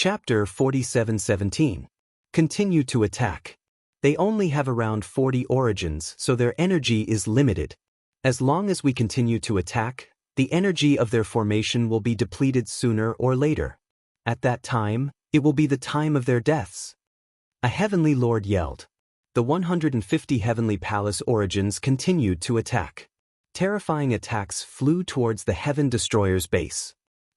Chapter 47:17. Continue to attack. They only have around 40 origins, so their energy is limited. As long as we continue to attack, the energy of their formation will be depleted sooner or later. At that time, it will be the time of their deaths. A heavenly lord yelled. The 150 heavenly palace origins continued to attack. Terrifying attacks flew towards the Heaven Destroyer's base.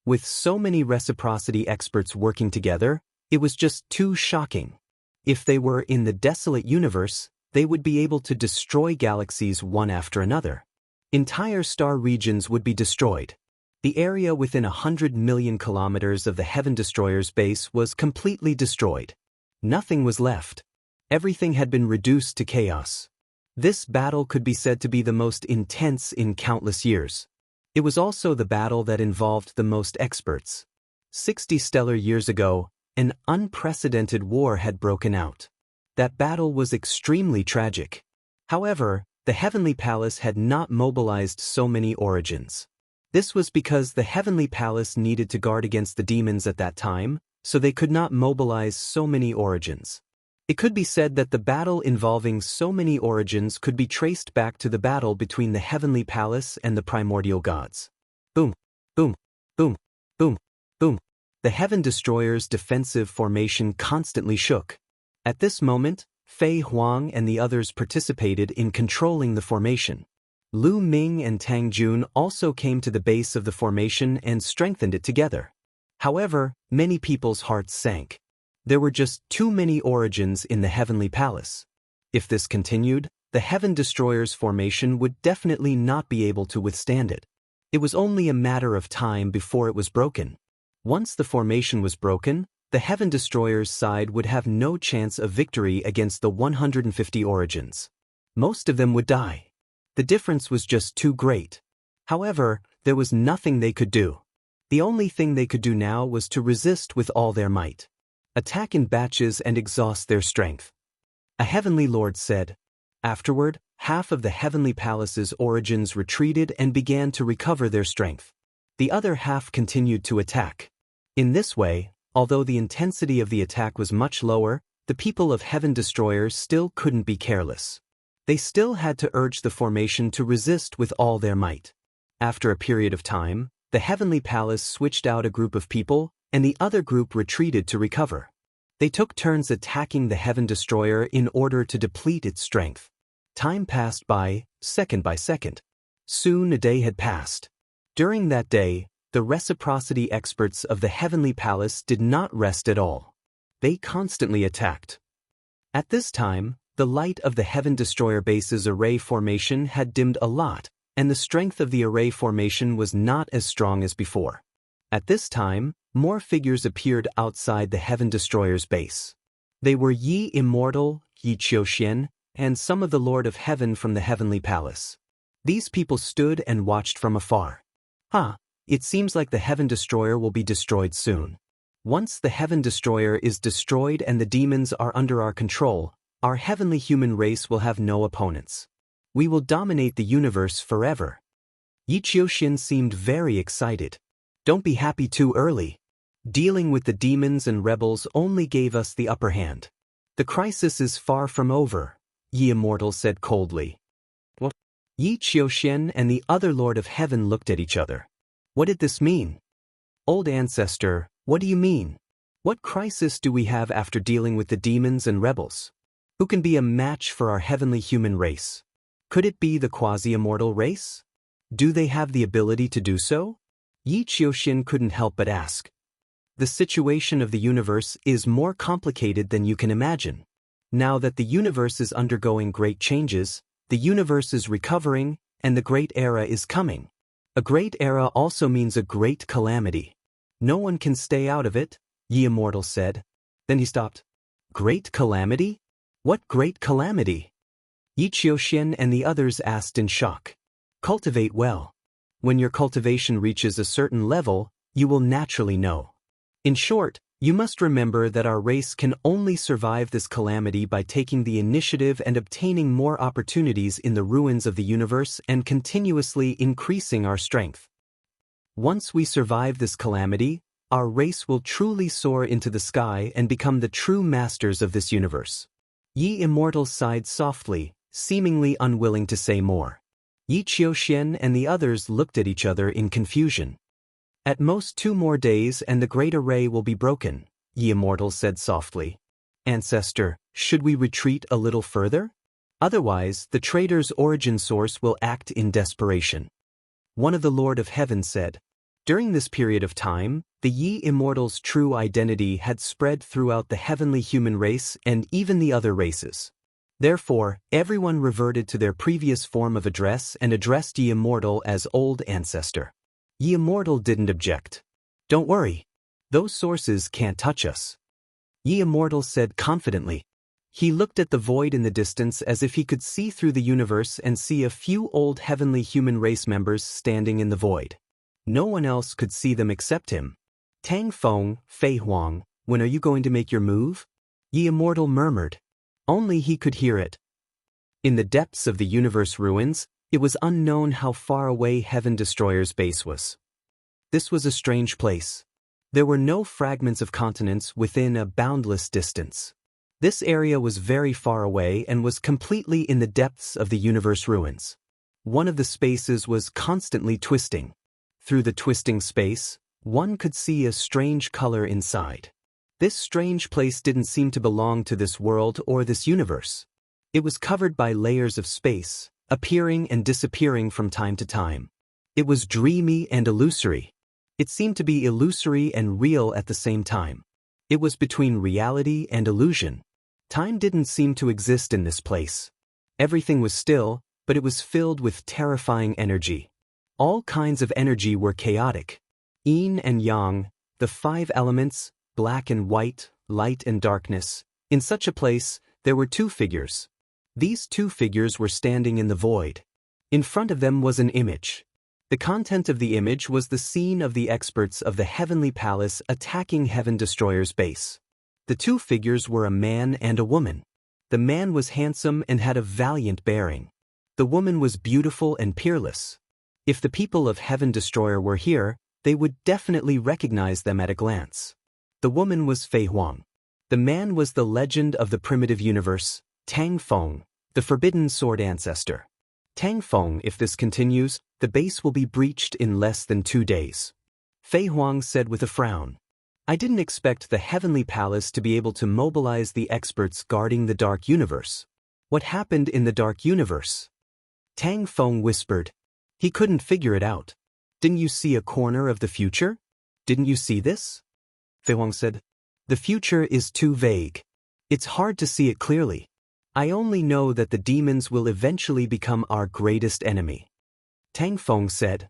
With so many reciprocity experts working together, it was just too shocking. If they were in the desolate universe, they would be able to destroy galaxies one after another. Entire star regions would be destroyed. The area within 100 million kilometers of the Heaven Destroyer's base was completely destroyed. Nothing was left. Everything had been reduced to chaos. This battle could be said to be the most intense in countless years. It was also the battle that involved the most experts. 60 stellar years ago, an unprecedented war had broken out. That battle was extremely tragic. However, the Heavenly Palace had not mobilized so many origins. This was because the Heavenly Palace needed to guard against the demons at that time, so they could not mobilize so many origins. It could be said that the battle involving so many origins could be traced back to the battle between the Heavenly Palace and the primordial gods. Boom, boom, boom, boom, boom. The Heaven Destroyer's defensive formation constantly shook. At this moment, Fei Huang and the others participated in controlling the formation. Lu Ming and Tang Jun also came to the base of the formation and strengthened it together. However, many people's hearts sank. There were just too many origins in the Heavenly Palace. If this continued, the Heaven Destroyer's formation would definitely not be able to withstand it. It was only a matter of time before it was broken. Once the formation was broken, the Heaven Destroyer's side would have no chance of victory against the 150 origins. Most of them would die. The difference was just too great. However, there was nothing they could do. The only thing they could do now was to resist with all their might. Attack in batches and exhaust their strength. A heavenly lord said. Afterward, half of the Heavenly Palace's origins retreated and began to recover their strength. The other half continued to attack. In this way, although the intensity of the attack was much lower, the people of Heaven Destroyer still couldn't be careless. They still had to urge the formation to resist with all their might. After a period of time, the Heavenly Palace switched out a group of people, and the other group retreated to recover. They took turns attacking the Heaven Destroyer in order to deplete its strength. Time passed by second. Soon a day had passed. During that day, the reciprocity experts of the Heavenly Palace did not rest at all. They constantly attacked. At this time, the light of the Heaven Destroyer base's array formation had dimmed a lot, and the strength of the array formation was not as strong as before. At this time, more figures appeared outside the Heaven Destroyer's base. They were Yi Immortal, Yi Qiuxian, and some of the Lord of Heaven from the Heavenly Palace. These people stood and watched from afar. It seems like the Heaven Destroyer will be destroyed soon. Once the Heaven Destroyer is destroyed and the demons are under our control, our heavenly human race will have no opponents. We will dominate the universe forever. Yi Qiuxian seemed very excited. Don't be happy too early. Dealing with the demons and rebels only gave us the upper hand. The crisis is far from over, Yi Immortal said coldly. What? Yi Qiuxian and the other Lord of Heaven looked at each other. What did this mean? Old Ancestor, what do you mean? What crisis do we have after dealing with the demons and rebels? Who can be a match for our heavenly human race? Could it be the quasi-immortal race? Do they have the ability to do so? Yi Qiuxian couldn't help but ask. The situation of the universe is more complicated than you can imagine. Now that the universe is undergoing great changes, the universe is recovering, and the great era is coming. A great era also means a great calamity. No one can stay out of it, Yi Immortal said. Then he stopped. Great calamity? What great calamity? Yi Qiuxian and the others asked in shock. Cultivate well. When your cultivation reaches a certain level, you will naturally know. In short, you must remember that our race can only survive this calamity by taking the initiative and obtaining more opportunities in the ruins of the universe and continuously increasing our strength. Once we survive this calamity, our race will truly soar into the sky and become the true masters of this universe. Yi Immortal sighed softly, seemingly unwilling to say more. Yi Qiuxian and the others looked at each other in confusion. At most 2 more days and the great array will be broken, Yi Immortal said softly. Ancestor, should we retreat a little further? Otherwise, the traitor's origin source will act in desperation. One of the Lord of Heaven said. During this period of time, the Yi Immortal's true identity had spread throughout the heavenly human race and even the other races. Therefore, everyone reverted to their previous form of address and addressed Yi Immortal as Old Ancestor. Yi Immortal didn't object. Don't worry. Those sources can't touch us. Yi Immortal said confidently. He looked at the void in the distance as if he could see through the universe and see a few old heavenly human race members standing in the void. No one else could see them except him. Tang Feng, Fei Huang, when are you going to make your move? Yi Immortal murmured. Only he could hear it. In the depths of the universe ruins, it was unknown how far away Heaven Destroyer's base was. This was a strange place. There were no fragments of continents within a boundless distance. This area was very far away and was completely in the depths of the universe ruins. One of the spaces was constantly twisting. Through the twisting space, one could see a strange color inside. This strange place didn't seem to belong to this world or this universe. It was covered by layers of space, appearing and disappearing from time to time. It was dreamy and illusory. It seemed to be illusory and real at the same time. It was between reality and illusion. Time didn't seem to exist in this place. Everything was still, but it was filled with terrifying energy. All kinds of energy were chaotic. Yin and Yang, the 5 elements, black and white, light and darkness. In such a place, there were 2 figures. These 2 figures were standing in the void. In front of them was an image. The content of the image was the scene of the experts of the Heavenly Palace attacking Heaven Destroyer's base. The 2 figures were a man and a woman. The man was handsome and had a valiant bearing. The woman was beautiful and peerless. If the people of Heaven Destroyer were here, they would definitely recognize them at a glance. The woman was Fei Huang. The man was the legend of the primitive universe, Tang Feng, the forbidden sword ancestor. Tang Feng, if this continues, the base will be breached in less than 2 days. Fei Huang said with a frown. I didn't expect the Heavenly Palace to be able to mobilize the experts guarding the Dark Universe. What happened in the Dark Universe? Tang Feng whispered. He couldn't figure it out. Didn't you see a corner of the future? Didn't you see this? Fei Huang said. The future is too vague. It's hard to see it clearly. I only know that the demons will eventually become our greatest enemy. Tang Feng said.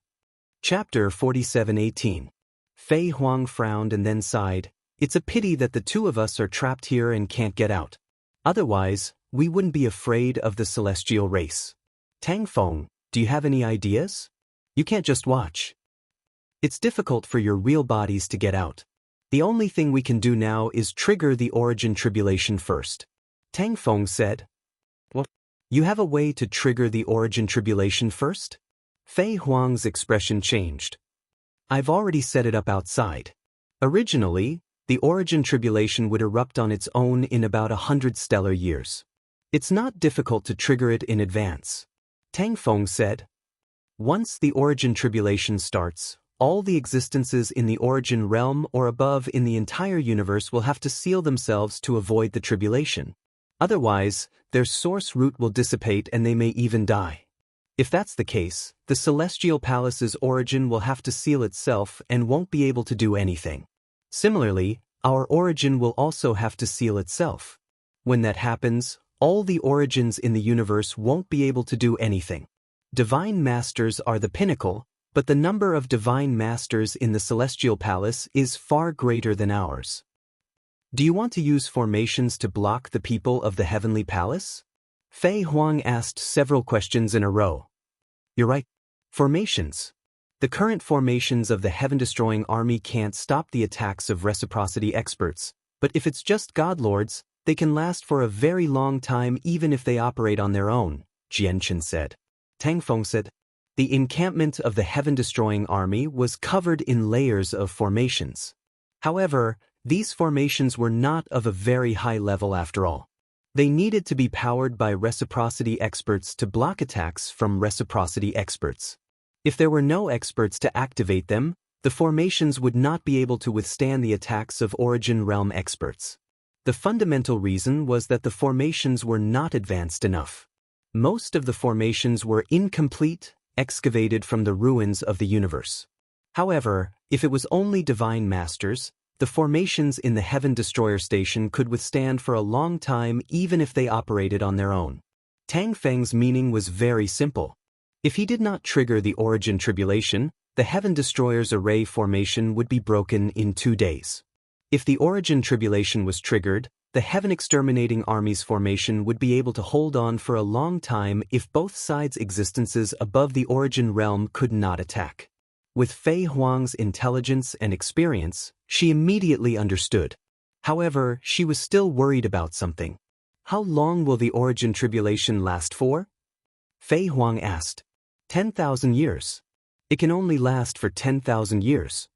Chapter 47:18. Fei Huang frowned and then sighed. It's a pity that the 2 of us are trapped here and can't get out. Otherwise, we wouldn't be afraid of the celestial race. Tang Feng, do you have any ideas? You can't just watch. It's difficult for your real bodies to get out. The only thing we can do now is trigger the origin tribulation first. Tang Feng said. What? You have a way to trigger the origin tribulation first? Fei Huang's expression changed. I've already set it up outside. Originally, the origin tribulation would erupt on its own in about 100 stellar years. It's not difficult to trigger it in advance. Tang Feng said. Once the origin tribulation starts, all the existences in the origin realm or above in the entire universe will have to seal themselves to avoid the tribulation. Otherwise, their source root will dissipate and they may even die. If that's the case, the Celestial Palace's origin will have to seal itself and won't be able to do anything. Similarly, our origin will also have to seal itself. When that happens, all the origins in the universe won't be able to do anything. Divine Masters are the pinnacle, but the number of Divine Masters in the Celestial Palace is far greater than ours. Do you want to use formations to block the people of the Heavenly Palace? Fei Huang asked several questions in a row. You're right. Formations. The current formations of the heaven-destroying army can't stop the attacks of reciprocity experts, but if it's just godlords, they can last for a very long time even if they operate on their own, Jianchen said. Tang Feng said. The encampment of the heaven-destroying army was covered in layers of formations. However, these formations were not of a very high level after all. They needed to be powered by reciprocity experts to block attacks from reciprocity experts. If there were no experts to activate them, the formations would not be able to withstand the attacks of Origin Realm experts. The fundamental reason was that the formations were not advanced enough. Most of the formations were incomplete, excavated from the ruins of the universe. However, if it was only divine masters, the formations in the Heaven Destroyer Station could withstand for a long time even if they operated on their own. Tang Feng's meaning was very simple. If he did not trigger the Origin Tribulation, the Heaven Destroyer's array formation would be broken in 2 days. If the Origin Tribulation was triggered, the Heaven Exterminating Army's formation would be able to hold on for a long time if both sides' existences above the Origin Realm could not attack. With Fei Huang's intelligence and experience, she immediately understood. However, she was still worried about something. How long will the Origin Tribulation last for? Fei Huang asked. 10,000 years. It can only last for 10,000 years.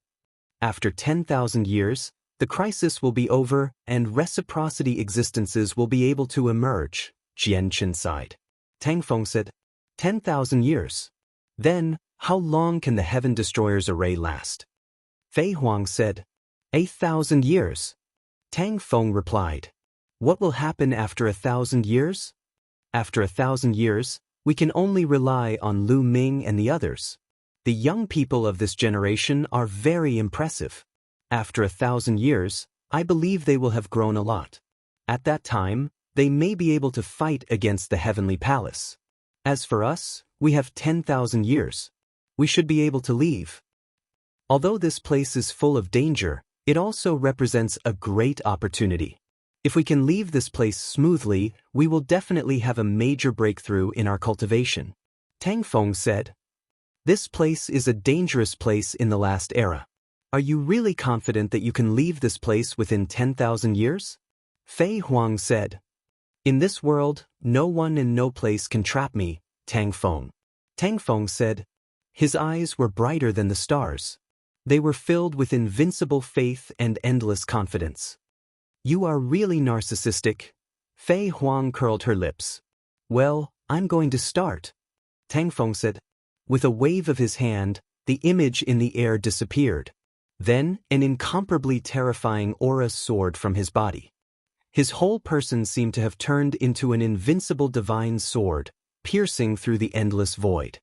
After 10,000 years, the crisis will be over and reciprocity existences will be able to emerge, Jianchen sighed. Tang Feng said, 10,000 years. Then, how long can the Heaven Destroyer's array last? Fei Huang said, 8,000 years. Tang Feng replied, what will happen after 1,000 years? After 1,000 years, we can only rely on Lu Ming and the others. The young people of this generation are very impressive. After 1,000 years, I believe they will have grown a lot. At that time, they may be able to fight against the Heavenly Palace. As for us, we have 10,000 years. We should be able to leave. Although this place is full of danger, it also represents a great opportunity. If we can leave this place smoothly, we will definitely have a major breakthrough in our cultivation. Tang Feng said, this place is a dangerous place in the last era. Are you really confident that you can leave this place within 10,000 years? Fei Huang said, in this world, no one and no place can trap me, Tang Feng. Tang Feng said, his eyes were brighter than the stars. They were filled with invincible faith and endless confidence. You are really narcissistic. Fei Huang curled her lips. Well, I'm going to start. Tang Feng said. With a wave of his hand, the image in the air disappeared. Then, an incomparably terrifying aura soared from his body. His whole person seemed to have turned into an invincible divine sword, piercing through the endless void.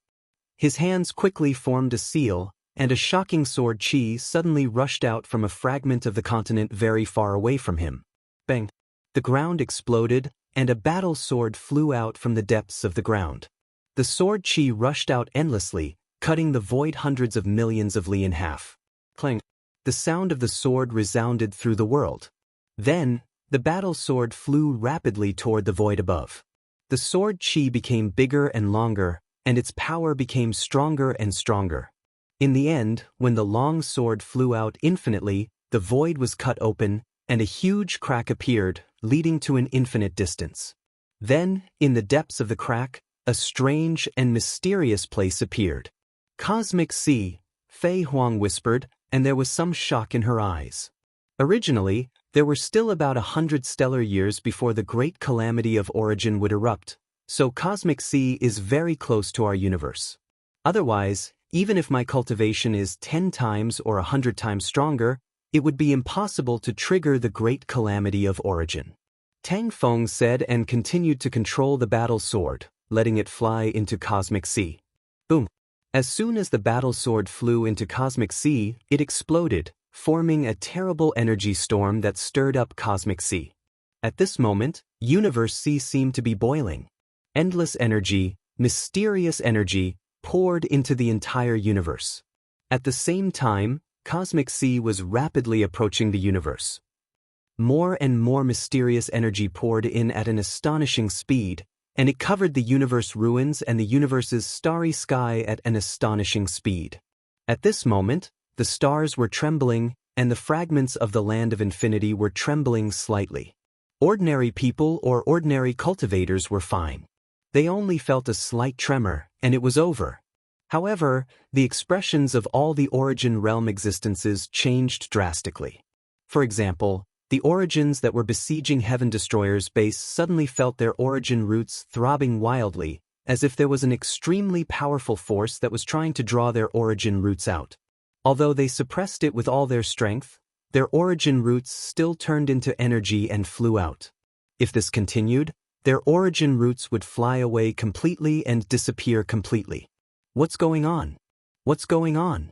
His hands quickly formed a seal, and a shocking sword chi suddenly rushed out from a fragment of the continent very far away from him. Bang! The ground exploded, and a battle sword flew out from the depths of the ground. The sword chi rushed out endlessly, cutting the void hundreds of millions of li in half. Clang! The sound of the sword resounded through the world. Then, the battle sword flew rapidly toward the void above. The sword chi became bigger and longer, and its power became stronger and stronger. In the end, when the long sword flew out infinitely, the void was cut open, and a huge crack appeared, leading to an infinite distance. Then, in the depths of the crack, a strange and mysterious place appeared. Cosmic Sea, Fei Huang whispered, and there was some shock in her eyes. Originally, there were still about 100 stellar years before the great calamity of Origin would erupt, so Cosmic Sea is very close to our universe. Otherwise, even if my cultivation is 10 times or 100 times stronger, it would be impossible to trigger the great calamity of Origin. Tang Feng said and continued to control the battle sword, letting it fly into Cosmic Sea. Boom! As soon as the battle sword flew into Cosmic Sea, it exploded, forming a terrible energy storm that stirred up Cosmic Sea. At this moment, Universe Sea seemed to be boiling. Endless energy, mysterious energy, poured into the entire universe. At the same time, Cosmic Sea was rapidly approaching the universe. More and more mysterious energy poured in at an astonishing speed, and it covered the universe ruins and the universe's starry sky at an astonishing speed. At this moment, the stars were trembling, and the fragments of the land of infinity were trembling slightly. Ordinary people or ordinary cultivators were fine. They only felt a slight tremor, and it was over. However, the expressions of all the Origin realm existences changed drastically. For example, the origins that were besieging Heaven Destroyer's base suddenly felt their origin roots throbbing wildly, as if there was an extremely powerful force that was trying to draw their origin roots out. Although they suppressed it with all their strength, their origin roots still turned into energy and flew out. If this continued, their origin roots would fly away completely and disappear completely. What's going on? What's going on?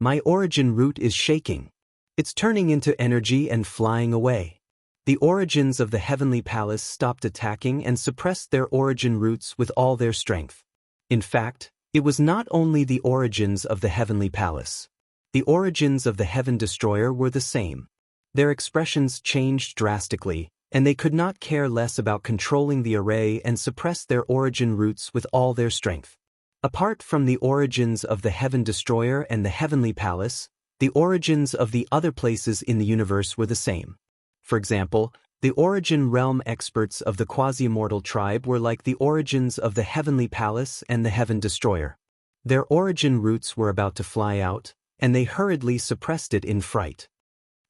My origin root is shaking. It's turning into energy and flying away. The origins of the Heavenly Palace stopped attacking and suppressed their origin roots with all their strength. In fact, it was not only the origins of the Heavenly Palace. The origins of the Heaven Destroyer were the same. Their expressions changed drastically, and they could not care less about controlling the array and suppress their origin roots with all their strength. Apart from the origins of the Heaven Destroyer and the Heavenly Palace, the origins of the other places in the universe were the same. For example, the origin realm experts of the quasi-immortal tribe were like the origins of the Heavenly Palace and the Heaven Destroyer. Their origin roots were about to fly out, and they hurriedly suppressed it in fright.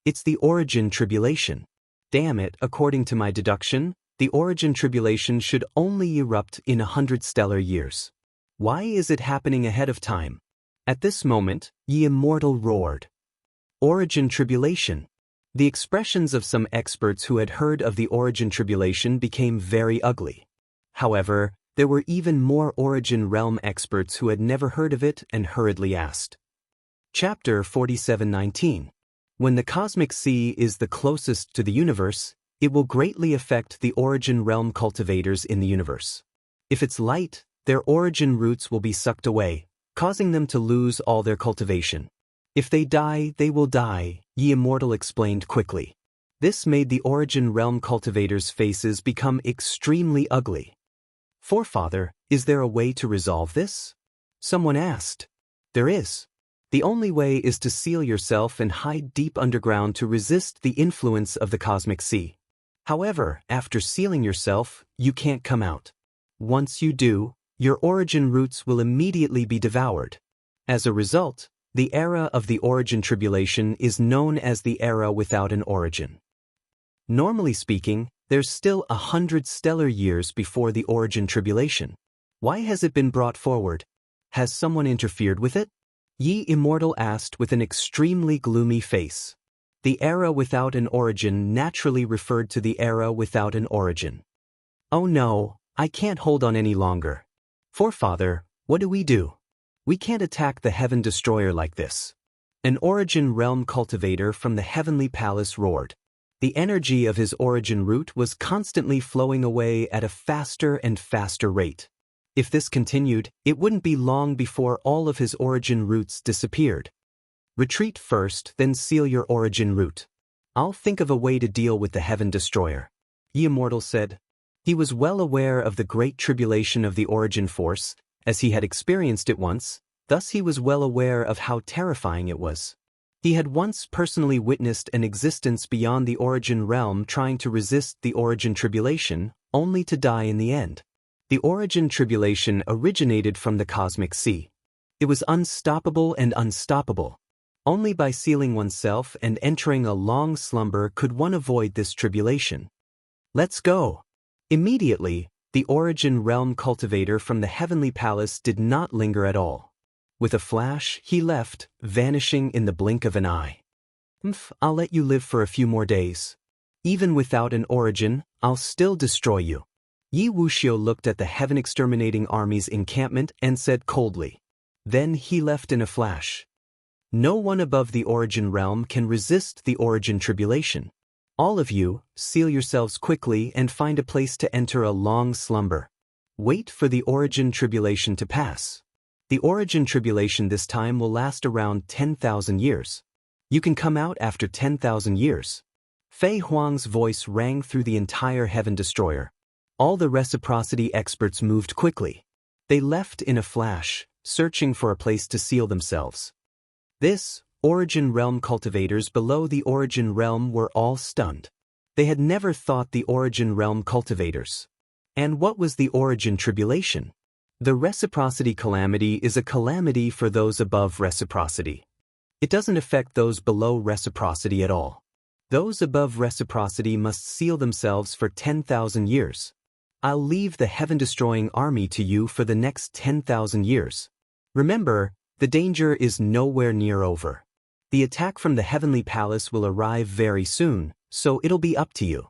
It's the origin tribulation. Damn it, according to my deduction, the origin tribulation should only erupt in 100 stellar years. Why is it happening ahead of time? At this moment, ye Immortal roared. Origin tribulation. The expressions of some experts who had heard of the origin tribulation became very ugly. However, there were even more origin realm experts who had never heard of it and hurriedly asked. Chapter 47:19. When the cosmic sea is the closest to the universe, it will greatly affect the origin realm cultivators in the universe. If it's light, their origin roots will be sucked away, causing them to lose all their cultivation. If they die, they will die, ye Immortal explained quickly. This made the origin realm cultivators' faces become extremely ugly. Forefather, is there a way to resolve this? Someone asked. There is. The only way is to seal yourself and hide deep underground to resist the influence of the cosmic sea. However, after sealing yourself, you can't come out. Once you do, your origin roots will immediately be devoured. As a result, the era of the origin tribulation is known as the era without an origin. Normally speaking, there's still 100 stellar years before the origin tribulation. Why has it been brought forward? Has someone interfered with it? Ye Immortal asked with an extremely gloomy face. The era without an origin naturally referred to the era without an origin. Oh no, I can't hold on any longer. Forefather, what do? We can't attack the Heaven Destroyer like this. An origin realm cultivator from the Heavenly Palace roared. The energy of his origin root was constantly flowing away at a faster and faster rate. If this continued, it wouldn't be long before all of his origin roots disappeared. Retreat first, then seal your origin root. I'll think of a way to deal with the Heaven Destroyer. Ye Immortal said. He was well aware of the great tribulation of the origin force, as he had experienced it once, thus he was well aware of how terrifying it was. He had once personally witnessed an existence beyond the origin realm trying to resist the origin tribulation, only to die in the end. The origin tribulation originated from the cosmic sea. It was unstoppable and unstoppable. Only by sealing oneself and entering a long slumber could one avoid this tribulation. Let's go. Immediately, the origin realm cultivator from the Heavenly Palace did not linger at all. With a flash, he left, vanishing in the blink of an eye. I'll let you live for a few more days. Even without an origin, I'll still destroy you. Yi Wuxia looked at the heaven-exterminating army's encampment and said coldly. Then he left in a flash. No one above the origin realm can resist the origin tribulation. All of you, seal yourselves quickly and find a place to enter a long slumber. Wait for the origin tribulation to pass. The origin tribulation this time will last around 10,000 years. You can come out after 10,000 years. Fei Huang's voice rang through the entire Heaven Destroyer. All the reciprocity experts moved quickly. They left in a flash, searching for a place to seal themselves. This, origin realm cultivators below the origin realm were all stunned. They had never thought the origin realm cultivators. And what was the origin tribulation? The reciprocity calamity is a calamity for those above reciprocity. It doesn't affect those below reciprocity at all. Those above reciprocity must seal themselves for 10,000 years. I'll leave the heaven-destroying army to you for the next 10,000 years. Remember, the danger is nowhere near over. The attack from the heavenly palace will arrive very soon, so it'll be up to you.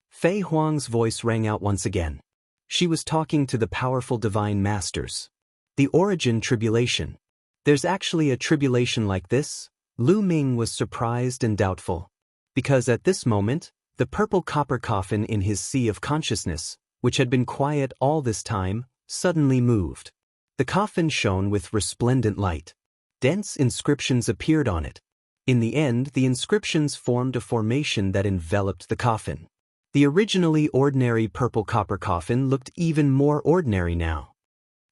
Fei Huang's voice rang out once again. She was talking to the powerful divine masters. The origin tribulation. There's actually a tribulation like this? Lu Ming was surprised and doubtful. Because at this moment, the purple copper coffin in his sea of consciousness, which had been quiet all this time, suddenly moved. The coffin shone with resplendent light. Dense inscriptions appeared on it. In the end, the inscriptions formed a formation that enveloped the coffin. The originally ordinary purple copper coffin looked even more ordinary now.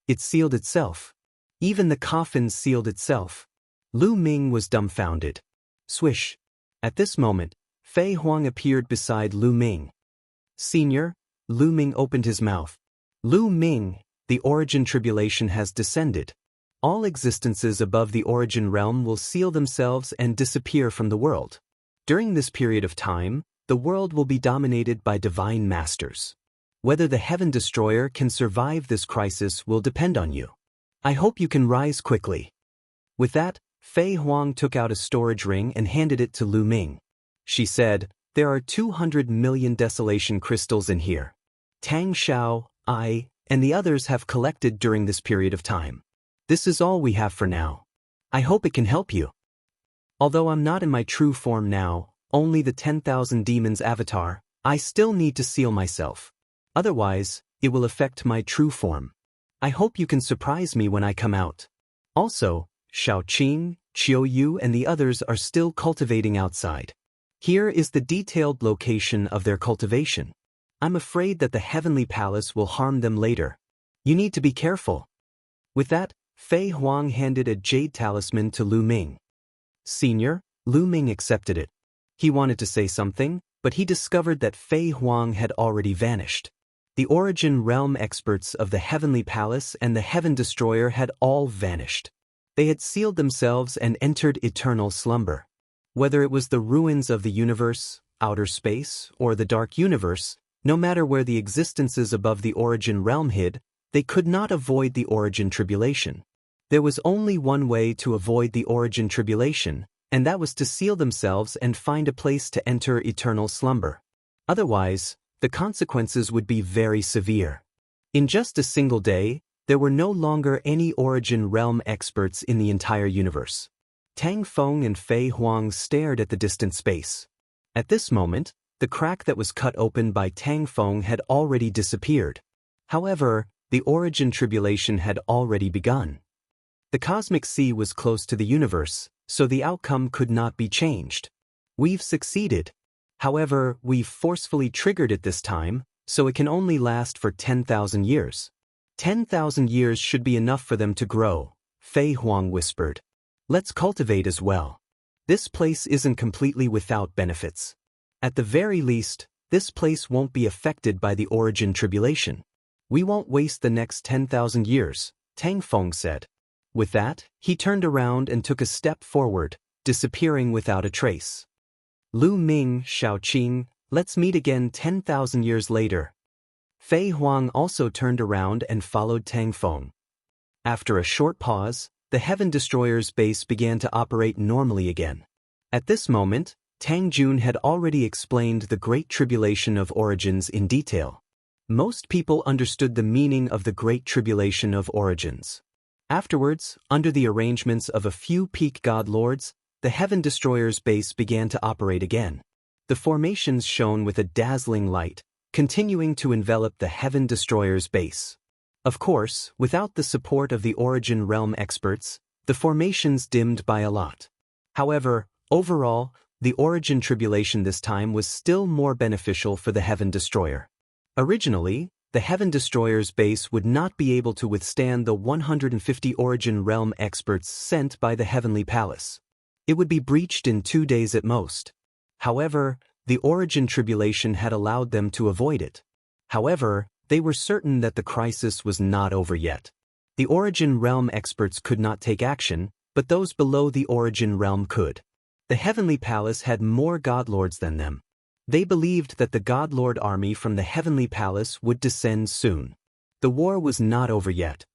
It sealed itself. Even the coffin sealed itself. Lu Ming was dumbfounded. Swish. At this moment, Fei Huang appeared beside Lu Ming. Senior, Lu Ming opened his mouth. Lu Ming, the origin tribulation has descended. All existences above the origin realm will seal themselves and disappear from the world. During this period of time, the world will be dominated by divine masters. Whether the Heaven Destroyer can survive this crisis will depend on you. I hope you can rise quickly. With that, Fei Huang took out a storage ring and handed it to Lu Ming. She said, "There are 200 million desolation crystals in here. Tang Xiao, I, and the others have collected during this period of time. This is all we have for now. I hope it can help you. Although I'm not in my true form now, only the 10,000 demons avatar, I still need to seal myself. Otherwise, it will affect my true form. I hope you can surprise me when I come out." Also, Shaoqing, Qiuyu and the others are still cultivating outside. Here is the detailed location of their cultivation. I'm afraid that the heavenly palace will harm them later. You need to be careful. With that, Fei Huang handed a jade talisman to Lu Ming. Senior, Lu Ming accepted it. He wanted to say something, but he discovered that Fei Huang had already vanished. The origin realm experts of the heavenly palace and the heaven destroyer had all vanished. They had sealed themselves and entered eternal slumber. Whether it was the ruins of the universe, outer space, or the dark universe, no matter where the existences above the origin realm hid, they could not avoid the origin tribulation. There was only one way to avoid the origin tribulation, and that was to seal themselves and find a place to enter eternal slumber. Otherwise, the consequences would be very severe. In just a single day, there were no longer any origin realm experts in the entire universe. Tang Feng and Fei Huang stared at the distant space. At this moment, the crack that was cut open by Tang Feng had already disappeared. However, the origin tribulation had already begun. The cosmic sea was close to the universe, so the outcome could not be changed. We've succeeded. However, we've forcefully triggered it this time, so it can only last for 10,000 years. 10,000 years should be enough for them to grow, Fei Huang whispered. Let's cultivate as well. This place isn't completely without benefits. At the very least, this place won't be affected by the origin tribulation. We won't waste the next 10,000 years, Tang Feng said. With that, he turned around and took a step forward, disappearing without a trace. Lu Ming, Shaoqing, let's meet again 10,000 years later. Fei Huang also turned around and followed Tang Feng. After a short pause, the Heaven Destroyer's base began to operate normally again. At this moment, Tang Jun had already explained the Great Tribulation of Origins in detail. Most people understood the meaning of the Great Tribulation of Origins. Afterwards, under the arrangements of a few peak god lords, the Heaven Destroyer's base began to operate again. The formations shone with a dazzling light, continuing to envelop the Heaven Destroyer's base. Of course, without the support of the Origin Realm experts, the formations dimmed by a lot. However, overall, the Origin Tribulation this time was still more beneficial for the Heaven Destroyer. Originally, the Heaven Destroyer's base would not be able to withstand the 150 Origin Realm experts sent by the Heavenly Palace. It would be breached in 2 days at most. However, the Origin Tribulation had allowed them to avoid it. However, they were certain that the crisis was not over yet. The Origin Realm experts could not take action, but those below the Origin Realm could. The Heavenly Palace had more godlords than them. They believed that the godlord army from the Heavenly Palace would descend soon. The war was not over yet.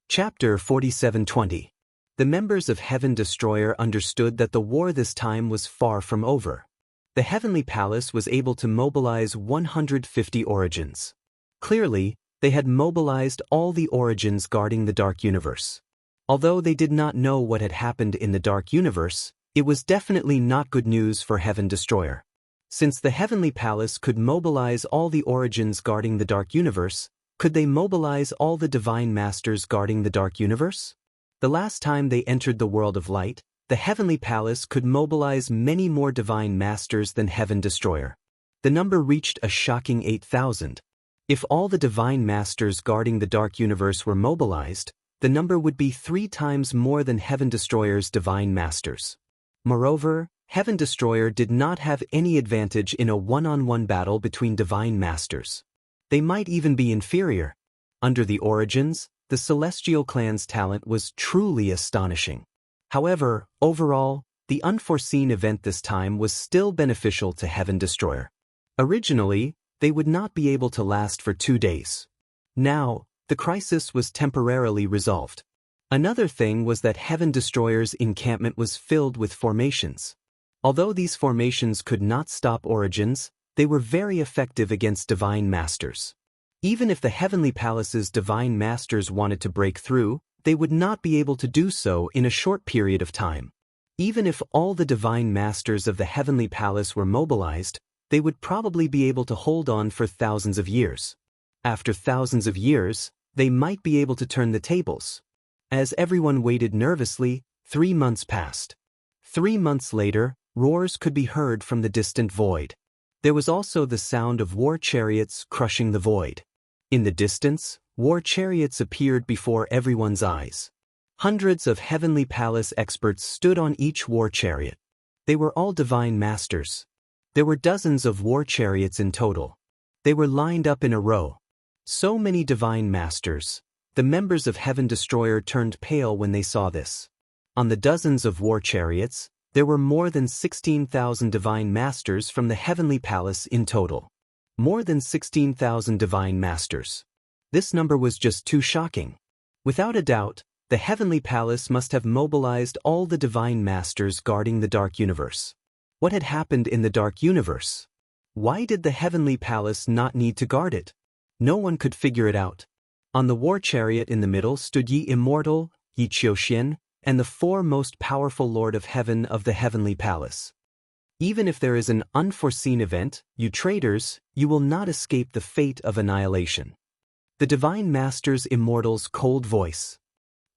Chapter 47:20. The members of Heaven Destroyer understood that the war this time was far from over. The Heavenly Palace was able to mobilize 150 origins. Clearly, they had mobilized all the origins guarding the Dark Universe. Although they did not know what had happened in the Dark Universe, it was definitely not good news for Heaven Destroyer. Since the Heavenly Palace could mobilize all the origins guarding the Dark Universe, could they mobilize all the Divine Masters guarding the Dark Universe? The last time they entered the world of light, the Heavenly Palace could mobilize many more Divine Masters than Heaven Destroyer. The number reached a shocking 8,000. If all the Divine Masters guarding the Dark Universe were mobilized, the number would be 3 times more than Heaven Destroyer's Divine Masters. Moreover, Heaven Destroyer did not have any advantage in a one-on-one battle between Divine Masters. They might even be inferior. Under the origins, the Celestial Clan's talent was truly astonishing. However, overall, the unforeseen event this time was still beneficial to Heaven Destroyer. Originally, they would not be able to last for 2 days. Now, the crisis was temporarily resolved. Another thing was that Heaven Destroyer's encampment was filled with formations. Although these formations could not stop origins, they were very effective against Divine Masters. Even if the Heavenly Palace's Divine Masters wanted to break through, they would not be able to do so in a short period of time. Even if all the Divine Masters of the Heavenly Palace were mobilized, they would probably be able to hold on for thousands of years. After thousands of years, they might be able to turn the tables. As everyone waited nervously, 3 months passed. 3 months later, roars could be heard from the distant void. There was also the sound of war chariots crushing the void. In the distance, war chariots appeared before everyone's eyes. Hundreds of Heavenly Palace experts stood on each war chariot. They were all Divine Masters. There were dozens of war chariots in total. They were lined up in a row. So many Divine Masters. The members of Heaven Destroyer turned pale when they saw this. On the dozens of war chariots, there were more than 16,000 Divine Masters from the Heavenly Palace in total. More than 16,000 Divine Masters. This number was just too shocking. Without a doubt, the Heavenly Palace must have mobilized all the Divine Masters guarding the Dark Universe. What had happened in the Dark Universe? Why did the Heavenly Palace not need to guard it? No one could figure it out. On the war chariot in the middle stood Yi Immortal, Yi Qiuxian, and the 4 most powerful Lord of Heaven of the Heavenly Palace. Even if there is an unforeseen event, you traitors, you will not escape the fate of annihilation. The Divine Master's Immortal's cold voice.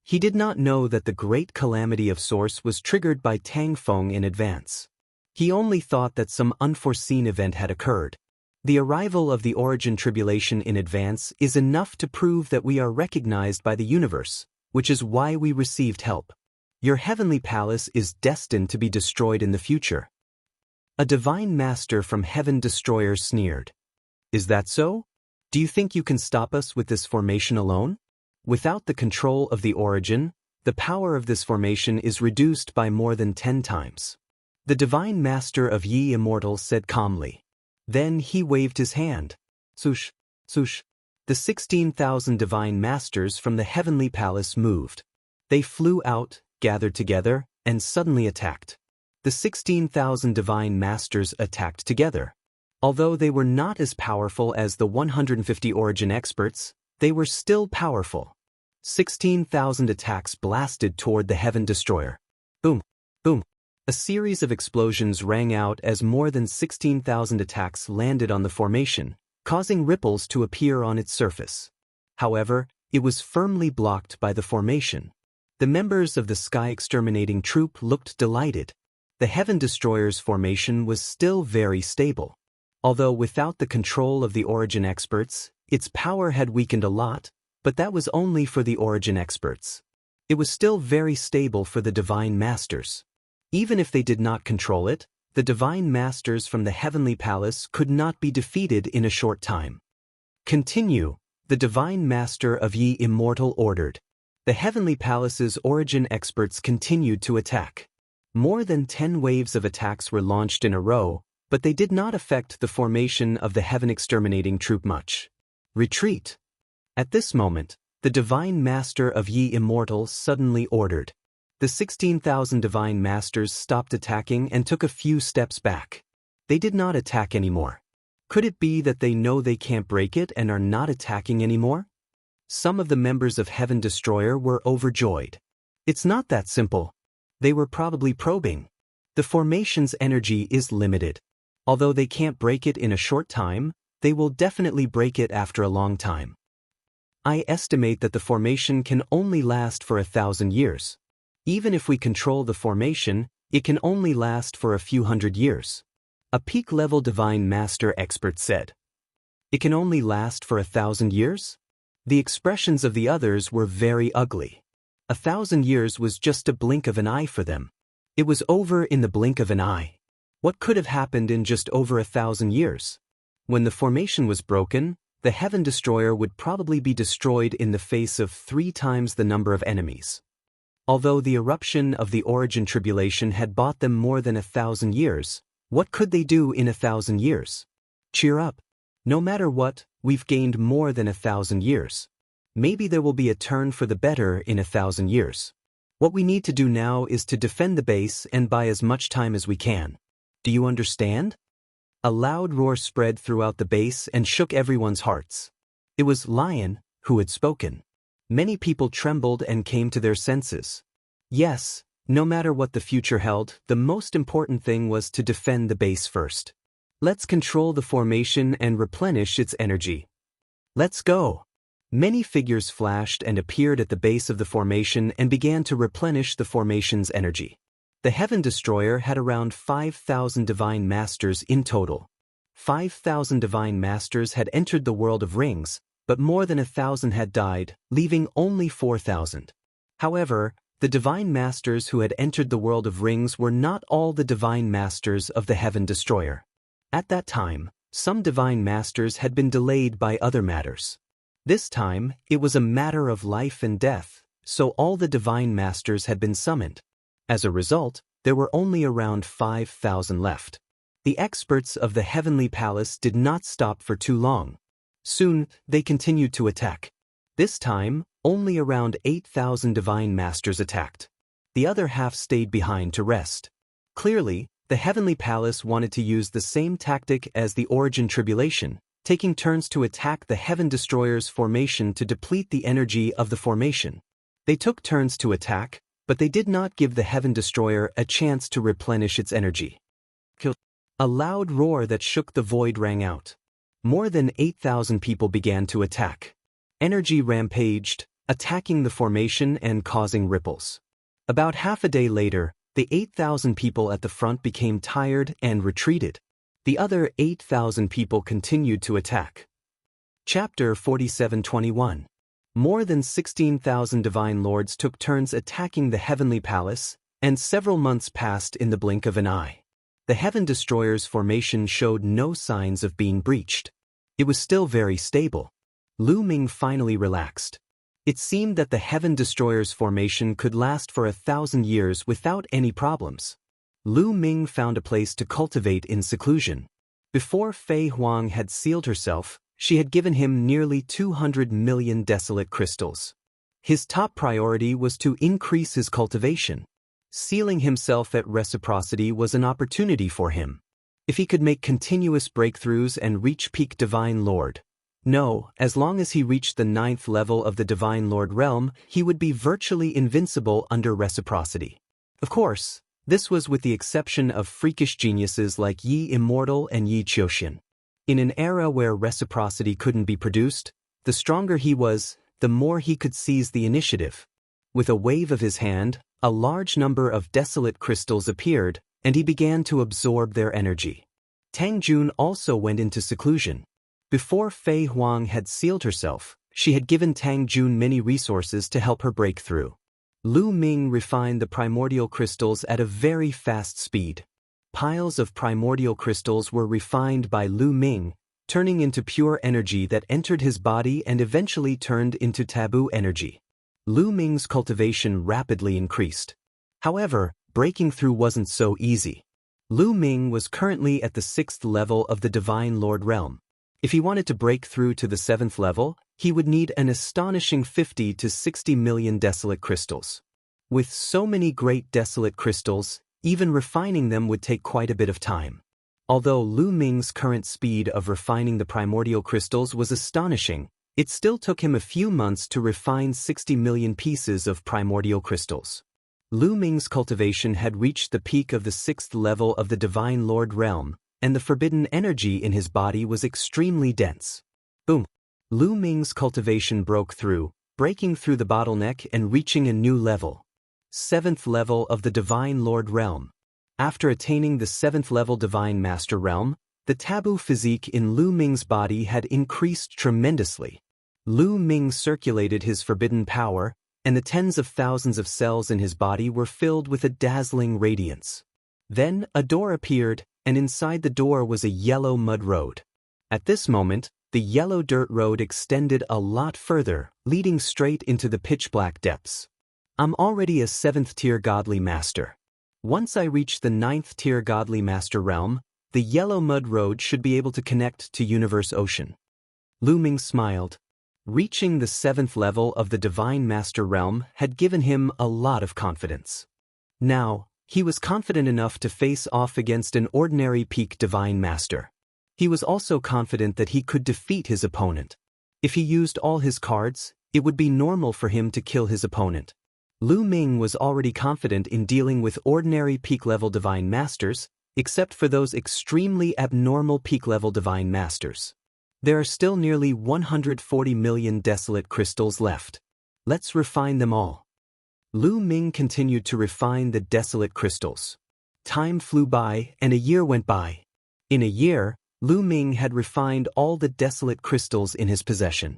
He did not know that the great calamity of Source was triggered by Tang Feng in advance. He only thought that some unforeseen event had occurred. The arrival of the Origin Tribulation in advance is enough to prove that we are recognized by the universe, which is why we received help. Your Heavenly Palace is destined to be destroyed in the future. A Divine Master from Heaven Destroyer sneered. Is that so? Do you think you can stop us with this formation alone? Without the control of the Origin, the power of this formation is reduced by more than 10 times. The Divine Master of Yi Immortal said calmly. Then he waved his hand. Swoosh, swoosh. The 16,000 Divine Masters from the Heavenly Palace moved. They flew out, gathered together, and suddenly attacked. The 16,000 Divine Masters attacked together. Although they were not as powerful as the 150 Origin experts, they were still powerful. 16,000 attacks blasted toward the Heaven Destroyer. Boom, boom. A series of explosions rang out as more than 16,000 attacks landed on the formation, causing ripples to appear on its surface. However, it was firmly blocked by the formation. The members of the Sky Exterminating Troop looked delighted. The Heaven Destroyer's formation was still very stable. Although without the control of the Origin experts, its power had weakened a lot, but that was only for the Origin experts. It was still very stable for the Divine Masters. Even if they did not control it, the Divine Masters from the Heavenly Palace could not be defeated in a short time. Continue, the Divine Master of Yi Immortal ordered. The Heavenly Palace's Origin experts continued to attack. More than 10 waves of attacks were launched in a row, but they did not affect the formation of the heaven exterminating troop much. Retreat. At this moment, the Divine Master of Ye Immortal suddenly ordered. The 16,000 Divine Masters stopped attacking and took a few steps back. They did not attack anymore. Could it be that they know they can't break it and are not attacking anymore? Some of the members of Heaven Destroyer were overjoyed. It's not that simple. They were probably probing. The formation's energy is limited. Although they can't break it in a short time, they will definitely break it after a long time. I estimate that the formation can only last for 1,000 years. Even if we control the formation, it can only last for a few hundred years. A peak-level Divine Master expert said. It can only last for 1,000 years? The expressions of the others were very ugly. 1,000 years was just a blink of an eye for them. It was over in the blink of an eye. What could have happened in just over 1,000 years? When the formation was broken, the Heaven Destroyer would probably be destroyed in the face of 3 times the number of enemies. Although the eruption of the Origin Tribulation had bought them more than 1,000 years, what could they do in 1,000 years? Cheer up. No matter what, we've gained more than 1,000 years. Maybe there will be a turn for the better in 1,000 years. What we need to do now is to defend the base and buy as much time as we can. Do you understand? A loud roar spread throughout the base and shook everyone's hearts. It was Lion who had spoken. Many people trembled and came to their senses. Yes, no matter what the future held, the most important thing was to defend the base first. Let's control the formation and replenish its energy. Let's go. Many figures flashed and appeared at the base of the formation and began to replenish the formation's energy. The Heaven Destroyer had around 5,000 Divine Masters in total. 5,000 Divine Masters had entered the World of Rings, but more than 1,000 had died, leaving only 4,000. However, the Divine Masters who had entered the World of Rings were not all the Divine Masters of the Heaven Destroyer. At that time, some Divine Masters had been delayed by other matters. This time, it was a matter of life and death, so all the Divine Masters had been summoned. As a result, there were only around 5,000 left. The experts of the Heavenly Palace did not stop for too long. Soon, they continued to attack. This time, only around 8,000 Divine Masters attacked. The other half stayed behind to rest. Clearly, the Heavenly Palace wanted to use the same tactic as the Origin Tribulation, taking turns to attack the Heaven Destroyer's formation to deplete the energy of the formation. They took turns to attack, but they did not give the Heaven Destroyer a chance to replenish its energy. A loud roar that shook the void rang out. More than 8,000 people began to attack. Energy rampaged, attacking the formation and causing ripples. About half a day later, the 8,000 people at the front became tired and retreated. The other 8,000 people continued to attack. Chapter 47:21. More than 16,000 Divine Lords took turns attacking the Heavenly Palace, and several months passed in the blink of an eye. The Heaven Destroyer's formation showed no signs of being breached. It was still very stable. Lu Ming finally relaxed. It seemed that the Heaven Destroyer's formation could last for 1,000 years without any problems. Lu Ming found a place to cultivate in seclusion. Before Fei Huang had sealed herself, she had given him nearly 200 million desolate crystals. His top priority was to increase his cultivation. Sealing himself at reciprocity was an opportunity for him. If he could make continuous breakthroughs and reach peak Divine Lord. No, as long as he reached the 9th level of the Divine Lord realm, he would be virtually invincible under reciprocity. Of course, this was with the exception of freakish geniuses like Yi Immortal and Yi Qiuxian. In an era where reciprocity couldn't be produced, the stronger he was, the more he could seize the initiative. With a wave of his hand, a large number of desolate crystals appeared, and he began to absorb their energy. Tang Jun also went into seclusion. Before Fei Huang had sealed herself, she had given Tang Jun many resources to help her break through. Lu Ming refined the primordial crystals at a very fast speed. Piles of primordial crystals were refined by Lu Ming, turning into pure energy that entered his body and eventually turned into taboo energy. Lu Ming's cultivation rapidly increased. However, breaking through wasn't so easy. Lu Ming was currently at the 6th level of the Divine Lord realm. If he wanted to break through to the 7th level, he would need an astonishing 50 to 60 million desolate crystals. With so many great desolate crystals, even refining them would take quite a bit of time. Although Lu Ming's current speed of refining the primordial crystals was astonishing, it still took him a few months to refine 60 million pieces of primordial crystals. Lu Ming's cultivation had reached the peak of the 6th level of the Divine Lord realm, and the forbidden energy in his body was extremely dense. Boom! Lu Ming's cultivation broke through, breaking through the bottleneck and reaching a new level. 7th level of the Divine Lord realm. After attaining the 7th level Divine Master realm, the taboo physique in Lu Ming's body had increased tremendously. Lu Ming circulated his forbidden power, and the tens of thousands of cells in his body were filled with a dazzling radiance. Then a door appeared, and inside the door was a yellow mud road. At this moment, the yellow dirt road extended a lot further, leading straight into the pitch-black depths. I'm already a 7th-tier godly master. Once I reach the 9th-tier godly master realm, the yellow mud road should be able to connect to Universe Ocean. Lu Ming smiled. Reaching the 7th level of the Divine Master realm had given him a lot of confidence. Now, he was confident enough to face off against an ordinary peak Divine Master. He was also confident that he could defeat his opponent. If he used all his cards, it would be normal for him to kill his opponent. Lu Ming was already confident in dealing with ordinary peak-level Divine Masters, except for those extremely abnormal peak-level Divine Masters. There are still nearly 140 million desolate crystals left. Let's refine them all. Lu Ming continued to refine the desolate crystals. Time flew by and a year went by. In a year, Lu Ming had refined all the desolate crystals in his possession.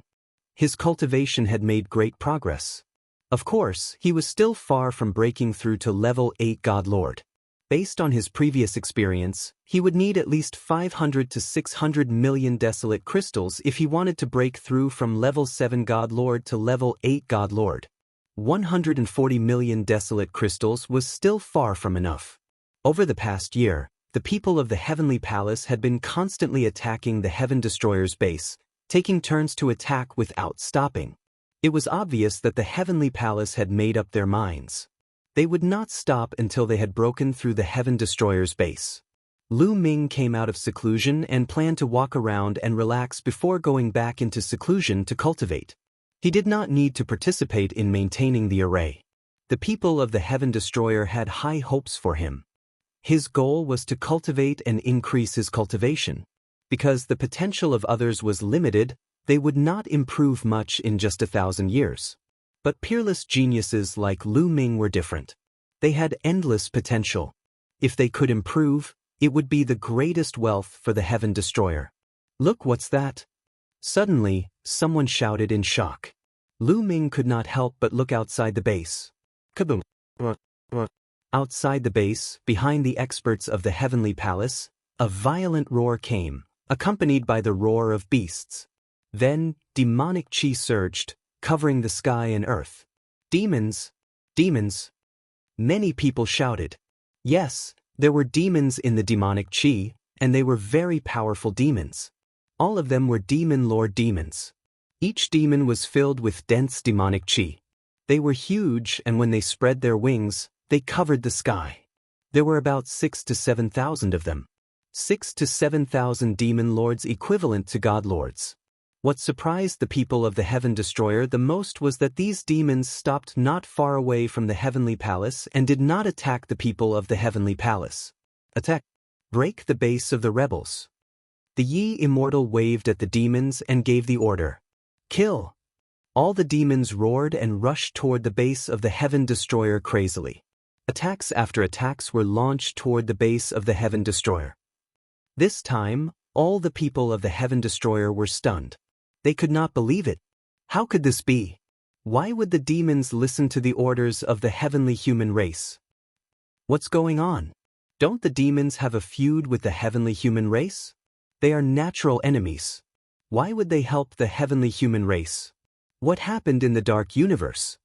His cultivation had made great progress. Of course, he was still far from breaking through to level 8 God Lord. Based on his previous experience, he would need at least 500 to 600 million desolate crystals if he wanted to break through from level 7 God Lord to level 8 God Lord. 140 million desolate crystals was still far from enough. Over the past year, the people of the Heavenly Palace had been constantly attacking the Heaven Destroyer's base, taking turns to attack without stopping. It was obvious that the Heavenly Palace had made up their minds. They would not stop until they had broken through the Heaven Destroyer's base. Lu Ming came out of seclusion and planned to walk around and relax before going back into seclusion to cultivate. He did not need to participate in maintaining the array. The people of the Heaven Destroyer had high hopes for him. His goal was to cultivate and increase his cultivation. Because the potential of others was limited, they would not improve much in just 1,000 years. But peerless geniuses like Lu Ming were different. They had endless potential. If they could improve, it would be the greatest wealth for the Heaven Destroyer. Look, what's that? Suddenly, someone shouted in shock. Lu Ming could not help but look outside the base. Kaboom! Outside the base, behind the experts of the Heavenly Palace, a violent roar came, accompanied by the roar of beasts. Then, demonic chi surged, covering the sky and earth. Demons! Demons! Many people shouted. Yes, there were demons in the demonic chi, and they were very powerful demons. All of them were demon lord demons. Each demon was filled with dense demonic chi. They were huge, and when they spread their wings, they covered the sky. There were about 6,000 to 7,000 of them. 6,000 to 7,000 demon lords equivalent to god lords. What surprised the people of the Heaven Destroyer the most was that these demons stopped not far away from the Heavenly Palace and did not attack the people of the Heavenly Palace. Attack! Break the base of the rebels. The Yi Immortal waved at the demons and gave the order. Kill! All the demons roared and rushed toward the base of the Heaven Destroyer crazily. Attacks after attacks were launched toward the base of the Heaven Destroyer. This time, all the people of the Heaven Destroyer were stunned. They could not believe it. How could this be? Why would the demons listen to the orders of the heavenly human race? What's going on? Don't the demons have a feud with the heavenly human race? They are natural enemies. Why would they help the heavenly human race? What happened in the dark universe?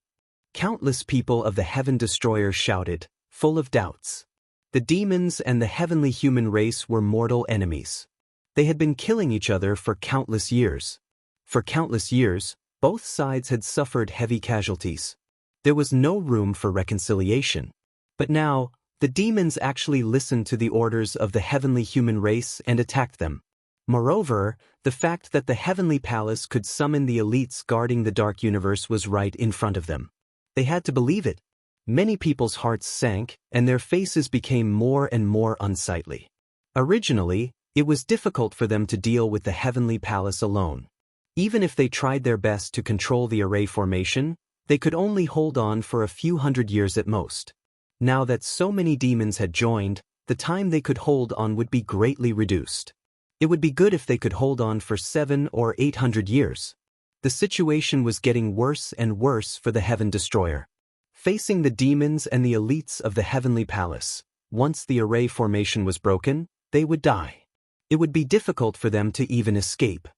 Countless people of the Heaven Destroyer shouted, full of doubts. The demons and the heavenly human race were mortal enemies. They had been killing each other for countless years. For countless years, both sides had suffered heavy casualties. There was no room for reconciliation. But now, the demons actually listened to the orders of the heavenly human race and attacked them. Moreover, the fact that the heavenly palace could summon the elites guarding the dark universe was right in front of them. They had to believe it. Many people's hearts sank, and their faces became more and more unsightly. Originally, it was difficult for them to deal with the heavenly palace alone. Even if they tried their best to control the array formation, they could only hold on for a few hundred years at most. Now that so many demons had joined, the time they could hold on would be greatly reduced. It would be good if they could hold on for 700 or 800 years. The situation was getting worse and worse for the Heaven Destroyer. Facing the demons and the elites of the heavenly palace, once the array formation was broken, they would die. It would be difficult for them to even escape.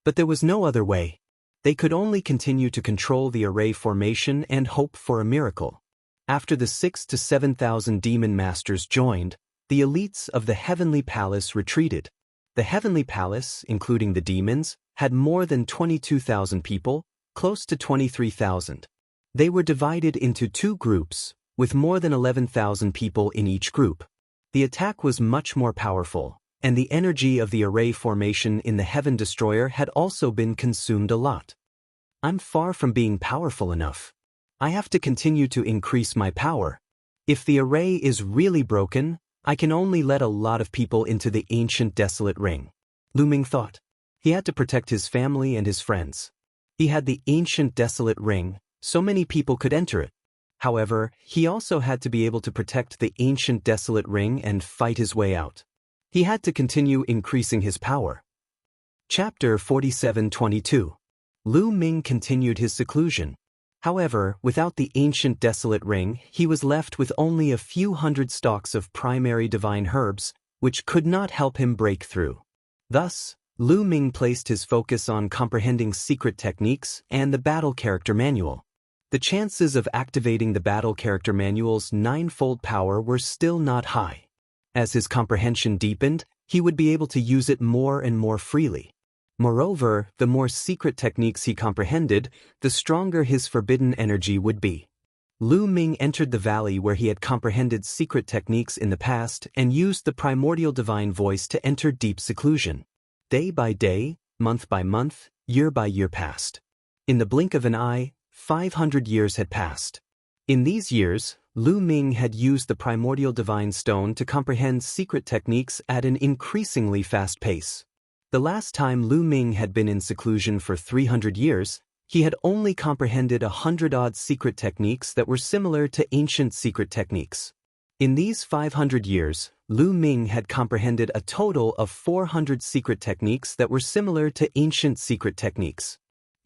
But there was no other way. They could only continue to control the array formation and hope for a miracle. After the 6,000 to 7,000 demon masters joined, the elites of the heavenly palace retreated. The heavenly palace, including the demons, had more than 22,000 people, close to 23,000. They were divided into two groups, with more than 11,000 people in each group. The attack was much more powerful, and the energy of the array formation in the Heaven Destroyer had also been consumed a lot. I'm far from being powerful enough. I have to continue to increase my power. If the array is really broken, I can only let a lot of people into the ancient desolate ring. Lu Ming thought. He had to protect his family and his friends. He had the ancient desolate ring, so many people could enter it. However, he also had to be able to protect the ancient desolate ring and fight his way out. He had to continue increasing his power. Chapter 47:22. Lu Ming continued his seclusion. However, without the ancient desolate ring, he was left with only a few hundred stalks of primary divine herbs, which could not help him break through. Thus, Lu Ming placed his focus on comprehending secret techniques and the battle character manual. The chances of activating the battle character manual's 9-fold power were still not high. As his comprehension deepened, he would be able to use it more and more freely. Moreover, the more secret techniques he comprehended, the stronger his forbidden energy would be. Lu Ming entered the valley where he had comprehended secret techniques in the past and used the primordial divine voice to enter deep seclusion. Day by day, month by month, year by year passed. In the blink of an eye, 500 years had passed. In these years, Lu Ming had used the primordial divine stone to comprehend secret techniques at an increasingly fast pace. The last time Lu Ming had been in seclusion for 300 years, he had only comprehended 100-odd secret techniques that were similar to ancient secret techniques. In these 500 years, Lu Ming had comprehended a total of 400 secret techniques that were similar to ancient secret techniques.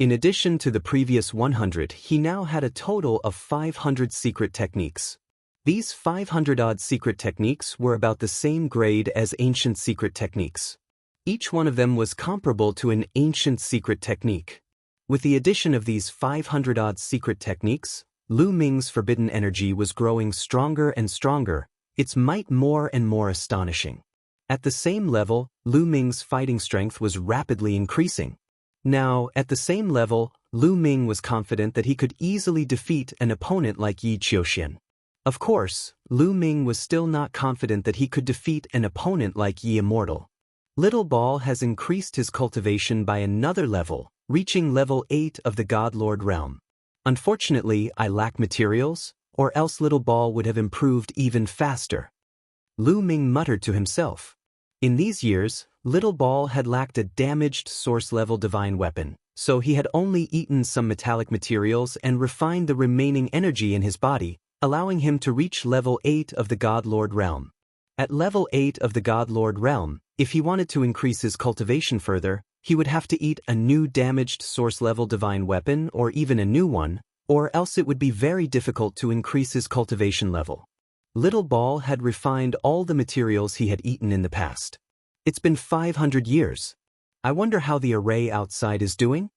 In addition to the previous 100, he now had a total of 500 secret techniques. These 500-odd secret techniques were about the same grade as ancient secret techniques. Each one of them was comparable to an ancient secret technique. With the addition of these 500-odd secret techniques, Lu Ming's forbidden energy was growing stronger and stronger, its might more and more astonishing. At the same level, Lu Ming's fighting strength was rapidly increasing. Now, at the same level, Lu Ming was confident that he could easily defeat an opponent like Yi Qiuxian. Of course, Lu Ming was still not confident that he could defeat an opponent like Yi Immortal. Little Ball has increased his cultivation by another level, reaching level 8 of the Godlord realm. Unfortunately, I lack materials, or else Little Ball would have improved even faster. Lu Ming muttered to himself. In these years, Little Ball had lacked a damaged source-level divine weapon, so he had only eaten some metallic materials and refined the remaining energy in his body, allowing him to reach level 8 of the Godlord realm. At level 8 of the Godlord realm, if he wanted to increase his cultivation further, he would have to eat a new damaged source-level divine weapon or even a new one, or else it would be very difficult to increase his cultivation level. Little Ball had refined all the materials he had eaten in the past. It's been 500 years. I wonder how the array outside is doing?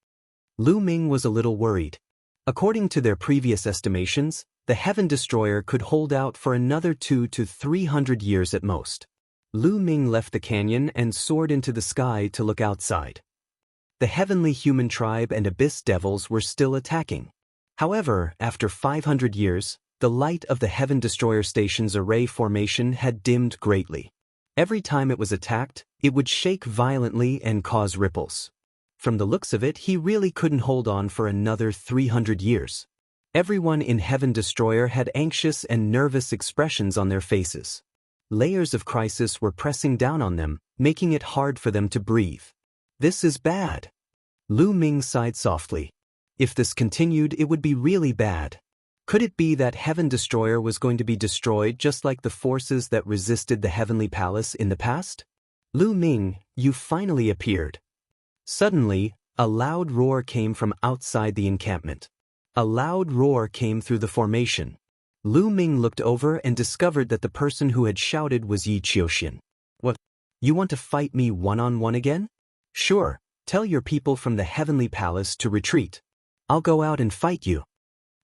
Lu Ming was a little worried. According to their previous estimations, the Heaven Destroyer could hold out for another 200 to 300 years at most. Lu Ming left the canyon and soared into the sky to look outside. The heavenly human tribe and abyss devils were still attacking. However, after 500 years, the light of the Heaven Destroyer Station's array formation had dimmed greatly. Every time it was attacked, it would shake violently and cause ripples. From the looks of it, he really couldn't hold on for another 300 years. Everyone in Heaven Destroyer had anxious and nervous expressions on their faces. Layers of crisis were pressing down on them, making it hard for them to breathe. This is bad. Lu Ming sighed softly. If this continued, it would be really bad. Could it be that Heaven Destroyer was going to be destroyed just like the forces that resisted the Heavenly Palace in the past? Lu Ming, you finally appeared. Suddenly, a loud roar came from outside the encampment. A loud roar came through the formation. Lu Ming looked over and discovered that the person who had shouted was Yi Qiuxian. What? You want to fight me one-on-one again? Sure, tell your people from the Heavenly Palace to retreat. I'll go out and fight you.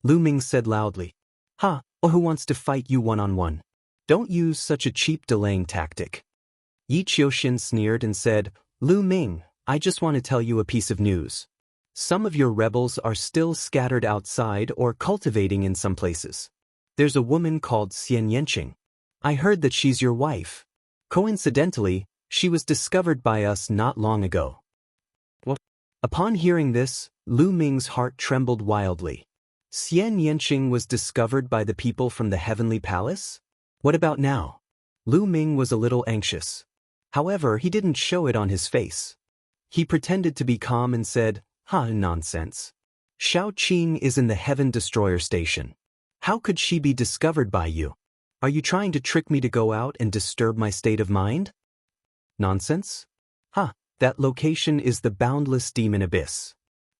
Lu Ming said loudly. Ha, or who wants to fight you one-on-one? Don't use such a cheap delaying tactic. Yi Qiuxian sneered and said, Lu Ming, I just want to tell you a piece of news. Some of your rebels are still scattered outside or cultivating in some places. There's a woman called Xianxia. I heard that she's your wife. Coincidentally, she was discovered by us not long ago. What? Upon hearing this, Lu Ming's heart trembled wildly. Xianxia was discovered by the people from the Heavenly Palace? What about now? Lu Ming was a little anxious. However, he didn't show it on his face. He pretended to be calm and said, nonsense. Xiao Qing is in the Heaven Destroyer Station. How could she be discovered by you? Are you trying to trick me to go out and disturb my state of mind? Nonsense? That location is the boundless demon abyss.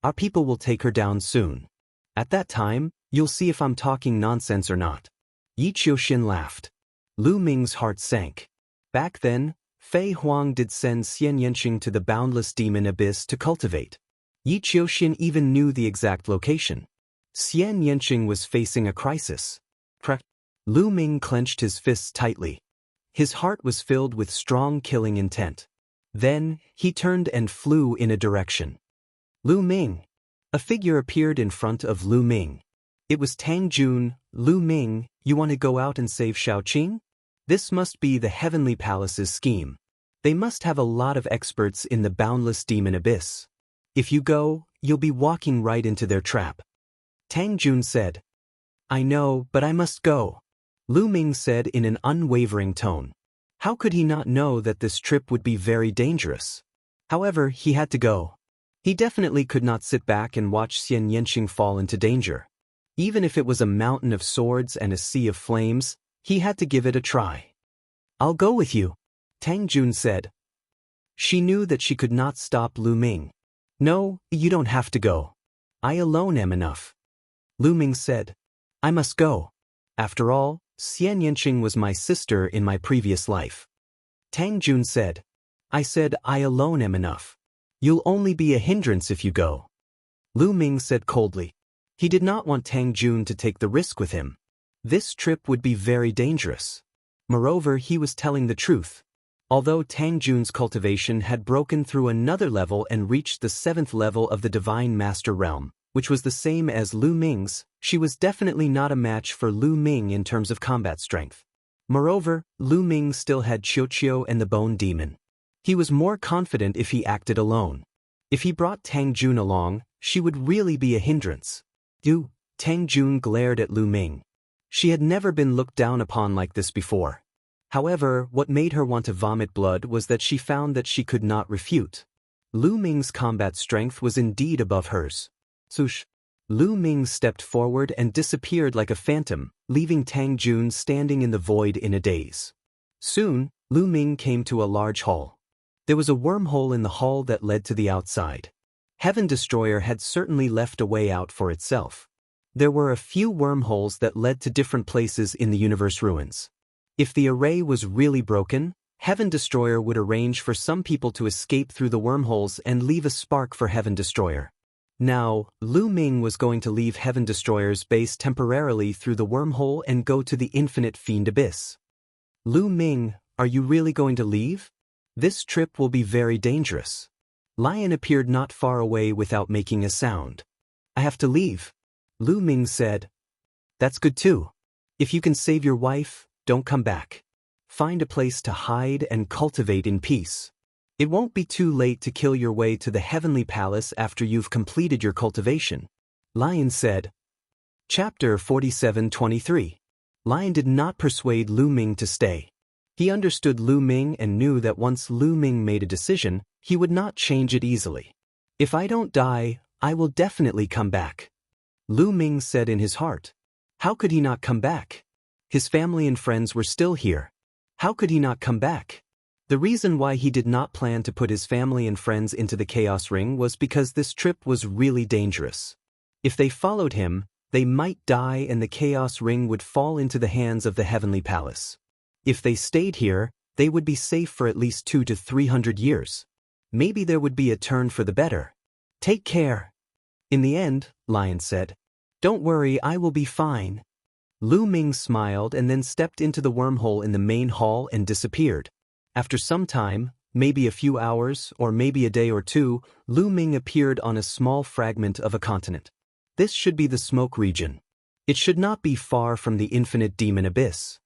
Our people will take her down soon. At that time, you'll see if I'm talking nonsense or not. Yi Qiuxian laughed. Lu Ming's heart sank. Back then, Fei Huang did send Xianxia to the boundless demon abyss to cultivate. Yi Qiuxian even knew the exact location. Xianxia was facing a crisis. Lu Ming clenched his fists tightly. His heart was filled with strong killing intent. Then, he turned and flew in a direction. Lu Ming. A figure appeared in front of Lu Ming. It was Tang Jun. Lu Ming, you want to go out and save Xiao Qing? This must be the Heavenly Palace's scheme. They must have a lot of experts in the boundless demon abyss. If you go, you'll be walking right into their trap. Tang Jun said. I know, but I must go. Lu Ming said in an unwavering tone. How could he not know that this trip would be very dangerous? However, he had to go. He definitely could not sit back and watch Xianxia fall into danger. Even if it was a mountain of swords and a sea of flames, he had to give it a try. I'll go with you, Tang Jun said. She knew that she could not stop Lu Ming. No, you don't have to go. I alone am enough. Lu Ming said. I must go. After all, Xianxia was my sister in my previous life. Tang Jun said. I said I alone am enough. You'll only be a hindrance if you go. Lu Ming said coldly. He did not want Tang Jun to take the risk with him. This trip would be very dangerous. Moreover, he was telling the truth. Although Tang Jun's cultivation had broken through another level and reached the 7th level of the Divine Master Realm, which was the same as Lu Ming's, she was definitely not a match for Lu Ming in terms of combat strength. Moreover, Lu Ming still had Qiuqiu and the Bone Demon. He was more confident if he acted alone. If he brought Tang Jun along, she would really be a hindrance. Tang Jun glared at Lu Ming. She had never been looked down upon like this before. However, what made her want to vomit blood was that she found that she could not refute. Lu Ming's combat strength was indeed above hers. Swoosh! Lu Ming stepped forward and disappeared like a phantom, leaving Tang Jun standing in the void in a daze. Soon, Lu Ming came to a large hall. There was a wormhole in the hall that led to the outside. Heaven Destroyer had certainly left a way out for itself. There were a few wormholes that led to different places in the universe ruins. If the array was really broken, Heaven Destroyer would arrange for some people to escape through the wormholes and leave a spark for Heaven Destroyer. Now, Lu Ming was going to leave Heaven Destroyer's base temporarily through the wormhole and go to the Infinite Fiend Abyss. Lu Ming, are you really going to leave? This trip will be very dangerous. Lion appeared not far away without making a sound. I have to leave. Lu Ming said. That's good too. If you can save your wife, don't come back. Find a place to hide and cultivate in peace. It won't be too late to kill your way to the Heavenly Palace after you've completed your cultivation. Lion said. Chapter 47:23. Lion did not persuade Lu Ming to stay. He understood Lu Ming and knew that once Lu Ming made a decision, he would not change it easily. If I don't die, I will definitely come back. Lu Ming said in his heart. How could he not come back? His family and friends were still here. How could he not come back? The reason why he did not plan to put his family and friends into the Chaos Ring was because this trip was really dangerous. If they followed him, they might die and the Chaos Ring would fall into the hands of the Heavenly Palace. If they stayed here, they would be safe for at least 200 to 300 years. Maybe there would be a turn for the better. Take care. In the end, Lion said. Don't worry, I will be fine. Lu Ming smiled and then stepped into the wormhole in the main hall and disappeared. After some time, maybe a few hours or maybe a day or two, Lu Ming appeared on a small fragment of a continent. This should be the smoke region. It should not be far from the infinite demon abyss.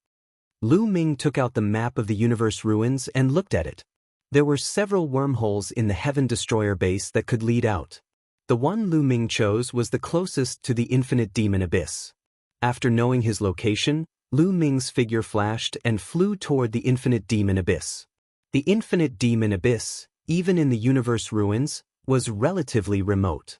Lu Ming took out the map of the universe ruins and looked at it. There were several wormholes in the Heaven Destroyer base that could lead out. The one Lu Ming chose was the closest to the infinite demon abyss. After knowing his location, Lu Ming's figure flashed and flew toward the infinite demon abyss. The infinite demon abyss, even in the universe ruins, was relatively remote.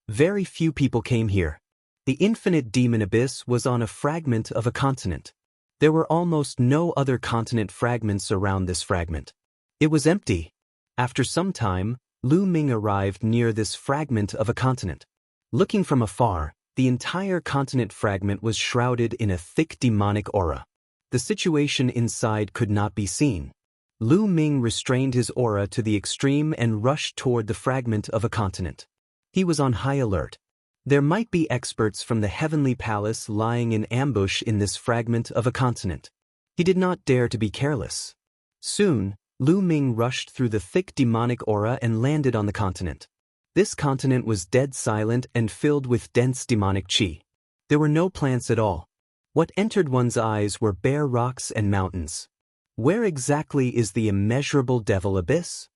Very few people came here. The infinite demon abyss was on a fragment of a continent. There were almost no other continent fragments around this fragment. It was empty. After some time, Lu Ming arrived near this fragment of a continent. Looking from afar, the entire continent fragment was shrouded in a thick demonic aura. The situation inside could not be seen. Lu Ming restrained his aura to the extreme and rushed toward the fragment of a continent. He was on high alert. There might be experts from the Heavenly Palace lying in ambush in this fragment of a continent. He did not dare to be careless. Soon, Lu Ming rushed through the thick demonic aura and landed on the continent. This continent was dead silent and filled with dense demonic qi. There were no plants at all. What entered one's eyes were bare rocks and mountains. Where exactly is the immeasurable devil abyss?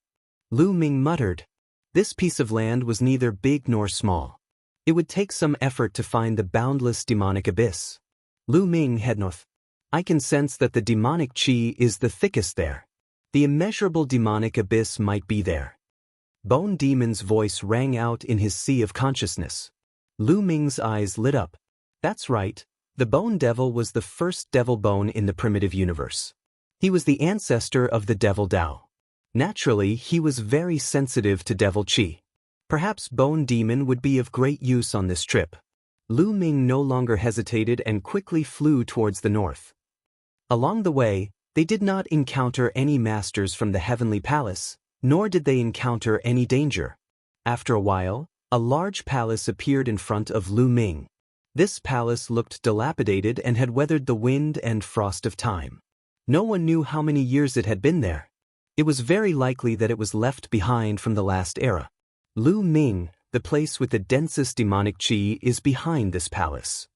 Lu Ming muttered. This piece of land was neither big nor small. It would take some effort to find the boundless demonic abyss. Lu Ming head north. I can sense that the demonic qi is the thickest there. The immeasurable demonic abyss might be there. Bone Demon's voice rang out in his sea of consciousness. Lu Ming's eyes lit up. That's right, the Bone Devil was the first devil bone in the primitive universe. He was the ancestor of the Devil Dao. Naturally, he was very sensitive to devil qi. Perhaps Bone Demon would be of great use on this trip. Lu Ming no longer hesitated and quickly flew towards the north. Along the way, they did not encounter any masters from the Heavenly Palace, nor did they encounter any danger. After a while, a large palace appeared in front of Lu Ming. This palace looked dilapidated and had weathered the wind and frost of time. No one knew how many years it had been there. It was very likely that it was left behind from the last era. Lu Ming, the place with the densest demonic qi, is behind this palace.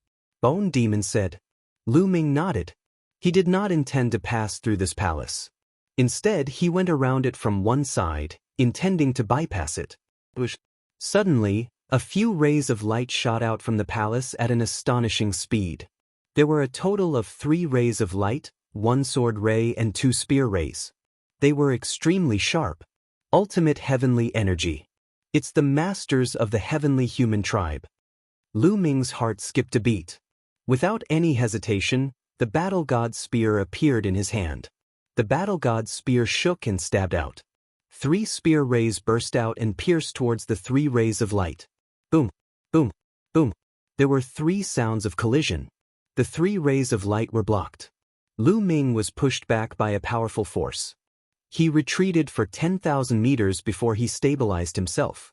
Bone Demon said. Lu Ming nodded. He did not intend to pass through this palace. Instead, he went around it from one side, intending to bypass it. Suddenly, a few rays of light shot out from the palace at an astonishing speed. There were a total of 3 rays of light, 1 sword ray and 2 spear rays. They were extremely sharp. Ultimate heavenly energy. It's the masters of the heavenly human tribe. Lu Ming's heart skipped a beat. Without any hesitation, the battle god's spear appeared in his hand. The battle god's spear shook and stabbed out. 3 spear rays burst out and pierced towards the 3 rays of light. Boom, boom, boom. There were 3 sounds of collision. The 3 rays of light were blocked. Lu Ming was pushed back by a powerful force. He retreated for 10,000 meters before he stabilized himself.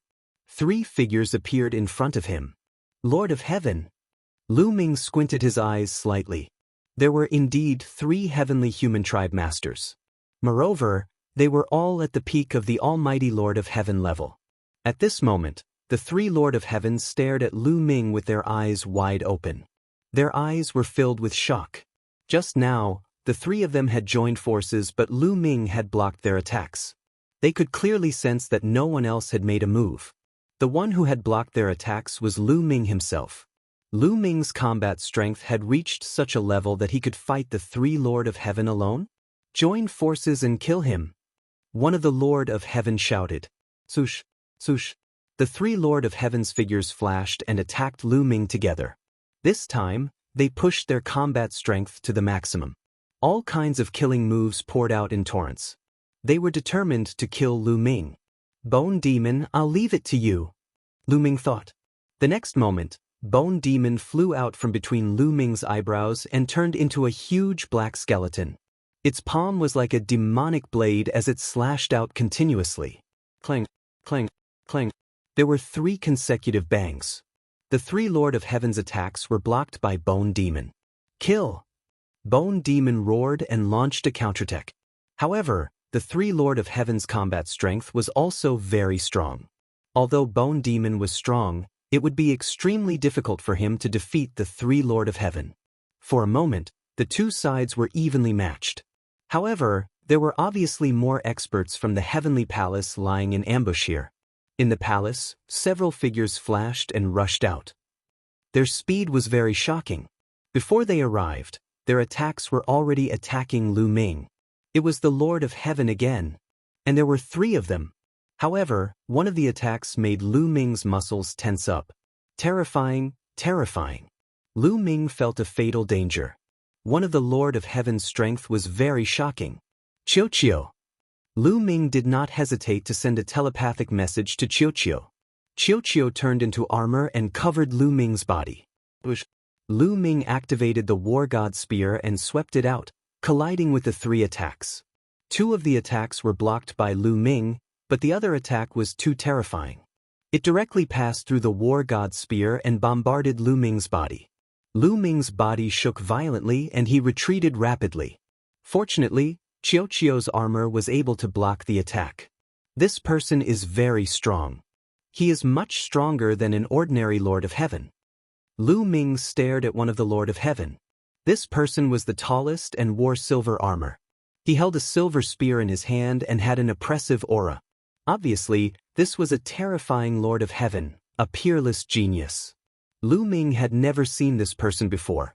3 figures appeared in front of him. Lord of Heaven. Lu Ming squinted his eyes slightly. There were indeed 3 heavenly human tribe masters. Moreover, they were all at the peak of the almighty Lord of Heaven level. At this moment, the 3 Lord of Heaven stared at Lu Ming with their eyes wide open. Their eyes were filled with shock. Just now, the 3 of them had joined forces, but Lu Ming had blocked their attacks. They could clearly sense that no one else had made a move. The one who had blocked their attacks was Lu Ming himself. Lu Ming's combat strength had reached such a level that he could fight the 3 Lord of Heaven alone? Join forces and kill him. One of the Lord of Heaven shouted. Swoosh, swoosh. The 3 Lord of Heaven's figures flashed and attacked Lu Ming together. This time, they pushed their combat strength to the maximum. All kinds of killing moves poured out in torrents. They were determined to kill Lu Ming. Bone Demon, I'll leave it to you, Lu Ming thought. The next moment, Bone Demon flew out from between Lu Ming's eyebrows and turned into a huge black skeleton. Its palm was like a demonic blade as it slashed out continuously. Clang, clang, clang. There were 3 consecutive bangs. The 3 Lord of Heaven's attacks were blocked by Bone Demon. Kill! Bone Demon roared and launched a counterattack. However, the 3 Lord of Heaven's combat strength was also very strong. Although Bone Demon was strong, it would be extremely difficult for him to defeat the 3 Lord of Heaven. For a moment, the 2 sides were evenly matched. However, there were obviously more experts from the Heavenly Palace lying in ambush here. In the palace, several figures flashed and rushed out. Their speed was very shocking. Before they arrived, their attacks were already attacking Lu Ming. It was the Lord of Heaven again. And there were 3 of them. However, one of the attacks made Lu Ming's muscles tense up. Terrifying, terrifying. Lu Ming felt a fatal danger. One of the Lord of Heaven's strength was very shocking. Qiuqiu. Lu Ming did not hesitate to send a telepathic message to Qiuqiu. Qiuqiu turned into armor and covered Lu Ming's body. Lu Ming activated the War God Spear and swept it out, colliding with the 3 attacks. 2 of the attacks were blocked by Lu Ming, but the other attack was too terrifying. It directly passed through the War God Spear and bombarded Lu Ming's body. Lu Ming's body shook violently and he retreated rapidly. Fortunately, Qiuqiu's armor was able to block the attack. This person is very strong. He is much stronger than an ordinary Lord of Heaven. Lu Ming stared at one of the Lord of Heaven. This person was the tallest and wore silver armor. He held a silver spear in his hand and had an oppressive aura. Obviously, this was a terrifying Lord of Heaven, a peerless genius. Lu Ming had never seen this person before.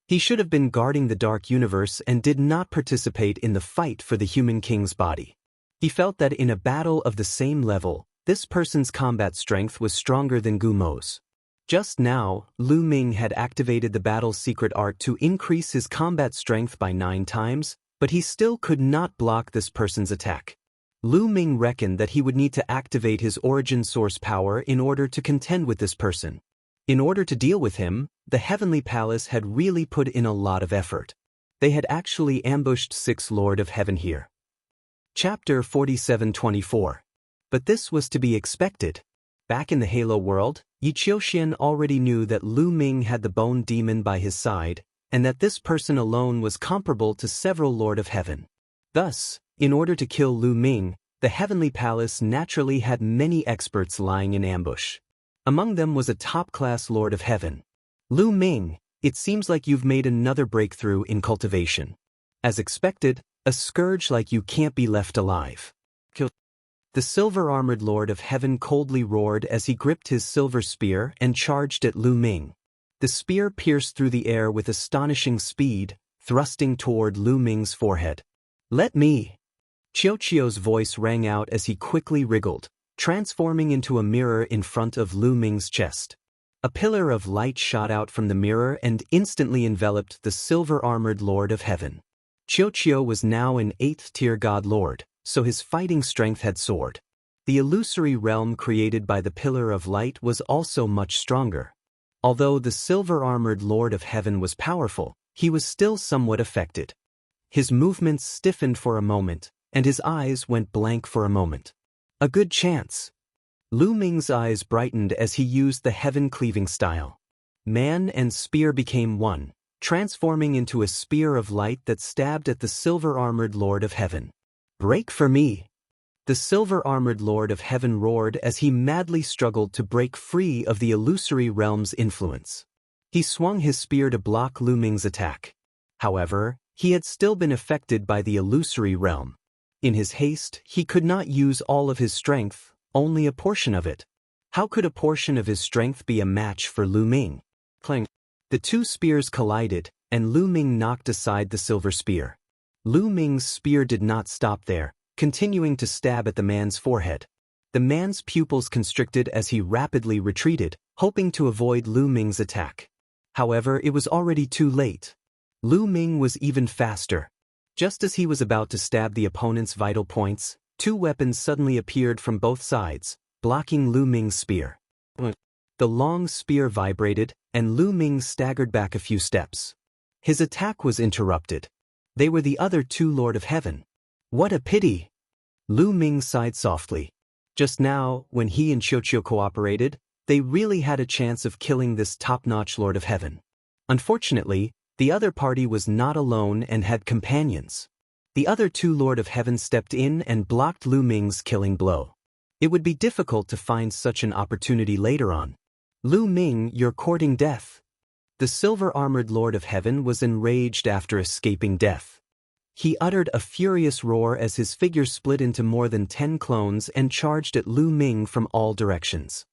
He should have been guarding the Dark Universe and did not participate in the fight for the Human King's body. He felt that in a battle of the same level, this person's combat strength was stronger than Gu Mo's. Just now, Lu Ming had activated the battle's secret art to increase his combat strength by 9 times, but he still could not block this person's attack. Lu Ming reckoned that he would need to activate his origin source power in order to contend with this person. In order to deal with him, the Heavenly Palace had really put in a lot of effort. They had actually ambushed 6 Lord of Heaven here. Chapter 47-24. But this was to be expected. Back in the Halo world, Yi Qiuxian already knew that Lu Ming had the Bone Demon by his side, and that this person alone was comparable to several Lord of Heaven. Thus, in order to kill Lu Ming, the Heavenly Palace naturally had many experts lying in ambush. Among them was a top-class Lord of Heaven. Lu Ming, it seems like you've made another breakthrough in cultivation. As expected, a scourge like you can't be left alive. The silver-armored Lord of Heaven coldly roared as he gripped his silver spear and charged at Lu Ming. The spear pierced through the air with astonishing speed, thrusting toward Lu Ming's forehead. Let me! Qiuqiu's voice rang out as he quickly wriggled, transforming into a mirror in front of Lu Ming's chest. A pillar of light shot out from the mirror and instantly enveloped the silver-armored Lord of Heaven. Qiuqiu was now an 8th-tier God Lord, so his fighting strength had soared. The illusory realm created by the Pillar of Light was also much stronger. Although the silver-armored Lord of Heaven was powerful, he was still somewhat affected. His movements stiffened for a moment, and his eyes went blank for a moment. A good chance. Lu Ming's eyes brightened as he used the heaven-cleaving style. Man and spear became one, transforming into a spear of light that stabbed at the silver-armored Lord of Heaven. "Break for me!" The silver-armored Lord of Heaven roared as he madly struggled to break free of the illusory realm's influence. He swung his spear to block Lu Ming's attack. However, he had still been affected by the illusory realm. In his haste, he could not use all of his strength, only a portion of it. How could a portion of his strength be a match for Lu Ming? Clang! The two spears collided, and Lu Ming knocked aside the silver spear. Lu Ming's spear did not stop there, continuing to stab at the man's forehead. The man's pupils constricted as he rapidly retreated, hoping to avoid Lu Ming's attack. However, it was already too late. Lu Ming was even faster. Just as he was about to stab the opponent's vital points, two weapons suddenly appeared from both sides, blocking Lu Ming's spear. The long spear vibrated, and Lu Ming staggered back a few steps. His attack was interrupted. They were the other two Lord of Heaven. What a pity! Lu Ming sighed softly. Just now, when he and Xiaoqiu cooperated, they really had a chance of killing this top-notch Lord of Heaven. Unfortunately, the other party was not alone and had companions. The other two Lord of Heaven stepped in and blocked Lu Ming's killing blow. It would be difficult to find such an opportunity later on. "Lu Ming, you're courting death." The silver-armored Lord of Heaven was enraged after escaping death. He uttered a furious roar as his figure split into more than 10 clones and charged at Lu Ming from all directions.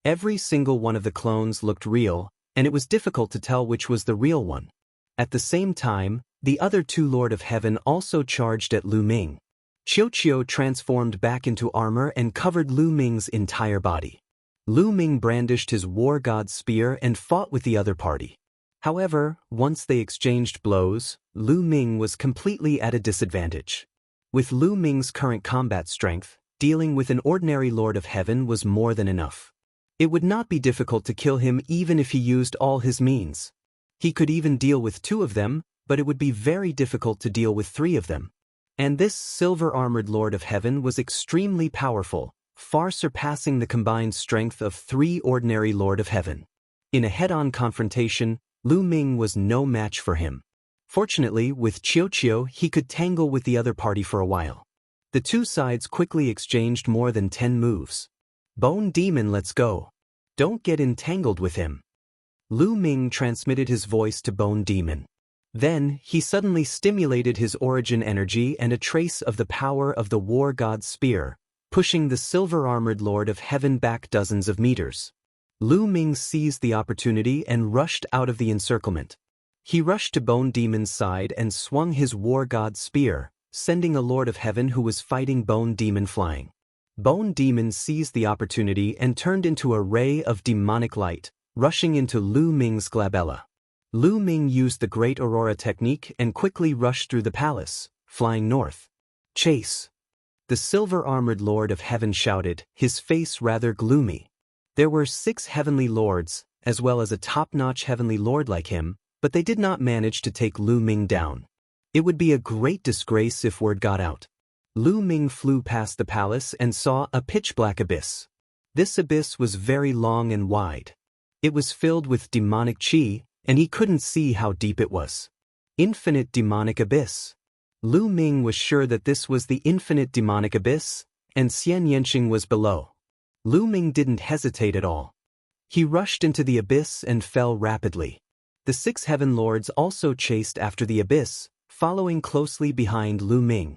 Every single one of the clones looked real, and it was difficult to tell which was the real one. At the same time, the other two Lord of Heaven also charged at Lu Ming. Xiaoqiu transformed back into armor and covered Lu Ming's entire body. Lu Ming brandished his war god spear and fought with the other party. However, once they exchanged blows, Lu Ming was completely at a disadvantage. With Lu Ming's current combat strength, dealing with an ordinary Lord of Heaven was more than enough. It would not be difficult to kill him even if he used all his means. He could even deal with 2 of them, but it would be very difficult to deal with 3 of them. And this silver-armored Lord of Heaven was extremely powerful, far surpassing the combined strength of 3 ordinary Lord of Heaven. In a head-on confrontation, Lu Ming was no match for him. Fortunately, with Xiaoqiu, he could tangle with the other party for a while. The two sides quickly exchanged more than 10 moves. "Bone Demon, let's go. Don't get entangled with him." Lu Ming transmitted his voice to Bone Demon. Then, he suddenly stimulated his origin energy and a trace of the power of the war god's spear, pushing the silver-armored Lord of Heaven back dozens of meters. Lu Ming seized the opportunity and rushed out of the encirclement. He rushed to Bone Demon's side and swung his war god's spear, sending a Lord of Heaven who was fighting Bone Demon flying. Bone Demon seized the opportunity and turned into a ray of demonic light, rushing into Lu Ming's glabella. Lu Ming used the Great Aurora technique and quickly rushed through the palace, flying north. "Chase!" The silver-armored Lord of Heaven shouted, his face rather gloomy. There were 6 heavenly lords, as well as a top-notch heavenly lord like him, but they did not manage to take Lu Ming down. It would be a great disgrace if word got out. Lu Ming flew past the palace and saw a pitch-black abyss. This abyss was very long and wide. It was filled with demonic qi, and he couldn't see how deep it was. Infinite demonic abyss. Lu Ming was sure that this was the infinite demonic abyss, and Xianxia was below. Lu Ming didn't hesitate at all. He rushed into the abyss and fell rapidly. The 6 heaven lords also chased after the abyss, following closely behind Lu Ming.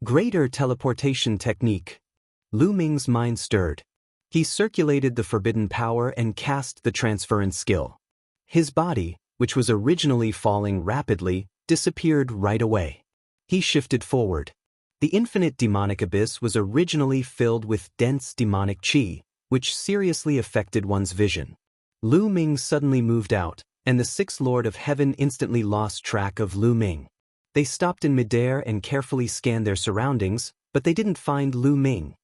Greater teleportation technique. Lu Ming's mind stirred. He circulated the forbidden power and cast the transference skill. His body, which was originally falling rapidly, disappeared right away. He shifted forward. The infinite demonic abyss was originally filled with dense demonic qi, which seriously affected one's vision. Lu Ming suddenly moved out, and the 6th Lord of Heaven instantly lost track of Lu Ming. They stopped in midair and carefully scanned their surroundings, but they didn't find Lu Ming.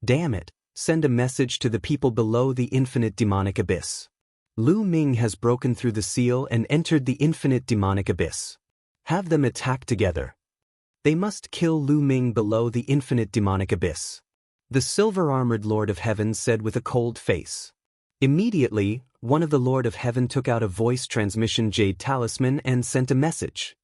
"Damn it, send a message to the people below the infinite demonic abyss. Lu Ming has broken through the seal and entered the infinite demonic abyss. Have them attack together. They must kill Lu Ming below the infinite demonic abyss." the silver-armored Lord of Heaven said with a cold face. Immediately, one of the Lord of Heaven took out a voice transmission jade talisman and sent a message.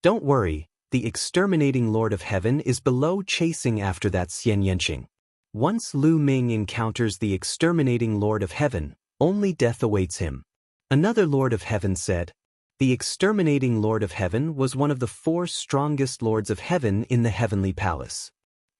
Don't worry, the exterminating Lord of Heaven is below chasing after that Xianxia. Once Lu Ming encounters the exterminating Lord of Heaven, only death awaits him. Another Lord of Heaven said. The exterminating Lord of Heaven was one of the 4 strongest Lords of Heaven in the Heavenly Palace.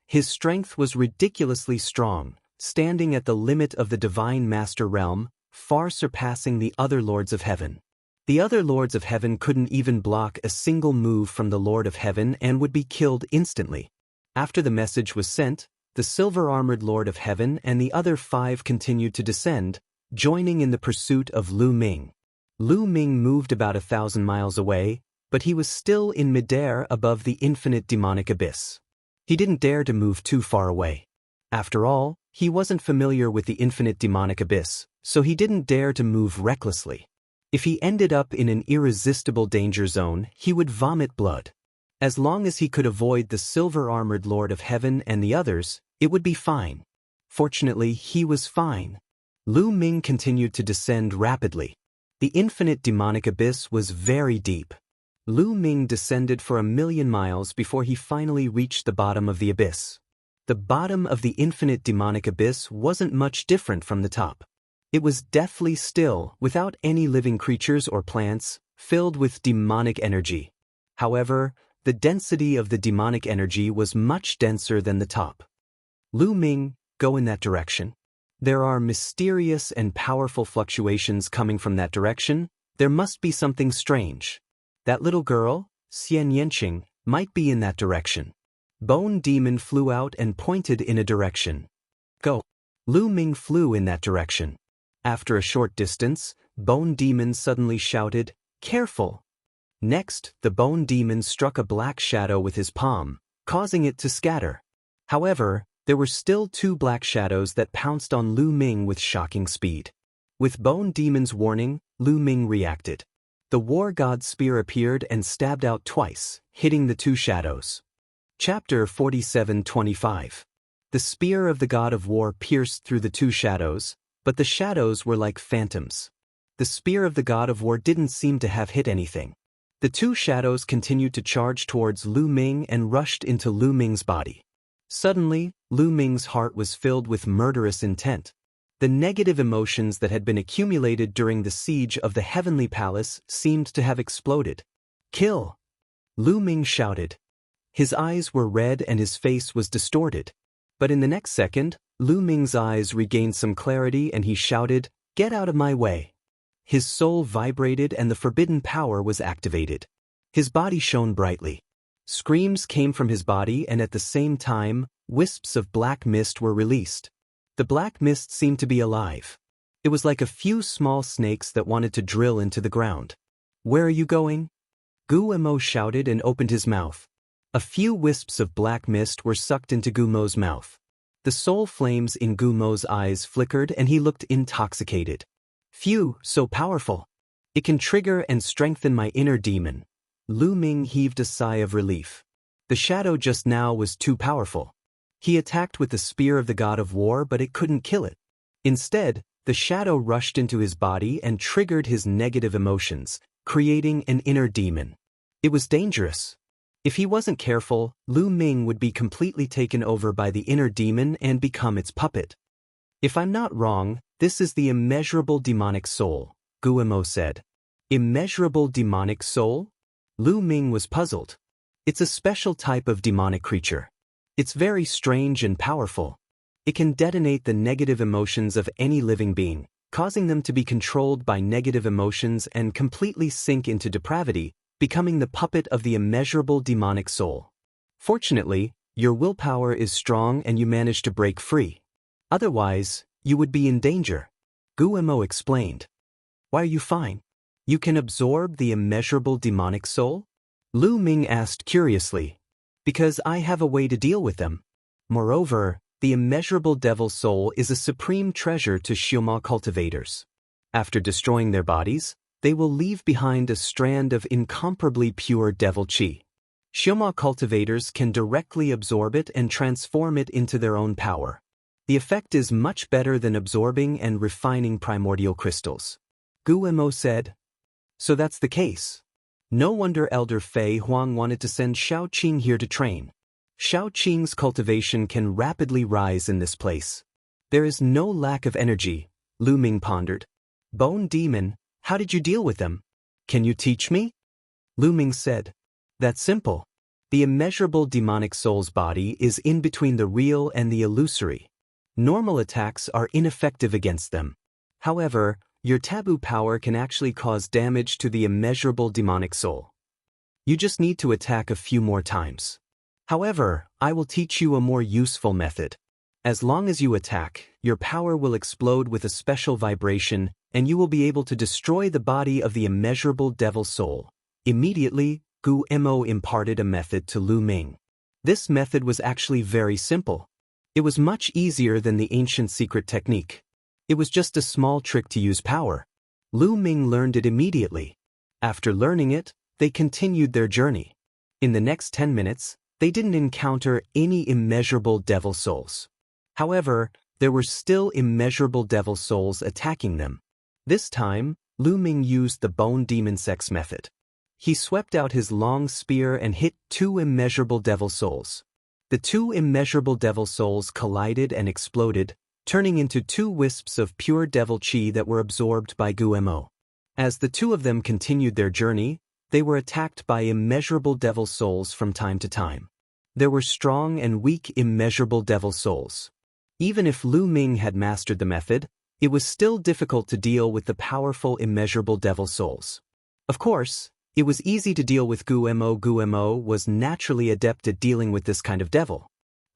His strength was ridiculously strong, standing at the limit of the Divine Master Realm, far surpassing the other Lords of Heaven. The other Lords of Heaven couldn't even block a single move from the Lord of Heaven and would be killed instantly. After the message was sent, the silver-armored Lord of Heaven and the other 5 continued to descend, joining in the pursuit of Lu Ming. Lu Ming moved about 1,000 miles away, but he was still in midair above the infinite demonic abyss. He didn't dare to move too far away. After all, he wasn't familiar with the infinite demonic abyss, so he didn't dare to move recklessly. If he ended up in an irresistible danger zone, he would vomit blood. As long as he could avoid the silver-armored Lord of Heaven and the others, it would be fine. Fortunately, he was fine. Lu Ming continued to descend rapidly. The infinite demonic abyss was very deep. Lu Ming descended for 1,000,000 miles before he finally reached the bottom of the abyss. The bottom of the infinite demonic abyss wasn't much different from the top. It was deathly still, without any living creatures or plants, filled with demonic energy. However, the density of the demonic energy was much denser than the top. Lu Ming, go in that direction. There are mysterious and powerful fluctuations coming from that direction. There must be something strange. That little girl, Xianxia, might be in that direction. Bone Demon flew out and pointed in a direction. Go. Lu Ming flew in that direction. After a short distance, Bone Demon suddenly shouted, "Careful!" Next, the Bone Demon struck a black shadow with his palm, causing it to scatter. However, there were still 2 black shadows that pounced on Lu Ming with shocking speed. With Bone Demon's warning, Lu Ming reacted. The War God's spear appeared and stabbed out twice, hitting the 2 shadows. Chapter 47:25. The spear of the God of War pierced through the 2 shadows, but the shadows were like phantoms. The spear of the God of War didn't seem to have hit anything. The 2 shadows continued to charge towards Lu Ming and rushed into Lu Ming's body. Suddenly, Lu Ming's heart was filled with murderous intent. The negative emotions that had been accumulated during the siege of the Heavenly Palace seemed to have exploded. "Kill!" Lu Ming shouted. His eyes were red and his face was distorted. But in the next second, Lu Ming's eyes regained some clarity and he shouted, "Get out of my way!" His soul vibrated and the forbidden power was activated. His body shone brightly. Screams came from his body and at the same time, wisps of black mist were released. The black mist seemed to be alive. It was like a few small snakes that wanted to drill into the ground. "Where are you going?" Guo shouted and opened his mouth. A few wisps of black mist were sucked into Gumo's mouth. The soul flames in Gumo's eyes flickered and he looked intoxicated. "Phew, so powerful. It can trigger and strengthen my inner demon." Lu Ming heaved a sigh of relief. The shadow just now was too powerful. He attacked with the spear of the God of War, but it couldn't kill it. Instead, the shadow rushed into his body and triggered his negative emotions, creating an inner demon. It was dangerous. If he wasn't careful, Lu Ming would be completely taken over by the inner demon and become its puppet. "If I'm not wrong, this is the immeasurable demonic soul," Guo said. "Immeasurable demonic soul?" Lu Ming was puzzled. "It's a special type of demonic creature. It's very strange and powerful. It can detonate the negative emotions of any living being, causing them to be controlled by negative emotions and completely sink into depravity, becoming the puppet of the immeasurable demonic soul. Fortunately, your willpower is strong and you manage to break free. Otherwise, you would be in danger," Guo explained. "Why are you fine? You can absorb the immeasurable demonic soul?" Lu Ming asked curiously. "Because I have a way to deal with them. Moreover, the immeasurable devil soul is a supreme treasure to Xioma cultivators. After destroying their bodies, they will leave behind a strand of incomparably pure devil qi. Xioma cultivators can directly absorb it and transform it into their own power. The effect is much better than absorbing and refining primordial crystals. Gu Mo said. So that's the case. No wonder Elder Fei Huang wanted to send Xiaoqing here to train. Xiaoqing's cultivation can rapidly rise in this place. There is no lack of energy, Lu Ming pondered. Bone Demon, how did you deal with them? Can you teach me? Lu Ming said. That's simple. The immeasurable demonic soul's body is in between the real and the illusory. Normal attacks are ineffective against them. However, your taboo power can actually cause damage to the immeasurable demonic soul. You just need to attack a few more times. However, I will teach you a more useful method. As long as you attack, your power will explode with a special vibration, and you will be able to destroy the body of the immeasurable devil soul. Immediately, Gu Mo imparted a method to Lu Ming. This method was actually very simple. It was much easier than the ancient secret technique. It was just a small trick to use power. Lu Ming learned it immediately. After learning it, they continued their journey. In the next 10 minutes, they didn't encounter any immeasurable devil souls. However, there were still immeasurable devil souls attacking them. This time, Lu Ming used the Bone Demon Sex method. He swept out his long spear and hit 2 immeasurable devil souls. The 2 immeasurable devil souls collided and exploded, turning into 2 wisps of pure devil chi that were absorbed by Gu Mo. As the 2 of them continued their journey, they were attacked by immeasurable devil souls from time to time. There were strong and weak immeasurable devil souls. Even if Lu Ming had mastered the method, it was still difficult to deal with the powerful immeasurable devil souls. Of course, it was easy to deal with Gu Mo. Gu Mo was naturally adept at dealing with this kind of devil.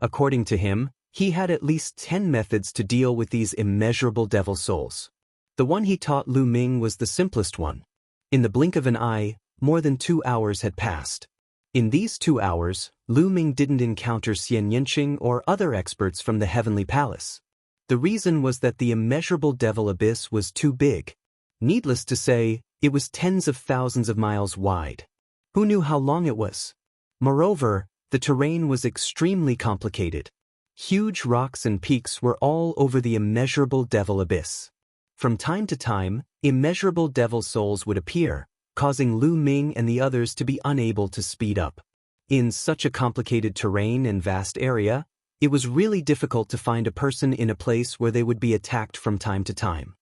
According to him, he had at least 10 methods to deal with these immeasurable devil souls. The one he taught Lu Ming was the simplest one. In the blink of an eye, more than 2 hours had passed. In these 2 hours, Lu Ming didn't encounter Xianxia or other experts from the Heavenly Palace. The reason was that the immeasurable devil abyss was too big. Needless to say, it was tens of thousands of miles wide. Who knew how long it was? Moreover, the terrain was extremely complicated. Huge rocks and peaks were all over the immeasurable devil abyss. From time to time, immeasurable devil souls would appear, causing Lu Ming and the others to be unable to speed up. In such a complicated terrain and vast area, it was really difficult to find a person in a place where they would be attacked from time to time.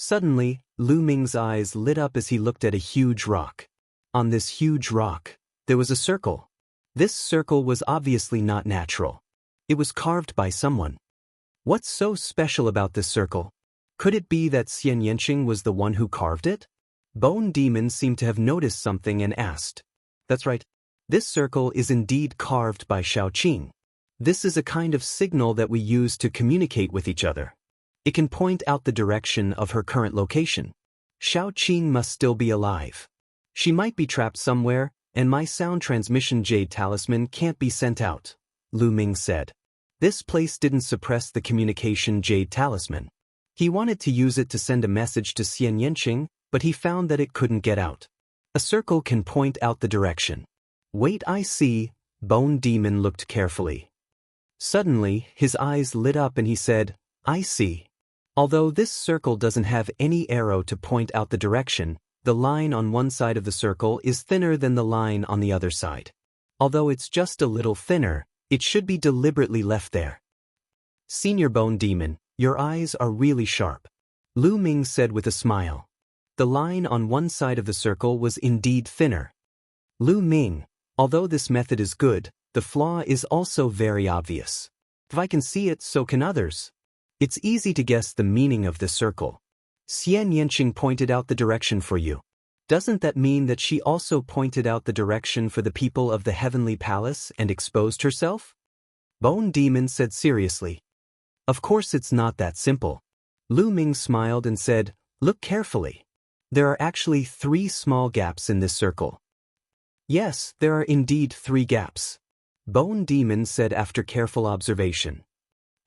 Suddenly, Lu Ming's eyes lit up as he looked at a huge rock. On this huge rock, there was a circle. This circle was obviously not natural. It was carved by someone. What's so special about this circle? Could it be that Xianxia was the one who carved it? Bone Demon seemed to have noticed something and asked. That's right. This circle is indeed carved by Xiaoqing. This is a kind of signal that we use to communicate with each other. It can point out the direction of her current location. Xiaoqing must still be alive. She might be trapped somewhere, and my sound transmission jade talisman can't be sent out, Lu Ming said. This place didn't suppress the communication jade talisman. He wanted to use it to send a message to Xianxia, but he found that it couldn't get out. A circle can point out the direction. Wait, I see. Bone Demon looked carefully. Suddenly, his eyes lit up and he said, I see. Although this circle doesn't have any arrow to point out the direction, the line on one side of the circle is thinner than the line on the other side. Although it's just a little thinner, it should be deliberately left there. Senior Bone Demon, your eyes are really sharp, Lu Ming said with a smile. The line on one side of the circle was indeed thinner. Lu Ming, although this method is good, the flaw is also very obvious. If I can see it, so can others. It's easy to guess the meaning of this circle. Xianxia pointed out the direction for you. Doesn't that mean that she also pointed out the direction for the people of the Heavenly Palace and exposed herself? Bone Demon said seriously. Of course it's not that simple. Lu Ming smiled and said, look carefully. There are actually 3 small gaps in this circle. Yes, there are indeed 3 gaps. Bone Demon said after careful observation.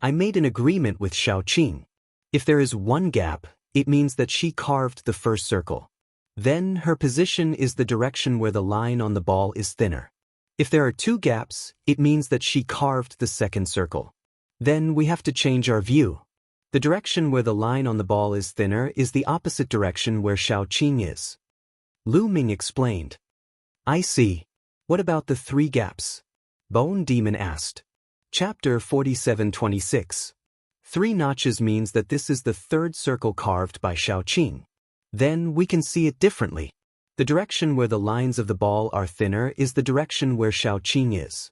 I made an agreement with Xiaoqing. If there is 1 gap, it means that she carved the first circle. Then her position is the direction where the line on the ball is thinner. If there are 2 gaps, it means that she carved the second circle. Then we have to change our view. The direction where the line on the ball is thinner is the opposite direction where Xiaoqing is. Lu Ming explained. I see. What about the 3 gaps? Bone Demon asked. Chapter 47:26. 3 notches means that this is the 3rd circle carved by Xiaoqing. Then we can see it differently. The direction where the lines of the ball are thinner is the direction where Xiaoqing is.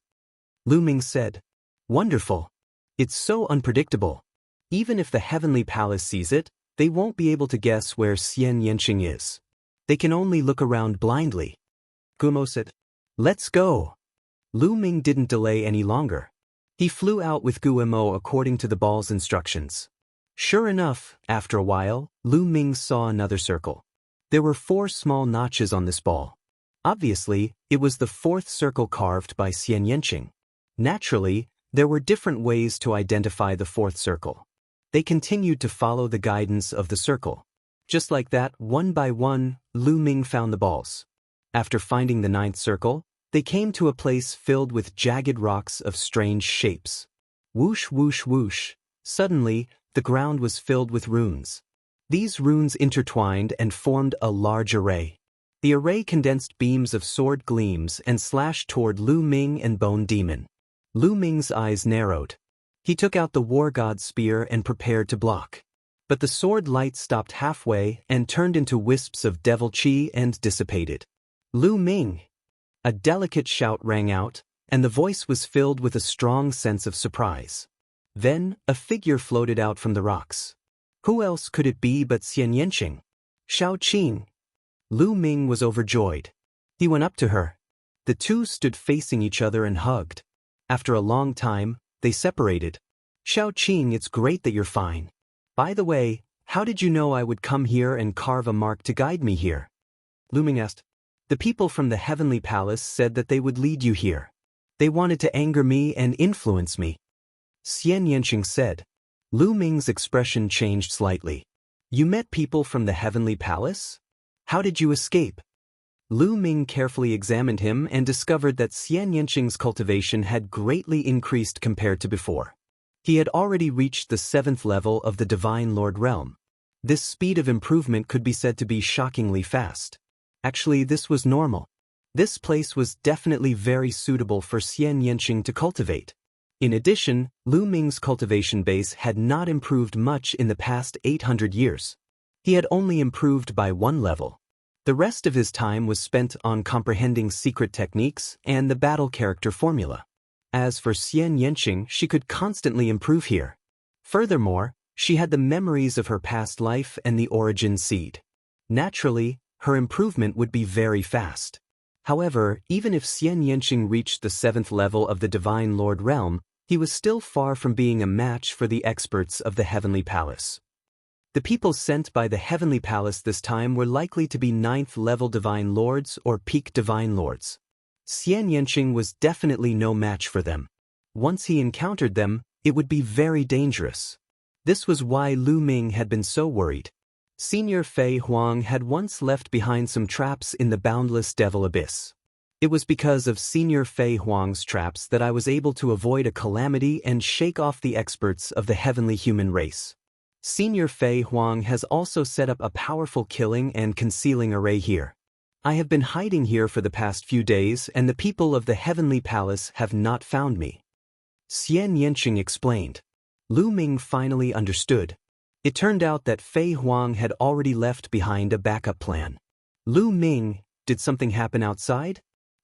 Lu Ming said. Wonderful. It's so unpredictable. Even if the Heavenly Palace sees it, they won't be able to guess where Xianxia is. They can only look around blindly. Gumo said. Let's go. Lu Ming didn't delay any longer. He flew out with Gumo according to the ball's instructions. Sure enough, after a while, Lu Ming saw another circle. There were 4 small notches on this ball. Obviously, it was the 4th circle carved by Xianxia. Naturally, there were different ways to identify the 4th circle. They continued to follow the guidance of the circle. Just like that, one by one, Lu Ming found the balls. After finding the 9th circle, they came to a place filled with jagged rocks of strange shapes. Whoosh, whoosh, whoosh. Suddenly, the ground was filled with runes. These runes intertwined and formed a large array. The array condensed beams of sword gleams and slashed toward Lu Ming and Bone Demon. Lu Ming's eyes narrowed. He took out the war god's spear and prepared to block. But the sword light stopped halfway and turned into wisps of devil chi and dissipated. Lu Ming! A delicate shout rang out, and the voice was filled with a strong sense of surprise. Then, a figure floated out from the rocks. Who else could it be but Xianxia? Xiaoqing! Lu Ming was overjoyed. He went up to her. The 2 stood facing each other and hugged. After a long time, they separated. Xiaoqing, it's great that you're fine. By the way, how did you know I would come here and carve a mark to guide me here? Lu Ming asked. The people from the Heavenly Palace said that they would lead you here. They wanted to anger me and influence me. Xianxia said. Lu Ming's expression changed slightly. You met people from the Heavenly Palace? How did you escape? Lu Ming carefully examined him and discovered that Xianxia's cultivation had greatly increased compared to before. He had already reached the 7th level of the Divine Lord realm. This speed of improvement could be said to be shockingly fast. Actually, this was normal. This place was definitely very suitable for Xianxia to cultivate. In addition, Lu Ming's cultivation base had not improved much in the past 800 years. He had only improved by 1 level. The rest of his time was spent on comprehending secret techniques and the battle character formula. As for Xianxia, she could constantly improve here. Furthermore, she had the memories of her past life and the origin seed. Naturally, her improvement would be very fast. However, even if Xianxia reached the 7th level of the Divine Lord realm, he was still far from being a match for the experts of the Heavenly Palace. The people sent by the Heavenly Palace this time were likely to be 9th level Divine Lords or peak Divine Lords. Xianxia was definitely no match for them. Once he encountered them, it would be very dangerous. This was why Lu Ming had been so worried. Senior Fei Huang had once left behind some traps in the boundless devil abyss. It was because of Senior Fei Huang's traps that I was able to avoid a calamity and shake off the experts of the heavenly human race. Senior Fei Huang has also set up a powerful killing and concealing array here. I have been hiding here for the past few days and the people of the Heavenly Palace have not found me. Xianxia explained. Lu Ming finally understood. It turned out that Fei Huang had already left behind a backup plan. Lu Ming, did something happen outside?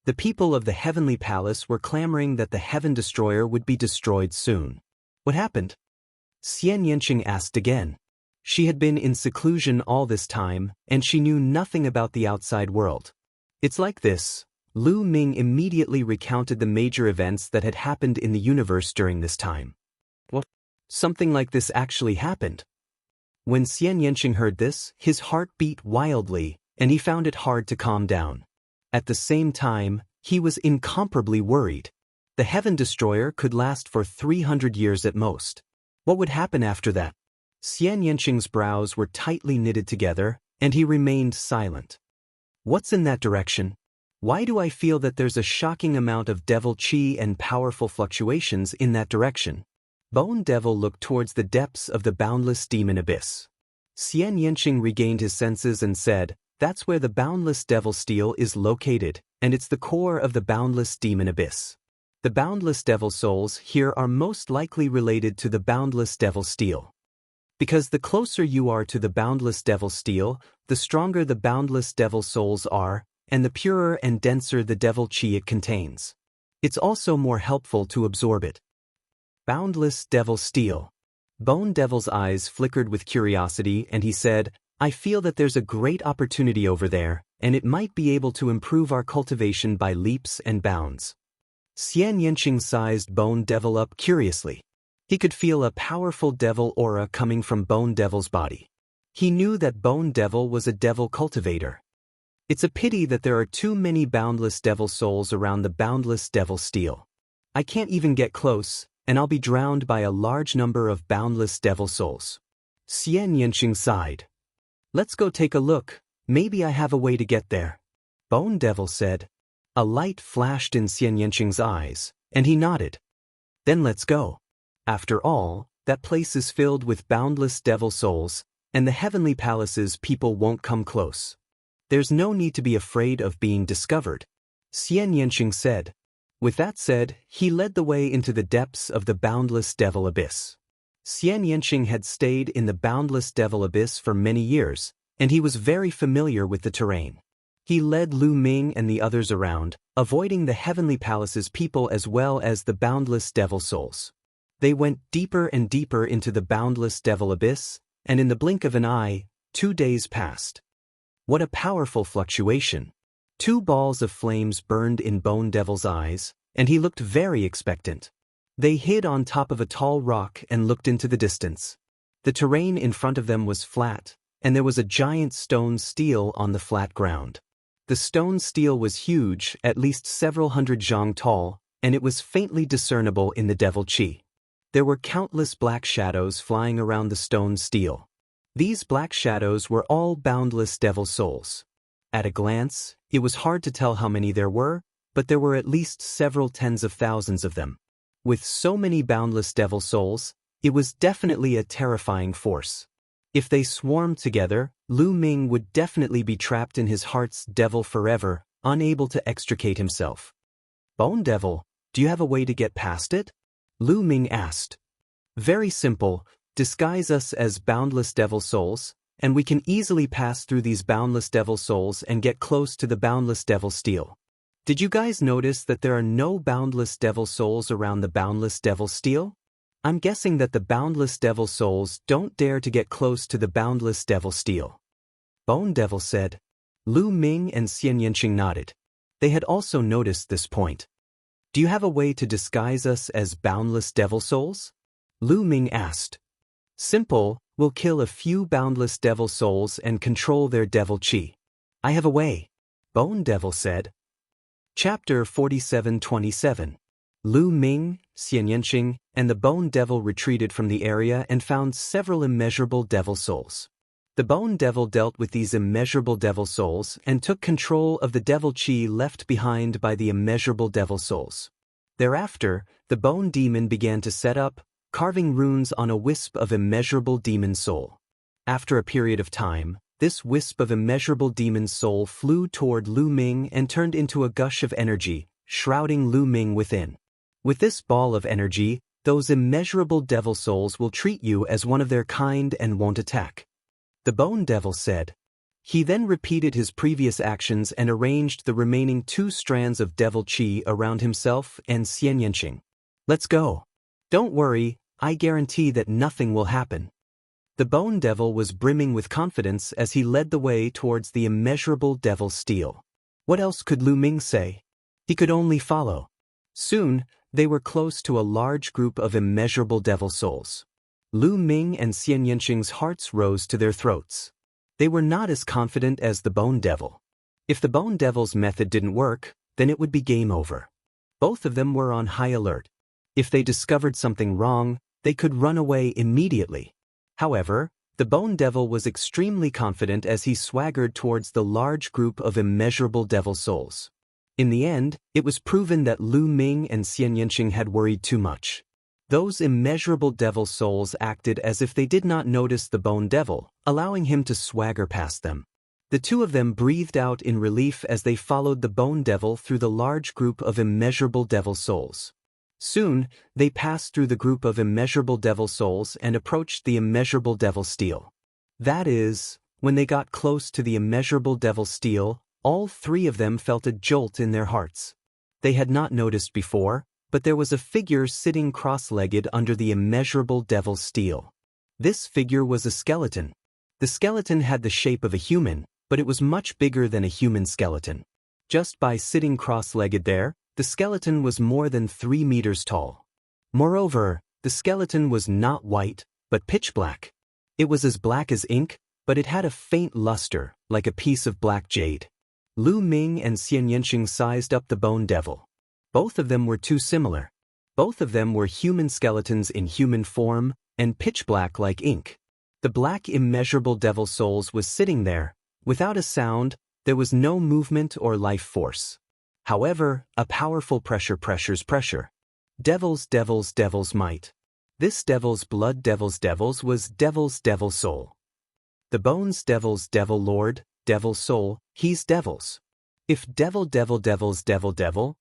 The people of the Heavenly Palace were clamoring that the Heaven Destroyer would be destroyed soon. What happened? Xianxia asked again. She had been in seclusion all this time, and she knew nothing about the outside world. It's like this. Lu Ming immediately recounted the major events that had happened in the universe during this time. What? Something like this actually happened. When Xianxia heard this, his heart beat wildly, and he found it hard to calm down. At the same time, he was incomparably worried. The Heaven Destroyer could last for 300 years at most. What would happen after that? Xianxia's brows were tightly knitted together, and he remained silent. What's in that direction? Why do I feel that there's a shocking amount of devil chi and powerful fluctuations in that direction? Bone Devil looked towards the depths of the boundless demon abyss. Xianxia regained his senses and said, "That's where the boundless devil steel is located, and it's the core of the boundless demon abyss. The boundless devil souls here are most likely related to the boundless devil steel. Because the closer you are to the boundless devil steel, the stronger the boundless devil souls are, and the purer and denser the devil chi it contains. It's also more helpful to absorb it." Boundless devil steel. Bone Devil's eyes flickered with curiosity and he said, "I feel that there's a great opportunity over there, and it might be able to improve our cultivation by leaps and bounds." Xianxia sized Bone Devil up curiously. He could feel a powerful devil aura coming from Bone Devil's body. He knew that Bone Devil was a devil cultivator. It's a pity that there are too many boundless devil souls around the boundless devil steel. I can't even get close, and I'll be drowned by a large number of boundless devil souls. Xianxia sighed. "Let's go take a look, maybe I have a way to get there," Bone Devil said. A light flashed in Xianxia's eyes, and he nodded. "Then let's go. After all, that place is filled with boundless devil souls, and the heavenly palaces people won't come close. There's no need to be afraid of being discovered," Xianxia said. With that said, he led the way into the depths of the boundless devil abyss. Xianxia had stayed in the boundless devil abyss for many years, and he was very familiar with the terrain. He led Lu Ming and the others around, avoiding the heavenly palace's people as well as the boundless devil souls. They went deeper and deeper into the boundless devil abyss, and in the blink of an eye, 2 days passed. What a powerful fluctuation! 2 balls of flames burned in Bone Devil's eyes, and he looked very expectant. They hid on top of a tall rock and looked into the distance. The terrain in front of them was flat, and there was a giant stone stele on the flat ground. The stone stele was huge, at least several hundred zhang tall, and it was faintly discernible in the devil chi. There were countless black shadows flying around the stone stele. These black shadows were all boundless devil souls. At a glance, it was hard to tell how many there were, but there were at least several tens of thousands of them. With so many boundless devil souls, it was definitely a terrifying force. If they swarmed together, Lu Ming would definitely be trapped in his heart's devil forever, unable to extricate himself. "Bone Devil, do you have a way to get past it?" Lu Ming asked. "Very simple. Disguise us as boundless devil souls, and we can easily pass through these boundless devil souls and get close to the boundless devil steel. Did you guys notice that there are no boundless devil souls around the boundless devil steel? I'm guessing that the boundless devil souls don't dare to get close to the boundless devil steel." Bone Devil said. Lu Ming and Xianxia nodded. They had also noticed this point. "Do you have a way to disguise us as boundless devil souls?" Lu Ming asked. "Simple, we'll kill a few boundless devil souls and control their devil chi." "I have a way," Bone Devil said. Chapter 47:27. Lu Ming, Xianxia, and the Bone Devil retreated from the area and found several immeasurable devil souls. The Bone Devil dealt with these immeasurable devil souls and took control of the devil chi left behind by the immeasurable devil souls. Thereafter, the Bone Demon began to set up, carving runes on a wisp of immeasurable demon soul. After a period of time, this wisp of immeasurable demon soul flew toward Lu Ming and turned into a gush of energy, shrouding Lu Ming within. With this ball of energy, those immeasurable devil souls will treat you as one of their kind and won't attack," the Bone Devil said. He then repeated his previous actions and arranged the remaining 2 strands of devil chi around himself and Xianxia. "Let's go. Don't worry, I guarantee that nothing will happen." The Bone Devil was brimming with confidence as he led the way towards the immeasurable devil steel. What else could Lu Ming say? He could only follow. Soon, they were close to a large group of immeasurable devil souls. Lu Ming and Xianxia's hearts rose to their throats. They were not as confident as the Bone Devil. If the Bone Devil's method didn't work, then it would be game over. Both of them were on high alert. If they discovered something wrong, they could run away immediately. However, The Bone Devil was extremely confident as he swaggered towards the large group of immeasurable devil souls. In the end, it was proven that Lu Ming and Xianxia had worried too much. Those immeasurable devil souls acted as if they did not notice the Bone Devil, allowing him to swagger past them. The two of them breathed out in relief as they followed the Bone Devil through the large group of immeasurable devil souls. Soon, they passed through the group of immeasurable devil souls and approached the immeasurable devil steel. That is, when they got close to the immeasurable devil steel, all three of them felt a jolt in their hearts. They had not noticed before, but there was a figure sitting cross-legged under the immeasurable devil steel. This figure was a skeleton. The skeleton had the shape of a human, but it was much bigger than a human skeleton. Just by sitting cross-legged there, the skeleton was more than 3 meters tall. Moreover, the skeleton was not white, but pitch black. It was as black as ink, but it had a faint luster, like a piece of black jade. Lu Ming and Xianxia sized up the Bone Devil. Both of them were too similar. Both of them were human skeletons in human form, and pitch black like ink. The black immeasurable devil souls was sitting there. Without a sound, there was no movement or life force. However, a powerful pressure. Devil's might. This devil's blood devils was devil's devil soul. The Bones Devil's devil lord, devil soul, he's devils. If devil's devil, devil, devil.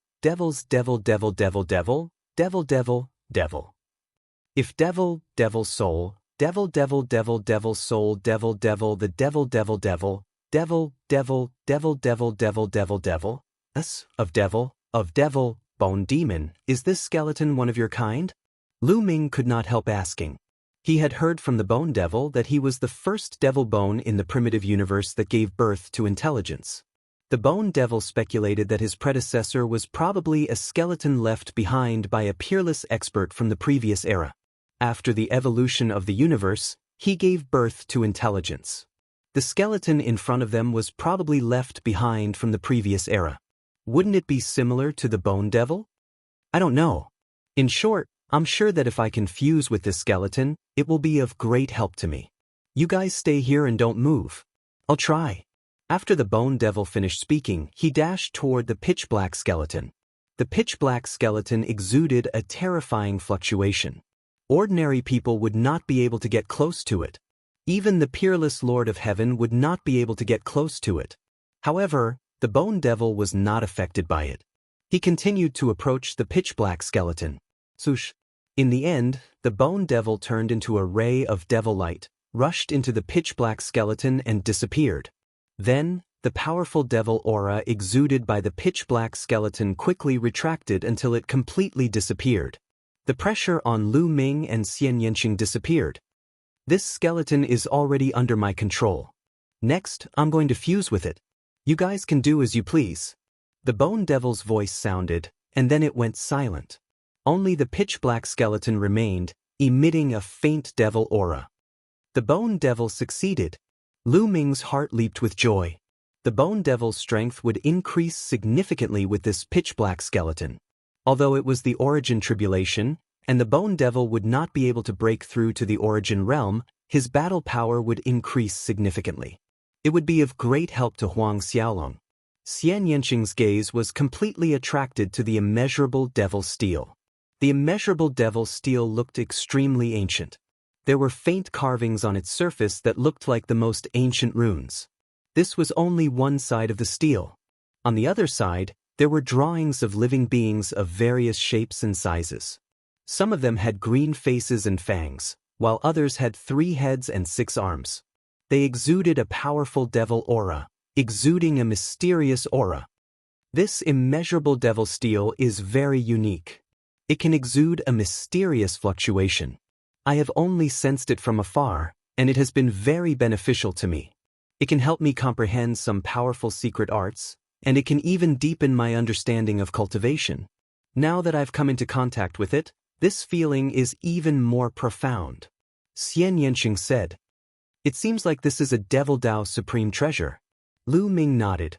If devil soul, devil soul, the devil, of devil, bone demon, is this skeleton one of your kind? Lu Ming could not help asking. He had heard from the Bone Devil that he was the first devil bone in the primitive universe that gave birth to intelligence. The Bone Devil speculated that his predecessor was probably a skeleton left behind by a peerless expert from the previous era. After the evolution of the universe, he gave birth to intelligence. The skeleton in front of them was probably left behind from the previous era. Wouldn't it be similar to the Bone Devil? I don't know. In short, I'm sure that if I can fuse with this skeleton, it will be of great help to me. You guys stay here and don't move. I'll try. After the Bone Devil finished speaking, he dashed toward the pitch-black skeleton. The pitch-black skeleton exuded a terrifying fluctuation. Ordinary people would not be able to get close to it. Even the peerless Lord of Heaven would not be able to get close to it. However, the Bone Devil was not affected by it. He continued to approach the pitch-black skeleton. Swoosh. In the end, the Bone Devil turned into a ray of devil light, rushed into the pitch-black skeleton and disappeared. Then, the powerful devil aura exuded by the pitch-black skeleton quickly retracted until it completely disappeared. The pressure on Lu Ming and Xianxia disappeared. This skeleton is already under my control. Next, I'm going to fuse with it. You guys can do as you please. The Bone Devil's voice sounded, and then it went silent. Only the pitch-black skeleton remained, emitting a faint devil aura. The Bone Devil succeeded. Lu Ming's heart leaped with joy. The Bone Devil's strength would increase significantly with this pitch-black skeleton. Although it was the origin tribulation, and the Bone Devil would not be able to break through to the origin realm, his battle power would increase significantly. It would be of great help to Huang Xiaolong. Xianxing's gaze was completely attracted to the immeasurable devil steel. The immeasurable devil steel looked extremely ancient. There were faint carvings on its surface that looked like the most ancient runes. This was only one side of the steel. On the other side, there were drawings of living beings of various shapes and sizes. Some of them had green faces and fangs, while others had 3 heads and 6 arms. They exuded a powerful devil aura, exuding a mysterious aura. This immeasurable devil steel is very unique. It can exude a mysterious fluctuation. I have only sensed it from afar, and it has been very beneficial to me. It can help me comprehend some powerful secret arts, and it can even deepen my understanding of cultivation. Now that I've come into contact with it, this feeling is even more profound. Xianxia said. It seems like this is a Devil Dao supreme treasure. Lu Ming nodded.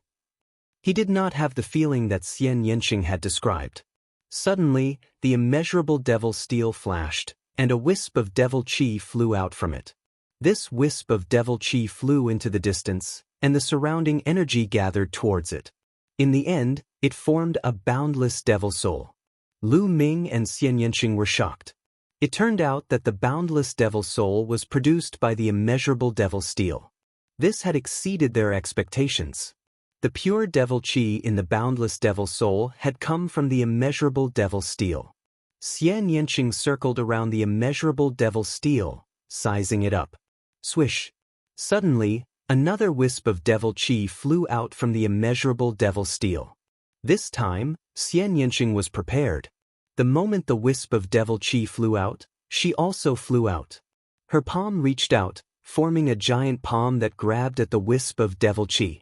He did not have the feeling that Xianxia had described. Suddenly, the immeasurable devil steel flashed, and a wisp of devil chi flew out from it. This wisp of devil qi flew into the distance, and the surrounding energy gathered towards it. In the end, it formed a boundless devil soul. Lu Ming and Xianxia were shocked. It turned out that the boundless devil soul was produced by the immeasurable devil steel. This had exceeded their expectations. The pure devil qi in the boundless devil soul had come from the immeasurable devil steel. Xianxia circled around the immeasurable devil steel, sizing it up. Swish! Suddenly, another wisp of devil qi flew out from the immeasurable devil steel. This time, Xianxia was prepared. The moment the wisp of devil qi flew out, she also flew out. Her palm reached out, forming a giant palm that grabbed at the wisp of devil qi.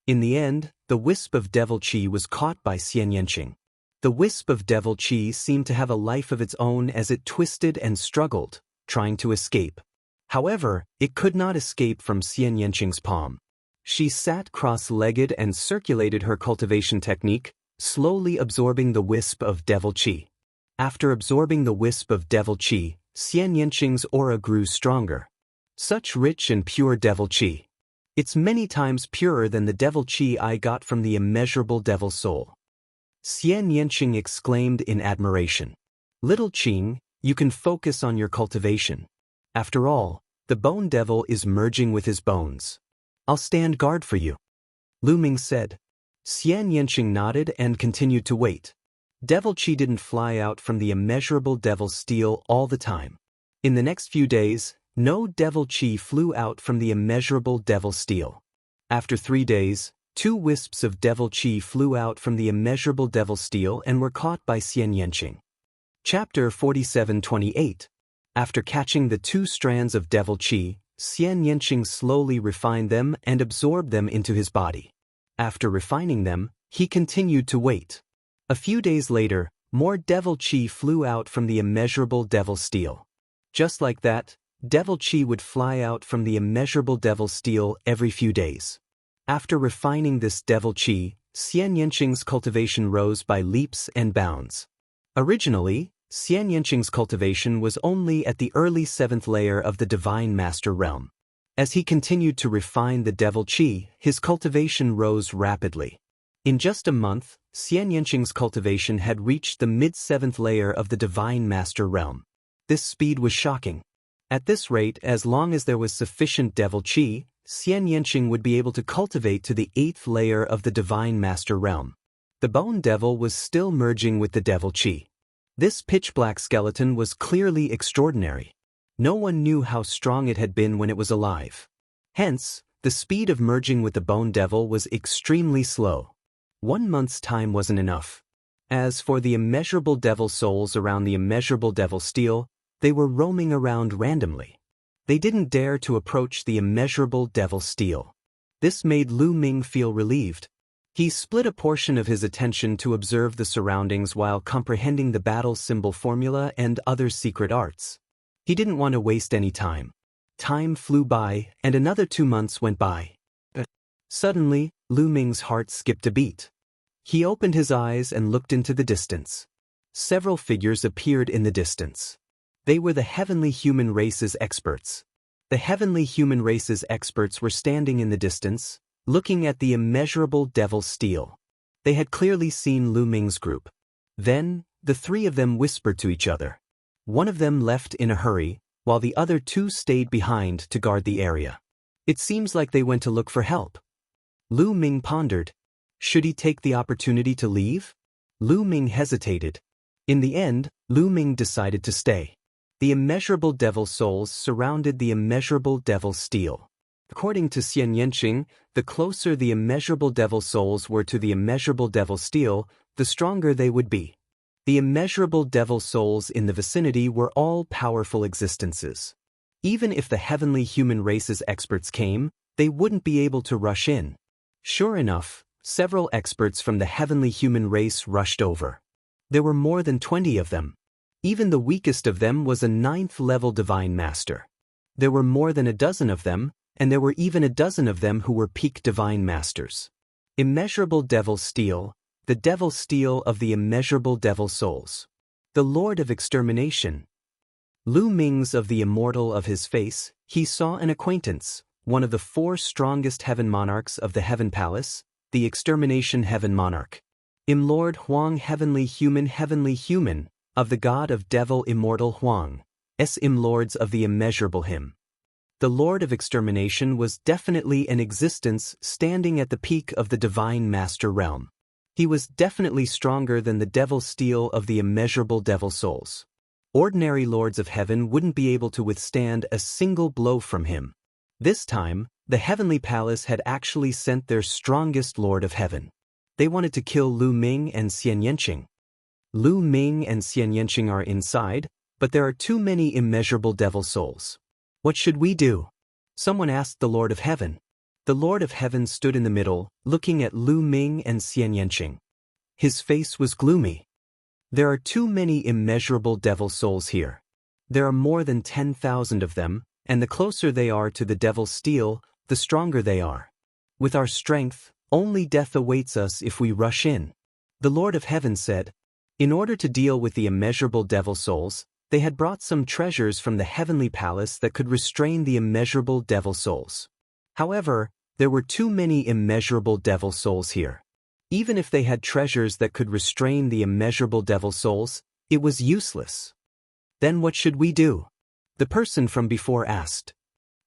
In the end, the wisp of devil qi was caught by Xianxia. The wisp of devil qi seemed to have a life of its own as it twisted and struggled, trying to escape. However, it could not escape from Xianxia's palm. She sat cross-legged and circulated her cultivation technique, slowly absorbing the wisp of devil qi. After absorbing the wisp of devil qi, Xianxing's aura grew stronger. Such rich and pure devil qi. It's many times purer than the devil qi I got from the immeasurable devil soul. Xianxia exclaimed in admiration. Little Qing, you can focus on your cultivation. After all, the bone devil is merging with his bones. I'll stand guard for you. Lu Ming said. Xianxia nodded and continued to wait. Devil qi didn't fly out from the immeasurable devil steel all the time. In the next few days, no devil qi flew out from the immeasurable devil steel. After 3 days, 2 wisps of devil qi flew out from the immeasurable devil steel and were caught by Xianxia. Chapter 47:28. After catching the 2 strands of devil qi, Xianxia slowly refined them and absorbed them into his body. After refining them, he continued to wait. A few days later, more devil qi flew out from the immeasurable devil steel. Just like that, devil qi would fly out from the immeasurable devil steel every few days. After refining this devil qi, Xianxing's cultivation rose by leaps and bounds. Originally, Xianxing's cultivation was only at the early 7th layer of the Divine Master realm. As he continued to refine the devil qi, his cultivation rose rapidly. In just a month, Xianxing's cultivation had reached the mid-7th layer of the Divine Master realm. This speed was shocking. At this rate, as long as there was sufficient devil qi, Xianxia would be able to cultivate to the 8th layer of the Divine Master realm. The bone devil was still merging with the devil qi. This pitch-black skeleton was clearly extraordinary. No one knew how strong it had been when it was alive. Hence, the speed of merging with the bone devil was extremely slow. 1 month's time wasn't enough. As for the immeasurable devil souls around the immeasurable devil steel, they were roaming around randomly. They didn't dare to approach the immeasurable devil steel. This made Lu Ming feel relieved. He split a portion of his attention to observe the surroundings while comprehending the battle symbol formula and other secret arts. He didn't want to waste any time. Time flew by, and another 2 months went by. Suddenly, Lu Ming's heart skipped a beat. He opened his eyes and looked into the distance. Several figures appeared in the distance. They were the heavenly human race's experts. The heavenly human race's experts were standing in the distance, looking at the immeasurable devil steel. They had clearly seen Lu Ming's group. Then, the 3 of them whispered to each other. One of them left in a hurry, while the other 2 stayed behind to guard the area. It seems like they went to look for help. Lu Ming pondered. Should he take the opportunity to leave? Lu Ming hesitated. In the end, Lu Ming decided to stay. The immeasurable devil souls surrounded the immeasurable devil steel. According to Xianxia, the closer the immeasurable devil souls were to the immeasurable devil steel, the stronger they would be. The immeasurable devil souls in the vicinity were all powerful existences. Even if the heavenly human race's experts came, they wouldn't be able to rush in. Sure enough, several experts from the heavenly human race rushed over. There were more than 20 of them. Even the weakest of them was a 9th-level Divine Master. There were more than a dozen of them, and there were even a dozen of them who were peak Divine Masters. Immeasurable Devil Steel, the Devil Steel of the immeasurable Devil Souls. The Lord of Extermination. Lu Ming's of the immortal of his face, He saw an acquaintance, one of the 4 strongest heaven monarchs of the Heaven Palace, the Extermination Heaven Monarch. Lord Huang heavenly human, of the god of devil Immortal Huang, Lords of the immeasurable him. The Lord of Extermination was definitely an existence standing at the peak of the Divine Master realm. He was definitely stronger than the devil steel of the immeasurable devil souls. Ordinary lords of heaven wouldn't be able to withstand a single blow from him. This time, the heavenly palace had actually sent their strongest lord of heaven. They wanted to kill Lu Ming and Xianxia. Lu Ming and Xianxia are inside, but there are too many immeasurable devil souls. What should we do? Someone asked the Lord of Heaven. The Lord of Heaven stood in the middle, looking at Lu Ming and Xianxia. His face was gloomy. There are too many immeasurable devil souls here. There are more than 10,000 of them, and the closer they are to the devil steel, the stronger they are. With our strength, only death awaits us if we rush in. The Lord of Heaven said. In order to deal with the immeasurable devil souls, they had brought some treasures from the heavenly palace that could restrain the immeasurable devil souls. However, there were too many immeasurable devil souls here. Even if they had treasures that could restrain the immeasurable devil souls, it was useless. Then what should we do? The person from before asked.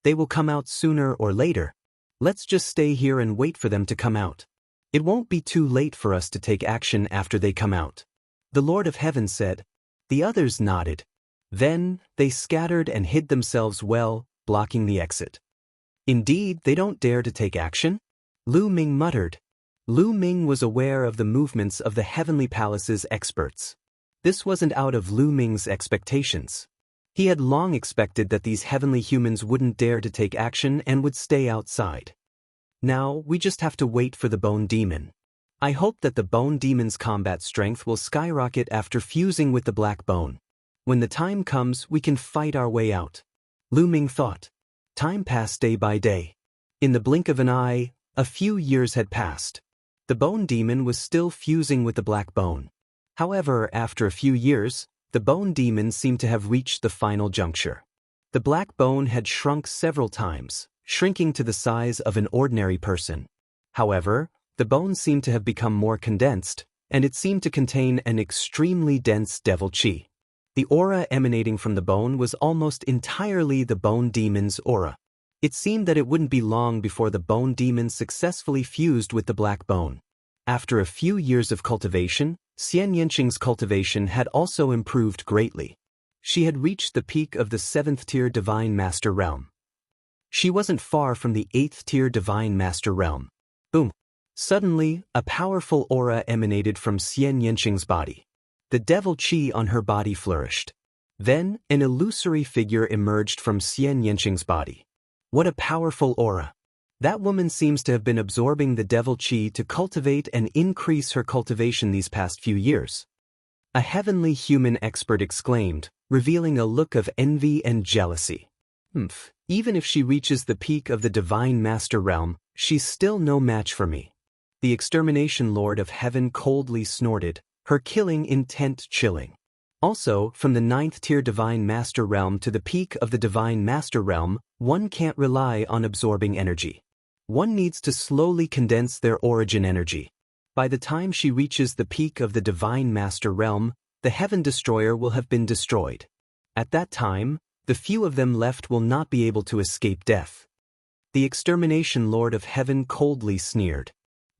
They will come out sooner or later. Let's just stay here and wait for them to come out. It won't be too late for us to take action after they come out. The Lord of Heaven said. The others nodded. Then, they scattered and hid themselves well, blocking the exit. Indeed, they don't dare to take action? Lu Ming muttered. Lu Ming was aware of the movements of the heavenly palace's experts. This wasn't out of Lu Ming's expectations. He had long expected that these heavenly humans wouldn't dare to take action and would stay outside. Now, we just have to wait for the Bone Demon. I hope that the Bone Demon's combat strength will skyrocket after fusing with the Black Bone. When the time comes, we can fight our way out. Lu Ming thought. Time passed day by day. In the blink of an eye, a few years had passed. The Bone Demon was still fusing with the Black Bone. However, after a few years, the Bone Demon seemed to have reached the final juncture. The Black Bone had shrunk several times, shrinking to the size of an ordinary person. However, the bone seemed to have become more condensed, and it seemed to contain an extremely dense devil chi. The aura emanating from the bone was almost entirely the Bone Demon's aura. It seemed that it wouldn't be long before the Bone Demon successfully fused with the Black Bone. After a few years of cultivation, Xianxia's cultivation had also improved greatly. She had reached the peak of the 7th-tier Divine Master realm. She wasn't far from the 8th-tier Divine Master realm. Boom! Suddenly, a powerful aura emanated from Xianxia's body. The devil chi on her body flourished. Then, an illusory figure emerged from Xianxia's body. What a powerful aura! That woman seems to have been absorbing the devil chi to cultivate and increase her cultivation these past few years. A heavenly human expert exclaimed, revealing a look of envy and jealousy. Even if she reaches the peak of the Divine Master realm, she's still no match for me. The Extermination Lord of Heaven coldly snorted, her killing intent chilling. Also, from the 9th-tier Divine Master realm to the peak of the Divine Master realm, one can't rely on absorbing energy. One needs to slowly condense their origin energy. By the time she reaches the peak of the Divine Master realm, the Heaven Destroyer will have been destroyed. At that time, the few of them left will not be able to escape death. The Extermination Lord of Heaven coldly sneered.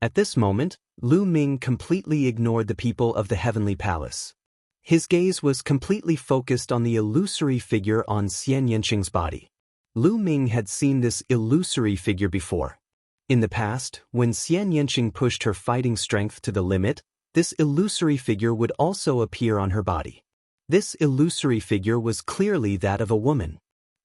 At this moment, Lu Ming completely ignored the people of the Heavenly Palace. His gaze was completely focused on the illusory figure on Xianxia's body. Lu Ming had seen this illusory figure before. In the past, when Xianxia pushed her fighting strength to the limit, this illusory figure would also appear on her body. This illusory figure was clearly that of a woman.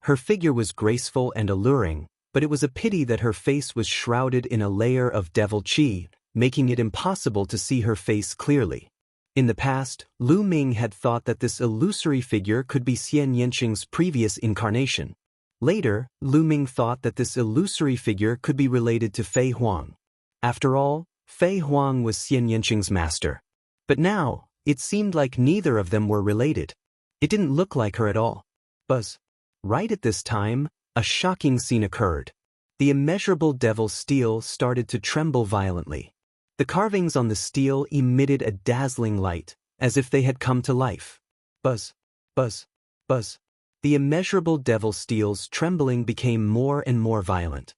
Her figure was graceful and alluring, but it was a pity that her face was shrouded in a layer of devil chi, making it impossible to see her face clearly. In the past, Lu Ming had thought that this illusory figure could be Xianxia's previous incarnation. Later, Lu Ming thought that this illusory figure could be related to Fei Huang. After all, Fei Huang was Xianxia's master. But now, it seemed like neither of them were related. It didn't look like her at all. Buzz. Right at this time, a shocking scene occurred. The immeasurable devil's steel started to tremble violently. The carvings on the steel emitted a dazzling light, as if they had come to life. Buzz, buzz, buzz. The immeasurable devil steel's trembling became more and more violent.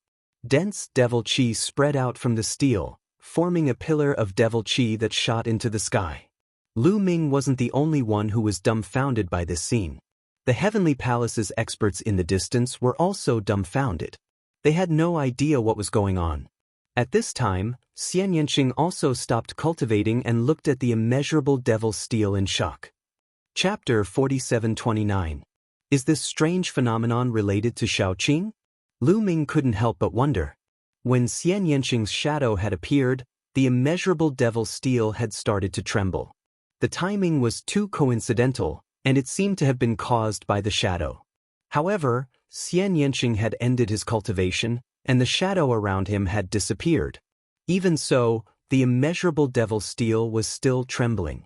Dense devil chi spread out from the steel, forming a pillar of devil chi that shot into the sky. Lu Ming wasn't the only one who was dumbfounded by this scene. The Heavenly Palace's experts in the distance were also dumbfounded. They had no idea what was going on. At this time, Xianxia also stopped cultivating and looked at the immeasurable devil steel in shock. Chapter 4729. Is this strange phenomenon related to Shaoqing? Lu Ming couldn't help but wonder. When Xianxing's shadow had appeared, the immeasurable devil steel had started to tremble. The timing was too coincidental, and it seemed to have been caused by the shadow. However, Xianxia had ended his cultivation, and the shadow around him had disappeared. Even so, the immeasurable devil steel was still trembling.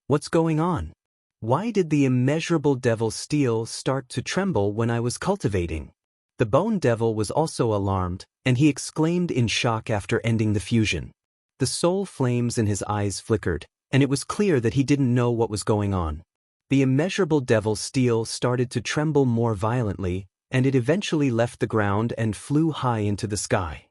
What's going on? Why did the immeasurable devil steel start to tremble when I was cultivating? The bone devil was also alarmed, and he exclaimed in shock after ending the fusion. The soul flames in his eyes flickered, and it was clear that he didn't know what was going on. The immeasurable devil steel started to tremble more violently, and it eventually left the ground and flew high into the sky.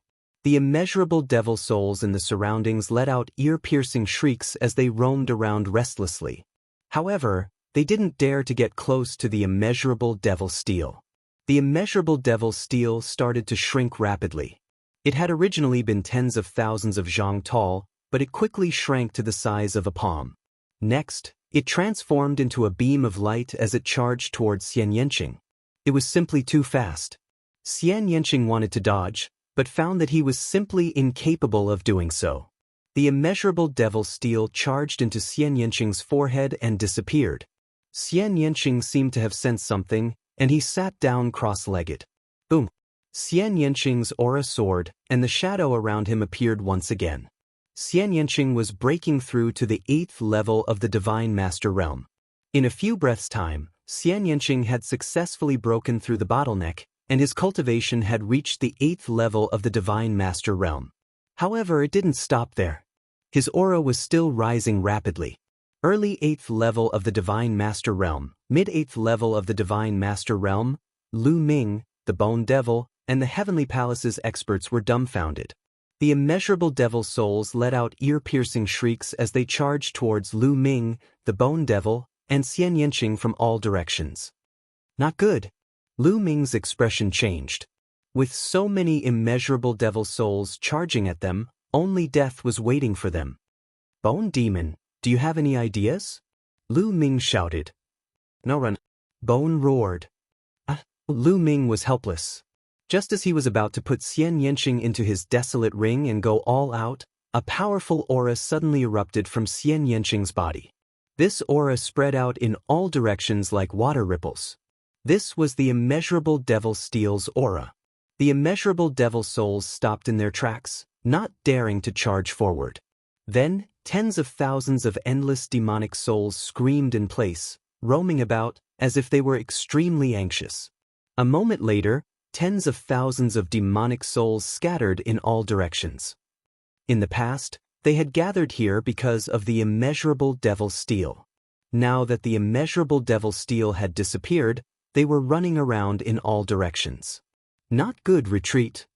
The immeasurable devil souls in the surroundings let out ear-piercing shrieks as they roamed around restlessly. However, they didn't dare to get close to the immeasurable devil steel. The immeasurable devil steel started to shrink rapidly. It had originally been tens of thousands of zhang tall, but it quickly shrank to the size of a palm. Next, it transformed into a beam of light as it charged towards Xianxia. It was simply too fast. Xianxia wanted to dodge, but found that he was simply incapable of doing so. The immeasurable devil steel charged into Xianxing's forehead and disappeared. Xianxia seemed to have sensed something, and he sat down cross-legged. Boom! Xianxing's aura soared, and the shadow around him appeared once again. Xianxia was breaking through to the 8th level of the Divine Master Realm. In a few breaths' time, Xianxia had successfully broken through the bottleneck, and his cultivation had reached the 8th level of the Divine Master Realm. However, it didn't stop there. His aura was still rising rapidly. Early 8th level of the Divine Master Realm, mid-8th level of the Divine Master Realm, Lu Ming, the Bone Devil, and the Heavenly Palace's experts were dumbfounded. The immeasurable devil souls let out ear-piercing shrieks as they charged towards Lu Ming, the Bone Devil, and Xianxia from all directions. Not good. Lu Ming's expression changed. With so many immeasurable devil souls charging at them, only death was waiting for them. Bone Demon, do you have any ideas? Lu Ming shouted. No, run. Bone roared. Lu Ming was helpless. Just as he was about to put Xianxia into his desolate ring and go all out, a powerful aura suddenly erupted from Xianxing's body. This aura spread out in all directions like water ripples. This was the immeasurable devil steel's aura. The immeasurable devil souls stopped in their tracks, not daring to charge forward. Then, tens of thousands of endless demonic souls screamed in place, roaming about as if they were extremely anxious. A moment later, tens of thousands of demonic souls scattered in all directions. In the past, they had gathered here because of the immeasurable devil steel. Now that the immeasurable devil steel had disappeared, they were running around in all directions. Not good retreat.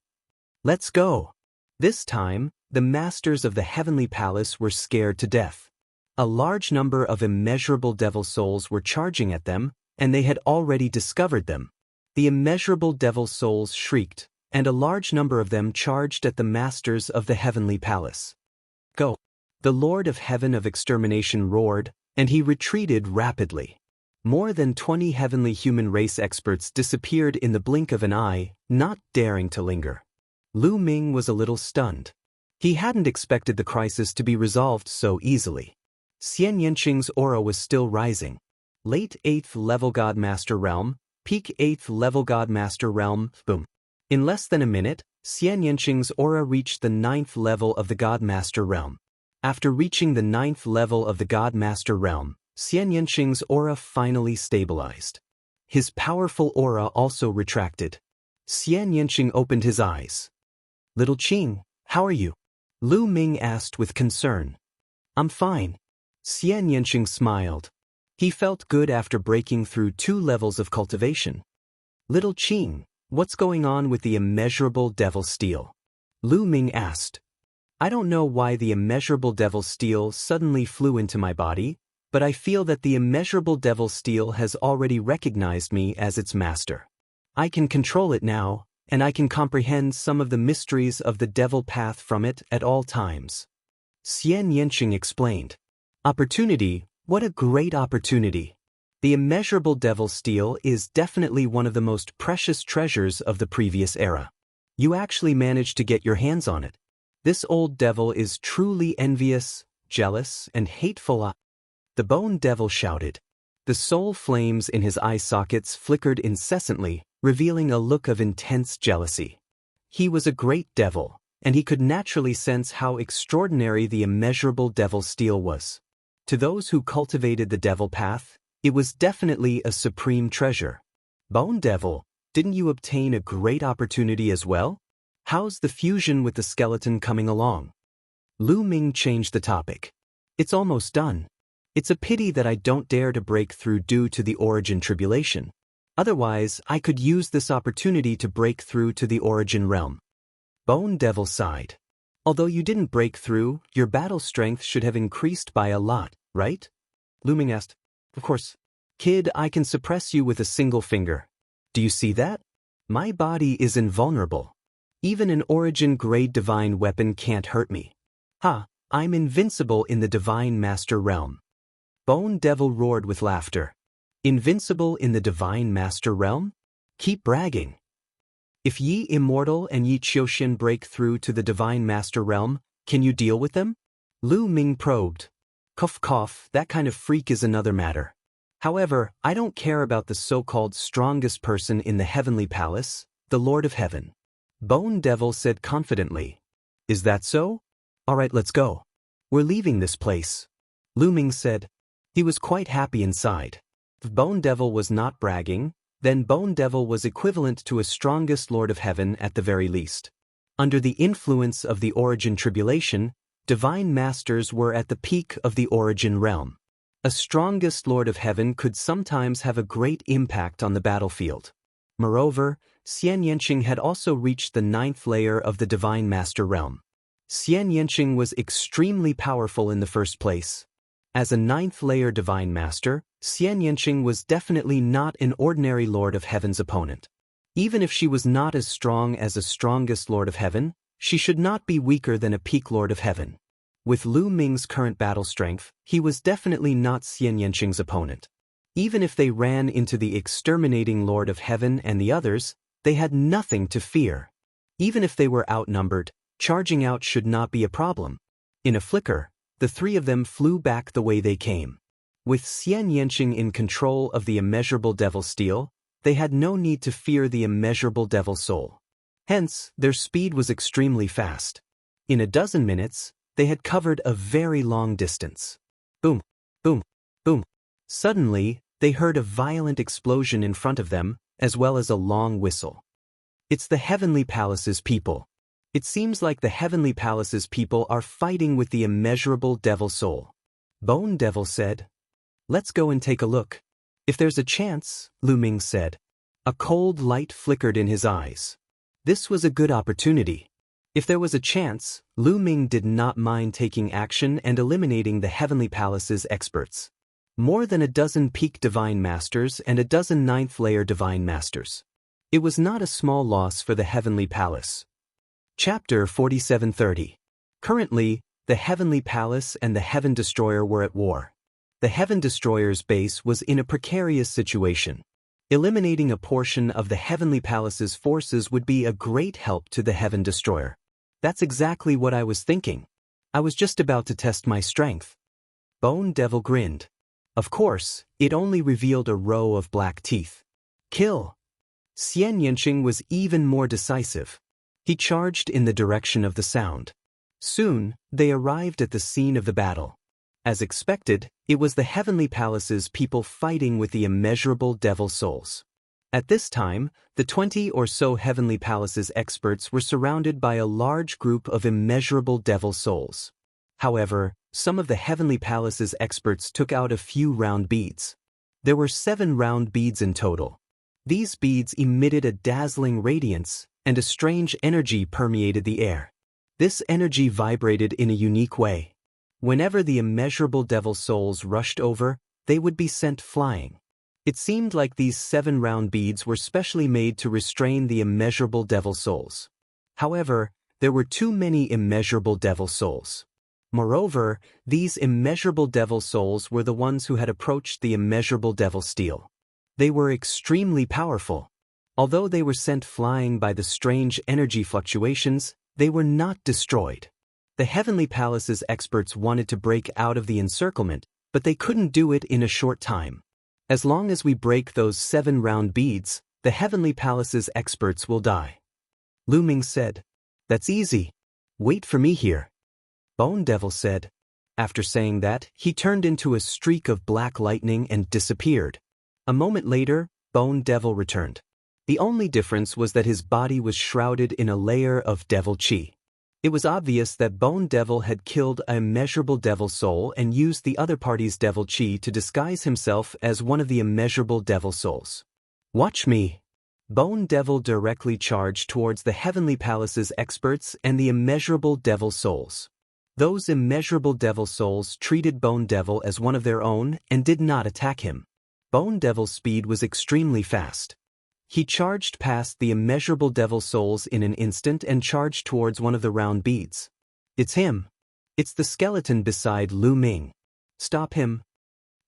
Let's go. This time, the masters of the Heavenly Palace were scared to death. A large number of immeasurable devil souls were charging at them, and they had already discovered them. The immeasurable devil souls shrieked, and a large number of them charged at the masters of the Heavenly Palace. Go! The Lord of Heaven of Extermination roared, and he retreated rapidly. More than 20 heavenly human race experts disappeared in the blink of an eye, not daring to linger. Lu Ming was a little stunned. He hadn't expected the crisis to be resolved so easily. Xianxing's aura was still rising. Late 8th level God Master Realm, peak 8th level God Master Realm, boom. In less than a minute, Xianxing's aura reached the 9th level of the God Master Realm. After reaching the 9th level of the God Master Realm, Xianxing's aura finally stabilized. His powerful aura also retracted. Xianxia opened his eyes. Little Qing, how are you? Lu Ming asked with concern. I'm fine. Xianxia smiled. He felt good after breaking through 2 levels of cultivation. Little Qing, what's going on with the immeasurable devil steel? Lu Ming asked. I don't know why the immeasurable devil steel suddenly flew into my body, but I feel that the immeasurable devil steel has already recognized me as its master. I can control it now, and I can comprehend some of the mysteries of the devil path from it at all times. Xianxia explained. Opportunity, what a great opportunity. The immeasurable devil steel is definitely one of the most precious treasures of the previous era. You actually managed to get your hands on it. This old devil is truly envious, jealous, and hateful. The bone devil shouted. The soul flames in his eye sockets flickered incessantly, revealing a look of intense jealousy. He was a great devil, and he could naturally sense how extraordinary the immeasurable devil steel was. To those who cultivated the devil path, it was definitely a supreme treasure. Bone devil, didn't you obtain a great opportunity as well? How's the fusion with the skeleton coming along? Lu Ming changed the topic. It's almost done. It's a pity that I don't dare to break through due to the origin tribulation. Otherwise, I could use this opportunity to break through to the origin realm. Bone devil sighed. Although you didn't break through, your battle strength should have increased by a lot, right? Lu Ming asked. Of course. Kid, I can suppress you with a single finger. Do you see that? My body is invulnerable. Even an origin-grade divine weapon can't hurt me. Ha, I'm invincible in the divine master realm. Bone devil roared with laughter. Invincible in the divine master realm? Keep bragging. If Yi Immortal and Yi Qiuxian break through to the divine master realm, can you deal with them? Lu Ming probed. Cough cough, that kind of freak is another matter. However, I don't care about the so-called strongest person in the heavenly palace, the Lord of Heaven. Bone devil said confidently. Is that so? Alright, let's go. We're leaving this place. Lu Ming said. He was quite happy inside. If Bone devil was not bragging, then Bone devil was equivalent to a strongest Lord of Heaven at the very least. Under the influence of the origin tribulation, divine masters were at the peak of the origin realm. A strongest Lord of Heaven could sometimes have a great impact on the battlefield. Moreover, Xianxia had also reached the 9th layer of the divine master realm. Xianxia was extremely powerful in the first place. As a 9th layer divine master, Xianxia was definitely not an ordinary Lord of Heaven's opponent. Even if she was not as strong as a strongest Lord of Heaven, she should not be weaker than a peak Lord of Heaven. With Lu Ming's current battle strength, he was definitely not Xianxia's opponent. Even if they ran into the exterminating Lord of Heaven and the others, they had nothing to fear. Even if they were outnumbered, charging out should not be a problem. In a flicker, the 3 of them flew back the way they came. With Xianxia in control of the immeasurable devil steel, they had no need to fear the immeasurable devil soul. Hence, their speed was extremely fast. In a dozen minutes, they had covered a very long distance. Boom, boom, boom. Suddenly, they heard a violent explosion in front of them, as well as a long whistle. It's the Heavenly Palace's people. It seems like the Heavenly Palace's people are fighting with the immeasurable devil soul. Bone devil said. Let's go and take a look. If there's a chance, Lu Ming said. A cold light flickered in his eyes. This was a good opportunity. If there was a chance, Lu Ming did not mind taking action and eliminating the Heavenly Palace's experts. More than a dozen peak divine masters and a dozen 9th layer divine masters. It was not a small loss for the Heavenly Palace. Chapter 4730. Currently, the Heavenly Palace and the Heaven Destroyer were at war. The Heaven Destroyer's base was in a precarious situation. Eliminating a portion of the Heavenly Palace's forces would be a great help to the Heaven Destroyer. That's exactly what I was thinking. I was just about to test my strength. Bone Devil grinned. Of course, it only revealed a row of black teeth. Kill! Xianxia was even more decisive. He charged in the direction of the sound. Soon, they arrived at the scene of the battle. As expected, it was the Heavenly Palace's people fighting with the immeasurable devil souls. At this time, the 20 or so Heavenly Palace's experts were surrounded by a large group of immeasurable devil souls. However, some of the Heavenly Palace's experts took out a few round beads. There were 7 round beads in total. These beads emitted a dazzling radiance, and a strange energy permeated the air. This energy vibrated in a unique way. Whenever the immeasurable devil souls rushed over, they would be sent flying. It seemed like these 7 round beads were specially made to restrain the immeasurable devil souls. However, there were too many immeasurable devil souls. Moreover, these immeasurable devil souls were the ones who had approached the immeasurable devil steel. They were extremely powerful. Although they were sent flying by the strange energy fluctuations, they were not destroyed. The Heavenly Palace's experts wanted to break out of the encirclement, but they couldn't do it in a short time. As long as we break those 7 round beads, the Heavenly Palace's experts will die. Lu Ming said, "That's easy. Wait for me here." Bone Devil said. After saying that, he turned into a streak of black lightning and disappeared. A moment later, Bone Devil returned. The only difference was that his body was shrouded in a layer of devil chi. It was obvious that Bone Devil had killed an immeasurable devil soul and used the other party's devil chi to disguise himself as one of the immeasurable devil souls. "Watch me." Bone Devil directly charged towards the Heavenly Palace's experts and the immeasurable devil souls. Those immeasurable devil souls treated Bone Devil as one of their own and did not attack him. Bone Devil's speed was extremely fast. He charged past the immeasurable devil souls in an instant and charged towards one of the round beads. "It's him. It's the skeleton beside Lu Ming. Stop him."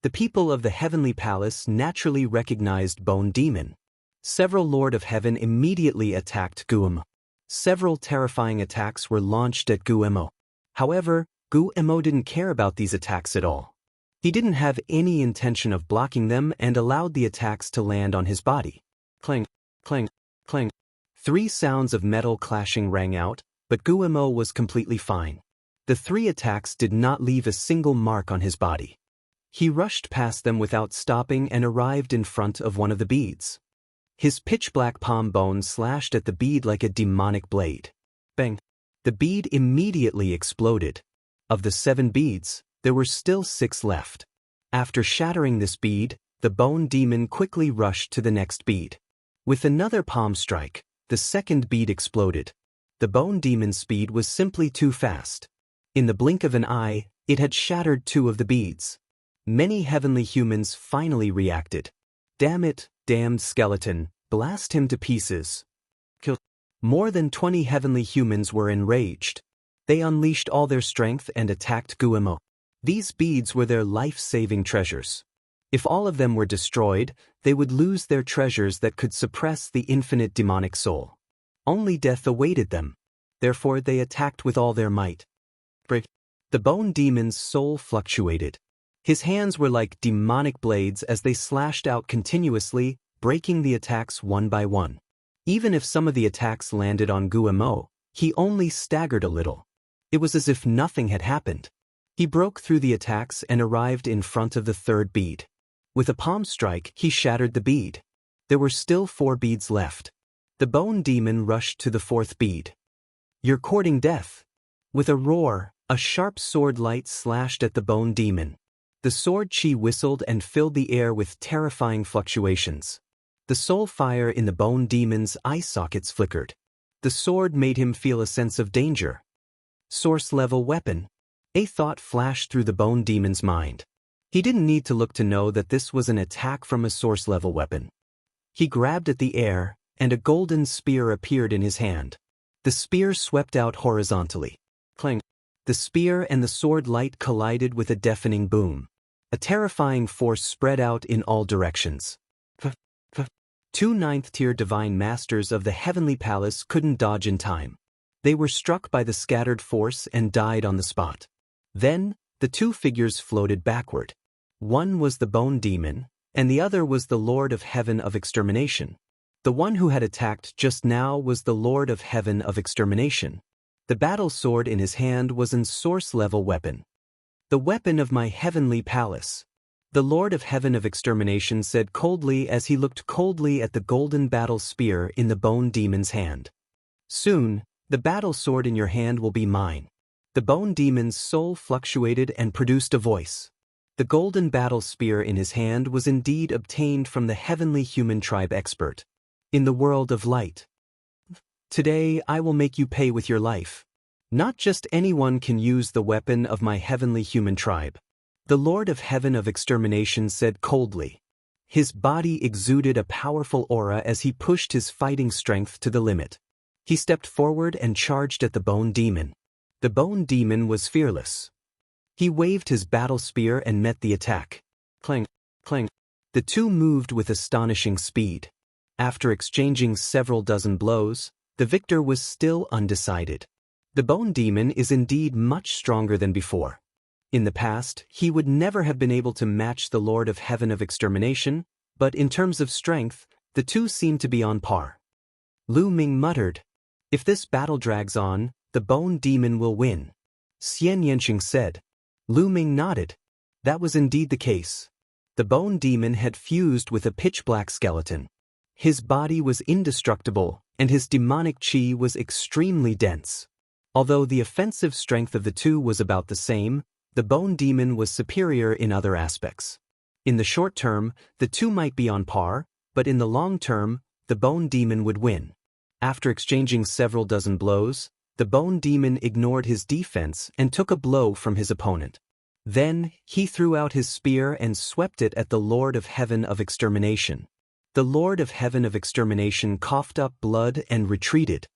The people of the Heavenly Palace naturally recognized Bone Demon. Several Lord of Heaven immediately attacked Guemo. Several terrifying attacks were launched at Guemo. However, Guemo didn't care about these attacks at all. He didn't have any intention of blocking them and allowed the attacks to land on his body. Clang, clang, clang. 3 sounds of metal clashing rang out, but Guemo was completely fine. The 3 attacks did not leave a single mark on his body. He rushed past them without stopping and arrived in front of one of the beads. His pitch-black palm bone slashed at the bead like a demonic blade. Bang! The bead immediately exploded. Of the 7 beads, there were still 6 left. After shattering this bead, the Bone Demon quickly rushed to the next bead. With another palm strike, the second bead exploded. The Bone Demon's speed was simply too fast. In the blink of an eye, it had shattered 2 of the beads. Many heavenly humans finally reacted. "Damn it, damned skeleton, blast him to pieces." Kill. More than 20 heavenly humans were enraged. They unleashed all their strength and attacked Guemo. These beads were their life-saving treasures. If all of them were destroyed, they would lose their treasures that could suppress the infinite demonic soul. Only death awaited them. Therefore they attacked with all their might. The Bone Demon's soul fluctuated. His hands were like demonic blades as they slashed out continuously, breaking the attacks one by one. Even if some of the attacks landed on Guemo, he only staggered a little. It was as if nothing had happened. He broke through the attacks and arrived in front of the 3rd bead. With a palm strike, he shattered the bead. There were still 4 beads left. The Bone Demon rushed to the 4th bead. "You're courting death." With a roar, a sharp sword light slashed at the Bone Demon. The sword chi whistled and filled the air with terrifying fluctuations. The soul fire in the Bone Demon's eye sockets flickered. The sword made him feel a sense of danger. Source-level weapon. A thought flashed through the Bone Demon's mind. He didn't need to look to know that this was an attack from a source-level weapon. He grabbed at the air, and a golden spear appeared in his hand. The spear swept out horizontally. Clang! The spear and the sword light collided with a deafening boom. A terrifying force spread out in all directions. 2 9th-tier divine masters of the Heavenly Palace couldn't dodge in time. They were struck by the scattered force and died on the spot. Then, the 2 figures floated backward. One was the Bone Demon, and the other was the Lord of Heaven of Extermination. The one who had attacked just now was the Lord of Heaven of Extermination. The battle sword in his hand was an source-level weapon. "The weapon of my Heavenly Palace." The Lord of Heaven of Extermination said coldly as he looked coldly at the golden battle spear in the bone demon's hand. Soon, the battle sword in your hand will be mine. The bone demon's soul fluctuated and produced a voice. The golden battle spear in his hand was indeed obtained from the heavenly human tribe expert. In the world of light. Today I will make you pay with your life. Not just anyone can use the weapon of my heavenly human tribe. The Lord of Heaven of Extermination said coldly. His body exuded a powerful aura as he pushed his fighting strength to the limit. He stepped forward and charged at the bone demon. The bone demon was fearless. He waved his battle spear and met the attack. Clang, clang. The two moved with astonishing speed. After exchanging several dozen blows, the victor was still undecided. The bone demon is indeed much stronger than before. In the past, he would never have been able to match the Lord of Heaven of Extermination, but in terms of strength, the two seem to be on par. Lu Ming muttered, "If this battle drags on, the bone demon will win." Xianxia said. Lu Ming nodded. That was indeed the case. The bone demon had fused with a pitch-black skeleton. His body was indestructible, and his demonic qi was extremely dense. Although the offensive strength of the two was about the same, the bone demon was superior in other aspects. In the short term, the two might be on par, but in the long term, the bone demon would win. After exchanging several dozen blows, the bone demon ignored his defense and took a blow from his opponent. Then, he threw out his spear and swept it at the Lord of Heaven of Extermination. The Lord of Heaven of Extermination coughed up blood and retreated.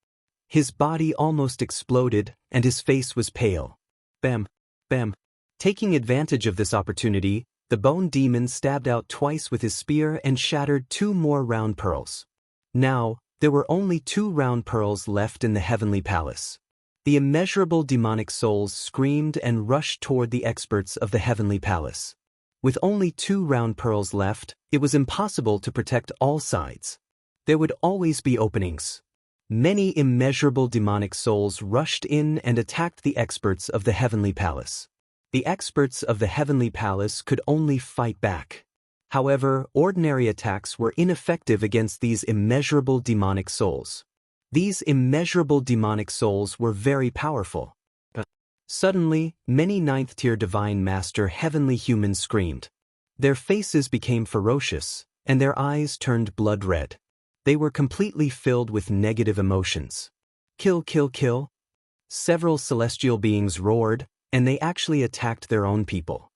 His body almost exploded, and his face was pale. Bam, bam. Taking advantage of this opportunity, the bone demon stabbed out twice with his spear and shattered 2 more round pearls. Now, there were only 2 round pearls left in the heavenly palace. The immeasurable demonic souls screamed and rushed toward the experts of the heavenly palace. With only 2 round pearls left, it was impossible to protect all sides. There would always be openings. Many immeasurable demonic souls rushed in and attacked the experts of the heavenly palace. The experts of the heavenly palace could only fight back. However, ordinary attacks were ineffective against these immeasurable demonic souls. These immeasurable demonic souls were very powerful. Suddenly, many 9th-tier Divine Master heavenly humans screamed. Their faces became ferocious, and their eyes turned blood red. They were completely filled with negative emotions. Kill, kill, kill. Several celestial beings roared, and they actually attacked their own people.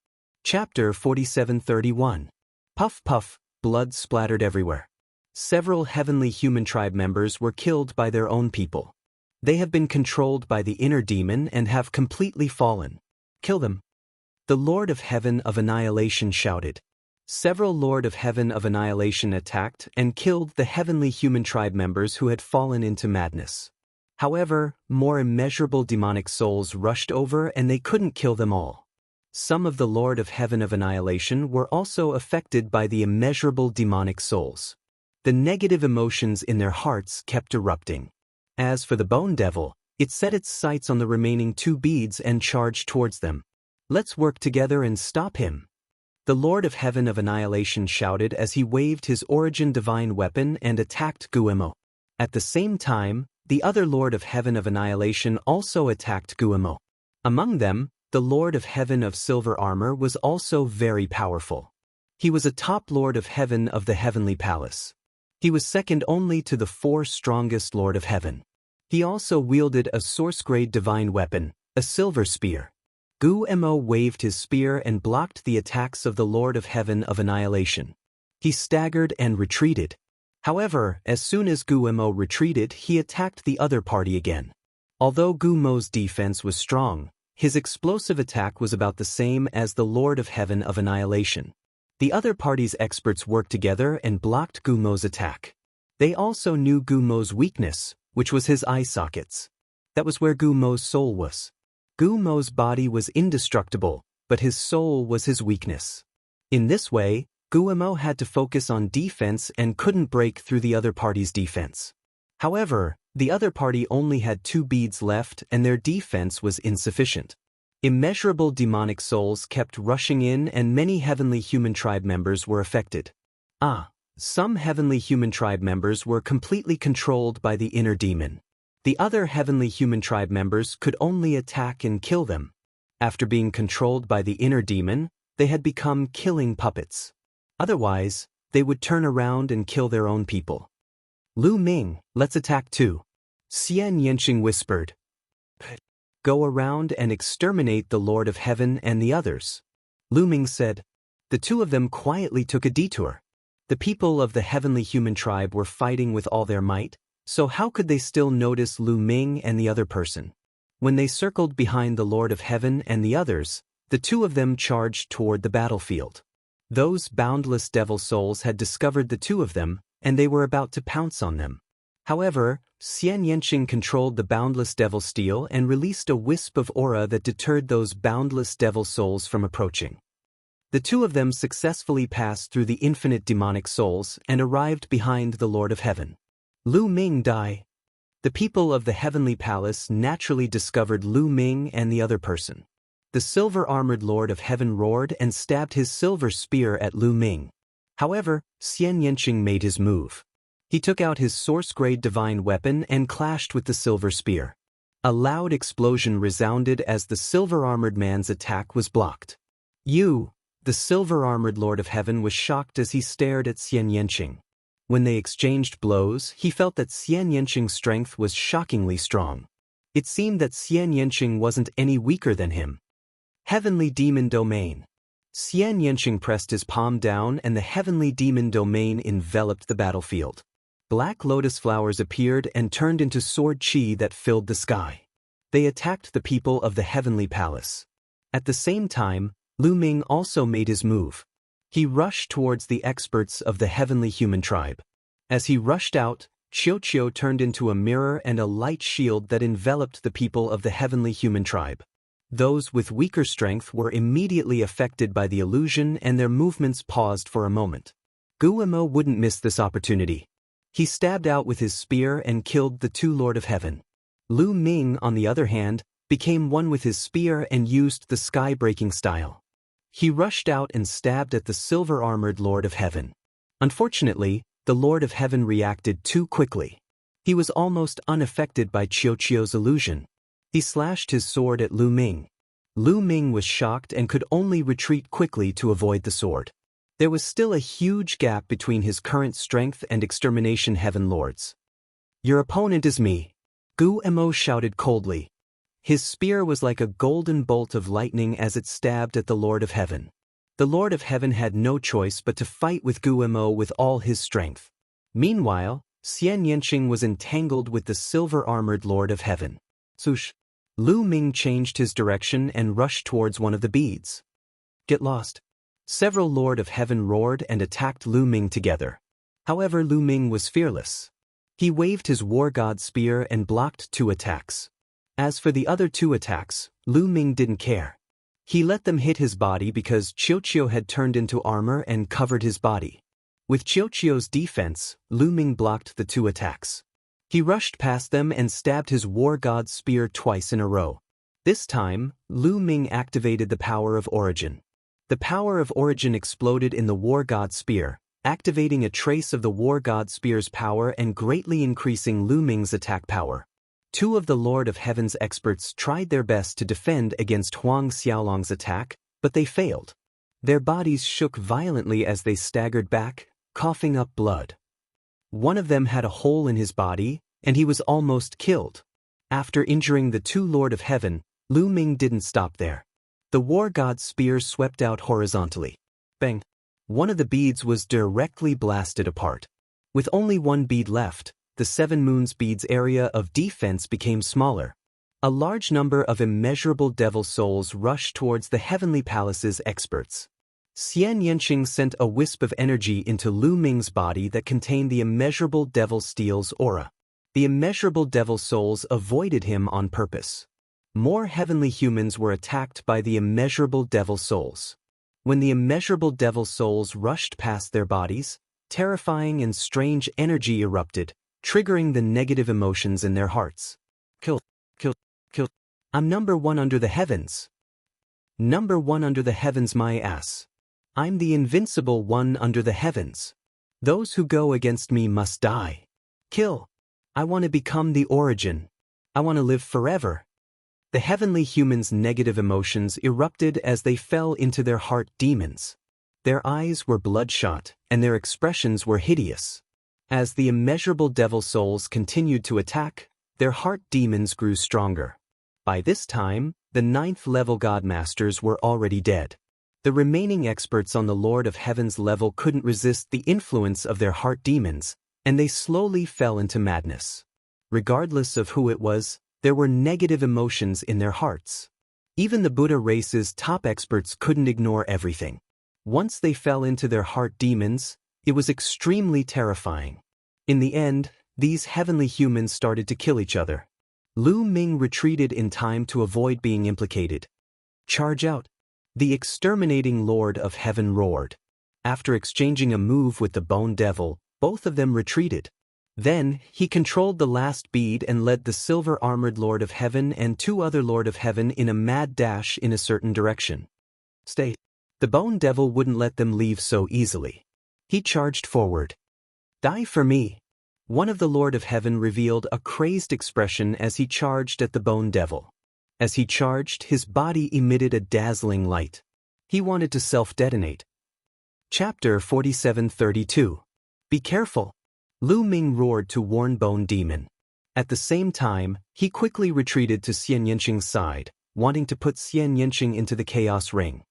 Chapter 47:31. Puff puff, blood splattered everywhere. Several heavenly human tribe members were killed by their own people. They have been controlled by the inner demon and have completely fallen. Kill them. The Lord of Heaven of Annihilation shouted. Several Lord of Heaven of Annihilation attacked and killed the heavenly human tribe members who had fallen into madness. However, more immeasurable demonic souls rushed over and they couldn't kill them all. Some of the Lord of Heaven of Annihilation were also affected by the immeasurable demonic souls. The negative emotions in their hearts kept erupting. As for the Bone Devil, it set its sights on the remaining 2 beads and charged towards them. Let's work together and stop him. The Lord of Heaven of Annihilation shouted as he waved his origin divine weapon and attacked Guemo. At the same time, the other Lord of Heaven of Annihilation also attacked Guemo. Among them, the Lord of Heaven of Silver Armor was also very powerful. He was a top Lord of Heaven of the Heavenly Palace. He was second only to the 4 strongest Lord of Heaven. He also wielded a source-grade divine weapon, a silver spear. Guemo waved his spear and blocked the attacks of the Lord of Heaven of Annihilation. He staggered and retreated. However, as soon as Guemo retreated, he attacked the other party again. Although Gumo's defense was strong, his explosive attack was about the same as the Lord of Heaven of Annihilation. The other party's experts worked together and blocked Gumo's attack. They also knew Gumo's weakness, which was his eye sockets. That was where Gumo's soul was. Gumo's body was indestructible, but his soul was his weakness. In this way, Guemo had to focus on defense and couldn't break through the other party's defense. However, the other party only had 2 beads left and their defense was insufficient. Immeasurable demonic souls kept rushing in and many heavenly human tribe members were affected. Some heavenly human tribe members were completely controlled by the inner demon. The other heavenly human tribe members could only attack and kill them. After being controlled by the inner demon, they had become killing puppets. Otherwise, they would turn around and kill their own people. Lu Ming, let's attack too. Xianxia whispered. Go around and exterminate the Lord of Heaven and the others. Lu Ming said. The two of them quietly took a detour. The people of the heavenly human tribe were fighting with all their might, so how could they still notice Lu Ming and the other person? When they circled behind the Lord of Heaven and the others, the two of them charged toward the battlefield. Those boundless devil souls had discovered the two of them, and they were about to pounce on them. However, Xianxia controlled the boundless devil steel and released a wisp of aura that deterred those boundless devil souls from approaching. The two of them successfully passed through the infinite demonic souls and arrived behind the Lord of Heaven. Lu Ming died. The people of the heavenly palace naturally discovered Lu Ming and the other person. The silver-armored Lord of Heaven roared and stabbed his silver spear at Lu Ming. However, Xianxia made his move. He took out his source-grade divine weapon and clashed with the silver spear. A loud explosion resounded as the silver-armored man's attack was blocked. The silver-armored Lord of Heaven was shocked as he stared at Xianxia. When they exchanged blows, he felt that Xianxia's strength was shockingly strong. It seemed that Xianxia wasn't any weaker than him. Heavenly Demon Domain. Xianxia pressed his palm down and the Heavenly Demon Domain enveloped the battlefield. Black lotus flowers appeared and turned into sword chi that filled the sky. They attacked the people of the Heavenly Palace. At the same time, Lu Ming also made his move. He rushed towards the experts of the heavenly human tribe. As he rushed out, Xiao turned into a mirror and a light shield that enveloped the people of the heavenly human tribe. Those with weaker strength were immediately affected by the illusion and their movements paused for a moment. Guillermo wouldn't miss this opportunity. He stabbed out with his spear and killed the two Lord of Heaven. Lu Ming, on the other hand, became one with his spear and used the sky-breaking style. He rushed out and stabbed at the silver-armored Lord of Heaven. Unfortunately, the Lord of Heaven reacted too quickly. He was almost unaffected by Xiao's illusion. He slashed his sword at Lu Ming. Lu Ming was shocked and could only retreat quickly to avoid the sword. There was still a huge gap between his current strength and extermination heaven lords. Your opponent is me, Guillermo shouted coldly. His spear was like a golden bolt of lightning as it stabbed at the Lord of Heaven. The Lord of Heaven had no choice but to fight with Guillermo with all his strength. Meanwhile, Xianxia was entangled with the silver-armored Lord of Heaven. Swoosh! Lu Ming changed his direction and rushed towards one of the beads. Get lost! Several Lord of Heaven roared and attacked Lu Ming together. However, Lu Ming was fearless. He waved his war god spear and blocked two attacks. As for the other two attacks, Lu Ming didn't care. He let them hit his body because Xiao had turned into armor and covered his body. With Xiao's defense, Lu Ming blocked the two attacks. He rushed past them and stabbed his war god spear twice in a row. This time, Lu Ming activated the power of origin. The power of origin exploded in the war god spear, activating a trace of the war god spear's power and greatly increasing Lu Ming's attack power. Two of the Lord of Heaven's experts tried their best to defend against Huang Xiaolong's attack, but they failed. Their bodies shook violently as they staggered back, coughing up blood. One of them had a hole in his body, and he was almost killed. After injuring the two Lord of Heaven, Lu Ming didn't stop there. The war god's spear swept out horizontally. Bang! One of the beads was directly blasted apart. With only one bead left, the Seven Moons bead's area of defense became smaller. A large number of immeasurable devil souls rushed towards the heavenly palace's experts. Xianxia sent a wisp of energy into Lu Ming's body that contained the immeasurable devil steel's aura. The immeasurable devil souls avoided him on purpose. More heavenly humans were attacked by the immeasurable devil souls. When the immeasurable devil souls rushed past their bodies, terrifying and strange energy erupted, triggering the negative emotions in their hearts. Kill. I'm number one under the heavens. Number 1 under the heavens my ass. I'm the invincible one under the heavens. Those who go against me must die. Kill. I want to become the origin. I want to live forever. The heavenly humans' negative emotions erupted as they fell into their heart demons. Their eyes were bloodshot, and their expressions were hideous. As the immeasurable devil souls continued to attack, their heart demons grew stronger. By this time, the 9th level godmasters were already dead. The remaining experts on the Lord of Heaven's level couldn't resist the influence of their heart demons, and they slowly fell into madness. Regardless of who it was, there were negative emotions in their hearts. Even the Buddha race's top experts couldn't ignore everything. Once they fell into their heart demons, it was extremely terrifying. In the end, these heavenly humans started to kill each other. Lu Ming retreated in time to avoid being implicated. Charge out! The exterminating Lord of Heaven roared. After exchanging a move with the Bone Devil, both of them retreated. Then, he controlled the last bead and led the silver-armored Lord of Heaven and 2 other Lord of Heaven in a mad dash in a certain direction. Stay. The Bone Devil wouldn't let them leave so easily. He charged forward. Die for me. One of the Lord of Heaven revealed a crazed expression as he charged at the Bone Devil. As he charged, his body emitted a dazzling light. He wanted to self-detonate. Chapter 4732. Be careful. Lu Ming roared to warn Bone Demon. At the same time, he quickly retreated to Xianxia's side, wanting to put Xianxia into the Chaos Ring.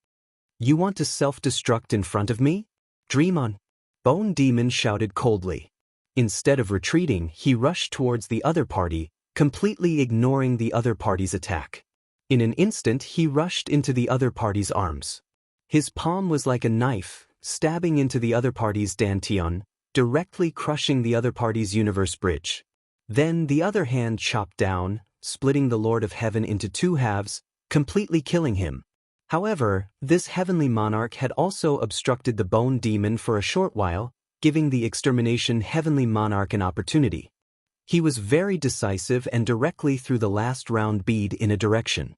You want to self-destruct in front of me? Dream on. Bone Demon shouted coldly. Instead of retreating, he rushed towards the other party, completely ignoring the other party's attack. In an instant, he rushed into the other party's arms. His palm was like a knife, stabbing into the other party's dantian, directly crushing the other party's universe bridge. Then the other hand chopped down, splitting the Lord of Heaven into 2 halves, completely killing him. However, this heavenly monarch had also obstructed the Bone Demon for a short while, giving the extermination heavenly monarch an opportunity. He was very decisive and directly threw the last round bead in a direction.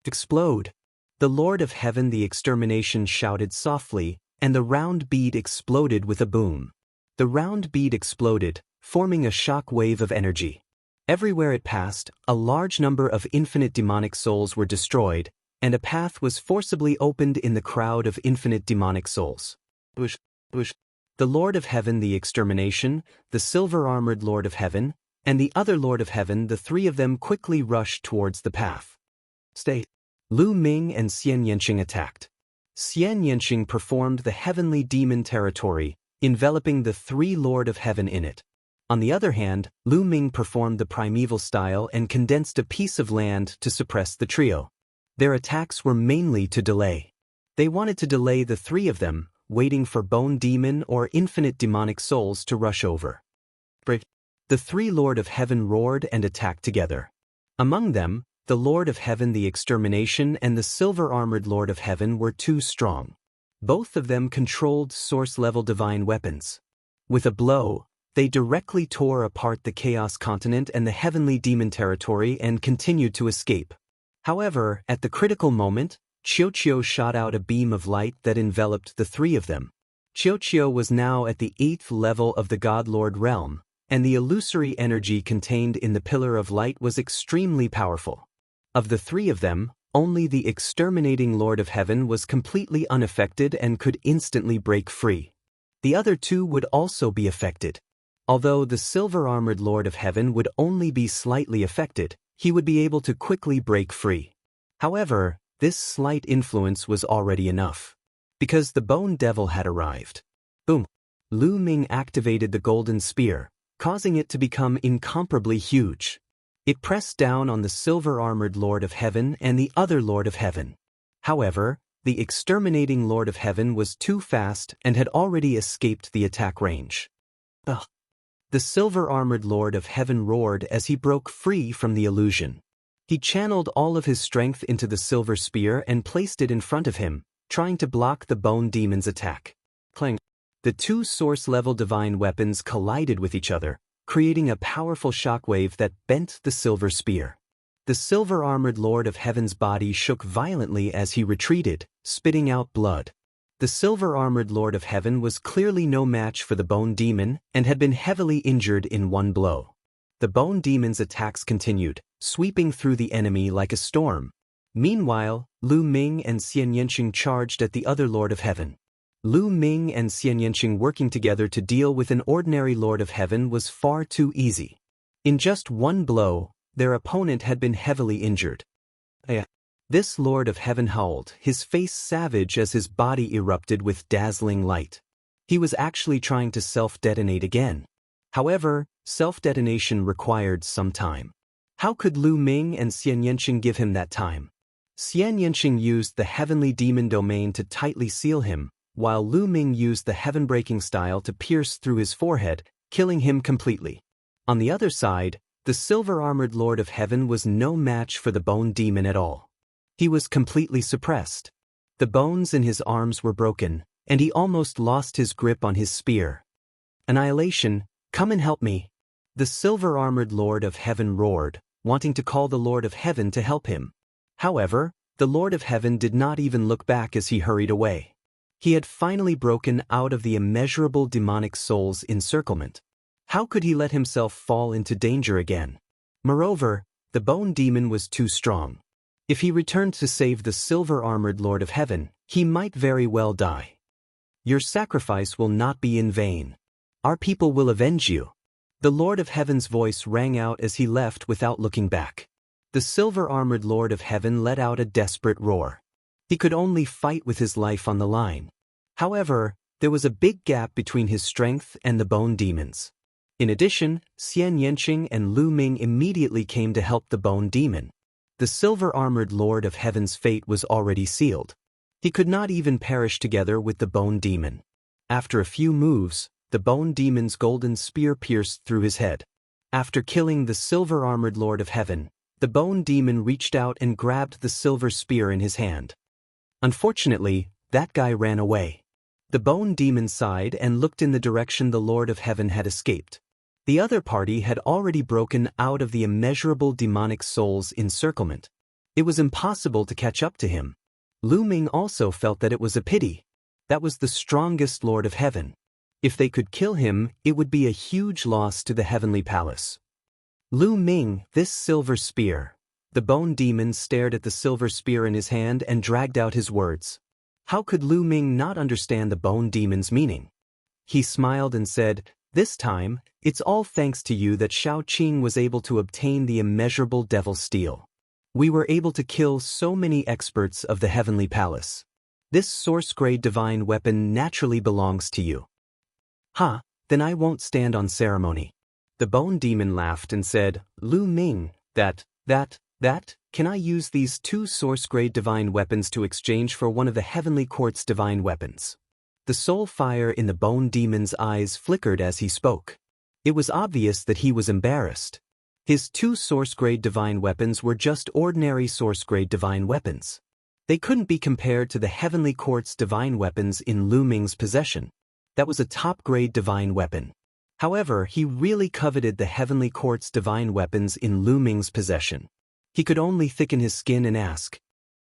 Explode! The Lord of Heaven the extermination shouted softly, and the round bead exploded with a boom. The round bead exploded, forming a shock wave of energy. Everywhere it passed, a large number of infinite demonic souls were destroyed, and a path was forcibly opened in the crowd of infinite demonic souls. Bush. The Lord of Heaven the extermination, the silver-armored Lord of Heaven, and the other Lord of Heaven, the 3 of them quickly rushed towards the path. Stay. Lu Ming and Xianxia attacked. Xianxia performed the heavenly demon territory, enveloping the 3 Lord of Heaven in it. On the other hand, Lu Ming performed the primeval style and condensed a piece of land to suppress the trio. Their attacks were mainly to delay. They wanted to delay the 3 of them, waiting for Bone Demon or infinite demonic souls to rush over. The 3 Lord of Heaven roared and attacked together. Among them, the Lord of Heaven the extermination and the silver-armored Lord of Heaven were too strong. Both of them controlled source-level divine weapons. With a blow, they directly tore apart the Chaos Continent and the heavenly demon territory and continued to escape. However, at the critical moment, Qiuqiu shot out a beam of light that enveloped the 3 of them. Qiuqiu was now at the 8th level of the God Lord realm, and the illusory energy contained in the Pillar of Light was extremely powerful. Of the 3 of them, only the exterminating Lord of Heaven was completely unaffected and could instantly break free. The other 2 would also be affected. Although the silver-armored Lord of Heaven would only be slightly affected, he would be able to quickly break free. However, this slight influence was already enough. Because the Bone Devil had arrived. Boom! Lu Ming activated the golden spear, causing it to become incomparably huge. It pressed down on the silver-armored Lord of Heaven and the other Lord of Heaven. However, the exterminating Lord of Heaven was too fast and had already escaped the attack range. Ugh! The silver-armored Lord of Heaven roared as he broke free from the illusion. He channeled all of his strength into the silver spear and placed it in front of him, trying to block the Bone Demon's attack. Clang! The 2 source-level divine weapons collided with each other, creating a powerful shockwave that bent the silver spear. The silver-armored Lord of Heaven's body shook violently as he retreated, spitting out blood. The silver-armored Lord of Heaven was clearly no match for the Bone Demon and had been heavily injured in one blow. The Bone Demon's attacks continued, sweeping through the enemy like a storm. Meanwhile, Lu Ming and Xianxia charged at the other Lord of Heaven. Lu Ming and Xianxia working together to deal with an ordinary Lord of Heaven was far too easy. In just one blow, their opponent had been heavily injured. This Lord of Heaven howled, his face savage as his body erupted with dazzling light. He was actually trying to self-detonate again. However, self-detonation required some time. How could Lu Ming and Xianxia give him that time? Xianxia used the heavenly demon domain to tightly seal him, while Lu Ming used the heaven-breaking style to pierce through his forehead, killing him completely. On the other side, the silver-armored Lord of Heaven was no match for the Bone Demon at all. He was completely suppressed. The bones in his arms were broken, and he almost lost his grip on his spear. Annihilation, come and help me. The silver-armored Lord of Heaven roared, wanting to call the Lord of Heaven to help him. However, the Lord of Heaven did not even look back as he hurried away. He had finally broken out of the immeasurable demonic soul's encirclement. How could he let himself fall into danger again? Moreover, the Bone Demon was too strong. If he returned to save the silver-armored Lord of Heaven, he might very well die. Your sacrifice will not be in vain. Our people will avenge you. The Lord of Heaven's voice rang out as he left without looking back. The silver-armored Lord of Heaven let out a desperate roar. He could only fight with his life on the line. However, there was a big gap between his strength and the Bone Demon's. In addition, Xianxia and Lu Ming immediately came to help the Bone Demon. The silver-armored Lord of Heaven's fate was already sealed. He could not even perish together with the Bone Demon. After a few moves, the Bone Demon's golden spear pierced through his head. After killing the silver-armored Lord of Heaven, the Bone Demon reached out and grabbed the silver spear in his hand. Unfortunately, that guy ran away. The Bone Demon sighed and looked in the direction the Lord of Heaven had escaped. The other party had already broken out of the immeasurable demonic soul's encirclement. It was impossible to catch up to him. Lu Ming also felt that it was a pity. That was the strongest Lord of Heaven. If they could kill him, it would be a huge loss to the heavenly palace. Lu Ming, this silver spear. The Bone Demon stared at the silver spear in his hand and dragged out his words. How could Lu Ming not understand the Bone Demon's meaning? He smiled and said, "This time, it's all thanks to you that Shao Qing was able to obtain the immeasurable devil steel. We were able to kill so many experts of the heavenly palace. This source-grade divine weapon naturally belongs to you." Then I won't stand on ceremony. The Bone Demon laughed and said, "Lu Ming, can I use these 2 source-grade divine weapons to exchange for one of the heavenly court's divine weapons?" The soul fire in the Bone Demon's eyes flickered as he spoke. It was obvious that he was embarrassed. His 2 source-grade divine weapons were just ordinary source-grade divine weapons. They couldn't be compared to the heavenly court's divine weapons in Lu Ming's possession. That was a top-grade divine weapon. However, he really coveted the heavenly court's divine weapons in Lu Ming's possession. He could only thicken his skin and ask.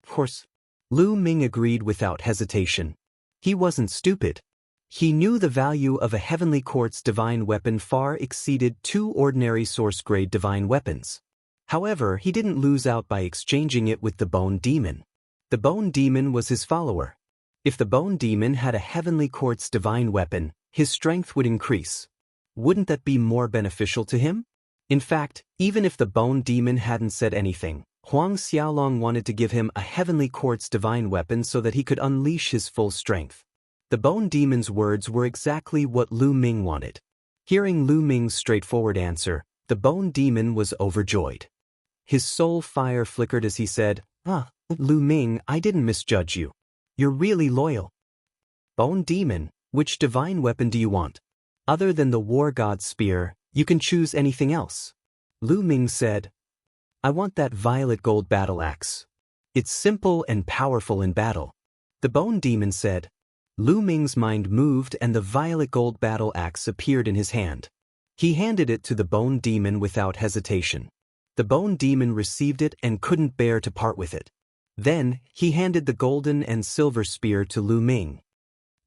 Of course. Lu Ming agreed without hesitation. He wasn't stupid. He knew the value of a heavenly court's divine weapon far exceeded 2 ordinary source-grade divine weapons. However, he didn't lose out by exchanging it with the Bone Demon. The Bone Demon was his follower. If the Bone Demon had a heavenly court's divine weapon, his strength would increase. Wouldn't that be more beneficial to him? In fact, even if the Bone Demon hadn't said anything, Huang Xiaolong wanted to give him a heavenly court's divine weapon so that he could unleash his full strength. The Bone Demon's words were exactly what Lu Ming wanted. Hearing Lu Ming's straightforward answer, the Bone Demon was overjoyed. His soul fire flickered as he said, Lu Ming, I didn't misjudge you. You're really loyal. Bone Demon, which divine weapon do you want? Other than the War God's spear, you can choose anything else. Lu Ming said, I want that violet gold battle axe. It's simple and powerful in battle. The Bone Demon said. Lu Ming's mind moved and the violet gold battle axe appeared in his hand. He handed it to the Bone Demon without hesitation. The bone demon received it and couldn't bear to part with it. Then, he handed the golden and silver spear to Lu Ming.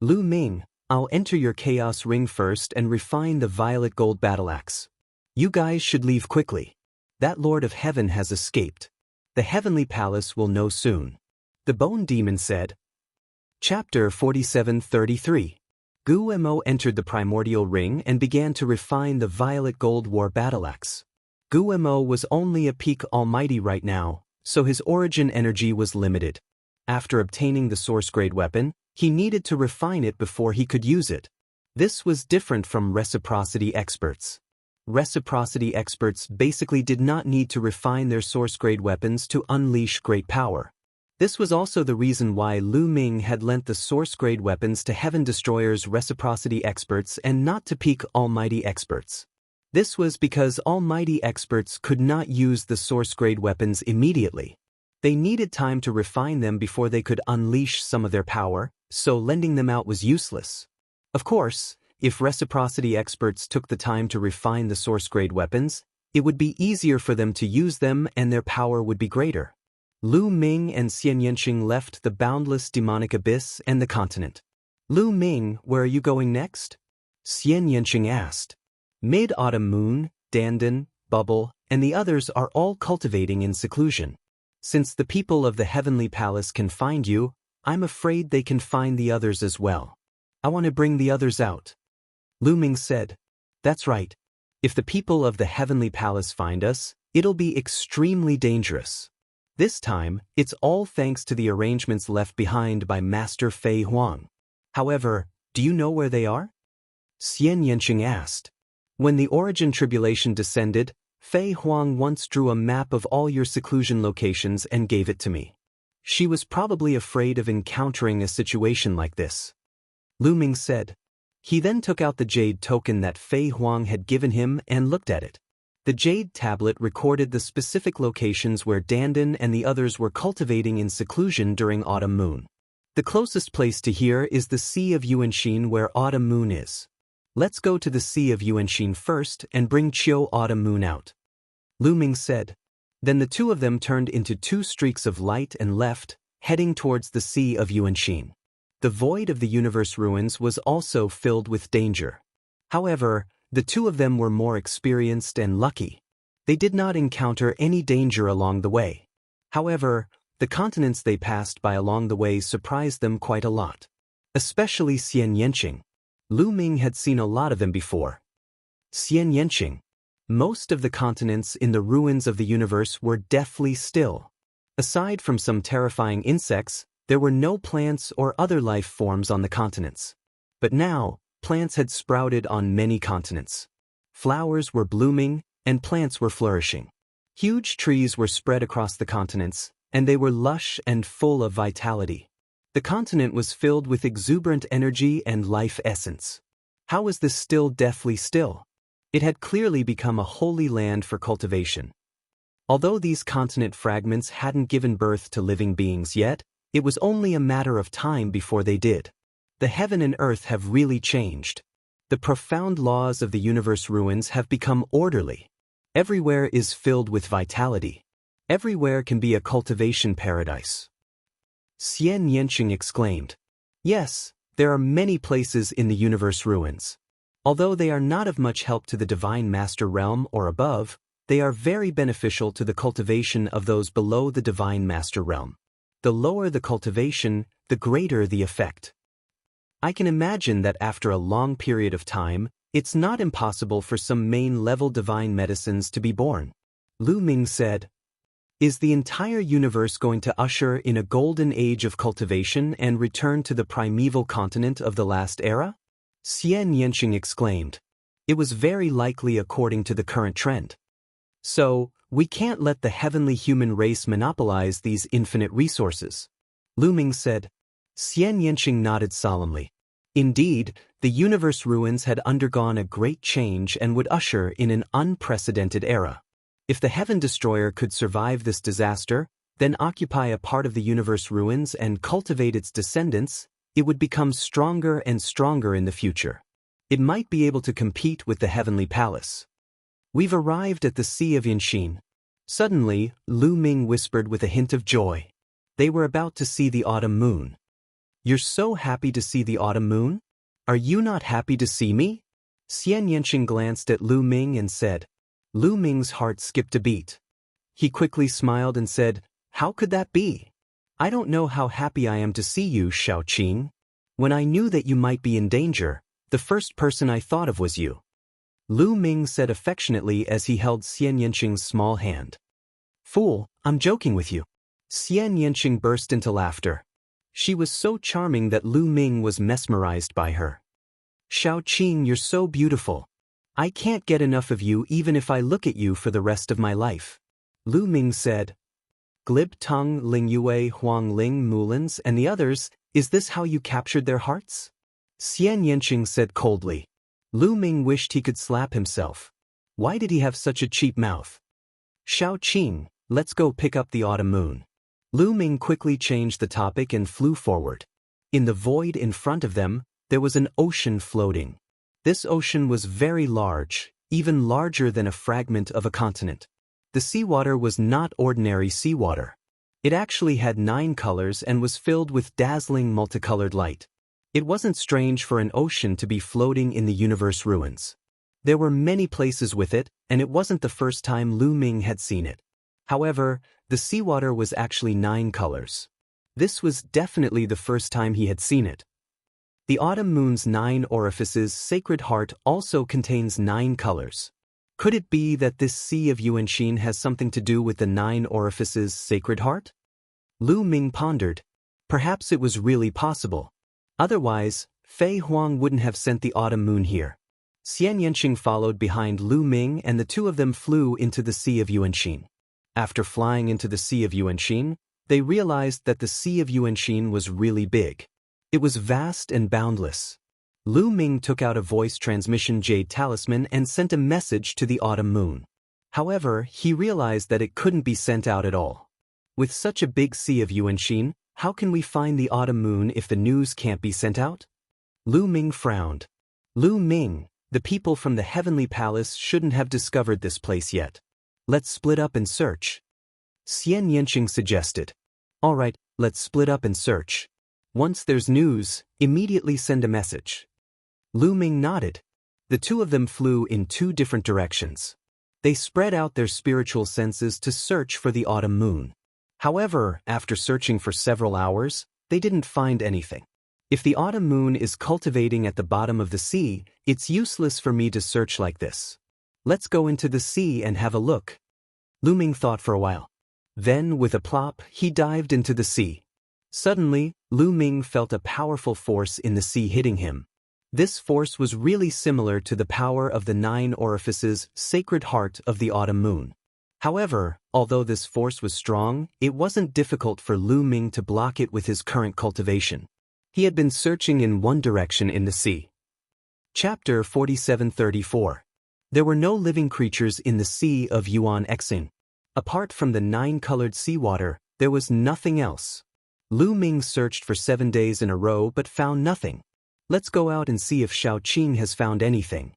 Lu Ming, I'll enter your chaos ring first and refine the violet gold battle axe. You guys should leave quickly. That Lord of Heaven has escaped. The heavenly palace will know soon. The bone demon said. Chapter 47:33. Guo entered the primordial ring and began to refine the violet gold war battle axe. Guo was only a peak almighty right now, so his origin energy was limited. After obtaining the source-grade weapon, he needed to refine it before he could use it. This was different from reciprocity experts. Reciprocity experts basically did not need to refine their source-grade weapons to unleash great power. This was also the reason why Lu Ming had lent the source-grade weapons to Heaven Destroyer's reciprocity experts and not to peak almighty experts. This was because almighty experts could not use the source-grade weapons immediately. They needed time to refine them before they could unleash some of their power, so lending them out was useless. Of course, if reciprocity experts took the time to refine the source-grade weapons, it would be easier for them to use them and their power would be greater. Lu Ming and Xianxia left the boundless demonic abyss and the continent. Lu Ming, where are you going next? Xianxia asked. Mid-Autumn Moon, Dandan, Bubble, and the others are all cultivating in seclusion. Since the people of the Heavenly Palace can find you, I'm afraid they can find the others as well. I want to bring the others out. Lu Ming said. That's right. If the people of the Heavenly Palace find us, it'll be extremely dangerous. This time, it's all thanks to the arrangements left behind by Master Fei Huang. However, do you know where they are? Xianxia asked. When the Origin Tribulation descended, Fei Huang once drew a map of all your seclusion locations and gave it to me. She was probably afraid of encountering a situation like this. Lu Ming said. He then took out the jade token that Fei Huang had given him and looked at it. The jade tablet recorded the specific locations where Dandan and the others were cultivating in seclusion during Autumn Moon. The closest place to here is the Sea of Yuanxin where Autumn Moon is. Let's go to the Sea of Yuanxin first and bring Chiu Autumn Moon out. Lu Ming said. Then the two of them turned into two streaks of light and left, heading towards the Sea of Yuanxin. The void of the universe ruins was also filled with danger. However, the two of them were more experienced and lucky. They did not encounter any danger along the way. However, the continents they passed by along the way surprised them quite a lot. Especially Xianxia. Lu Ming had seen a lot of them before. Xianxia. Most of the continents in the ruins of the universe were deathly still. Aside from some terrifying insects, there were no plants or other life forms on the continents. But now, plants had sprouted on many continents. Flowers were blooming, and plants were flourishing. Huge trees were spread across the continents, and they were lush and full of vitality. The continent was filled with exuberant energy and life essence. How was this still deathly still? It had clearly become a holy land for cultivation. Although these continent fragments hadn't given birth to living beings yet, it was only a matter of time before they did. The heaven and earth have really changed. The profound laws of the universe ruins have become orderly. Everywhere is filled with vitality. Everywhere can be a cultivation paradise. Xianxia exclaimed. Yes, there are many places in the universe ruins. Although they are not of much help to the Divine Master Realm or above, they are very beneficial to the cultivation of those below the Divine Master Realm. The lower the cultivation, the greater the effect. I can imagine that after a long period of time, it's not impossible for some main-level divine medicines to be born. Lu Ming said. Is the entire universe going to usher in a golden age of cultivation and return to the primeval continent of the last era? Xianxia exclaimed. It was very likely according to the current trend. So, we can't let the heavenly human race monopolize these infinite resources. Lu Ming said. Xianxia nodded solemnly. Indeed, the universe ruins had undergone a great change and would usher in an unprecedented era. If the Heaven Destroyer could survive this disaster, then occupy a part of the universe ruins and cultivate its descendants, it would become stronger and stronger in the future. It might be able to compete with the Heavenly Palace. We've arrived at the Sea of Yuanxin. Suddenly, Lu Ming whispered with a hint of joy. They were about to see the autumn moon. You're so happy to see the autumn moon? Are you not happy to see me? Xianxia glanced at Lu Ming and said. Lu Ming's heart skipped a beat. He quickly smiled and said, How could that be? I don't know how happy I am to see you, Xiaoqing. When I knew that you might be in danger, the first person I thought of was you. Lu Ming said affectionately as he held Xianxing's small hand. Fool, I'm joking with you. Xianxing burst into laughter. She was so charming that Lu Ming was mesmerized by her. Xiaoqing, you're so beautiful. I can't get enough of you even if I look at you for the rest of my life. Lu Ming said. Glib Tung, Ling Yue, Huang Ling, Mulins, and the others, is this how you captured their hearts? Xianxing said coldly. Lu Ming wished he could slap himself. Why did he have such a cheap mouth? Xiaoqing, let's go pick up the autumn moon. Lu Ming quickly changed the topic and flew forward. In the void in front of them, there was an ocean floating. This ocean was very large, even larger than a fragment of a continent. The seawater was not ordinary seawater. It actually had 9 colors and was filled with dazzling multicolored light. It wasn't strange for an ocean to be floating in the universe ruins. There were many places with it, and it wasn't the first time Lu Ming had seen it. However, the seawater was actually 9 colors. This was definitely the first time he had seen it. The autumn moon's 9 orifices' sacred heart also contains 9 colors. Could it be that this Sea of Yuanxin has something to do with the 9 orifices' sacred heart? Lu Ming pondered. Perhaps it was really possible. Otherwise, Fei Huang wouldn't have sent the autumn moon here. Xianxia followed behind Lu Ming and the two of them flew into the Sea of Yuanxin. After flying into the Sea of Yuanxin, they realized that the Sea of Yuanxin was really big. It was vast and boundless. Lu Ming took out a voice transmission jade talisman and sent a message to the autumn moon. However, he realized that it couldn't be sent out at all. With such a big Sea of Yuanxin, how can we find the autumn moon if the news can't be sent out? Lu Ming frowned. Lu Ming, the people from the Heavenly Palace shouldn't have discovered this place yet. Let's split up and search. Xianxia suggested. All right, let's split up and search. Once there's news, immediately send a message. Lu Ming nodded. The two of them flew in 2 different directions. They spread out their spiritual senses to search for the autumn moon. However, after searching for several hours, they didn't find anything. If the autumn moon is cultivating at the bottom of the sea, it's useless for me to search like this. Let's go into the sea and have a look. Lu Ming thought for a while. Then, with a plop, he dived into the sea. Suddenly, Lu Ming felt a powerful force in the sea hitting him. This force was really similar to the power of the 9 orifices' sacred heart of the autumn moon. However, although this force was strong, it wasn't difficult for Lu Ming to block it with his current cultivation. He had been searching in one direction in the sea. Chapter 4734. There were no living creatures in the Sea of Yuanxin. Apart from the 9-colored seawater, there was nothing else. Lu Ming searched for 7 days in a row but found nothing. Let's go out and see if Xiaoqing has found anything.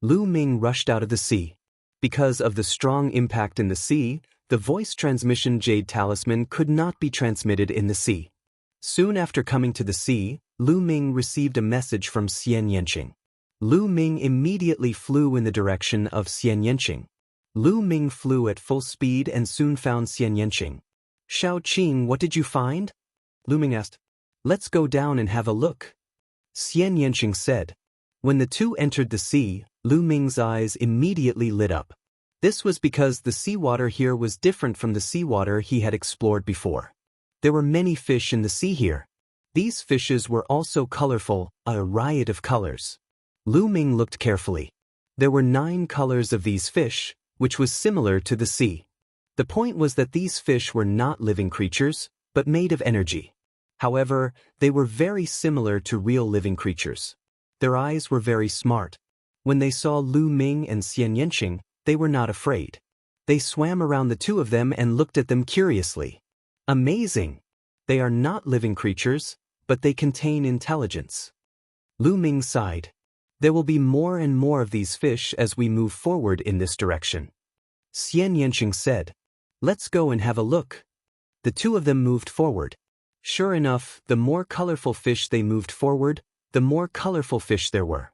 Lu Ming rushed out of the sea. Because of the strong impact in the sea, the voice transmission jade talisman could not be transmitted in the sea. Soon after coming to the sea, Lu Ming received a message from Xianxia. Lu Ming immediately flew in the direction of Xianxia. Lu Ming flew at full speed and soon found Xianxia. Xiaoqing, what did you find? Lu Ming asked. Let's go down and have a look. Xianxia said. When the two entered the sea, Lu Ming's eyes immediately lit up. This was because the seawater here was different from the seawater he had explored before. There were many fish in the sea here. These fishes were also colorful, a riot of colors. Lu Ming looked carefully. There were 9 colors of these fish, which was similar to the sea. The point was that these fish were not living creatures, but made of energy. However, they were very similar to real living creatures. Their eyes were very smart. When they saw Lu Ming and Xianxia, they were not afraid. They swam around the two of them and looked at them curiously. Amazing! They are not living creatures, but they contain intelligence. Lu Ming sighed. There will be more and more of these fish as we move forward in this direction. Xianxia said. Let's go and have a look. The two of them moved forward. Sure enough, the more colorful fish they moved forward, the more colorful fish there were.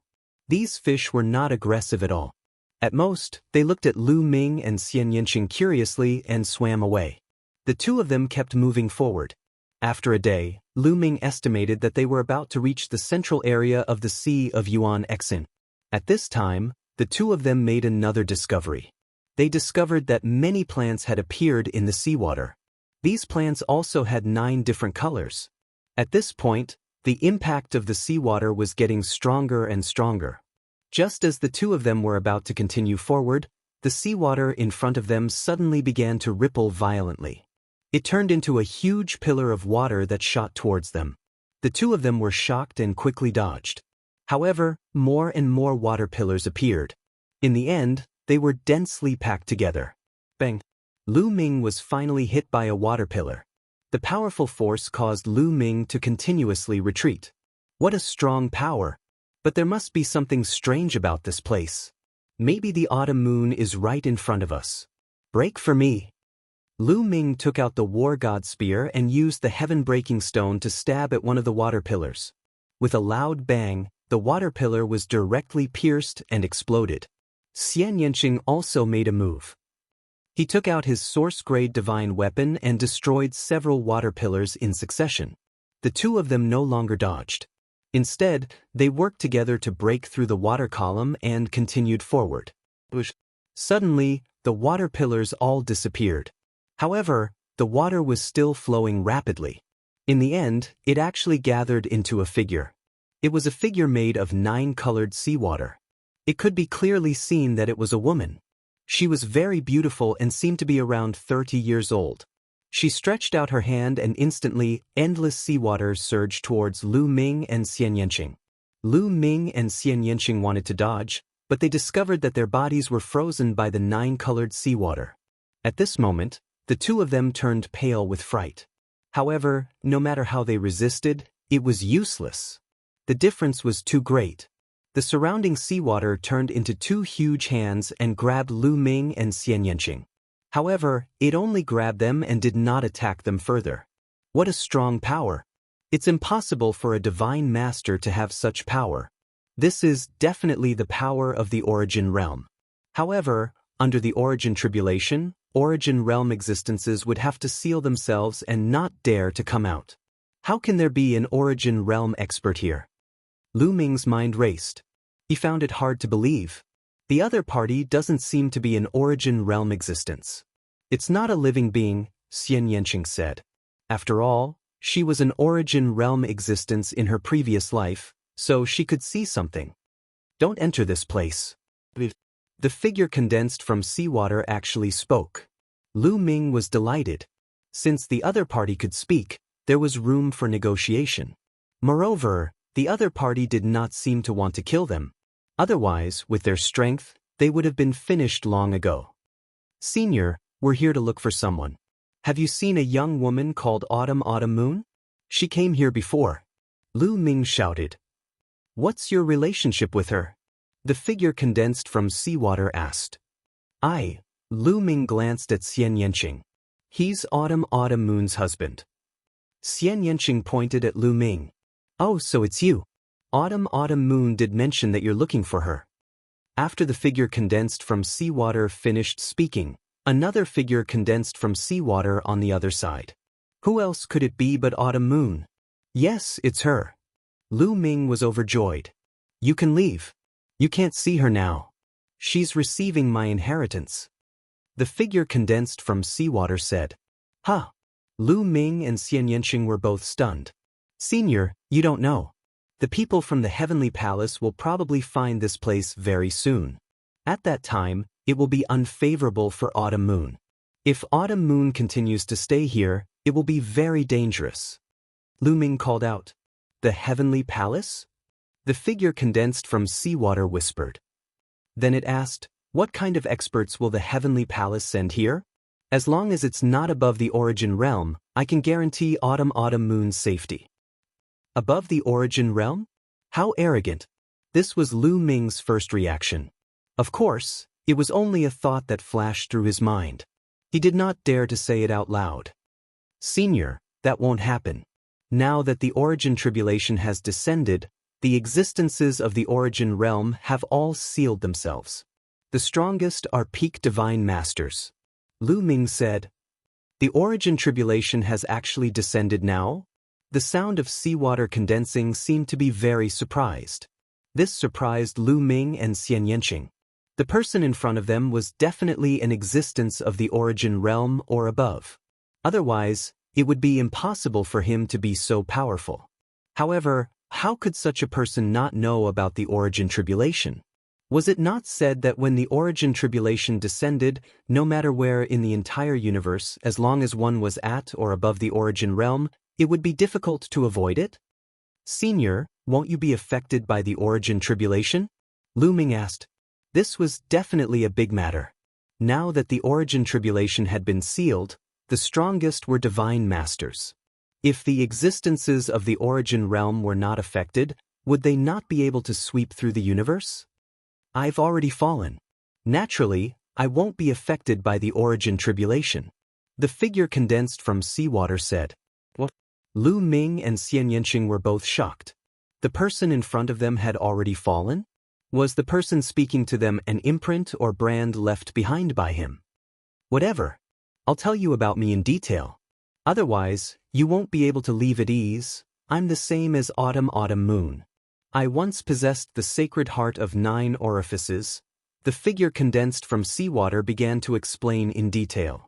These fish were not aggressive at all. At most, they looked at Lu Ming and Xianxia curiously and swam away. The two of them kept moving forward. After a day, Lu Ming estimated that they were about to reach the central area of the Sea of Yuan Xin. At this time, the two of them made another discovery. They discovered that many plants had appeared in the seawater. These plants also had 9 different colors. At this point, the impact of the seawater was getting stronger and stronger. Just as the two of them were about to continue forward, the seawater in front of them suddenly began to ripple violently. It turned into a huge pillar of water that shot towards them. The two of them were shocked and quickly dodged. However, more and more water pillars appeared. In the end, they were densely packed together. Bang! Lu Ming was finally hit by a water pillar. The powerful force caused Lu Ming to continuously retreat. What a strong power! But there must be something strange about this place. Maybe the autumn moon is right in front of us. Break for me! Lu Ming took out the war god spear and used the heaven-breaking stone to stab at one of the water pillars. With a loud bang, the water pillar was directly pierced and exploded. Xianxia also made a move. He took out his source-grade divine weapon and destroyed several water pillars in succession. The two of them no longer dodged. Instead, they worked together to break through the water column and continued forward. Suddenly, the water pillars all disappeared. However, the water was still flowing rapidly. In the end, it actually gathered into a figure. It was a figure made of 9-colored seawater. It could be clearly seen that it was a woman. She was very beautiful and seemed to be around 30 years old. She stretched out her hand and instantly, endless seawater surged towards Lu Ming and Xianxia. Lu Ming and Xianxia wanted to dodge, but they discovered that their bodies were frozen by the 9-colored seawater. At this moment, the two of them turned pale with fright. However, no matter how they resisted, it was useless. The difference was too great. The surrounding seawater turned into 2 huge hands and grabbed Lu Ming and Xianxia. However, it only grabbed them and did not attack them further. What a strong power! It's impossible for a divine master to have such power. This is definitely the power of the Origin Realm. However, under the Origin Tribulation, Origin Realm existences would have to seal themselves and not dare to come out. How can there be an Origin Realm expert here? Lu Ming's mind raced. He found it hard to believe. The other party doesn't seem to be an Origin Realm existence. It's not a living being, Xianxia said. After all, she was an Origin Realm existence in her previous life, so she could see something. Don't enter this place. The figure condensed from seawater actually spoke. Lu Ming was delighted. Since the other party could speak, there was room for negotiation. Moreover, the other party did not seem to want to kill them. Otherwise, with their strength, they would have been finished long ago. Senior, we're here to look for someone. Have you seen a young woman called Autumn Moon? She came here before. Lu Ming shouted. What's your relationship with her? The figure condensed from seawater asked. Lu Ming glanced at Xianxia. He's Autumn Moon's husband. Xianxia pointed at Lu Ming. Oh, so it's you. Autumn Moon did mention that you're looking for her. After the figure condensed from seawater finished speaking, another figure condensed from seawater on the other side. Who else could it be but Autumn Moon? Yes, it's her. Lu Ming was overjoyed. You can leave. You can't see her now. She's receiving my inheritance. The figure condensed from seawater said. Huh. Lu Ming and Xianxia were both stunned. Senior, you don't know. The people from the Heavenly Palace will probably find this place very soon. At that time, it will be unfavorable for Autumn Moon. If Autumn Moon continues to stay here, it will be very dangerous. Lu Ming called out. The Heavenly Palace? The figure condensed from seawater whispered. Then it asked, what kind of experts will the Heavenly Palace send here? As long as it's not above the Origin Realm, I can guarantee Autumn Moon's safety. Above the Origin Realm? How arrogant! This was Lu Ming's first reaction. Of course, it was only a thought that flashed through his mind. He did not dare to say it out loud. "Senior, that won't happen. Now that the origin tribulation has descended, the existences of the origin realm have all sealed themselves. The strongest are peak divine masters." Lu Ming said. "The origin tribulation has actually descended now?" The sound of seawater condensing seemed to be very surprised. This surprised Lu Ming and Xianxia. The person in front of them was definitely an existence of the origin realm or above. Otherwise, it would be impossible for him to be so powerful. However, how could such a person not know about the origin tribulation? Was it not said that when the origin tribulation descended, no matter where in the entire universe, as long as one was at or above the origin realm, it would be difficult to avoid it? "Senior, won't you be affected by the origin tribulation?" Lu Ming asked. This was definitely a big matter. Now that the origin tribulation had been sealed, the strongest were divine masters. If the existences of the origin realm were not affected, would they not be able to sweep through the universe? "I've already fallen. Naturally, I won't be affected by the origin tribulation," the figure condensed from seawater said. "What?" Lu Ming and Xianxia were both shocked. The person in front of them had already fallen? Was the person speaking to them an imprint or brand left behind by him? "Whatever. I'll tell you about me in detail. Otherwise, you won't be able to leave at ease. I'm the same as Autumn Moon. I once possessed the sacred heart of 9 orifices." The figure condensed from seawater began to explain in detail.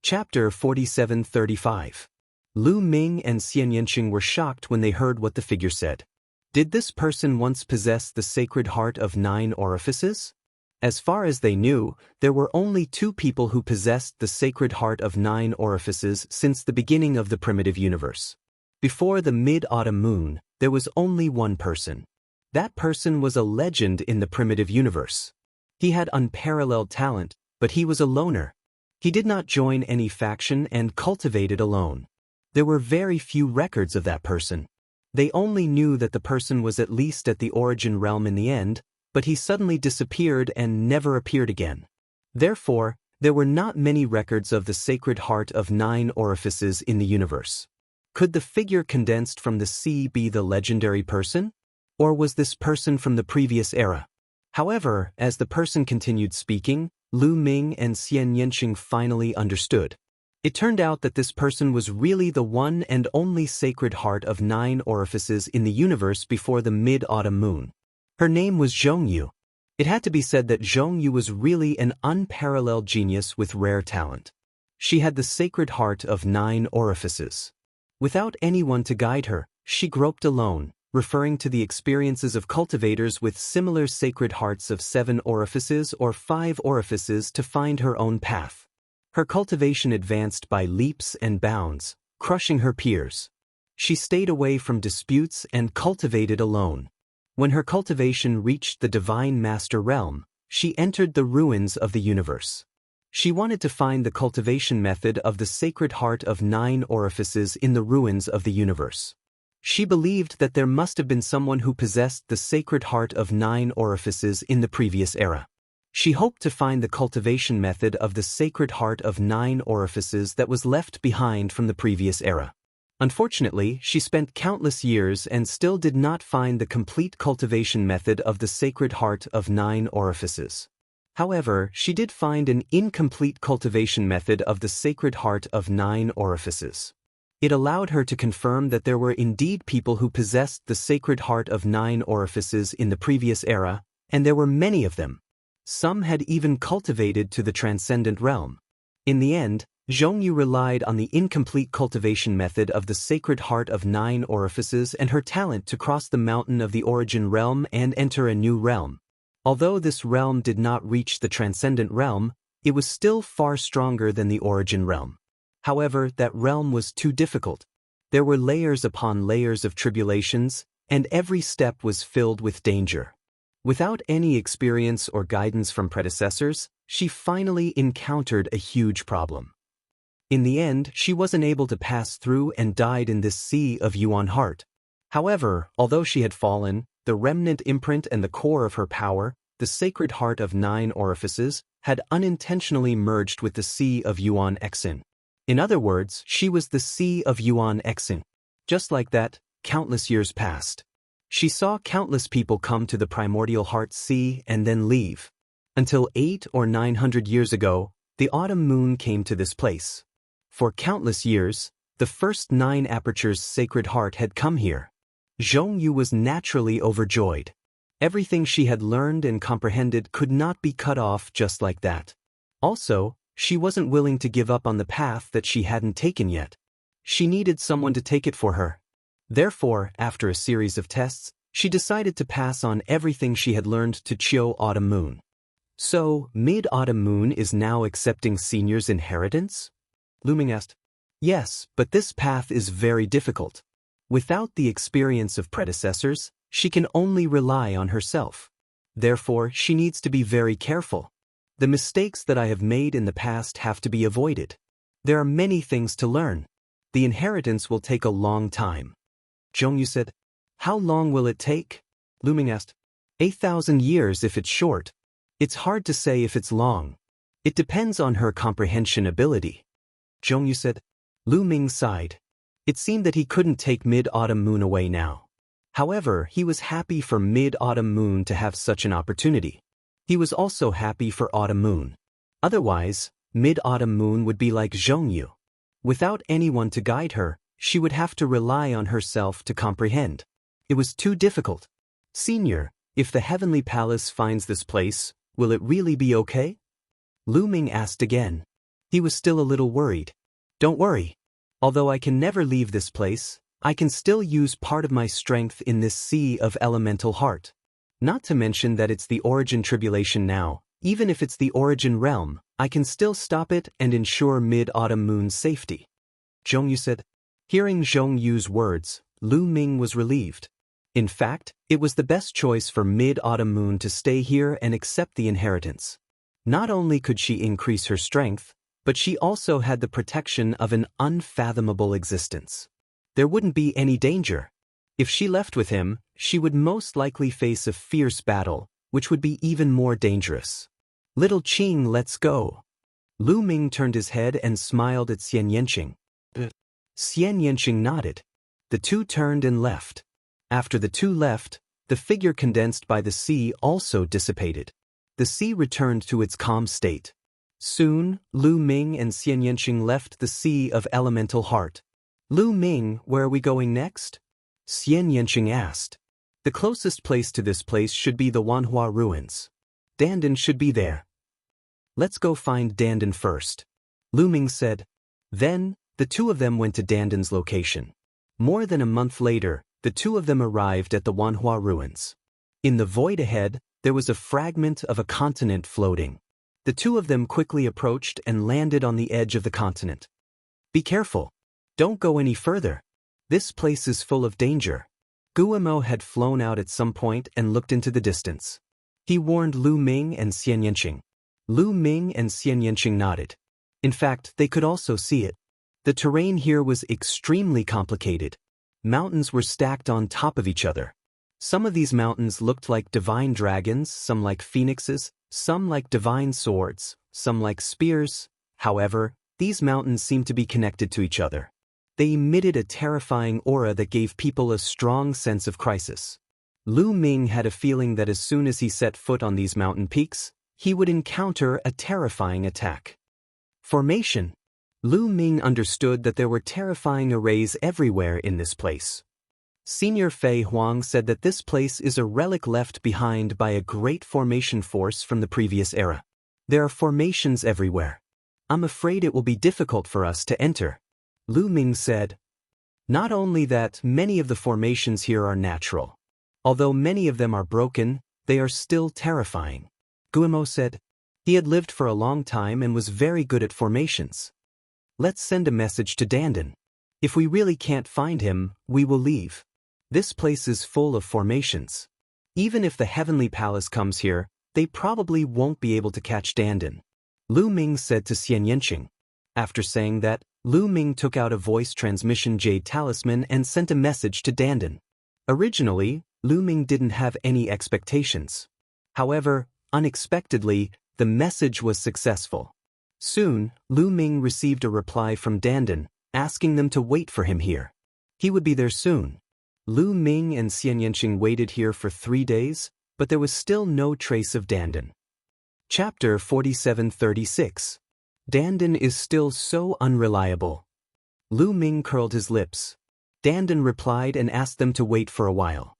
Chapter 4735. Lu Ming and Xianxia were shocked when they heard what the figure said. Did this person once possess the sacred heart of 9 orifices? As far as they knew, there were only 2 people who possessed the sacred heart of 9 orifices since the beginning of the primitive universe. Before the mid-autumn moon, there was only one person. That person was a legend in the primitive universe. He had unparalleled talent, but he was a loner. He did not join any faction and cultivated alone. There were very few records of that person. They only knew that the person was at least at the origin realm in the end, but he suddenly disappeared and never appeared again. Therefore, there were not many records of the sacred heart of 9 orifices in the universe. Could the figure condensed from the sea be the legendary person? Or was this person from the previous era? However, as the person continued speaking, Lu Ming and Xianxia finally understood. It turned out that this person was really the one and only sacred heart of 9 orifices in the universe before the mid-autumn moon. Her name was Zhongyu. It had to be said that Zhongyu was really an unparalleled genius with rare talent. She had the sacred heart of 9 orifices. Without anyone to guide her, she groped alone, referring to the experiences of cultivators with similar sacred hearts of 7 orifices or 5 orifices to find her own path. Her cultivation advanced by leaps and bounds, crushing her peers. She stayed away from disputes and cultivated alone. When her cultivation reached the Divine Master realm, she entered the ruins of the universe. She wanted to find the cultivation method of the sacred heart of 9 orifices in the ruins of the universe. She believed that there must have been someone who possessed the sacred heart of 9 orifices in the previous era. She hoped to find the cultivation method of the sacred heart of 9 orifices that was left behind from the previous era. Unfortunately, she spent countless years and still did not find the complete cultivation method of the sacred heart of 9 orifices. However, she did find an incomplete cultivation method of the sacred heart of 9 orifices. It allowed her to confirm that there were indeed people who possessed the sacred heart of 9 orifices in the previous era, and there were many of them. Some had even cultivated to the transcendent realm. In the end, Zhongyu relied on the incomplete cultivation method of the sacred heart of 9 orifices and her talent to cross the mountain of the origin realm and enter a new realm. Although this realm did not reach the transcendent realm, it was still far stronger than the origin realm. However, that realm was too difficult. There were layers upon layers of tribulations, and every step was filled with danger. Without any experience or guidance from predecessors, she finally encountered a huge problem. In the end, she wasn't able to pass through and died in this sea of Yuan heart. However, although she had fallen, the remnant imprint and the core of her power, the sacred heart of 9 orifices, had unintentionally merged with the Sea of Yuan Xing. In other words, she was the Sea of Yuan Xing. Just like that, countless years passed. She saw countless people come to the primordial heart sea and then leave. Until 800 or 900 years ago, the autumn moon came to this place. For countless years, the first 9 apertures sacred heart had come here. Zhongyu was naturally overjoyed. Everything she had learned and comprehended could not be cut off just like that. Also, she wasn't willing to give up on the path that she hadn't taken yet. She needed someone to take it for her. Therefore, after a series of tests, she decided to pass on everything she had learned to Chiu Autumn Moon. So, Mid-Autumn Moon is now accepting seniors' inheritance? Lu Ming asked. Yes, but this path is very difficult. Without the experience of predecessors, she can only rely on herself. Therefore, she needs to be very careful. The mistakes that I have made in the past have to be avoided. There are many things to learn. The inheritance will take a long time. Zhongyu said. How long will it take? Lu Ming asked. 8,000 years if it's short. It's hard to say if it's long. It depends on her comprehension ability. Zhongyu said. Lu Ming sighed. It seemed that he couldn't take Mid-Autumn Moon away now. However, he was happy for Mid-Autumn Moon to have such an opportunity. He was also happy for Autumn Moon. Otherwise, Mid-Autumn Moon would be like Zhongyu. Without anyone to guide her, she would have to rely on herself to comprehend. It was too difficult. Senior, if the Heavenly Palace finds this place, will it really be okay? Lu Ming asked again. He was still a little worried. Don't worry. Although I can never leave this place, I can still use part of my strength in this sea of elemental heart. Not to mention that it's the origin tribulation now. Even if it's the origin realm, I can still stop it and ensure Mid-Autumn Moon's safety. Zhongyu said. Hearing Zhongyu's words, Lu Ming was relieved. In fact, it was the best choice for Mid-Autumn Moon to stay here and accept the inheritance. Not only could she increase her strength, but she also had the protection of an unfathomable existence. There wouldn't be any danger. If she left with him, she would most likely face a fierce battle, which would be even more dangerous. Little Qing, let's go. Lu Ming turned his head and smiled at Xianxia. Xianxia nodded. The two turned and left. After the two left, the figure condensed by the sea also dissipated. The sea returned to its calm state. Soon, Lu Ming and Xianxia left the Sea of Elemental Heart. Lu Ming, where are we going next? Xianxia asked. The closest place to this place should be the Wanhua ruins. Dandan should be there. Let's go find Dandan first. Lu Ming said. Then, the two of them went to Dandan's location. More than a month later, the two of them arrived at the Wanhua ruins. In the void ahead, there was a fragment of a continent floating. The two of them quickly approached and landed on the edge of the continent. Be careful. Don't go any further. This place is full of danger. Guillemot had flown out at some point and looked into the distance. He warned Lu Ming and Xianxia. Lu Ming and Xianxia nodded. In fact, they could also see it. The terrain here was extremely complicated. Mountains were stacked on top of each other. Some of these mountains looked like divine dragons, some like phoenixes, some like divine swords, some like spears. However, these mountains seemed to be connected to each other. They emitted a terrifying aura that gave people a strong sense of crisis. Lu Ming had a feeling that as soon as he set foot on these mountain peaks, he would encounter a terrifying attack. Formation. Lu Ming understood that there were terrifying arrays everywhere in this place. Senior Fei Huang said that this place is a relic left behind by a great formation force from the previous era. There are formations everywhere. I'm afraid it will be difficult for us to enter. Lu Ming said. Not only that, many of the formations here are natural. Although many of them are broken, they are still terrifying. Guillemot said. He had lived for a long time and was very good at formations. Let's send a message to Dandan. If we really can't find him, we will leave. This place is full of formations. Even if the Heavenly Palace comes here, they probably won't be able to catch Dandan. Lu Ming said to Xianxia. After saying that, Lu Ming took out a voice transmission jade talisman and sent a message to Dandan. Originally, Lu Ming didn't have any expectations. However, unexpectedly, the message was successful. Soon, Lu Ming received a reply from Dandan, asking them to wait for him here. He would be there soon. Lu Ming and Xianxia waited here for 3 days, but there was still no trace of Dandan. Chapter 4736. Dandan is still so unreliable. Lu Ming curled his lips. Dandan replied and asked them to wait for a while.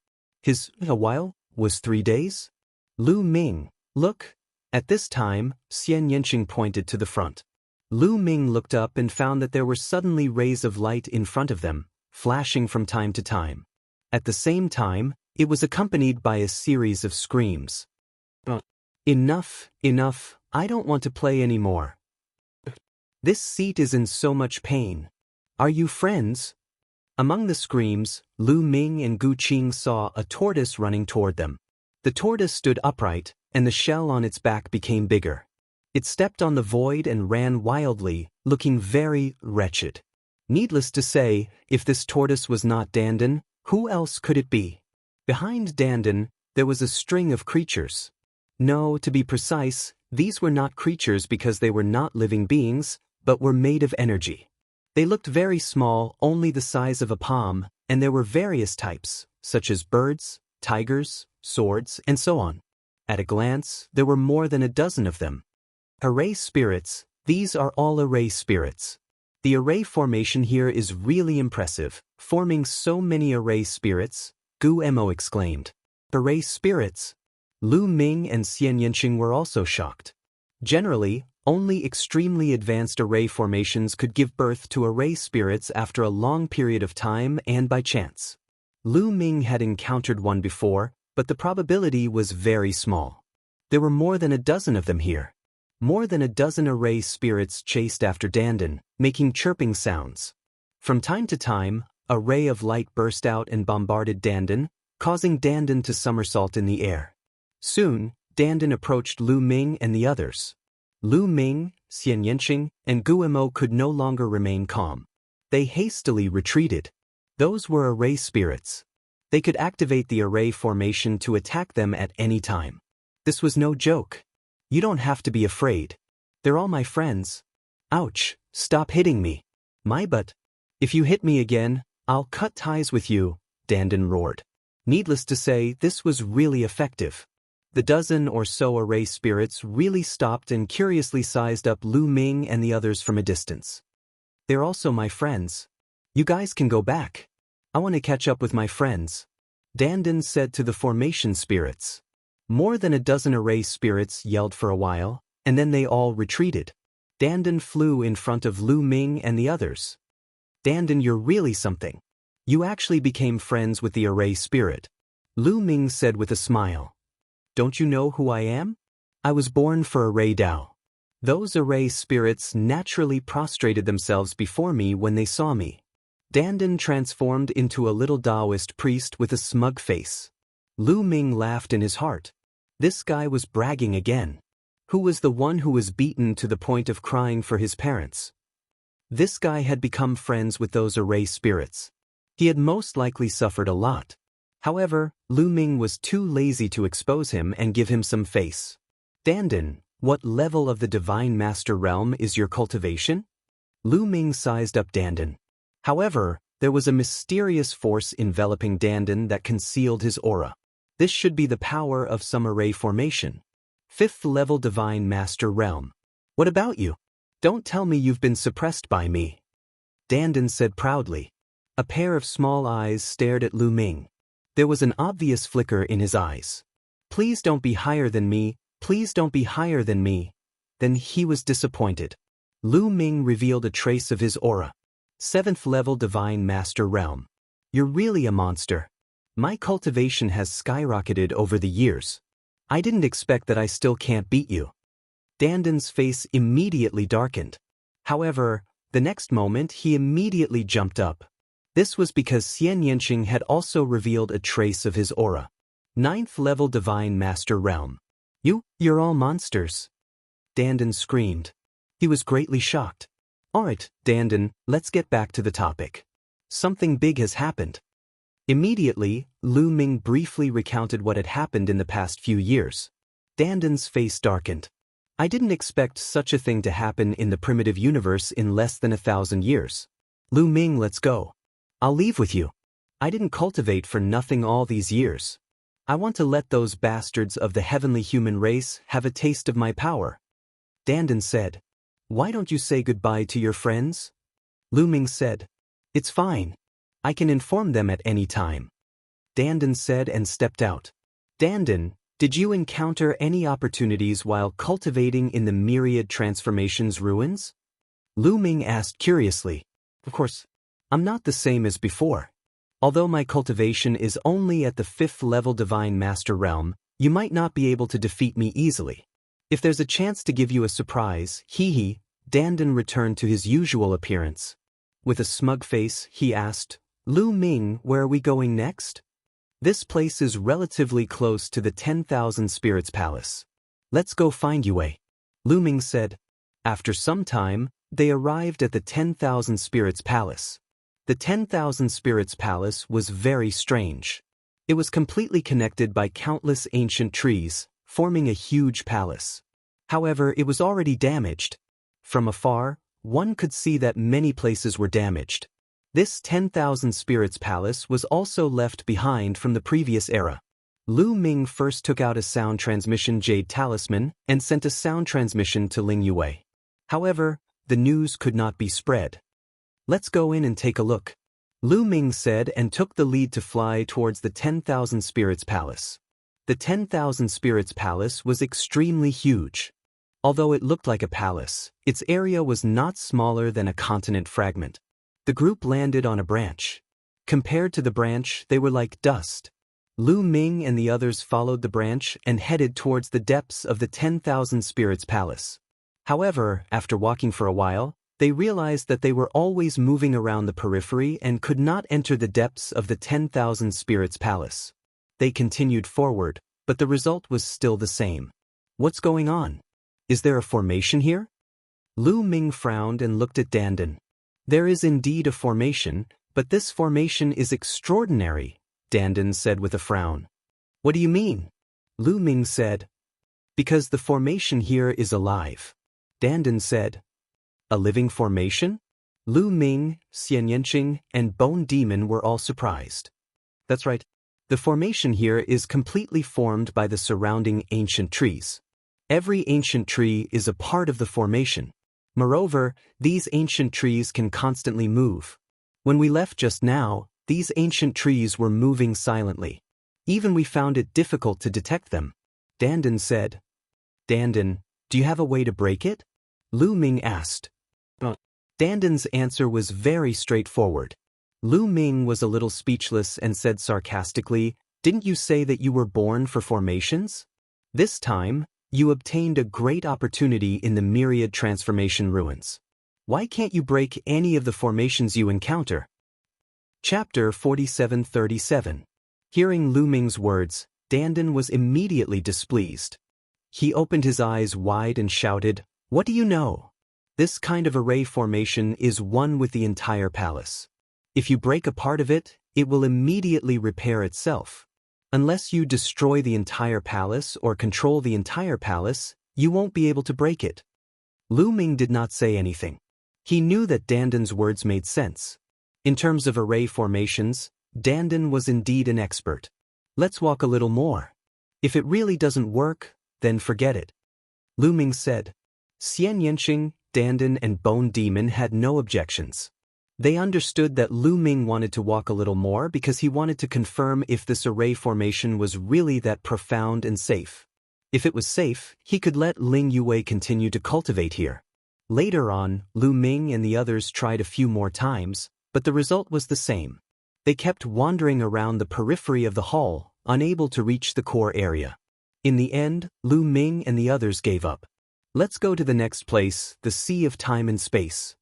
A while was 3 days? Lu Ming, look. At this time, Xianxia pointed to the front. Lu Ming looked up and found that there were suddenly rays of light in front of them, flashing from time to time. At the same time, it was accompanied by a series of screams. Enough, enough, I don't want to play anymore. This seat is in so much pain. Are you friends? Among the screams, Lu Ming and Gu Qing saw a tortoise running toward them. The tortoise stood upright, and the shell on its back became bigger. It stepped on the void and ran wildly, looking very wretched. Needless to say, if this tortoise was not Dandan, who else could it be? Behind Dandan, there was a string of creatures. No, to be precise, these were not creatures because they were not living beings, but were made of energy. They looked very small, only the size of a palm, and there were various types, such as birds, tigers, swords, and so on. At a glance, there were more than a dozen of them. Array spirits, these are all array spirits. The array formation here is really impressive, forming so many array spirits, Gu Mo exclaimed. Array spirits? Lu Ming and Xianxia were also shocked. Generally, only extremely advanced array formations could give birth to array spirits after a long period of time and by chance. Lu Ming had encountered one before, but the probability was very small. There were more than a dozen of them here. More than a dozen array spirits chased after Dandan, making chirping sounds. From time to time, a ray of light burst out and bombarded Dandan, causing Dandan to somersault in the air. Soon, Dandan approached Lu Ming and the others. Lu Ming, Xianxia, and Gu Mo could no longer remain calm. They hastily retreated. Those were array spirits. They could activate the array formation to attack them at any time. This was no joke. You don't have to be afraid. They're all my friends. Ouch, stop hitting me. My butt. If you hit me again, I'll cut ties with you, Dandan roared. Needless to say, this was really effective. The dozen or so array spirits really stopped and curiously sized up Lu Ming and the others from a distance. They're also my friends. You guys can go back. I want to catch up with my friends, Dandan said to the formation spirits. More than a dozen array spirits yelled for a while, and then they all retreated. Dandan flew in front of Lu Ming and the others. Dandan, you're really something. You actually became friends with the array spirit, Lu Ming said with a smile. Don't you know who I am? I was born for Array Dao. Those array spirits naturally prostrated themselves before me when they saw me. Dandan transformed into a little Daoist priest with a smug face. Lu Ming laughed in his heart. This guy was bragging again. Who was the one who was beaten to the point of crying for his parents? This guy had become friends with those array spirits. He had most likely suffered a lot. However, Lu Ming was too lazy to expose him and give him some face. Dandan, what level of the Divine Master Realm is your cultivation? Lu Ming sized up Dandan. However, there was a mysterious force enveloping Dandan that concealed his aura. This should be the power of some array formation. 5th level Divine Master Realm. What about you? Don't tell me you've been suppressed by me. Dandan said proudly. A pair of small eyes stared at Lu Ming. There was an obvious flicker in his eyes. Please don't be higher than me, please don't be higher than me. Then he was disappointed. Lu Ming revealed a trace of his aura. 7th level Divine Master Realm. You're really a monster. My cultivation has skyrocketed over the years. I didn't expect that I still can't beat you. Dandan's face immediately darkened. However, the next moment he immediately jumped up. This was because Xianxia had also revealed a trace of his aura. 9th level Divine Master Realm. You're all monsters. Dandan screamed. He was greatly shocked. Alright, Dandan, let's get back to the topic. Something big has happened. Immediately, Lu Ming briefly recounted what had happened in the past few years. Dandan's face darkened. I didn't expect such a thing to happen in the primitive universe in less than 1,000 years. Lu Ming, let's go. I'll leave with you. I didn't cultivate for nothing all these years. I want to let those bastards of the heavenly human race have a taste of my power. Dandan said. Why don't you say goodbye to your friends? Lu Ming said. It's fine. I can inform them at any time. Dandan said and stepped out. Dandan, did you encounter any opportunities while cultivating in the myriad transformations ruins? Lu Ming asked curiously. Of course, I'm not the same as before. Although my cultivation is only at the 5th level Divine Master realm, you might not be able to defeat me easily. If there's a chance to give you a surprise, hee. Dandan returned to his usual appearance. With a smug face, he asked, Lu Ming, where are we going next? This place is relatively close to the 10,000 Spirits Palace. Let's go find Yue. Lu Ming said. After some time, they arrived at the 10,000 Spirits Palace. The 10,000 Spirits Palace was very strange. It was completely connected by countless ancient trees, forming a huge palace. However, it was already damaged. From afar, one could see that many places were damaged. This 10,000 Spirits Palace was also left behind from the previous era. Lu Ming first took out a sound transmission jade talisman and sent a sound transmission to Ling Yue. However, the news could not be spread. Let's go in and take a look. Lu Ming said and took the lead to fly towards the 10,000 Spirits Palace. The 10,000 Spirits Palace was extremely huge. Although it looked like a palace, its area was not smaller than a continent fragment. The group landed on a branch. Compared to the branch, they were like dust. Lu Ming and the others followed the branch and headed towards the depths of the 10,000 Spirits Palace. However, after walking for a while, they realized that they were always moving around the periphery and could not enter the depths of the 10,000 Spirits Palace. They continued forward, but the result was still the same. What's going on? Is there a formation here? Lu Ming frowned and looked at Dandan. There is indeed a formation, but this formation is extraordinary, Dandan said with a frown. What do you mean? Lu Ming said. Because the formation here is alive. Dandan said. A living formation? Lu Ming, Xianxia, and Bone Demon were all surprised. That's right. The formation here is completely formed by the surrounding ancient trees. Every ancient tree is a part of the formation. Moreover, these ancient trees can constantly move. When we left just now, these ancient trees were moving silently. Even we found it difficult to detect them. Dandan said. Dandan, do you have a way to break it? Lu Ming asked. Dandan's answer was very straightforward. Lu Ming was a little speechless and said sarcastically, Didn't you say that you were born for formations? This time, you obtained a great opportunity in the myriad transformation ruins. Why can't you break any of the formations you encounter? Chapter 4737. Hearing Lu Ming's words, Dandan was immediately displeased. He opened his eyes wide and shouted, What do you know? This kind of array formation is one with the entire palace. If you break a part of it, it will immediately repair itself. Unless you destroy the entire palace or control the entire palace, you won't be able to break it. Lu Ming did not say anything. He knew that Dandan's words made sense. In terms of array formations, Dandan was indeed an expert. Let's walk a little more. If it really doesn't work, then forget it. Lu Ming said. Xianxia, Dandan, and Bone Demon had no objections. They understood that Lu Ming wanted to walk a little more because he wanted to confirm if this array formation was really that profound and safe. If it was safe, he could let Ling Yue continue to cultivate here. Later on, Lu Ming and the others tried a few more times, but the result was the same. They kept wandering around the periphery of the hall, unable to reach the core area. In the end, Lu Ming and the others gave up. Let's go to the next place, the Sea of Time and Space.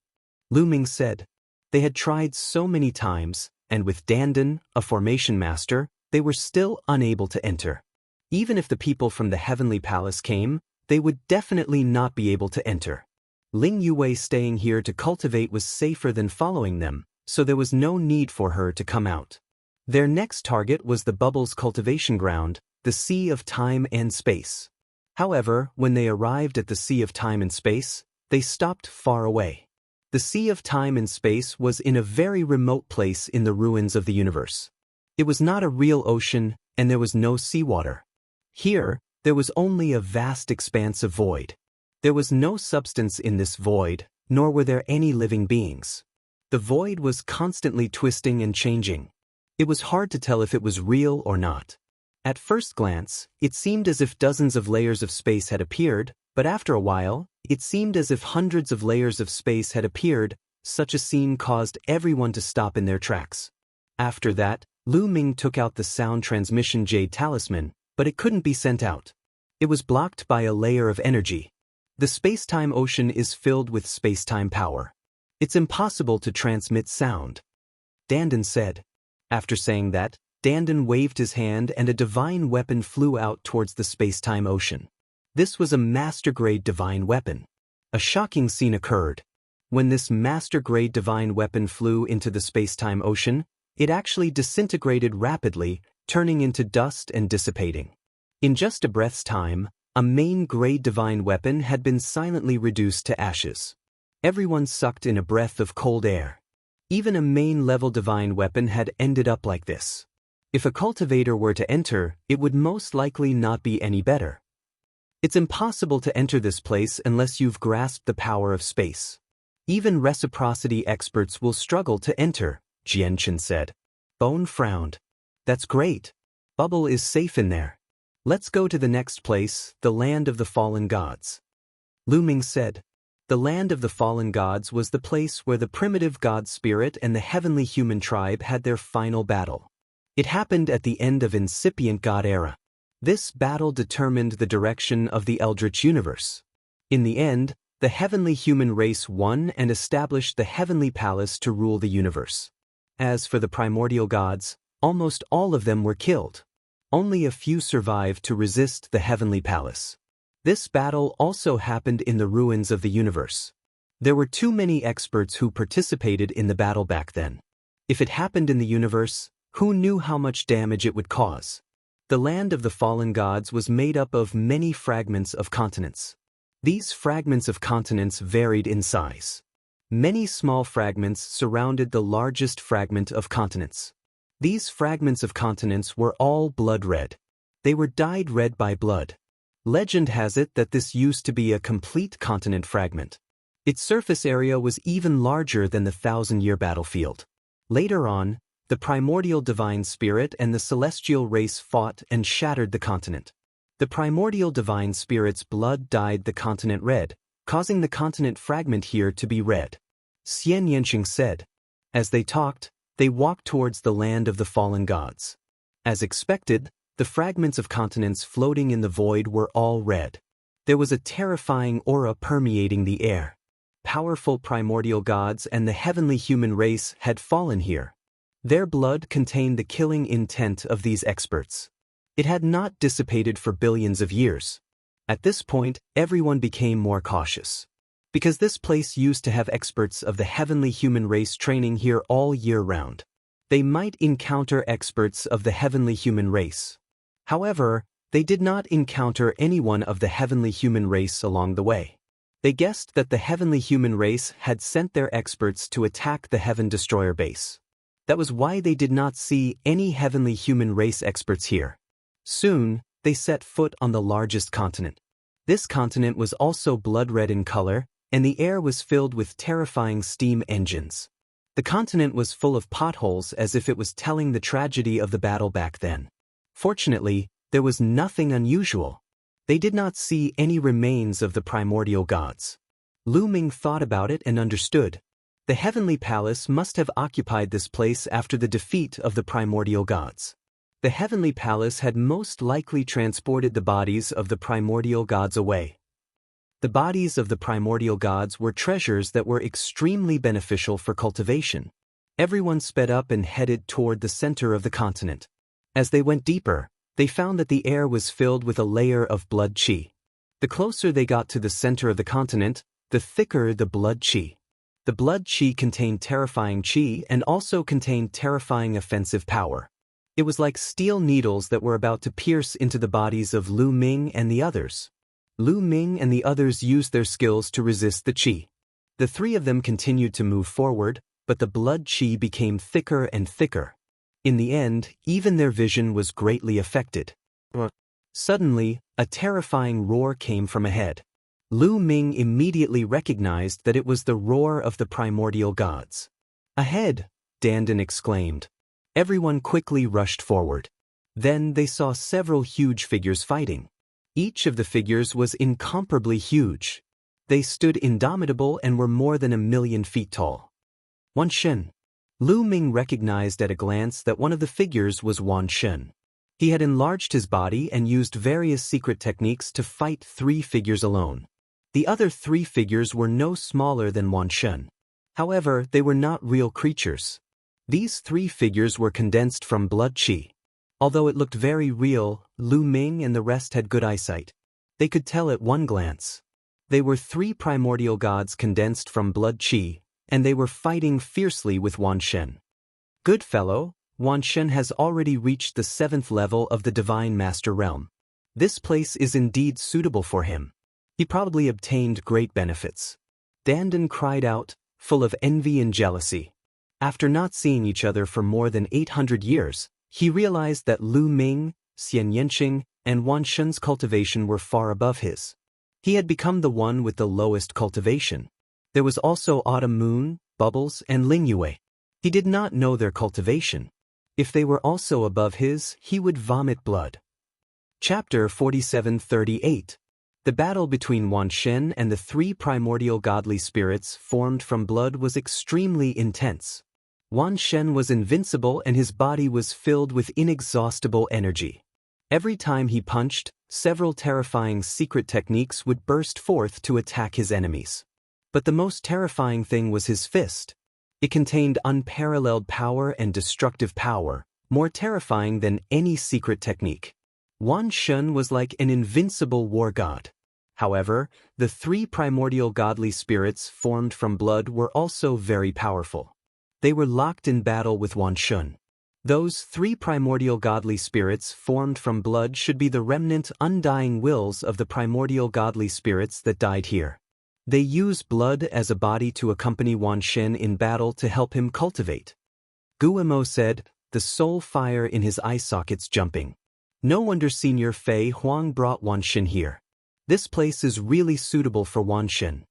Lu Ming said. They had tried so many times, and with Dandan, a formation master, they were still unable to enter. Even if the people from the Heavenly Palace came, they would definitely not be able to enter. Ling Yue staying here to cultivate was safer than following them, so there was no need for her to come out. Their next target was the Bubbles cultivation ground, the Sea of Time and Space. However, when they arrived at the Sea of Time and Space, they stopped far away. The Sea of Time and Space was in a very remote place in the ruins of the universe. It was not a real ocean, and there was no seawater. Here, there was only a vast expanse of void. There was no substance in this void, nor were there any living beings. The void was constantly twisting and changing. It was hard to tell if it was real or not. At first glance, it seemed as if dozens of layers of space had appeared, but after a while, it seemed as if hundreds of layers of space had appeared. Such a scene caused everyone to stop in their tracks. After that, Lu Ming took out the sound transmission jade talisman, but it couldn't be sent out. It was blocked by a layer of energy. The space-time ocean is filled with space-time power. It's impossible to transmit sound, Dandan said. After saying that, Dandan waved his hand and a divine weapon flew out towards the space-time ocean. This was a master-grade divine weapon. A shocking scene occurred. When this master-grade divine weapon flew into the space-time ocean, it actually disintegrated rapidly, turning into dust and dissipating. In just a breath's time, a main-grade divine weapon had been silently reduced to ashes. Everyone sucked in a breath of cold air. Even a main-level divine weapon had ended up like this. If a cultivator were to enter, it would most likely not be any better. It's impossible to enter this place unless you've grasped the power of space. Even reciprocity experts will struggle to enter, Jianchen said. Bone frowned. That's great. Bubble is safe in there. Let's go to the next place, the land of the fallen gods. Lu Ming said. The land of the fallen gods was the place where the primitive god spirit and the heavenly human tribe had their final battle. It happened at the end of incipient god era. This battle determined the direction of the Eldritch universe. In the end, the heavenly human race won and established the heavenly palace to rule the universe. As for the primordial gods, almost all of them were killed. Only a few survived to resist the heavenly palace. This battle also happened in the ruins of the universe. There were too many experts who participated in the battle back then. If it happened in the universe, who knew how much damage it would cause? The land of the fallen gods was made up of many fragments of continents. These fragments of continents varied in size. Many small fragments surrounded the largest fragment of continents. These fragments of continents were all blood red. They were dyed red by blood. Legend has it that this used to be a complete continent fragment. Its surface area was even larger than the 1,000-year battlefield. Later on, the primordial divine spirit and the celestial race fought and shattered the continent. The primordial divine spirit's blood dyed the continent red, causing the continent fragment here to be red. Xianxia said. As they talked, they walked towards the land of the fallen gods. As expected, the fragments of continents floating in the void were all red. There was a terrifying aura permeating the air. Powerful primordial gods and the heavenly human race had fallen here. Their blood contained the killing intent of these experts. It had not dissipated for billions of years. At this point, everyone became more cautious. Because this place used to have experts of the heavenly human race training here all year round. They might encounter experts of the heavenly human race. However, they did not encounter anyone of the heavenly human race along the way. They guessed that the heavenly human race had sent their experts to attack the Heaven Destroyer base. That was why they did not see any heavenly human race experts here. Soon, they set foot on the largest continent. This continent was also blood red in color, and the air was filled with terrifying steam engines. The continent was full of potholes as if it was telling the tragedy of the battle back then. Fortunately, there was nothing unusual. They did not see any remains of the primordial gods. Lu Ming thought about it and understood. The heavenly palace must have occupied this place after the defeat of the primordial gods. The heavenly palace had most likely transported the bodies of the primordial gods away. The bodies of the primordial gods were treasures that were extremely beneficial for cultivation. Everyone sped up and headed toward the center of the continent. As they went deeper, they found that the air was filled with a layer of blood qi. The closer they got to the center of the continent, the thicker the blood qi. The blood qi contained terrifying qi and also contained terrifying offensive power. It was like steel needles that were about to pierce into the bodies of Lu Ming and the others. Lu Ming and the others used their skills to resist the qi. The three of them continued to move forward, but the blood qi became thicker and thicker. In the end, even their vision was greatly affected. Suddenly, a terrifying roar came from ahead. Lu Ming immediately recognized that it was the roar of the primordial gods. "Ahead!" Dandan exclaimed. Everyone quickly rushed forward. Then they saw several huge figures fighting. Each of the figures was incomparably huge. They stood indomitable and were more than 1,000,000 feet tall. Wan Shen. Lu Ming recognized at a glance that one of the figures was Wan Shen. He had enlarged his body and used various secret techniques to fight 3 figures alone. The other 3 figures were no smaller than Wan Shen. However, they were not real creatures. These 3 figures were condensed from blood qi. Although it looked very real, Lu Ming and the rest had good eyesight. They could tell at one glance. They were 3 primordial gods condensed from blood qi, and they were fighting fiercely with Wan Shen. "Good fellow, Wan Shen has already reached the 7th level of the Divine Master Realm. This place is indeed suitable for him. He probably obtained great benefits." Dandan cried out, full of envy and jealousy. After not seeing each other for more than 800 years, he realized that Lu Ming, Xianxia, and Wan Shen's cultivation were far above his. He had become the one with the lowest cultivation. There was also Autumn Moon, Bubbles, and Ling Yue. He did not know their cultivation. If they were also above his, he would vomit blood. Chapter 4738. The battle between Wan Shen and the 3 primordial godly spirits formed from blood was extremely intense. Wan Shen was invincible and his body was filled with inexhaustible energy. Every time he punched, several terrifying secret techniques would burst forth to attack his enemies. But the most terrifying thing was his fist. It contained unparalleled power and destructive power, more terrifying than any secret technique. Wan Shen was like an invincible war god. However, the 3 primordial godly spirits formed from blood were also very powerful. They were locked in battle with Wan Shen. Those 3 primordial godly spirits formed from blood should be the remnant undying wills of the primordial godly spirits that died here. They use blood as a body to accompany Wan Shen in battle to help him cultivate. Guillemot said, the soul fire in his eye sockets jumping. No wonder Senior Fei Huang brought Wan Shen here. This place is really suitable for Wan Shen.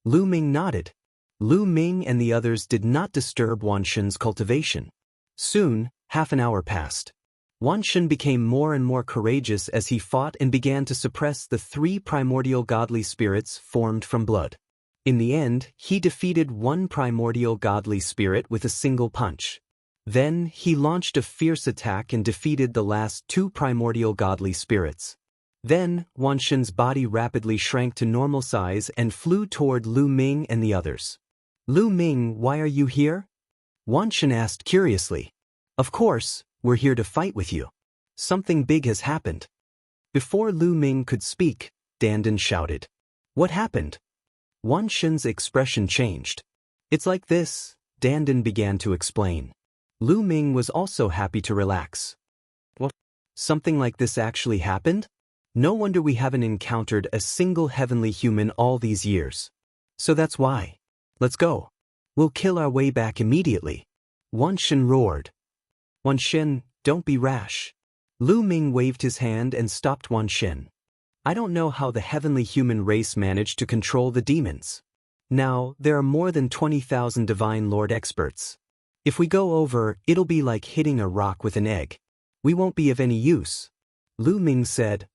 Lu Ming nodded. Lu Ming and the others did not disturb Wan Shen's cultivation. Soon, half an hour passed. Wan Shen became more and more courageous as he fought and began to suppress the 3 primordial godly spirits formed from blood. In the end, he defeated 1 primordial godly spirit with a single punch. Then, he launched a fierce attack and defeated the last 2 primordial godly spirits. Then, Wan Shen's body rapidly shrank to normal size and flew toward Lu Ming and the others. "Lu Ming, why are you here?" Wan Shen asked curiously. "Of course, we're here to fight with you. Something big has happened." Before Lu Ming could speak, Dandan shouted. "What happened?" Wan Shen's expression changed. "It's like this," Dandan began to explain. Lu Ming was also happy to relax. "What? Something like this actually happened? No wonder we haven't encountered a single heavenly human all these years. So that's why. Let's go. We'll kill our way back immediately." Wan Shen roared. "Wan Shen, don't be rash." Lu Ming waved his hand and stopped Wan Shen. "I don't know how the heavenly human race managed to control the demons. Now, there are more than 20,000 Divine Lord experts. If we go over, it'll be like hitting a rock with an egg. We won't be of any use." Lu Ming said.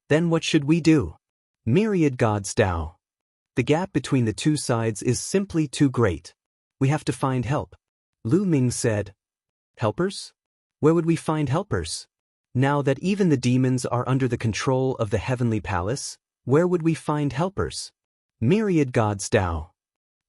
"Then what should we do?" "Myriad gods Dao. The gap between the 2 sides is simply too great. We have to find help." Lu Ming said. "Helpers? Where would we find helpers? Now that even the demons are under the control of the heavenly palace, where would we find helpers?" "Myriad gods Dao.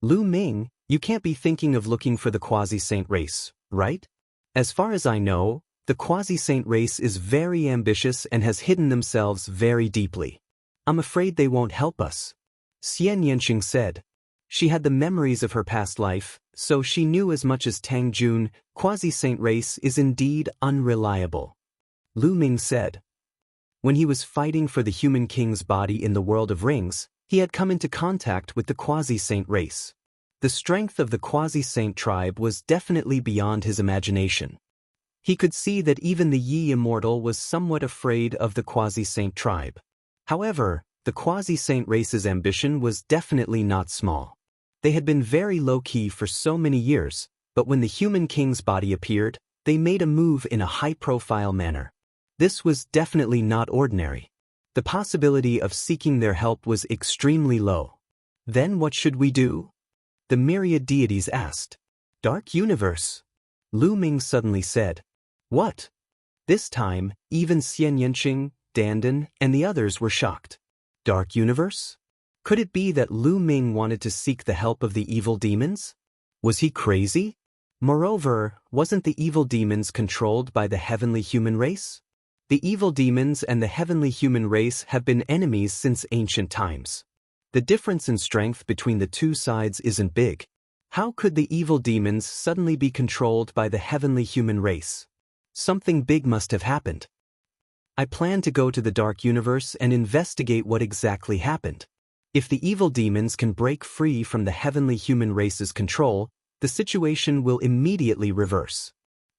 Lu Ming, you can't be thinking of looking for the quasi-saint race, right? As far as I know, the quasi-saint race is very ambitious and has hidden themselves very deeply. I'm afraid they won't help us." Xianxia said. She had the memories of her past life, so she knew as much as Tang Jun. Quasi-saint race is indeed unreliable. Lu Ming said. When he was fighting for the human king's body in the world of rings, he had come into contact with the quasi-saint race. The strength of the quasi-saint tribe was definitely beyond his imagination. He could see that even the Yi Immortal was somewhat afraid of the quasi-saint tribe. However, the quasi-saint race's ambition was definitely not small. They had been very low-key for so many years, but when the human king's body appeared, they made a move in a high-profile manner. This was definitely not ordinary. The possibility of seeking their help was extremely low. Then what should we do? The myriad deities asked. Dark universe. Lu Ming suddenly said. What? This time, even Xianxia, Dandan, and the others were shocked. Dark universe? Could it be that Lu Ming wanted to seek the help of the evil demons? Was he crazy? Moreover, wasn't the evil demons controlled by the heavenly human race? The evil demons and the heavenly human race have been enemies since ancient times. The difference in strength between the two sides isn't big. How could the evil demons suddenly be controlled by the heavenly human race? Something big must have happened. I plan to go to the Dark Universe and investigate what exactly happened. If the evil demons can break free from the heavenly human race's control, the situation will immediately reverse.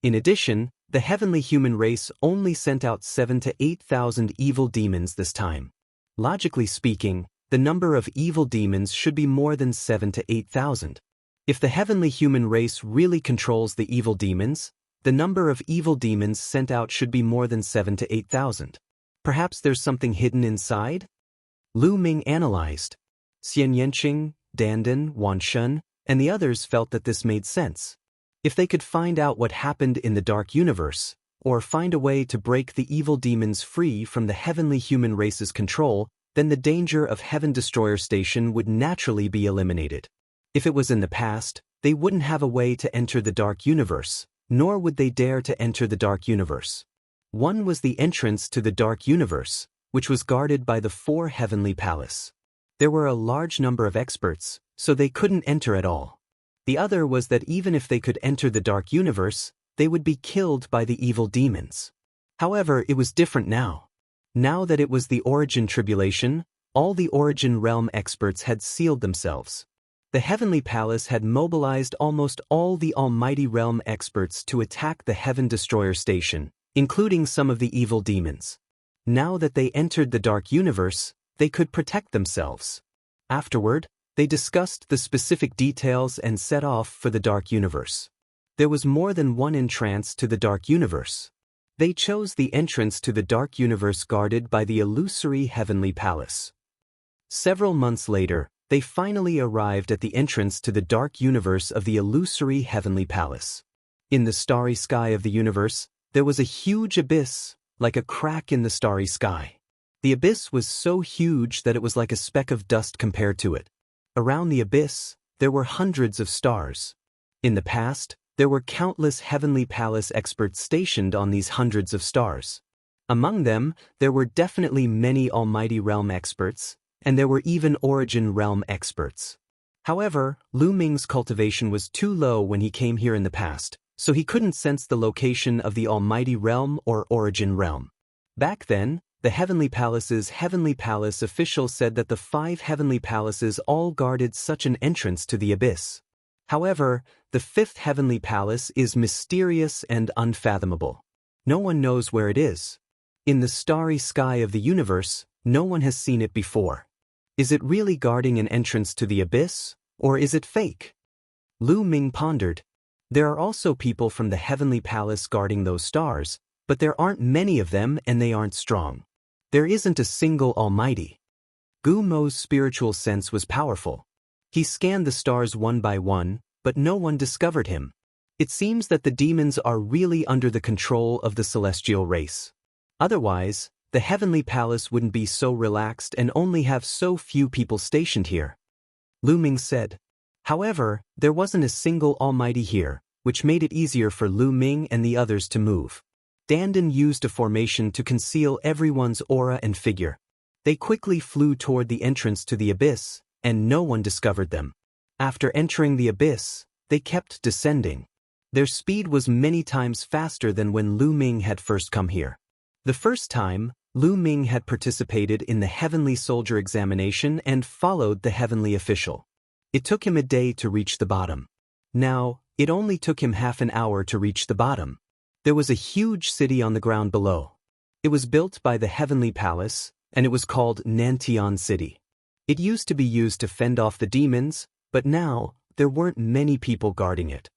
In addition, the heavenly human race only sent out 7,000 to 8,000 evil demons this time. Logically speaking, the number of evil demons should be more than 7,000 to 8,000. If the heavenly human race really controls the evil demons, the number of evil demons sent out should be more than 7,000 to 8,000. Perhaps there's something hidden inside? Lu Ming analyzed. Xianxia, Dandan, Wanshan, and the others felt that this made sense. If they could find out what happened in the Dark Universe, or find a way to break the evil demons free from the heavenly human race's control, then the danger of Heaven Destroyer Station would naturally be eliminated. If it was in the past, they wouldn't have a way to enter the Dark Universe, nor would they dare to enter the Dark Universe. One was the entrance to the Dark Universe, which was guarded by the 4 Heavenly Palace. There were a large number of experts, so they couldn't enter at all. The other was that even if they could enter the Dark Universe, they would be killed by the evil demons. However, it was different now. Now that it was the Origin Tribulation, all the Origin Realm experts had sealed themselves. The Heavenly Palace had mobilized almost all the Almighty Realm experts to attack the Heaven Destroyer Station, including some of the evil demons. Now that they entered the Dark Universe, they could protect themselves. Afterward, they discussed the specific details and set off for the Dark Universe. There was more than one entrance to the Dark Universe. They chose the entrance to the Dark Universe guarded by the illusory Heavenly Palace. Several months later, they finally arrived at the entrance to the Dark Universe of the illusory Heavenly Palace. In the starry sky of the universe, there was a huge abyss, like a crack in the starry sky. The abyss was so huge that it was like a speck of dust compared to it. Around the abyss, there were hundreds of stars. In the past, there were countless Heavenly Palace experts stationed on these hundreds of stars. Among them, there were definitely many Almighty Realm experts, and there were even Origin Realm experts. However, Lu Ming's cultivation was too low when he came here in the past, so he couldn't sense the location of the Almighty Realm or Origin Realm. Back then, the Heavenly Palace's Heavenly Palace official said that the 5 Heavenly Palaces all guarded such an entrance to the abyss. However, the 5th Heavenly Palace is mysterious and unfathomable. No one knows where it is. In the starry sky of the universe, no one has seen it before. Is it really guarding an entrance to the abyss, or is it fake? Lu Ming pondered. There are also people from the Heavenly Palace guarding those stars, but there aren't many of them and they aren't strong. There isn't a single Almighty. Gu Mo's spiritual sense was powerful. He scanned the stars one by one, but no one discovered him. It seems that the demons are really under the control of the celestial race. Otherwise, the Heavenly Palace wouldn't be so relaxed and only have so few people stationed here. Lu Ming said. However, there wasn't a single Almighty here, which made it easier for Lu Ming and the others to move. Dandan used a formation to conceal everyone's aura and figure. They quickly flew toward the entrance to the abyss, and no one discovered them. After entering the abyss, they kept descending. Their speed was many times faster than when Lu Ming had first come here. The first time, Lu Ming had participated in the Heavenly Soldier examination and followed the Heavenly Official. It took him a day to reach the bottom. Now, it only took him half an hour to reach the bottom. There was a huge city on the ground below. It was built by the Heavenly Palace, and it was called Nantian City. It used to be used to fend off the demons, but now, there weren't many people guarding it.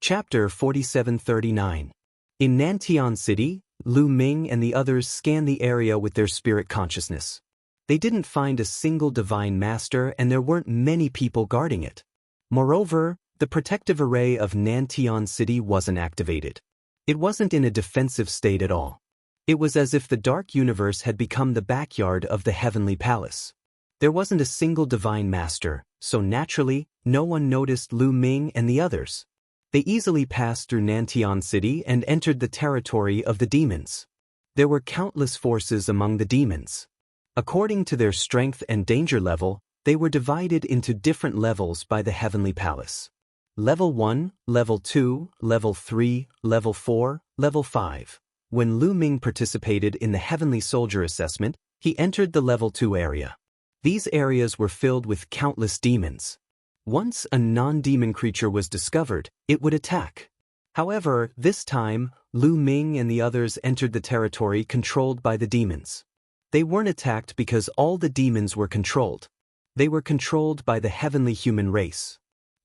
Chapter 4739. In Nantian City, Lu Ming and the others scanned the area with their spirit consciousness. They didn't find a single divine master and there weren't many people guarding it. Moreover, the protective array of Nantian City wasn't activated. It wasn't in a defensive state at all. It was as if the dark universe had become the backyard of the Heavenly Palace. There wasn't a single divine master, so naturally, no one noticed Lu Ming and the others. They easily passed through Nantian City and entered the territory of the demons. There were countless forces among the demons. According to their strength and danger level, they were divided into different levels by the Heavenly Palace. Level 1, Level 2, Level 3, Level 4, Level 5. When Lu Ming participated in the Heavenly Soldier assessment, he entered the Level 2 area. These areas were filled with countless demons. Once a non-demon creature was discovered, it would attack. However, this time, Lu Ming and the others entered the territory controlled by the demons. They weren't attacked because all the demons were controlled. They were controlled by the heavenly human race.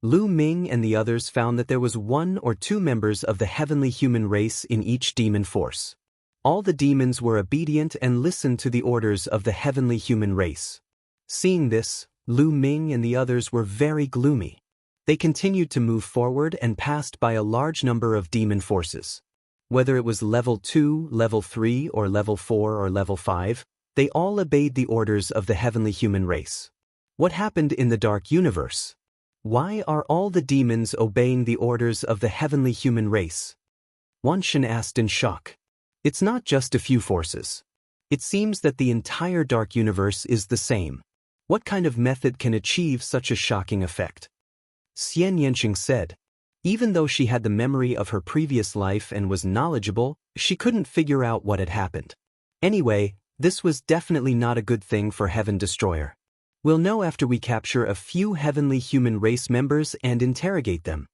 Lu Ming and the others found that there was 1 or 2 members of the heavenly human race in each demon force. All the demons were obedient and listened to the orders of the heavenly human race. Seeing this, Lu Ming and the others were very gloomy. They continued to move forward and passed by a large number of demon forces. Whether it was Level 2, Level 3, or Level 4 or Level 5, they all obeyed the orders of the heavenly human race. What happened in the dark universe? Why are all the demons obeying the orders of the heavenly human race? Wang Lin asked in shock. It's not just a few forces. It seems that the entire dark universe is the same. What kind of method can achieve such a shocking effect? Xianxia said. Even though she had the memory of her previous life and was knowledgeable, she couldn't figure out what had happened. Anyway, this was definitely not a good thing for Heaven Destroyer. We'll know after we capture a few heavenly human race members and interrogate them.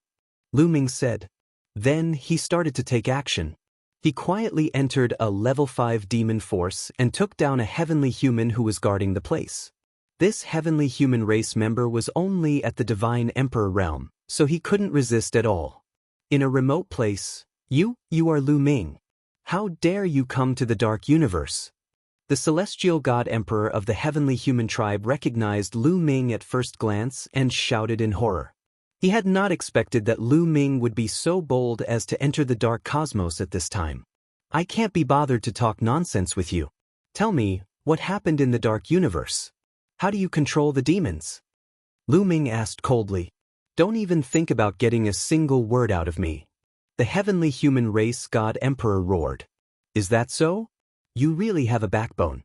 Lu Ming said. Then he started to take action. He quietly entered a Level 5 demon force and took down a heavenly human who was guarding the place. This heavenly human race member was only at the Divine Emperor realm, so he couldn't resist at all. In a remote place, you are Lu Ming. How dare you come to the dark universe? The celestial god emperor of the heavenly human tribe recognized Lu Ming at first glance and shouted in horror. He had not expected that Lu Ming would be so bold as to enter the dark cosmos at this time. I can't be bothered to talk nonsense with you. Tell me, what happened in the dark universe? How do you control the demons? Lu Ming asked coldly. Don't even think about getting a single word out of me. The heavenly human race god emperor roared. Is that so? You really have a backbone.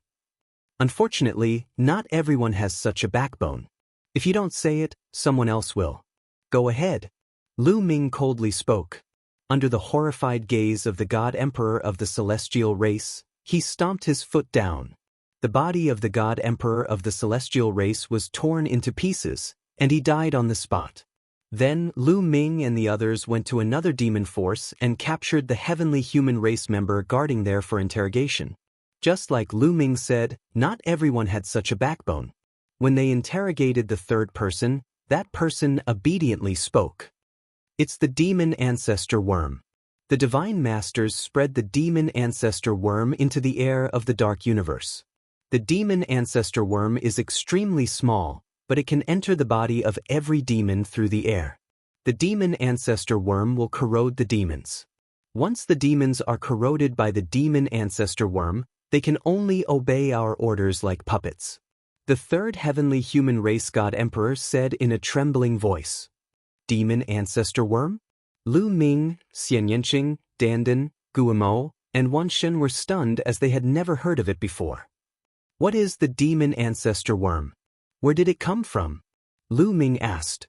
Unfortunately, not everyone has such a backbone. If you don't say it, someone else will. Go ahead. Lu Ming coldly spoke. Under the horrified gaze of the god emperor of the celestial race, he stomped his foot down. The body of the god emperor of the celestial race was torn into pieces, and he died on the spot. Then Lu Ming and the others went to another demon force and captured the heavenly human race member guarding there for interrogation. Just like Lu Ming said, not everyone had such a backbone. When they interrogated the third person, that person obediently spoke. It's the demon ancestor worm. The divine masters spread the demon ancestor worm into the air of the dark universe. The demon ancestor worm is extremely small, but it can enter the body of every demon through the air. The demon ancestor worm will corrode the demons. Once the demons are corroded by the demon ancestor worm, they can only obey our orders like puppets. The third heavenly human race god emperor said in a trembling voice. Demon ancestor worm? Lu Ming, Xianxia, Dandan, Guimo, and Wang Lin were stunned as they had never heard of it before. What is the demon ancestor worm? Where did it come from? Lu Ming asked.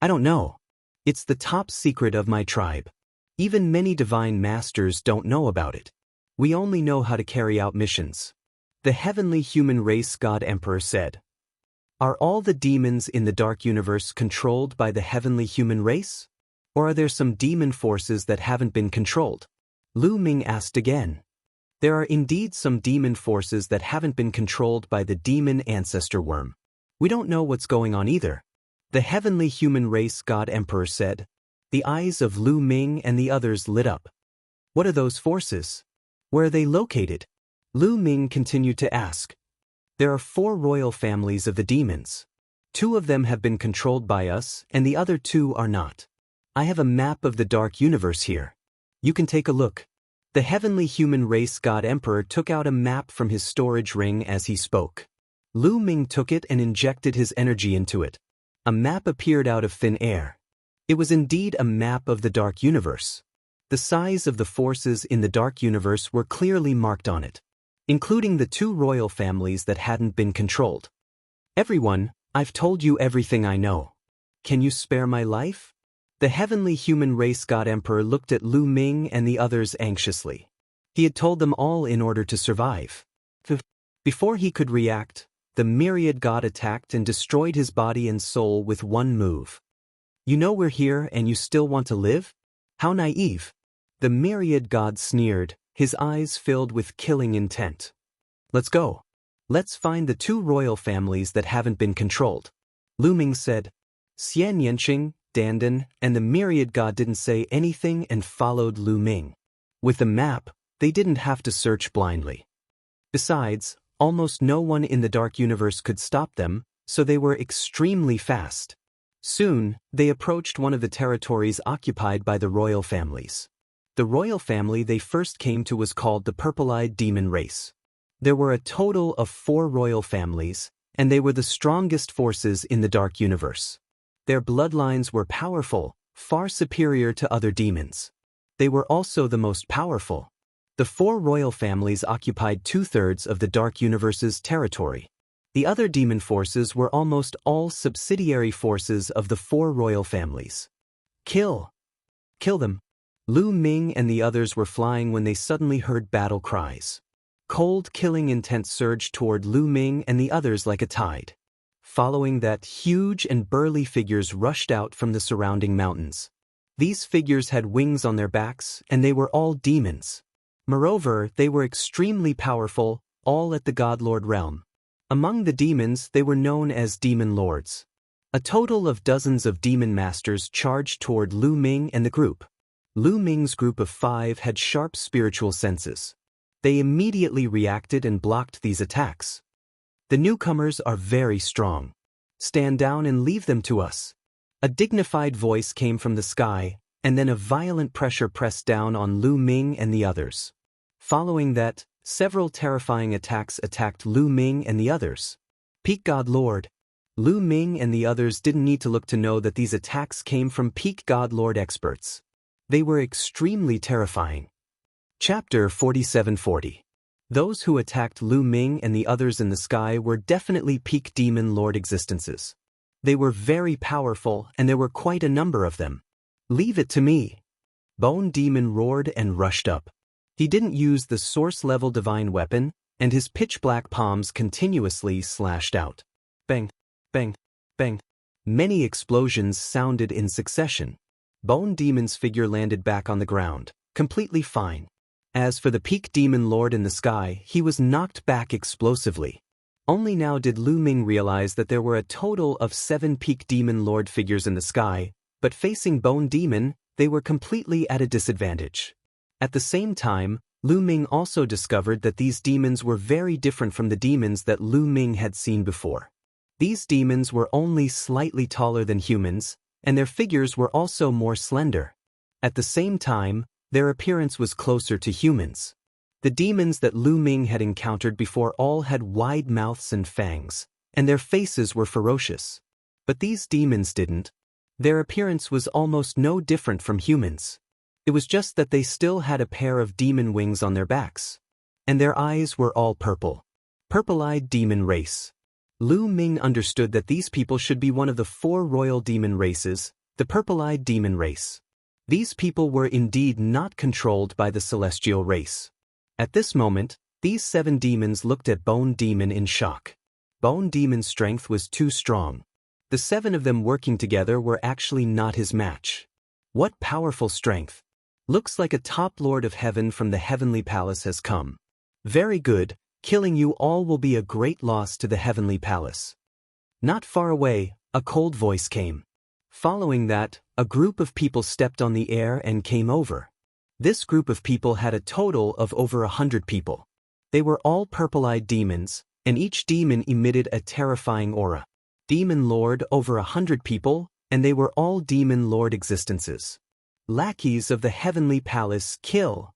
I don't know. It's the top secret of my tribe. Even many divine masters don't know about it. We only know how to carry out missions. The heavenly human race god emperor said. Are all the demons in the dark universe controlled by the heavenly human race? Or are there some demon forces that haven't been controlled? Lu Ming asked again. There are indeed some demon forces that haven't been controlled by the demon ancestor worm. We don't know what's going on either. The heavenly human race god emperor said. The eyes of Lu Ming and the others lit up. What are those forces? Where are they located? Lu Ming continued to ask. There are 4 royal families of the demons. 2 of them have been controlled by us, and the other 2 are not. I have a map of the dark universe here. You can take a look. The heavenly human race god emperor took out a map from his storage ring as he spoke. Lu Ming took it and injected his energy into it. A map appeared out of thin air. It was indeed a map of the dark universe. The size of the forces in the dark universe were clearly marked on it, including the 2 royal families that hadn't been controlled. Everyone, I've told you everything I know. Can you spare my life? The heavenly human race god emperor looked at Lu Ming and the others anxiously. He had told them all in order to survive. Before he could react, the myriad god attacked and destroyed his body and soul with one move. You know we're here and you still want to live? How naive. The myriad god sneered, his eyes filled with killing intent. Let's go. Let's find the 2 royal families that haven't been controlled. Lu Ming said. Xianxia, Dandan, and the myriad god didn't say anything and followed Lu Ming. With the map, they didn't have to search blindly. Besides, almost no one in the dark universe could stop them, so they were extremely fast. Soon, they approached one of the territories occupied by the royal families. The royal family they first came to was called the purple-eyed demon race. There were a total of 4 royal families, and they were the strongest forces in the dark universe. Their bloodlines were powerful, far superior to other demons. They were also the most powerful. The 4 royal families occupied 2/3 of the dark universe's territory. The other demon forces were almost all subsidiary forces of the 4 royal families. Kill! Kill them! Lu Ming and the others were flying when they suddenly heard battle cries. Cold killing intent surged toward Lu Ming and the others like a tide. Following that, huge and burly figures rushed out from the surrounding mountains. These figures had wings on their backs, and they were all demons. Moreover, they were extremely powerful, all at the Godlord realm. Among the demons, they were known as demon lords. A total of dozens of demon masters charged toward Lu Ming and the group. Lu Ming's group of 5 had sharp spiritual senses. They immediately reacted and blocked these attacks. The newcomers are very strong. Stand down and leave them to us. A dignified voice came from the sky, and then a violent pressure pressed down on Lu Ming and the others. Following that, several terrifying attacks attacked Lu Ming and the others. Peak God Lord. Lu Ming and the others didn't need to look to know that these attacks came from Peak God Lord experts. They were extremely terrifying. Chapter 4740. Those who attacked Lu Ming and the others in the sky were definitely Peak Demon Lord existences. They were very powerful, and there were quite a number of them. Leave it to me. Bone Demon roared and rushed up. He didn't use the source-level divine weapon, and his pitch-black palms continuously slashed out. Bang, bang, bang. Many explosions sounded in succession. Bone Demon's figure landed back on the ground, completely fine. As for the Peak Demon Lord in the sky, he was knocked back explosively. Only now did Lu Ming realize that there were a total of 7 Peak Demon Lord figures in the sky, but facing Bone Demon, they were completely at a disadvantage. At the same time, Lu Ming also discovered that these demons were very different from the demons that Lu Ming had seen before. These demons were only slightly taller than humans, and their figures were also more slender. At the same time, their appearance was closer to humans. The demons that Lu Ming had encountered before all had wide mouths and fangs, and their faces were ferocious. But these demons didn't. Their appearance was almost no different from humans. It was just that they still had a pair of demon wings on their backs. And their eyes were all purple. Purple-eyed demon race. Lu Ming understood that these people should be one of the 4 royal demon races, the purple-eyed demon race. These people were indeed not controlled by the celestial race. At this moment, these 7 demons looked at Bone Demon in shock. Bone Demon's strength was too strong. The 7 of them working together were actually not his match. What powerful strength! Looks like a top lord of heaven from the heavenly palace has come. Very good, killing you all will be a great loss to the heavenly palace. Not far away, a cold voice came. Following that, a group of people stepped on the air and came over. This group of people had a total of over 100 people. They were all purple-eyed demons, and each demon emitted a terrifying aura. Demon Lord over 100 people, and they were all Demon Lord existences. Lackeys of the heavenly palace, kill!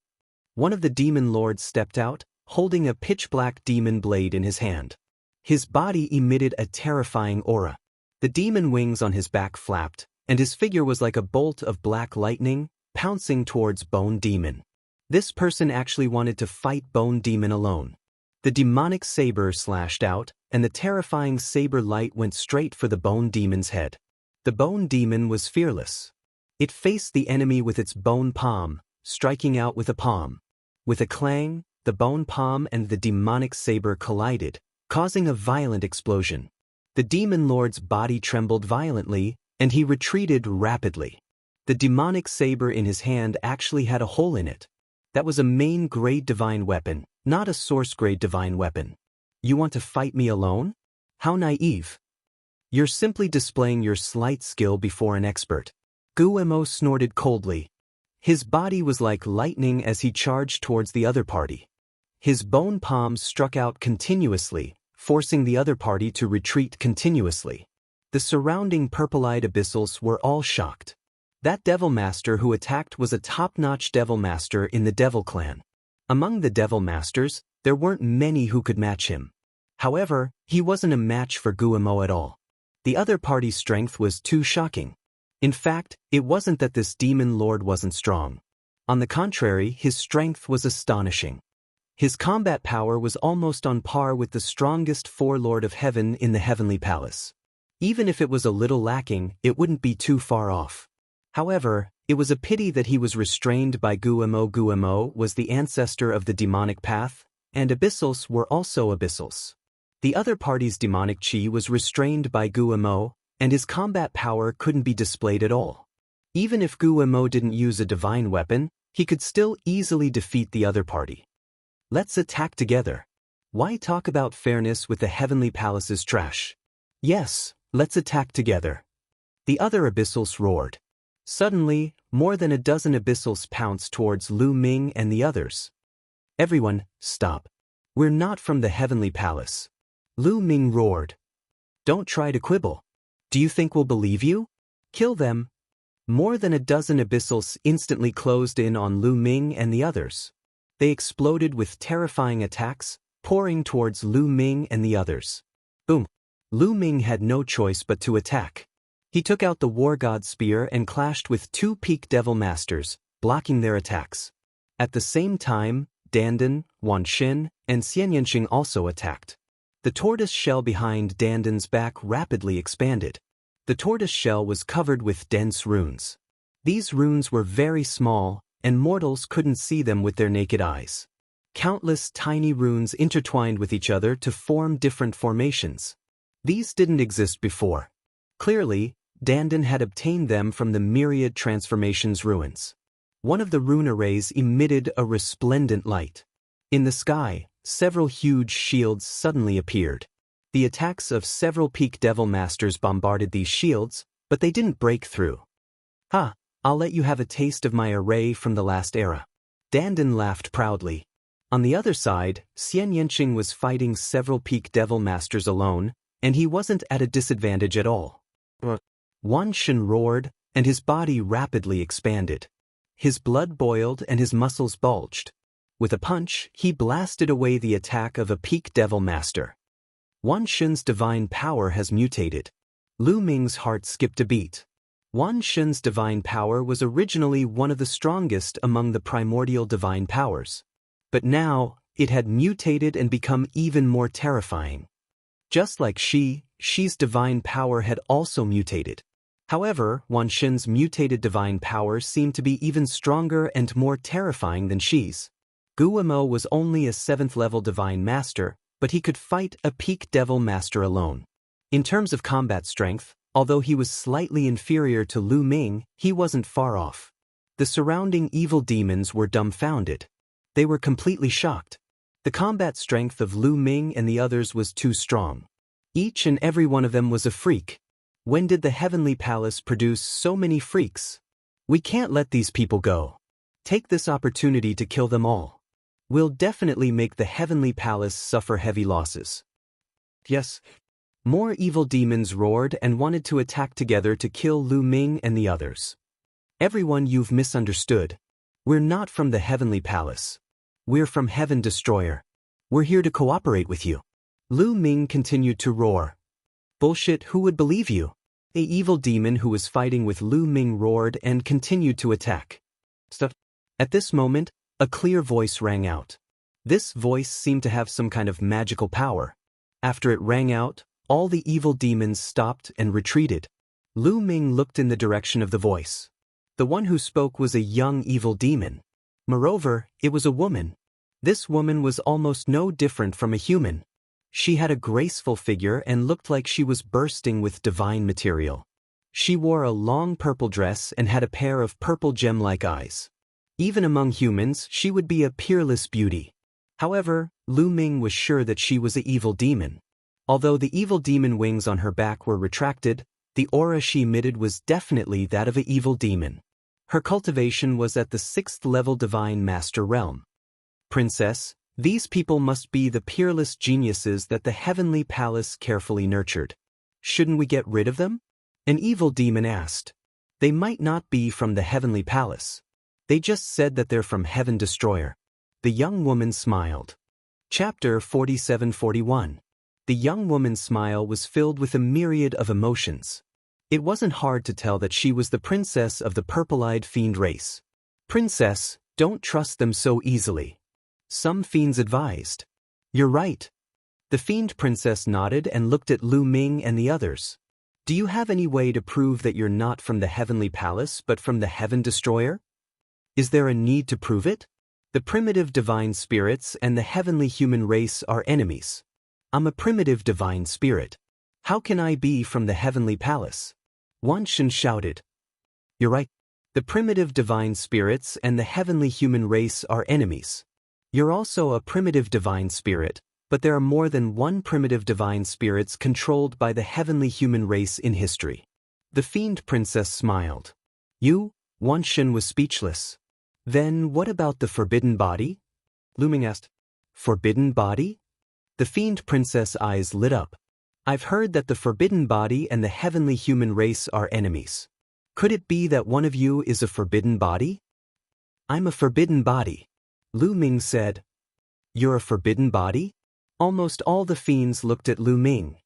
One of the Demon Lords stepped out, holding a pitch-black demon blade in his hand. His body emitted a terrifying aura. The demon wings on his back flapped, and his figure was like a bolt of black lightning, pouncing towards Bone Demon. This person actually wanted to fight Bone Demon alone. The demonic saber slashed out, and the terrifying saber light went straight for the Bone Demon's head. The Bone Demon was fearless. It faced the enemy with its bone palm, striking out with a palm. With a clang, the bone palm and the demonic saber collided, causing a violent explosion. The Demon Lord's body trembled violently, and he retreated rapidly. The demonic saber in his hand actually had a hole in it. That was a main grade divine weapon, not a source grade divine weapon. You want to fight me alone? How naive. You're simply displaying your slight skill before an expert. Guillermo snorted coldly. His body was like lightning as he charged towards the other party. His bone palms struck out continuously, forcing the other party to retreat continuously. The surrounding purple-eyed abyssals were all shocked. That Devil Master who attacked was a top-notch Devil Master in the Devil Clan. Among the Devil Masters, there weren't many who could match him. However, he wasn't a match for Guillermo at all. The other party's strength was too shocking. In fact, it wasn't that this Demon Lord wasn't strong. On the contrary, his strength was astonishing. His combat power was almost on par with the strongest Lord of Heaven in the Heavenly Palace. Even if it was a little lacking, it wouldn't be too far off. However, it was a pity that he was restrained by Guillermo. Guillermo was the ancestor of the demonic path, and abyssals were also abyssals. The other party's demonic chi was restrained by Guillermo, and his combat power couldn't be displayed at all. Even if Guillermo didn't use a divine weapon, he could still easily defeat the other party. Let's attack together. Why talk about fairness with the Heavenly Palace's trash? Yes, let's attack together. The other abyssals roared. Suddenly, more than a dozen abyssals pounced towards Lu Ming and the others. Everyone, stop. We're not from the Heavenly Palace. Lu Ming roared. Don't try to quibble. Do you think we'll believe you? Kill them. More than a dozen abyssals instantly closed in on Lu Ming and the others. They exploded with terrifying attacks, pouring towards Lu Ming and the others. Boom. Lu Ming had no choice but to attack. He took out the War God Spear and clashed with 2 Peak Devil Masters, blocking their attacks. At the same time, Dandan, Wanxin, and Xianxia also attacked. The tortoise shell behind Dandan's back rapidly expanded. The tortoise shell was covered with dense runes. These runes were very small, and mortals couldn't see them with their naked eyes. Countless tiny runes intertwined with each other to form different formations. These didn't exist before. Clearly, Dandan had obtained them from the myriad transformations ruins. One of the rune arrays emitted a resplendent light. In the sky, several huge shields suddenly appeared. The attacks of several Peak Devil Masters bombarded these shields, but they didn't break through. Ha, I'll let you have a taste of my array from the last era. Dandan laughed proudly. On the other side, Xianxia was fighting several Peak Devil Masters alone, and he wasn't at a disadvantage at all. Wanxin roared, and his body rapidly expanded. His blood boiled and his muscles bulged. With a punch, he blasted away the attack of a Peak Devil Master. Wanxin's divine power has mutated. Lu Ming's heart skipped a beat. Wanxin's divine power was originally one of the strongest among the primordial divine powers. But now, it had mutated and become even more terrifying. Just like Shi's divine power had also mutated. However, Wanxin's mutated divine power seemed to be even stronger and more terrifying than Shi's. Guillermo was only a 7th-level divine master, but he could fight a peak devil master alone. In terms of combat strength, although he was slightly inferior to Lu Ming, he wasn't far off. The surrounding evil demons were dumbfounded. They were completely shocked. The combat strength of Lu Ming and the others was too strong. Each and every one of them was a freak. When did the Heavenly Palace produce so many freaks? We can't let these people go. Take this opportunity to kill them all. We'll definitely make the Heavenly Palace suffer heavy losses. Yes. More evil demons roared and wanted to attack together to kill Lu Ming and the others. Everyone, you've misunderstood. We're not from the Heavenly Palace. We're from Heaven Destroyer. We're here to cooperate with you. Lu Ming continued to roar. Bullshit, who would believe you? A evil demon who was fighting with Lu Ming roared and continued to attack. Stuff. At this moment, a clear voice rang out. This voice seemed to have some kind of magical power. After it rang out, all the evil demons stopped and retreated. Lu Ming looked in the direction of the voice. The one who spoke was a young evil demon. Moreover, it was a woman. This woman was almost no different from a human. She had a graceful figure and looked like she was bursting with divine material. She wore a long purple dress and had a pair of purple gem-like eyes. Even among humans, she would be a peerless beauty. However, Lu Ming was sure that she was an evil demon. Although the evil demon wings on her back were retracted, the aura she emitted was definitely that of an evil demon. Her cultivation was at the 6th-level divine master realm. Princess, these people must be the peerless geniuses that the Heavenly Palace carefully nurtured. Shouldn't we get rid of them? An evil demon asked. They might not be from the Heavenly Palace. They just said that they're from Heaven Destroyer. The young woman smiled. Chapter 47-41. The young woman's smile was filled with a myriad of emotions. It wasn't hard to tell that she was the princess of the purple-eyed fiend race. Princess, don't trust them so easily. Some fiends advised. You're right. The fiend princess nodded and looked at Lu Ming and the others. Do you have any way to prove that you're not from the Heavenly Palace but from the Heaven Destroyer? Is there a need to prove it? The primitive divine spirits and the heavenly human race are enemies. I'm a primitive divine spirit. How can I be from the Heavenly Palace? Wang Lin shouted. You're right. The primitive divine spirits and the heavenly human race are enemies. You're also a primitive divine spirit, but there are more than one primitive divine spirits controlled by the heavenly human race in history. The fiend princess smiled. You? Wang Lin was speechless. Then what about the forbidden body? Lu Ming asked. Forbidden body? The fiend princess' eyes lit up. I've heard that the forbidden body and the heavenly human race are enemies. Could it be that one of you is a forbidden body? I'm a forbidden body. Lu Ming said. You're a forbidden body? Almost all the fiends looked at Lu Ming.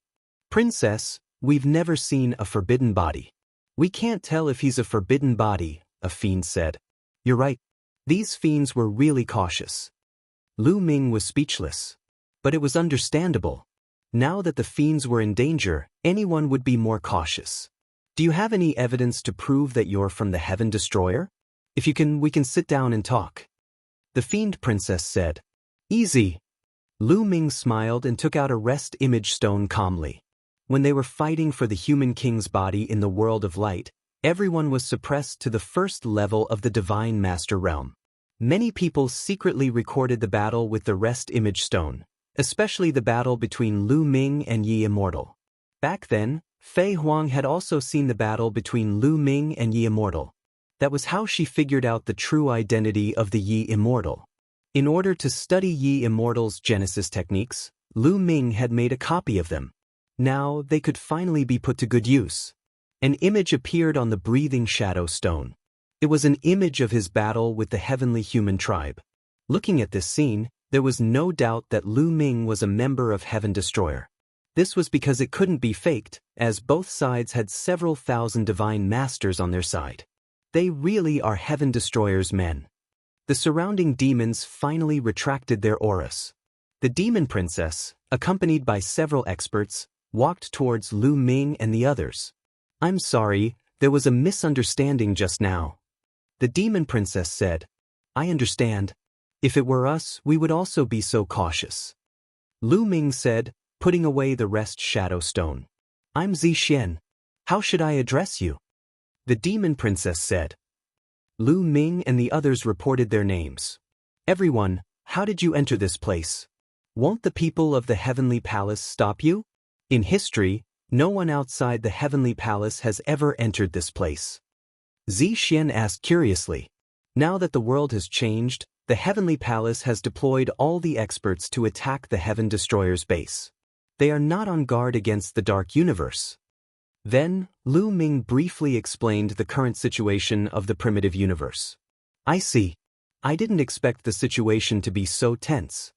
Princess, we've never seen a forbidden body. We can't tell if he's a forbidden body, a fiend said. You're right. These fiends were really cautious. Lu Ming was speechless. But it was understandable. Now that the fiends were in danger, anyone would be more cautious. Do you have any evidence to prove that you're from the Heaven Destroyer? If you can, we can sit down and talk. The fiend princess said. Easy. Lu Ming smiled and took out a rest image stone calmly. When they were fighting for the human king's body in the world of light, everyone was suppressed to the 1st level of the divine master realm. Many people secretly recorded the battle with the rest image stone, especially the battle between Lu Ming and Yi Immortal. Back then, Fei Huang had also seen the battle between Lu Ming and Yi Immortal. That was how she figured out the true identity of the Yi Immortal. In order to study Yi Immortal's genesis techniques, Lu Ming had made a copy of them. Now they could finally be put to good use. An image appeared on the breathing shadow stone. It was an image of his battle with the heavenly human tribe. Looking at this scene, there was no doubt that Lu Ming was a member of Heaven Destroyer. This was because it couldn't be faked, as both sides had several thousand divine masters on their side. They really are Heaven Destroyer's men. The surrounding demons finally retracted their auras. The demon princess, accompanied by several experts, walked towards Lu Ming and the others. I'm sorry, there was a misunderstanding just now. The demon princess said. I understand. If it were us, we would also be so cautious. Lu Ming said, putting away the rest shadow stone. I'm Xian. How should I address you? The demon princess said. Lu Ming and the others reported their names. Everyone, how did you enter this place? Won't the people of the Heavenly Palace stop you? In history, no one outside the Heavenly Palace has ever entered this place. Xian asked curiously. Now that the world has changed, the Heavenly Palace has deployed all the experts to attack the Heaven Destroyer's base. They are not on guard against the Dark Universe. Then, Lu Ming briefly explained the current situation of the primitive universe. I see. I didn't expect the situation to be so tense.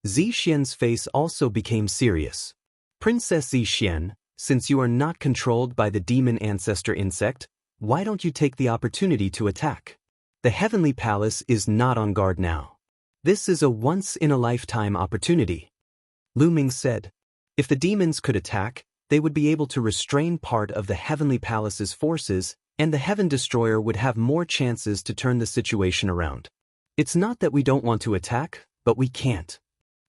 Xian's face also became serious. Princess Xian, since you are not controlled by the demon ancestor insect, why don't you take the opportunity to attack? The Heavenly Palace is not on guard now. This is a once-in-a-lifetime opportunity. Lu Ming said. If the demons could attack, they would be able to restrain part of the Heavenly Palace's forces, and the Heaven Destroyer would have more chances to turn the situation around. It's not that we don't want to attack, but we can't.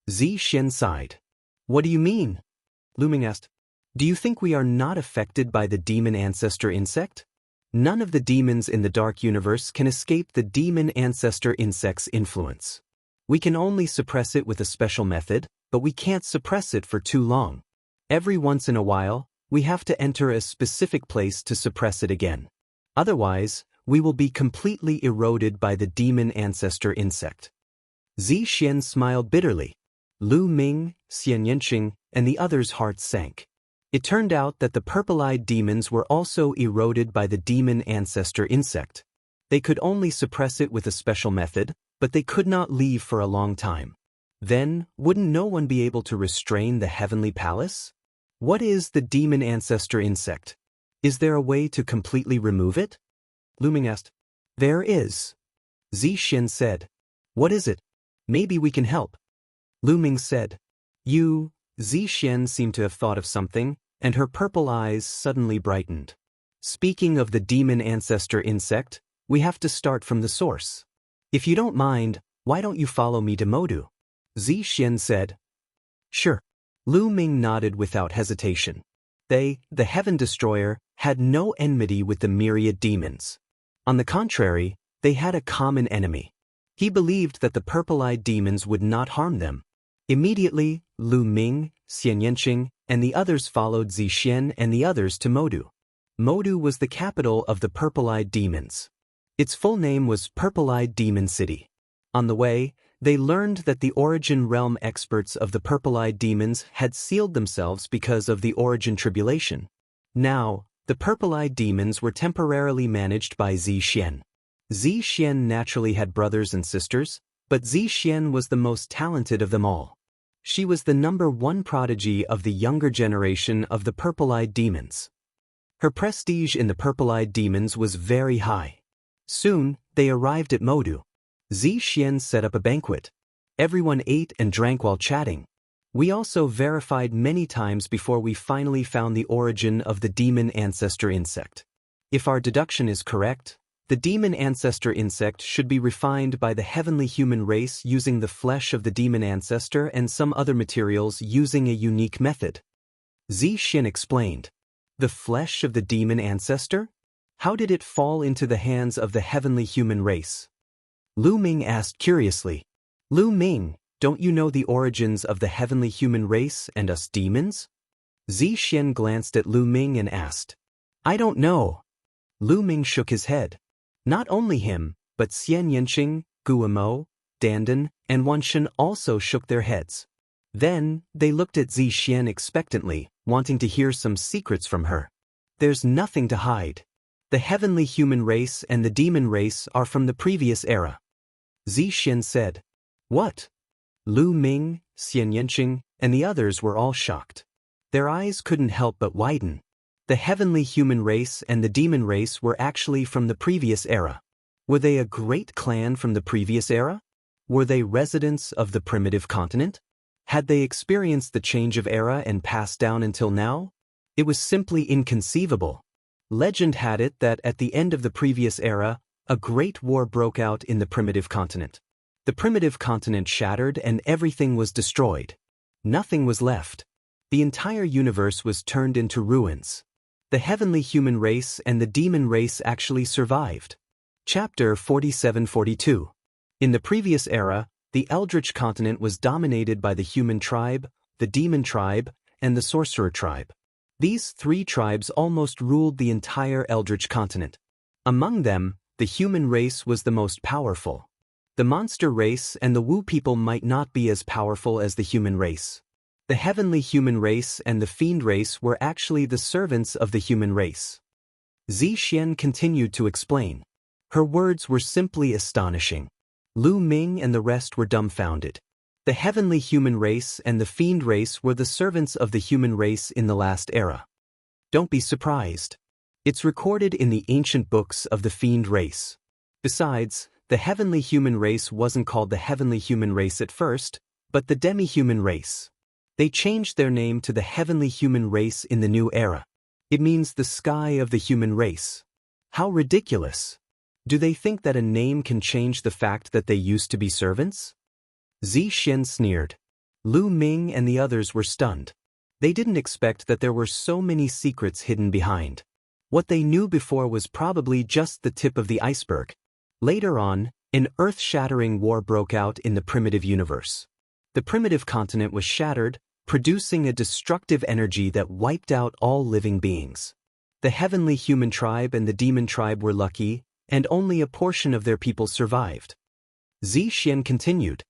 Xian sighed. What do you mean? Lu Ming asked. Do you think we are not affected by the demon ancestor insect? None of the demons in the Dark Universe can escape the demon ancestor insect's influence. We can only suppress it with a special method, but we can't suppress it for too long. Every once in a while, we have to enter a specific place to suppress it again. Otherwise, we will be completely eroded by the demon ancestor insect. Xian smiled bitterly. Lu Ming, Xianxia, and the others' hearts sank. It turned out that the purple-eyed demons were also eroded by the demon ancestor insect. They could only suppress it with a special method, but they could not leave for a long time. Then, wouldn't no one be able to restrain the Heavenly Palace? What is the demon ancestor insect? Is there a way to completely remove it? Lu Ming asked. There is. Xian said. What is it? Maybe we can help. Lu Ming said. Xian seemed to have thought of something, and her purple eyes suddenly brightened. Speaking of the demon ancestor insect, we have to start from the source. If you don't mind, why don't you follow me to Modu? Xian said. Sure. Lu Ming nodded without hesitation. They, the Heaven Destroyer, had no enmity with the myriad demons. On the contrary, they had a common enemy. He believed that the purple-eyed demons would not harm them. Immediately, Lu Ming, Xianxia, and the others followed Xian and the others to Modu. Modu was the capital of the purple-eyed demons. Its full name was Purple-Eyed Demon City. On the way, they learned that the Origin Realm experts of the purple-eyed demons had sealed themselves because of the Origin Tribulation. Now, the purple-eyed demons were temporarily managed by Xian. Xian naturally had brothers and sisters, but Xian was the most talented of them all. She was the #1 prodigy of the younger generation of the purple-eyed demons. Her prestige in the purple-eyed demons was very high. Soon, they arrived at Modu. Xian set up a banquet. Everyone ate and drank while chatting. We also verified many times before we finally found the origin of the demon ancestor insect. If our deduction is correct, the demon ancestor insect should be refined by the heavenly human race using the flesh of the demon ancestor and some other materials using a unique method. Xian explained. The flesh of the demon ancestor? How did it fall into the hands of the heavenly human race? Lu Ming asked curiously. Lu Ming, don't you know the origins of the heavenly human race and us demons? Xian glanced at Lu Ming and asked. I don't know. Lu Ming shook his head. Not only him, but Xianxia, Guimo, Dandan, and Wanshan also shook their heads. Then, they looked at Xian expectantly, wanting to hear some secrets from her. There's nothing to hide. The heavenly human race and the demon race are from the previous era. Xian said. What? Lu Ming, Xianxia, and the others were all shocked. Their eyes couldn't help but widen. The heavenly human race and the demon race were actually from the previous era. Were they a great clan from the previous era? Were they residents of the primitive continent? Had they experienced the change of era and passed down until now? It was simply inconceivable. Legend had it that at the end of the previous era, a great war broke out in the primitive continent. The primitive continent shattered and everything was destroyed. Nothing was left. The entire universe was turned into ruins. The heavenly human race and the demon race actually survived. Chapter 47-42. In the previous era, the Eldritch continent was dominated by the human tribe, the demon tribe, and the sorcerer tribe. These three tribes almost ruled the entire Eldritch continent. Among them, the human race was the most powerful. The monster race and the Wu people might not be as powerful as the human race. The heavenly human race and the fiend race were actually the servants of the human race. Xian continued to explain. Her words were simply astonishing. Lu Ming and the rest were dumbfounded. The heavenly human race and the fiend race were the servants of the human race in the last era. Don't be surprised. It's recorded in the ancient books of the fiend race. Besides, the heavenly human race wasn't called the heavenly human race at first, but the demi-human race. They changed their name to the heavenly human race in the new era. It means the sky of the human race. How ridiculous! Do they think that a name can change the fact that they used to be servants? Xian sneered. Lu Ming and the others were stunned. They didn't expect that there were so many secrets hidden behind. What they knew before was probably just the tip of the iceberg. Later on, an earth-shattering war broke out in the primitive universe. The primitive continent was shattered, producing a destructive energy that wiped out all living beings. The heavenly human tribe and the demon tribe were lucky, and only a portion of their people survived. Xian continued.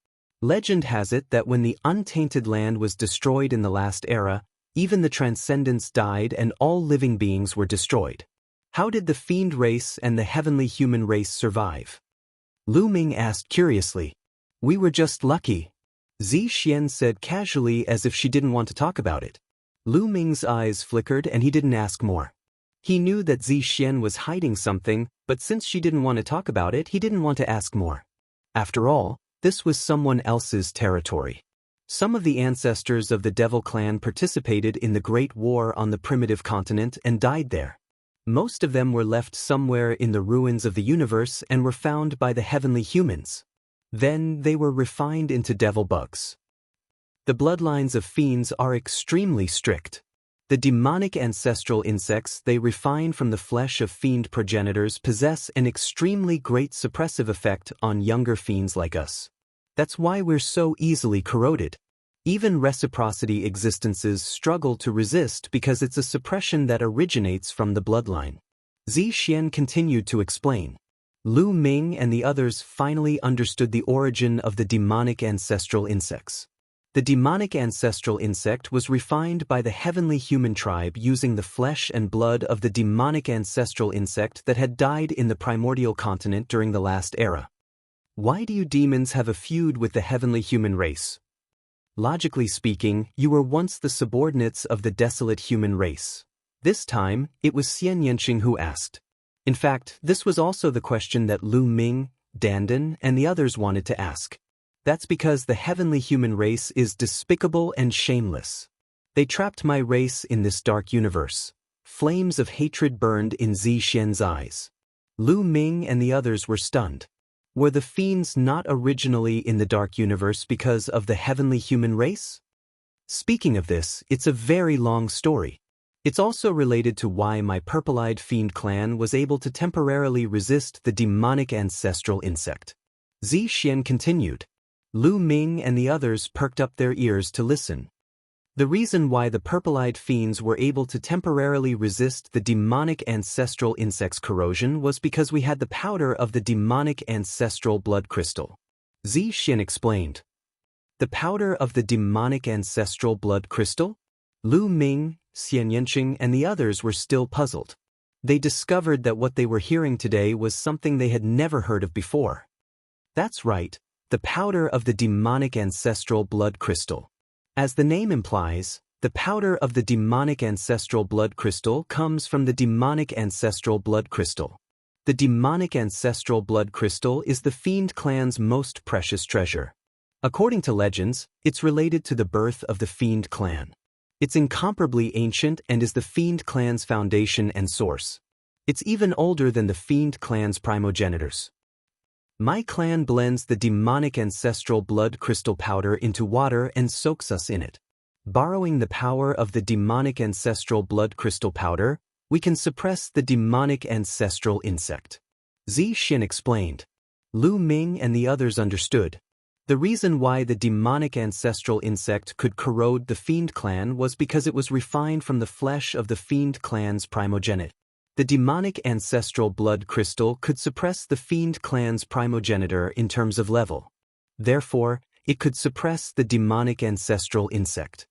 Legend has it that when the untainted land was destroyed in the last era, even the transcendents died and all living beings were destroyed. How did the fiend race and the heavenly human race survive? Lu Ming asked curiously. We were just lucky. Xian said casually as if she didn't want to talk about it. Lu Ming's eyes flickered and he didn't ask more. He knew that Xian was hiding something, but since she didn't want to talk about it, he didn't want to ask more. After all, this was someone else's territory. Some of the ancestors of the Devil clan participated in the Great War on the primitive continent and died there. Most of them were left somewhere in the ruins of the universe and were found by the heavenly humans. Then they were refined into devil bugs. The bloodlines of fiends are extremely strict. The demonic ancestral insects they refine from the flesh of fiend progenitors possess an extremely great suppressive effect on younger fiends like us. That's why we're so easily corroded. Even reciprocity existences struggle to resist because it's a suppression that originates from the bloodline. Xian continued to explain. Lu Ming and the others finally understood the origin of the demonic ancestral insects. The demonic ancestral insect was refined by the heavenly human tribe using the flesh and blood of the demonic ancestral insect that had died in the primordial continent during the last era. Why do you demons have a feud with the heavenly human race? Logically speaking, you were once the subordinates of the desolate human race. This time, it was Xianxia who asked. In fact, this was also the question that Lu Ming, Dandan, and the others wanted to ask. That's because the heavenly human race is despicable and shameless. They trapped my race in this dark universe. Flames of hatred burned in Xian's eyes. Lu Ming and the others were stunned. Were the fiends not originally in the dark universe because of the heavenly human race? Speaking of this, it's a very long story. It's also related to why my purple-eyed fiend clan was able to temporarily resist the demonic ancestral insect. Xian continued. Lu Ming and the others perked up their ears to listen. The reason why the purple-eyed fiends were able to temporarily resist the demonic ancestral insect's corrosion was because we had the powder of the demonic ancestral blood crystal. Xian explained. The powder of the demonic ancestral blood crystal? Lu Ming, Xianxia, and the others were still puzzled. They discovered that what they were hearing today was something they had never heard of before. That's right, the powder of the demonic ancestral blood crystal. As the name implies, the powder of the demonic ancestral blood crystal comes from the demonic ancestral blood crystal. The demonic ancestral blood crystal is the fiend clan's most precious treasure. According to legends, it's related to the birth of the fiend clan. It's incomparably ancient and is the fiend clan's foundation and source. It's even older than the fiend clan's primogenitors. My clan blends the demonic ancestral blood crystal powder into water and soaks us in it. Borrowing the power of the demonic ancestral blood crystal powder, we can suppress the demonic ancestral insect. Xian explained. Lu Ming and the others understood. The reason why the demonic ancestral insect could corrode the Fiend clan was because it was refined from the flesh of the Fiend clan's primogenitor. The demonic ancestral blood crystal could suppress the Fiend clan's primogenitor in terms of level. Therefore, it could suppress the demonic ancestral insect.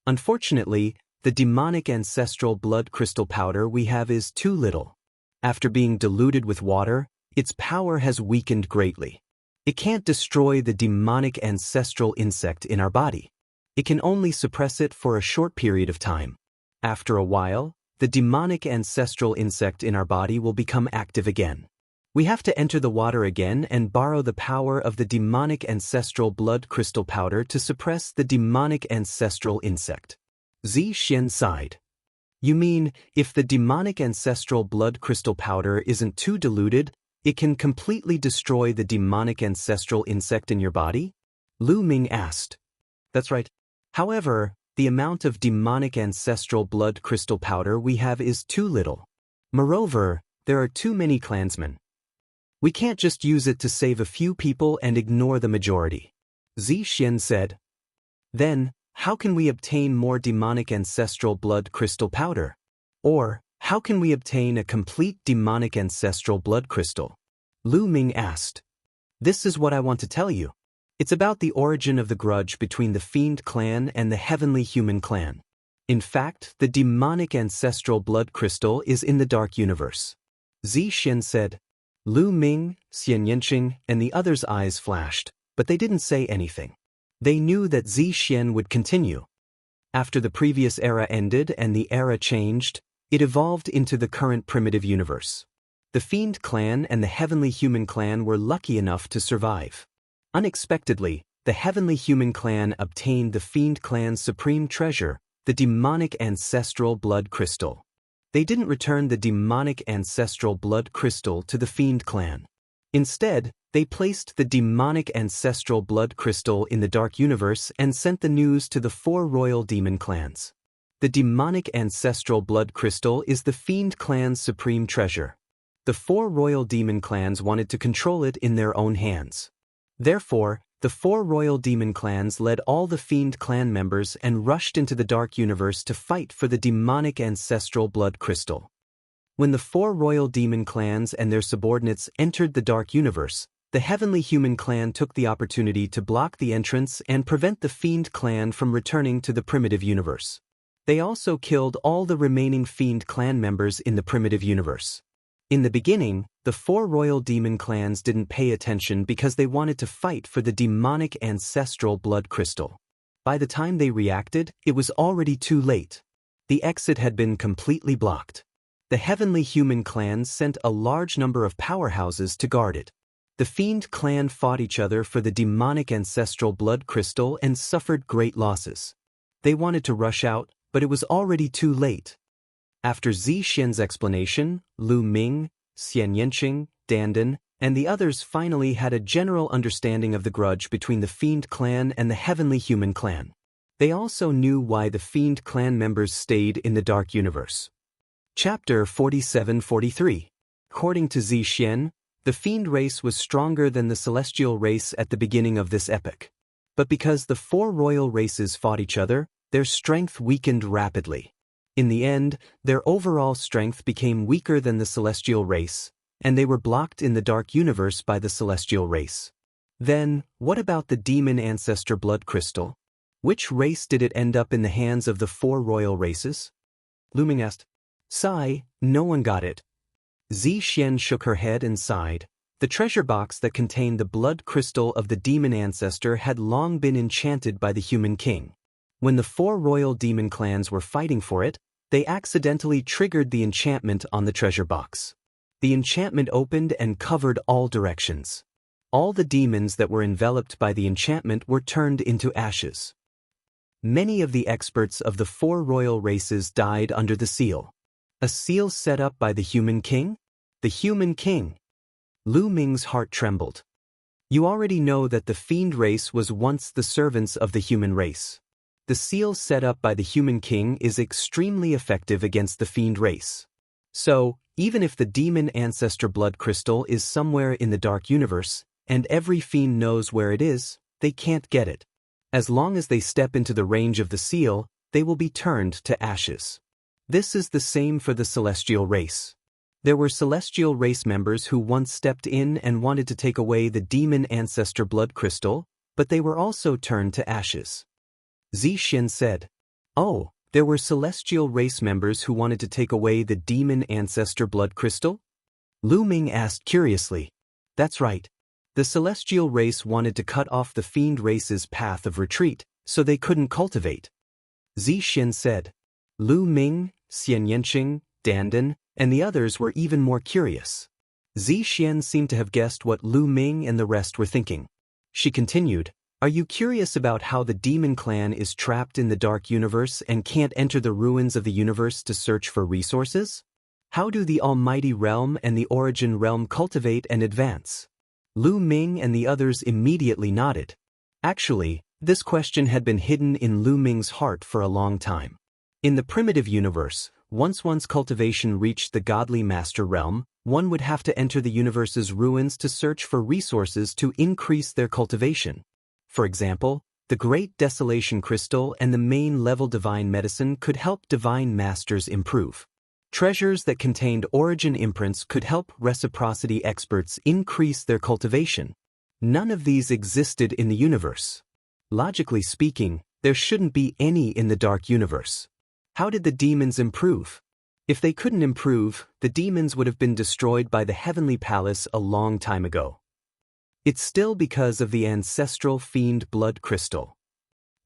Unfortunately, the demonic ancestral blood crystal powder we have is too little. After being diluted with water, its power has weakened greatly. It can't destroy the demonic ancestral insect in our body. It can only suppress it for a short period of time. After a while, the demonic ancestral insect in our body will become active again. We have to enter the water again and borrow the power of the demonic ancestral blood crystal powder to suppress the demonic ancestral insect. Xian sighed. You mean, if the demonic ancestral blood crystal powder isn't too diluted, it can completely destroy the demonic ancestral insect in your body? Lu Ming asked. That's right. However, the amount of demonic ancestral blood crystal powder we have is too little. Moreover, there are too many clansmen. We can't just use it to save a few people and ignore the majority. Xian said. Then, how can we obtain more demonic ancestral blood crystal powder? Or, how can we obtain a complete demonic ancestral blood crystal? Lu Ming asked. This is what I want to tell you. It's about the origin of the grudge between the Fiend clan and the Heavenly Human clan. In fact, the demonic ancestral blood crystal is in the Dark Universe. Xian said. Lu Ming, Xianxia, and the others' eyes flashed, but they didn't say anything. They knew that Xian would continue. After the previous era ended and the era changed, it evolved into the current primitive universe. The Fiend clan and the Heavenly Human clan were lucky enough to survive. Unexpectedly, the Heavenly Human clan obtained the Fiend clan's supreme treasure, the demonic ancestral blood crystal. They didn't return the demonic ancestral blood crystal to the Fiend clan. Instead, they placed the demonic ancestral blood crystal in the Dark Universe and sent the news to the 4 royal demon clans. The demonic ancestral blood crystal is the Fiend clan's supreme treasure. The 4 royal demon clans wanted to control it in their own hands. Therefore, the 4 royal demon clans led all the Fiend clan members and rushed into the Dark Universe to fight for the demonic ancestral blood crystal. When the 4 royal demon clans and their subordinates entered the Dark Universe, the Heavenly Human clan took the opportunity to block the entrance and prevent the Fiend clan from returning to the primitive universe. They also killed all the remaining Fiend clan members in the primitive universe. In the beginning, the 4 royal demon clans didn't pay attention because they wanted to fight for the demonic ancestral blood crystal. By the time they reacted, it was already too late. The exit had been completely blocked. The Heavenly Human clans sent a large number of powerhouses to guard it. The Fiend clan fought each other for the demonic ancestral blood crystal and suffered great losses. They wanted to rush out, but it was already too late. After Xian's explanation, Lu Ming, Xianxia, Dandan, and the others finally had a general understanding of the grudge between the Fiend clan and the Heavenly Human clan. They also knew why the Fiend clan members stayed in the Dark Universe. Chapter 47-43. According to Xian, the Fiend race was stronger than the Celestial race at the beginning of this epoch. But because the 4 royal races fought each other, their strength weakened rapidly. In the end, their overall strength became weaker than the Celestial race, and they were blocked in the Dark Universe by the Celestial race. Then, what about the Demon Ancestor Blood Crystal? Which race did it end up in the hands of the 4 royal races? Lu Ming asked. Sigh, no one got it. Xian shook her head and sighed. The treasure box that contained the blood crystal of the Demon Ancestor had long been enchanted by the Human King. When the 4 royal demon clans were fighting for it, they accidentally triggered the enchantment on the treasure box. The enchantment opened and covered all directions. All the demons that were enveloped by the enchantment were turned into ashes. Many of the experts of the 4 royal races died under the seal. A seal set up by the Human King? The Human King. Lu Ming's heart trembled. You already know that the fiend race was once the servants of the human race. The seal set up by the human king is extremely effective against the fiend race. So, even if the demon ancestor blood crystal is somewhere in the dark universe, and every fiend knows where it is, they can't get it. As long as they step into the range of the seal, they will be turned to ashes. This is the same for the celestial race. There were celestial race members who once stepped in and wanted to take away the demon ancestor blood crystal, but they were also turned to ashes. Zixin said, "Oh, there were celestial race members who wanted to take away the demon ancestor blood crystal?" Lu Ming asked curiously. That's right. The celestial race wanted to cut off the fiend race's path of retreat, so they couldn't cultivate. Zixin said. Lu Ming, Xianxia, Dandan, and the others were even more curious. Zixin seemed to have guessed what Lu Ming and the rest were thinking. She continued, "Are you curious about how the demon clan is trapped in the dark universe and can't enter the ruins of the universe to search for resources? How do the Almighty Realm and the Origin Realm cultivate and advance?" Lu Ming and the others immediately nodded. Actually, this question had been hidden in Lu Ming's heart for a long time. In the primitive universe, once one's cultivation reached the godly master realm, one would have to enter the universe's ruins to search for resources to increase their cultivation. For example, the Great Desolation Crystal and the main-level Divine Medicine could help Divine Masters improve. Treasures that contained origin imprints could help reciprocity experts increase their cultivation. None of these existed in the universe. Logically speaking, there shouldn't be any in the dark universe. How did the demons improve? If they couldn't improve, the demons would have been destroyed by the Heavenly Palace a long time ago. It's still because of the ancestral fiend blood crystal.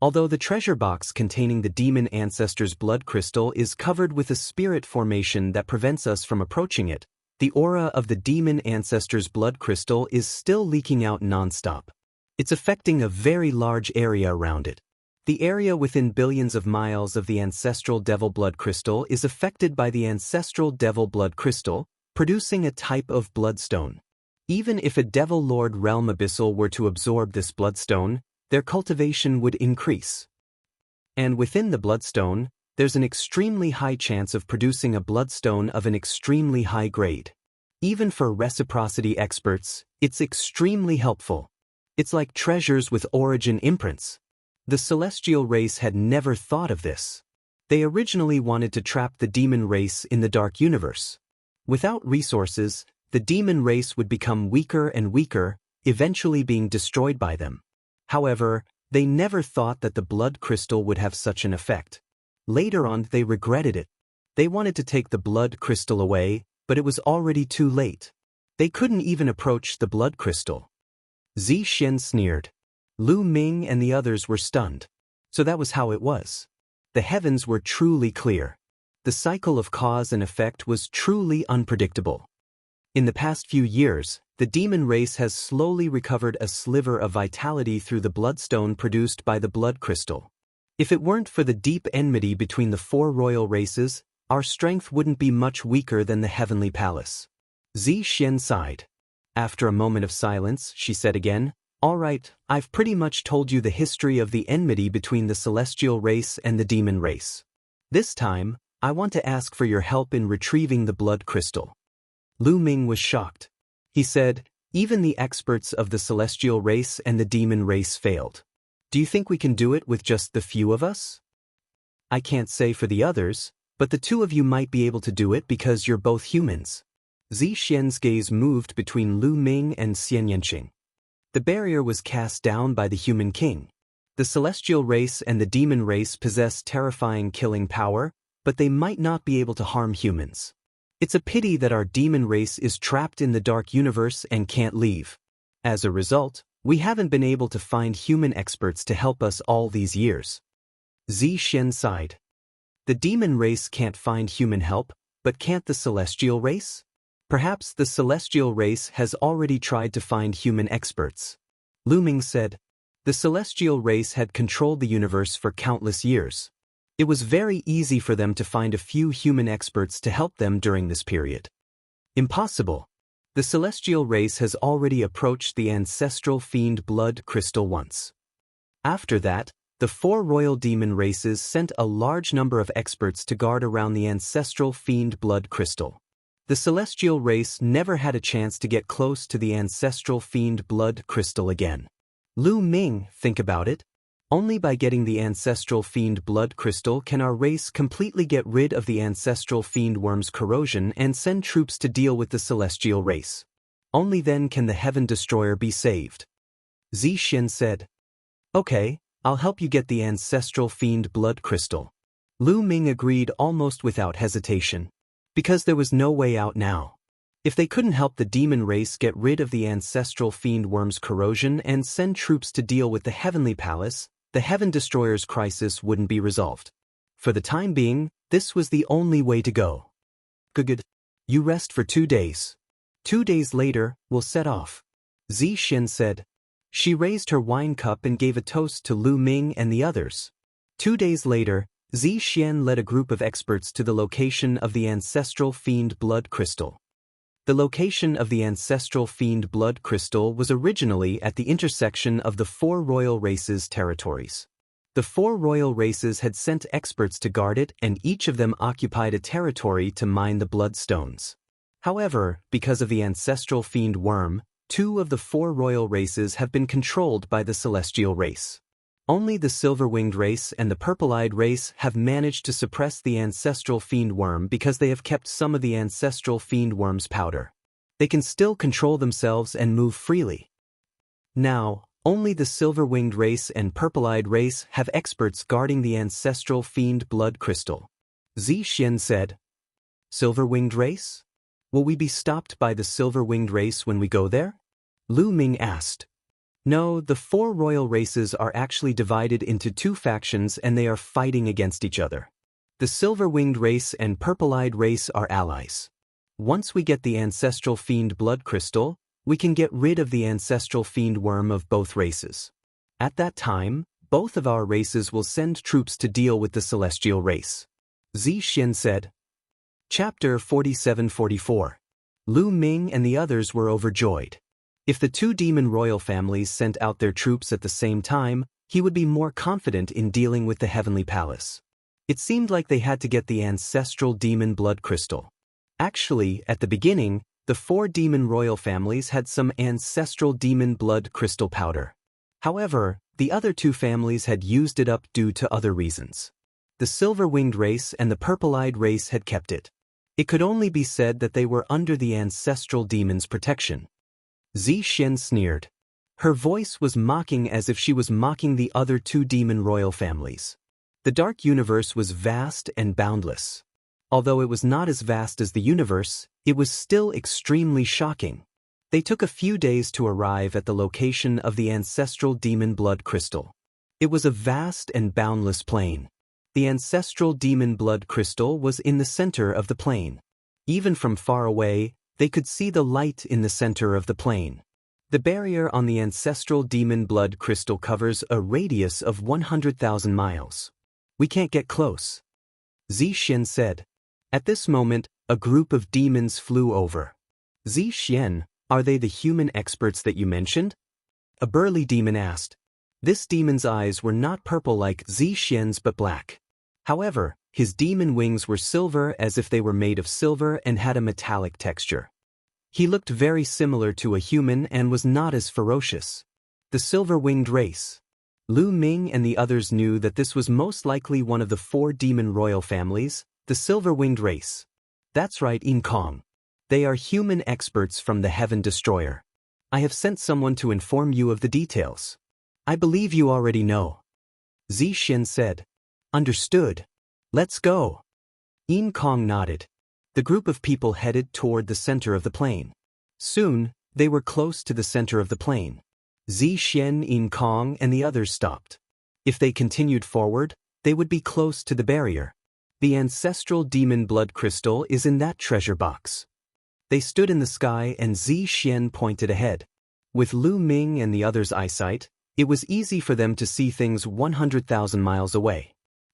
Although the treasure box containing the demon ancestor's blood crystal is covered with a spirit formation that prevents us from approaching it, the aura of the demon ancestor's blood crystal is still leaking out non-stop. It's affecting a very large area around it. The area within billions of miles of the ancestral devil blood crystal is affected by the ancestral devil blood crystal, producing a type of bloodstone. Even if a devil lord realm abyssal were to absorb this bloodstone, their cultivation would increase. And within the bloodstone, there's an extremely high chance of producing a bloodstone of an extremely high grade. Even for reciprocity experts, it's extremely helpful. It's like treasures with origin imprints. The celestial race had never thought of this. They originally wanted to trap the demon race in the dark universe. Without resources, the demon race would become weaker and weaker, eventually being destroyed by them. However, they never thought that the blood crystal would have such an effect. Later on, they regretted it. They wanted to take the blood crystal away, but it was already too late. They couldn't even approach the blood crystal. Zixin sneered. Lu Ming and the others were stunned. So that was how it was. The heavens were truly clear. The cycle of cause and effect was truly unpredictable. In the past few years, the demon race has slowly recovered a sliver of vitality through the bloodstone produced by the blood crystal. If it weren't for the deep enmity between the four royal races, our strength wouldn't be much weaker than the heavenly palace. Zixin sighed. After a moment of silence, she said again, "All right, I've pretty much told you the history of the enmity between the celestial race and the demon race. This time, I want to ask for your help in retrieving the blood crystal." Lu Ming was shocked. He said, "Even the experts of the celestial race and the demon race failed. Do you think we can do it with just the few of us?" "I can't say for the others, but the two of you might be able to do it because you're both humans." Zixin's gaze moved between Lu Ming and Xianxia. The barrier was cast down by the human king. The celestial race and the demon race possess terrifying killing power, but they might not be able to harm humans. It's a pity that our demon race is trapped in the dark universe and can't leave. As a result, we haven't been able to find human experts to help us all these years. Zixin sighed. The demon race can't find human help, but can't the celestial race? Perhaps the celestial race has already tried to find human experts. Lu Ming said. The celestial race had controlled the universe for countless years. It was very easy for them to find a few human experts to help them during this period. Impossible. The celestial race has already approached the ancestral fiend blood crystal once. After that, the 4 royal demon races sent a large number of experts to guard around the ancestral fiend blood crystal. The celestial race never had a chance to get close to the ancestral fiend blood crystal again. Lu Ming, think about it. Only by getting the ancestral fiend blood crystal can our race completely get rid of the ancestral fiend worm's corrosion and send troops to deal with the celestial race. Only then can the Heaven Destroyer be saved. Xian said. Okay, I'll help you get the ancestral fiend blood crystal. Lu Ming agreed almost without hesitation. Because there was no way out now. If they couldn't help the demon race get rid of the ancestral fiend worm's corrosion and send troops to deal with the Heavenly Palace, the Heaven Destroyer's crisis wouldn't be resolved. For the time being, this was the only way to go. Good. You rest for 2 days. 2 days later, we'll set off. Xian said. She raised her wine cup and gave a toast to Lu Ming and the others. 2 days later, Xian led a group of experts to the location of the ancestral fiend blood crystal. The location of the ancestral fiend blood crystal was originally at the intersection of the 4 royal races' territories. The 4 royal races had sent experts to guard it, and each of them occupied a territory to mine the bloodstones. However, because of the ancestral fiend worm, 2 of the 4 royal races have been controlled by the celestial race. Only the silver-winged race and the purple-eyed race have managed to suppress the ancestral fiend worm because they have kept some of the ancestral fiend worm's powder. They can still control themselves and move freely. Now, only the silver-winged race and purple-eyed race have experts guarding the ancestral fiend blood crystal. Xian said. Silver-winged race? Will we be stopped by the silver-winged race when we go there? Lu Ming asked. No, the 4 royal races are actually divided into 2 factions and they are fighting against each other. The silver-winged race and purple-eyed race are allies. Once we get the ancestral fiend blood crystal, we can get rid of the ancestral fiend worm of both races. At that time, both of our races will send troops to deal with the celestial race. Xian said. Chapter 47-44. Lu Ming and the others were overjoyed. If the 2 demon royal families sent out their troops at the same time, he would be more confident in dealing with the Heavenly Palace. It seemed like they had to get the ancestral demon blood crystal. Actually, at the beginning, the 4 demon royal families had some ancestral demon blood crystal powder. However, the other 2 families had used it up due to other reasons. The silver-winged race and the purple-eyed race had kept it. It could only be said that they were under the ancestral demon's protection. Xian sneered. Her voice was mocking as if she was mocking the other 2 demon royal families. The dark universe was vast and boundless. Although it was not as vast as the universe, it was still extremely shocking. They took a few days to arrive at the location of the ancestral demon blood crystal. It was a vast and boundless plain. The ancestral demon blood crystal was in the center of the plain. Even from far away, they could see the light in the center of the plain. The barrier on the ancestral demon blood crystal covers a radius of 100,000 miles. We can't get close. Xian said. At this moment, a group of demons flew over. Xian, are they the human experts that you mentioned? A burly demon asked. This demon's eyes were not purple like Xian's but black. However, his demon wings were silver as if they were made of silver and had a metallic texture. He looked very similar to a human and was not as ferocious. The silver-winged race. Lu Ming and the others knew that this was most likely one of the 4 demon royal families, the silver-winged race. That's right, In Kong. They are human experts from the Heaven Destroyer. I have sent someone to inform you of the details. I believe you already know. Xian said. Understood. Let's go. In Kong nodded. The group of people headed toward the center of the plain. Soon, they were close to the center of the plain. Xian, In Kong, and the others stopped. If they continued forward, they would be close to the barrier. The ancestral demon blood crystal is in that treasure box. They stood in the sky and Xian pointed ahead. With Lu Ming and the others' eyesight, it was easy for them to see things 100,000 miles away.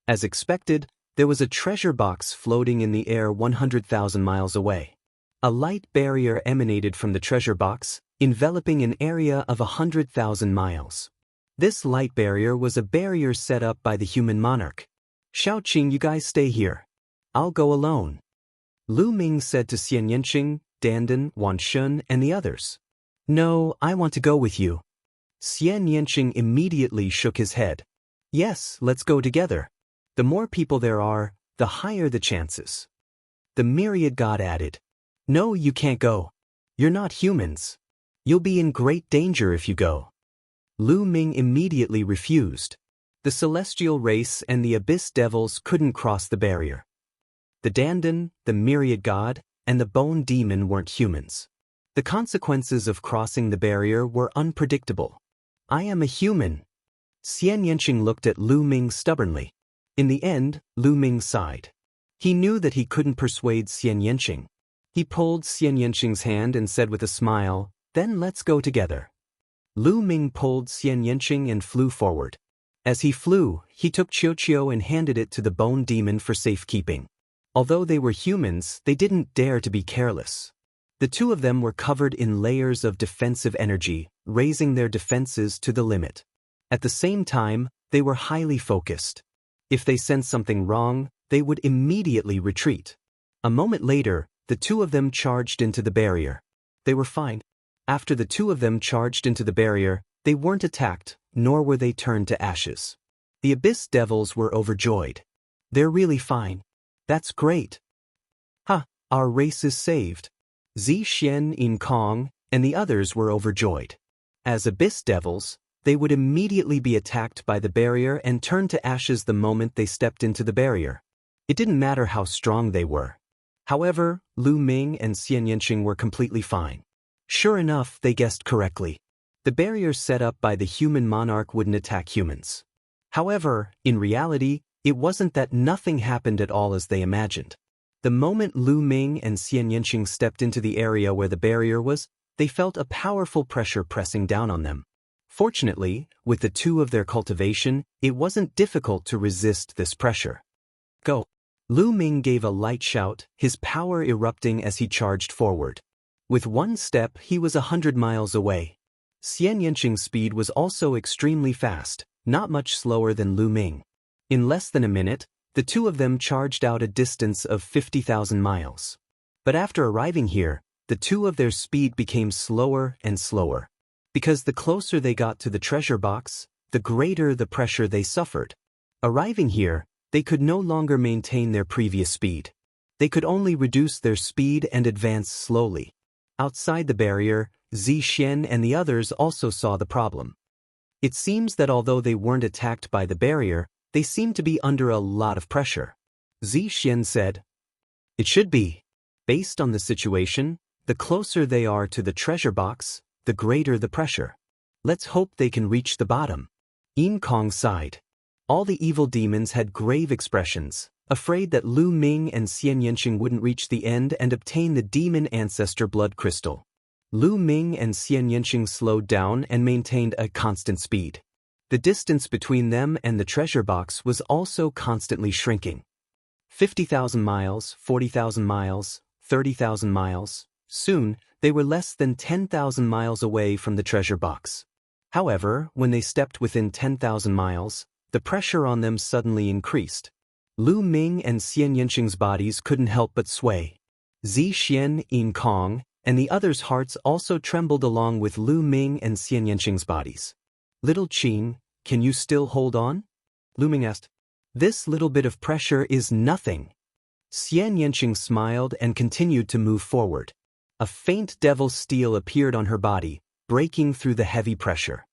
As expected, there was a treasure box floating in the air 100,000 miles away. A light barrier emanated from the treasure box, enveloping an area of 100,000 miles. This light barrier was a barrier set up by the human monarch. Xiaoqing, you guys stay here. I'll go alone. Lu Ming said to Xianxia, Dandan, Wan Shun, and the others. No, I want to go with you. Xianxia immediately shook his head. Yes, let's go together. The more people there are, the higher the chances. The myriad god added. No, you can't go. You're not humans. You'll be in great danger if you go. Lu Ming immediately refused. The celestial race and the abyss devils couldn't cross the barrier. The Dandan, the myriad god, and the bone demon weren't humans. The consequences of crossing the barrier were unpredictable. I am a human. Xianxia looked at Lu Ming stubbornly. In the end, Lu Ming sighed. He knew that he couldn't persuade Xianxia. He pulled Xianxia's hand and said with a smile, Then let's go together. Lu Ming pulled Xianxia and flew forward. As he flew, he took Qiuqiu and handed it to the bone demon for safekeeping. Although they were humans, they didn't dare to be careless. The two of them were covered in layers of defensive energy, raising their defenses to the limit. At the same time, they were highly focused. If they sensed something wrong, they would immediately retreat. A moment later, the two of them charged into the barrier. They were fine. After the two of them charged into the barrier, they weren't attacked, nor were they turned to ashes. The abyss devils were overjoyed. They're really fine. That's great. Our race is saved. Zixien, In Kong, and the others were overjoyed. As abyss devils, they would immediately be attacked by the barrier and turned to ashes the moment they stepped into the barrier. It didn't matter how strong they were. However, Lu Ming and Xianxia were completely fine. Sure enough, they guessed correctly. The barrier set up by the human monarch wouldn't attack humans. However, in reality, it wasn't that nothing happened at all as they imagined. The moment Lu Ming and Xianxia stepped into the area where the barrier was, they felt a powerful pressure pressing down on them. Fortunately, with the two of their cultivation, it wasn't difficult to resist this pressure. Go! Lu Ming gave a light shout, his power erupting as he charged forward. With one step, he was 100 miles away. Xianxia's speed was also extremely fast, not much slower than Lu Ming. In less than a minute, the two of them charged out a distance of 50,000 miles. But after arriving here, the two of their speed became slower and slower. Because the closer they got to the treasure box, the greater the pressure they suffered. Arriving here, they could no longer maintain their previous speed. They could only reduce their speed and advance slowly. Outside the barrier, Zixien and the others also saw the problem. It seems that although they weren't attacked by the barrier, they seemed to be under a lot of pressure. Zixien said, It should be. Based on the situation, the closer they are to the treasure box, the greater the pressure. Let's hope they can reach the bottom. In Kong sighed. All the evil demons had grave expressions, afraid that Lu Ming and Xianxia wouldn't reach the end and obtain the demon ancestor blood crystal. Lu Ming and Xianxia slowed down and maintained a constant speed. The distance between them and the treasure box was also constantly shrinking. 50,000 miles, 40,000 miles, 30,000 miles. Soon, they were less than 10,000 miles away from the treasure box. However, when they stepped within 10,000 miles, the pressure on them suddenly increased. Lu Ming and Xianxia's bodies couldn't help but sway. Zixien, In Kong, and the others' hearts also trembled along with Lu Ming and Xianxa's bodies. Little Qing, can you still hold on? Lu Ming asked. This little bit of pressure is nothing. Xianxia smiled and continued to move forward. A faint devil steel appeared on her body, breaking through the heavy pressure.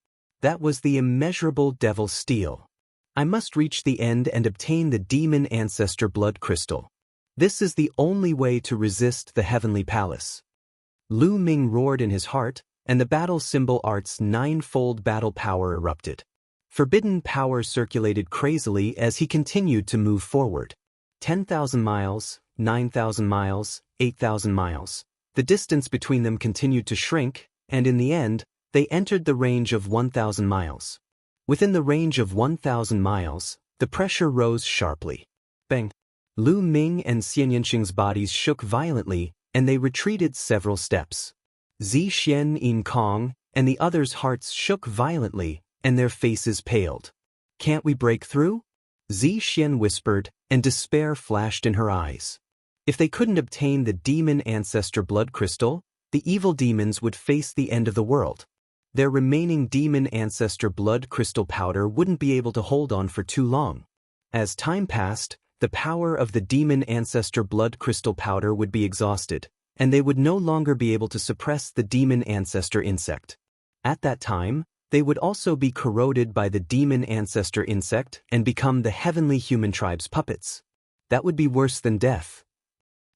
That was the immeasurable devil steel. I must reach the end and obtain the demon ancestor blood crystal. This is the only way to resist the heavenly palace. Lu Ming roared in his heart, and the battle symbol art's ninefold battle power erupted. Forbidden power circulated crazily as he continued to move forward. 10,000 miles, 9,000 miles, 8,000 miles. The distance between them continued to shrink, and in the end, they entered the range of 1,000 miles. Within the range of 1,000 miles, the pressure rose sharply. Bang! Lu Ming and Xianxa's bodies shook violently, and they retreated several steps. Xuan and Kong and the others' hearts shook violently, and their faces paled. "Can't we break through?" Xuan whispered, and despair flashed in her eyes. If they couldn't obtain the demon ancestor blood crystal, the evil demons would face the end of the world. Their remaining demon ancestor blood crystal powder wouldn't be able to hold on for too long. As time passed, the power of the demon ancestor blood crystal powder would be exhausted, and they would no longer be able to suppress the demon ancestor insect. At that time, they would also be corroded by the demon ancestor insect and become the heavenly human tribe's puppets. That would be worse than death.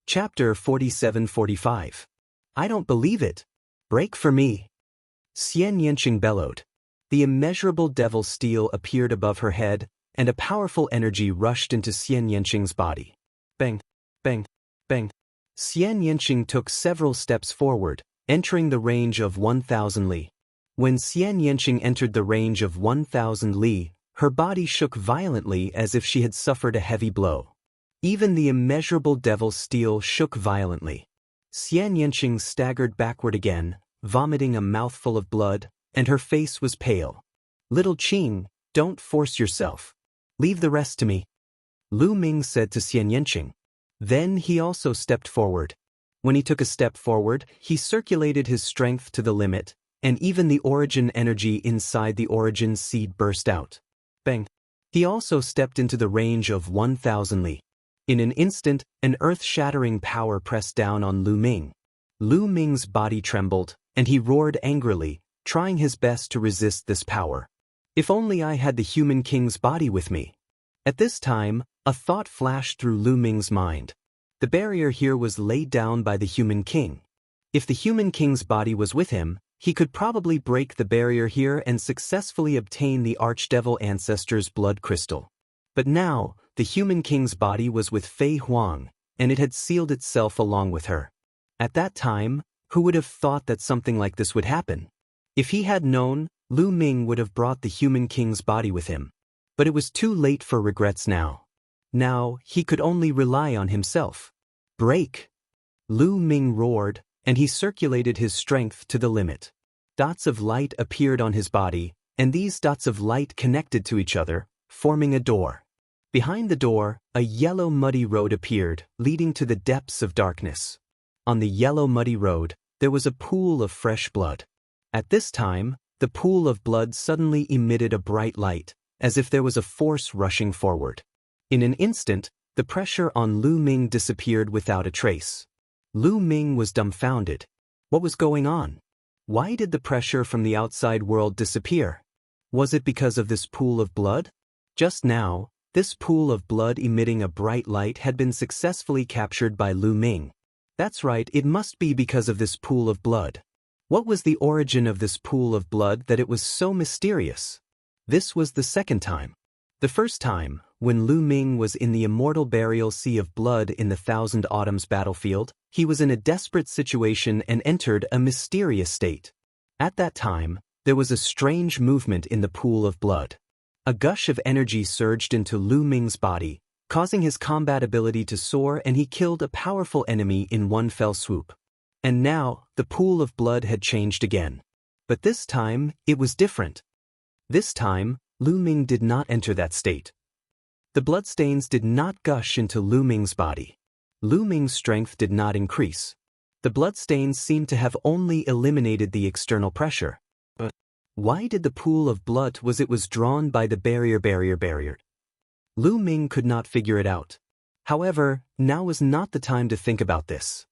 Chapter 47-45. I don't believe it. Break for me. Xianxia bellowed. The immeasurable devil steel appeared above her head, and a powerful energy rushed into Xianxia's body. Bang, bang, bang. Xianxia took several steps forward, entering the range of 1,000 li. When Xianxia entered the range of 1,000 li, her body shook violently as if she had suffered a heavy blow. Even the immeasurable devil steel shook violently. Xianxia staggered backward again, vomiting a mouthful of blood, and her face was pale. "Little Qing, don't force yourself. Leave the rest to me," Lu Ming said to Xianxia. Then he also stepped forward. When he took a step forward, he circulated his strength to the limit, and even the origin energy inside the origin seed burst out. Bang! He also stepped into the range of 1,000 li. In an instant, an earth-shattering power pressed down on Lu Ming. Lu Ming's body trembled, and he roared angrily, trying his best to resist this power. If only I had the human king's body with me. At this time, a thought flashed through Lu Ming's mind. The barrier here was laid down by the human king. If the human king's body was with him, he could probably break the barrier here and successfully obtain the archdevil ancestor's blood crystal. But now, the human king's body was with Fei Huang, and it had sealed itself along with her. At that time, who would have thought that something like this would happen? If he had known, Lu Ming would have brought the human king's body with him. But it was too late for regrets now. Now, he could only rely on himself. Break! Lu Ming roared, and he circulated his strength to the limit. Dots of light appeared on his body, and these dots of light connected to each other, forming a door. Behind the door, a yellow muddy road appeared, leading to the depths of darkness. On the yellow muddy road, there was a pool of fresh blood. At this time, the pool of blood suddenly emitted a bright light, as if there was a force rushing forward. In an instant, the pressure on Lu Ming disappeared without a trace. Lu Ming was dumbfounded. What was going on? Why did the pressure from the outside world disappear? Was it because of this pool of blood? Just now, this pool of blood emitting a bright light had been successfully captured by Lu Ming. That's right, it must be because of this pool of blood. What was the origin of this pool of blood that it was so mysterious? This was the second time. The first time, when Lu Ming was in the immortal burial sea of blood in the Thousand Autumns battlefield, he was in a desperate situation and entered a mysterious state. At that time, there was a strange movement in the pool of blood. A gush of energy surged into Lu Ming's body, causing his combat ability to soar, and he killed a powerful enemy in one fell swoop. And now, the pool of blood had changed again. But this time, it was different. This time, Lu Ming did not enter that state. The bloodstains did not gush into Lu Ming's body. Lu Ming's strength did not increase. The bloodstains seemed to have only eliminated the external pressure. But why did the pool of blood was drawn by the barrier? Lu Ming could not figure it out. However, now was not the time to think about this.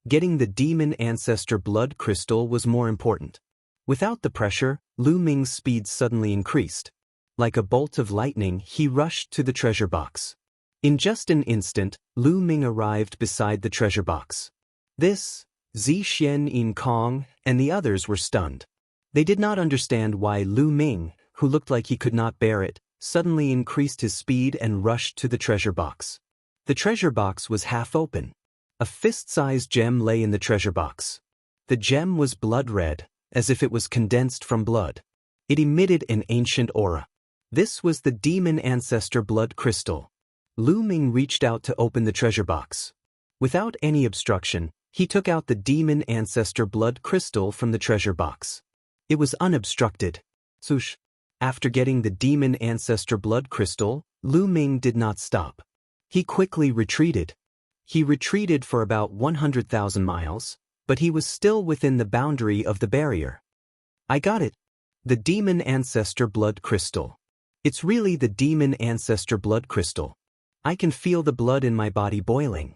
Getting the demon ancestor blood crystal was more important. Without the pressure, Lu Ming's speed suddenly increased. Like a bolt of lightning, he rushed to the treasure box. In just an instant, Lu Ming arrived beside the treasure box. This, Xuan and Kong, and the others were stunned. They did not understand why Lu Ming, who looked like he could not bear it, suddenly increased his speed and rushed to the treasure box. The treasure box was half open. A fist-sized gem lay in the treasure box. The gem was blood red, as if it was condensed from blood. It emitted an ancient aura. This was the demon ancestor blood crystal. Lu Ming reached out to open the treasure box. Without any obstruction, He took out the demon ancestor blood crystal from the treasure box. It was unobstructed. Swoosh. After getting the demon ancestor blood crystal, Lu Ming did not stop. He quickly retreated. He retreated for about 100,000 miles, but he was still within the boundary of the barrier. I got it. The demon ancestor blood crystal. It's really the demon ancestor blood crystal. I can feel the blood in my body boiling.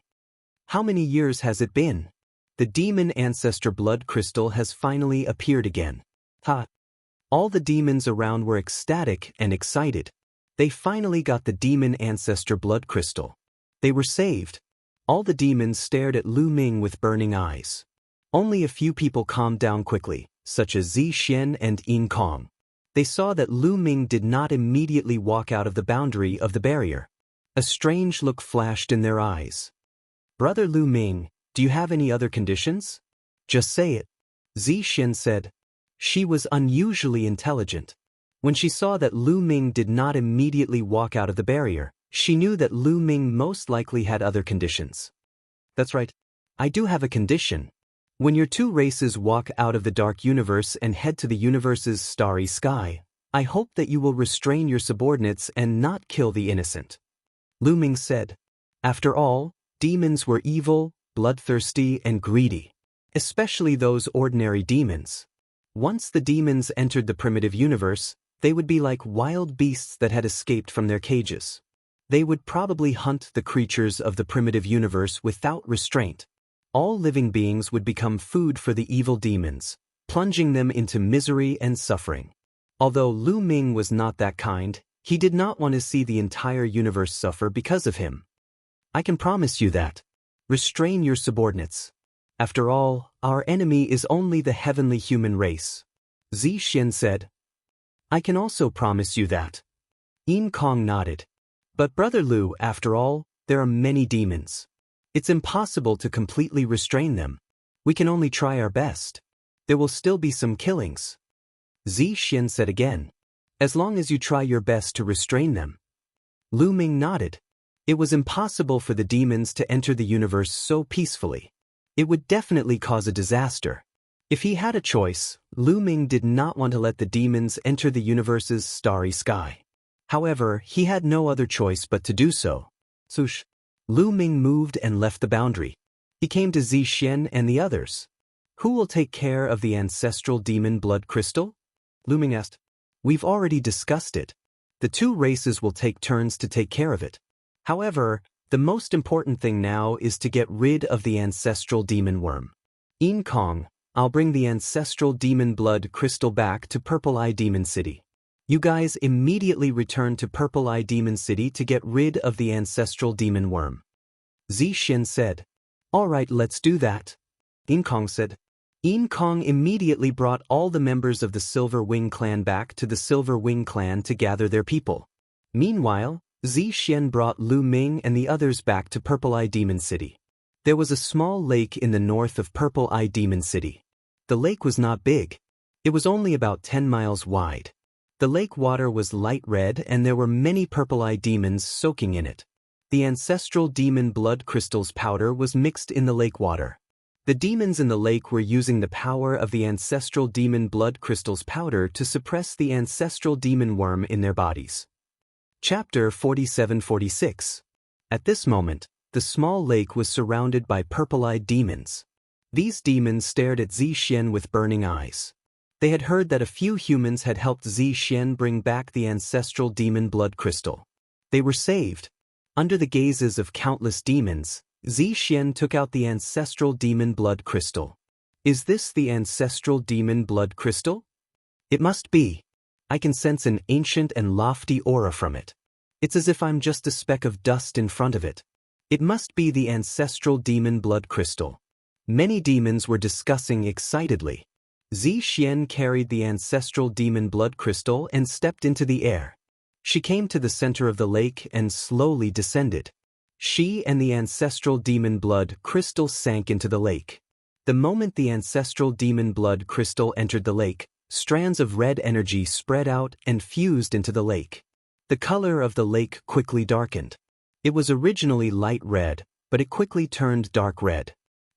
How many years has it been? The demon ancestor blood crystal has finally appeared again. Ha! All the demons around were ecstatic and excited. They finally got the demon ancestor blood crystal. They were saved. All the demons stared at Lu Ming with burning eyes. Only a few people calmed down quickly, such as Zi Xian and Yin Kong. They saw that Lu Ming did not immediately walk out of the boundary of the barrier. A strange look flashed in their eyes. Brother Lu Ming, do you have any other conditions? Just say it. Zi Xian said. She was unusually intelligent. When she saw that Lu Ming did not immediately walk out of the barrier, she knew that Lu Ming most likely had other conditions. That's right. I do have a condition. When your two races walk out of the dark universe and head to the universe's starry sky, I hope that you will restrain your subordinates and not kill the innocent. Lu Ming said. After all, demons were evil, bloodthirsty, and greedy. Especially those ordinary demons. Once the demons entered the primitive universe, they would be like wild beasts that had escaped from their cages. They would probably hunt the creatures of the primitive universe without restraint. All living beings would become food for the evil demons, plunging them into misery and suffering. Although Lu Ming was not that kind, he did not want to see the entire universe suffer because of him. I can promise you that. Restrain your subordinates. After all, our enemy is only the heavenly human race. Zi Xian said. I can also promise you that. Yin Kong nodded. But Brother Lu, after all, there are many demons. It's impossible to completely restrain them. We can only try our best. There will still be some killings. Zi Xian said again. As long as you try your best to restrain them. Lu Ming nodded. It was impossible for the demons to enter the universe so peacefully. It would definitely cause a disaster. If he had a choice, Lu Ming did not want to let the demons enter the universe's starry sky. However, he had no other choice but to do so. Swoosh. Lu Ming moved and left the boundary. He came to Zi Xian and the others. Who will take care of the ancestral demon blood crystal? Lu Ming asked. We've already discussed it. The two races will take turns to take care of it. However, the most important thing now is to get rid of the ancestral demon worm. Yin Kong, I'll bring the ancestral demon blood crystal back to Purple Eye Demon City. You guys immediately return to Purple Eye Demon City to get rid of the ancestral demon worm. Zi Xian said. All right, let's do that. Yin Kong said. Yin Kong immediately brought all the members of the Silver Wing clan back to the Silver Wing clan to gather their people. Meanwhile, Zi Xian brought Lu Ming and the others back to Purple Eye Demon City. There was a small lake in the north of Purple Eye Demon City. The lake was not big. It was only about 10 miles wide. The lake water was light red and there were many Purple Eye demons soaking in it. The ancestral demon blood crystals powder was mixed in the lake water. The demons in the lake were using the power of the ancestral demon blood crystals powder to suppress the ancestral demon worm in their bodies. Chapter 47-46. At this moment, the small lake was surrounded by purple-eyed demons. These demons stared at Zi Xian with burning eyes. They had heard that a few humans had helped Zi Xian bring back the ancestral demon blood crystal. They were saved. Under the gazes of countless demons, Zi Xian took out the ancestral demon blood crystal. Is this the ancestral demon blood crystal? It must be. I can sense an ancient and lofty aura from it. It's as if I'm just a speck of dust in front of it. It must be the ancestral demon blood crystal. Many demons were discussing excitedly. Zi Xian carried the ancestral demon blood crystal and stepped into the air. She came to the center of the lake and slowly descended. She and the ancestral demon blood crystal sank into the lake. The moment the ancestral demon blood crystal entered the lake, strands of red energy spread out and fused into the lake. The color of the lake quickly darkened. It was originally light red, but it quickly turned dark red.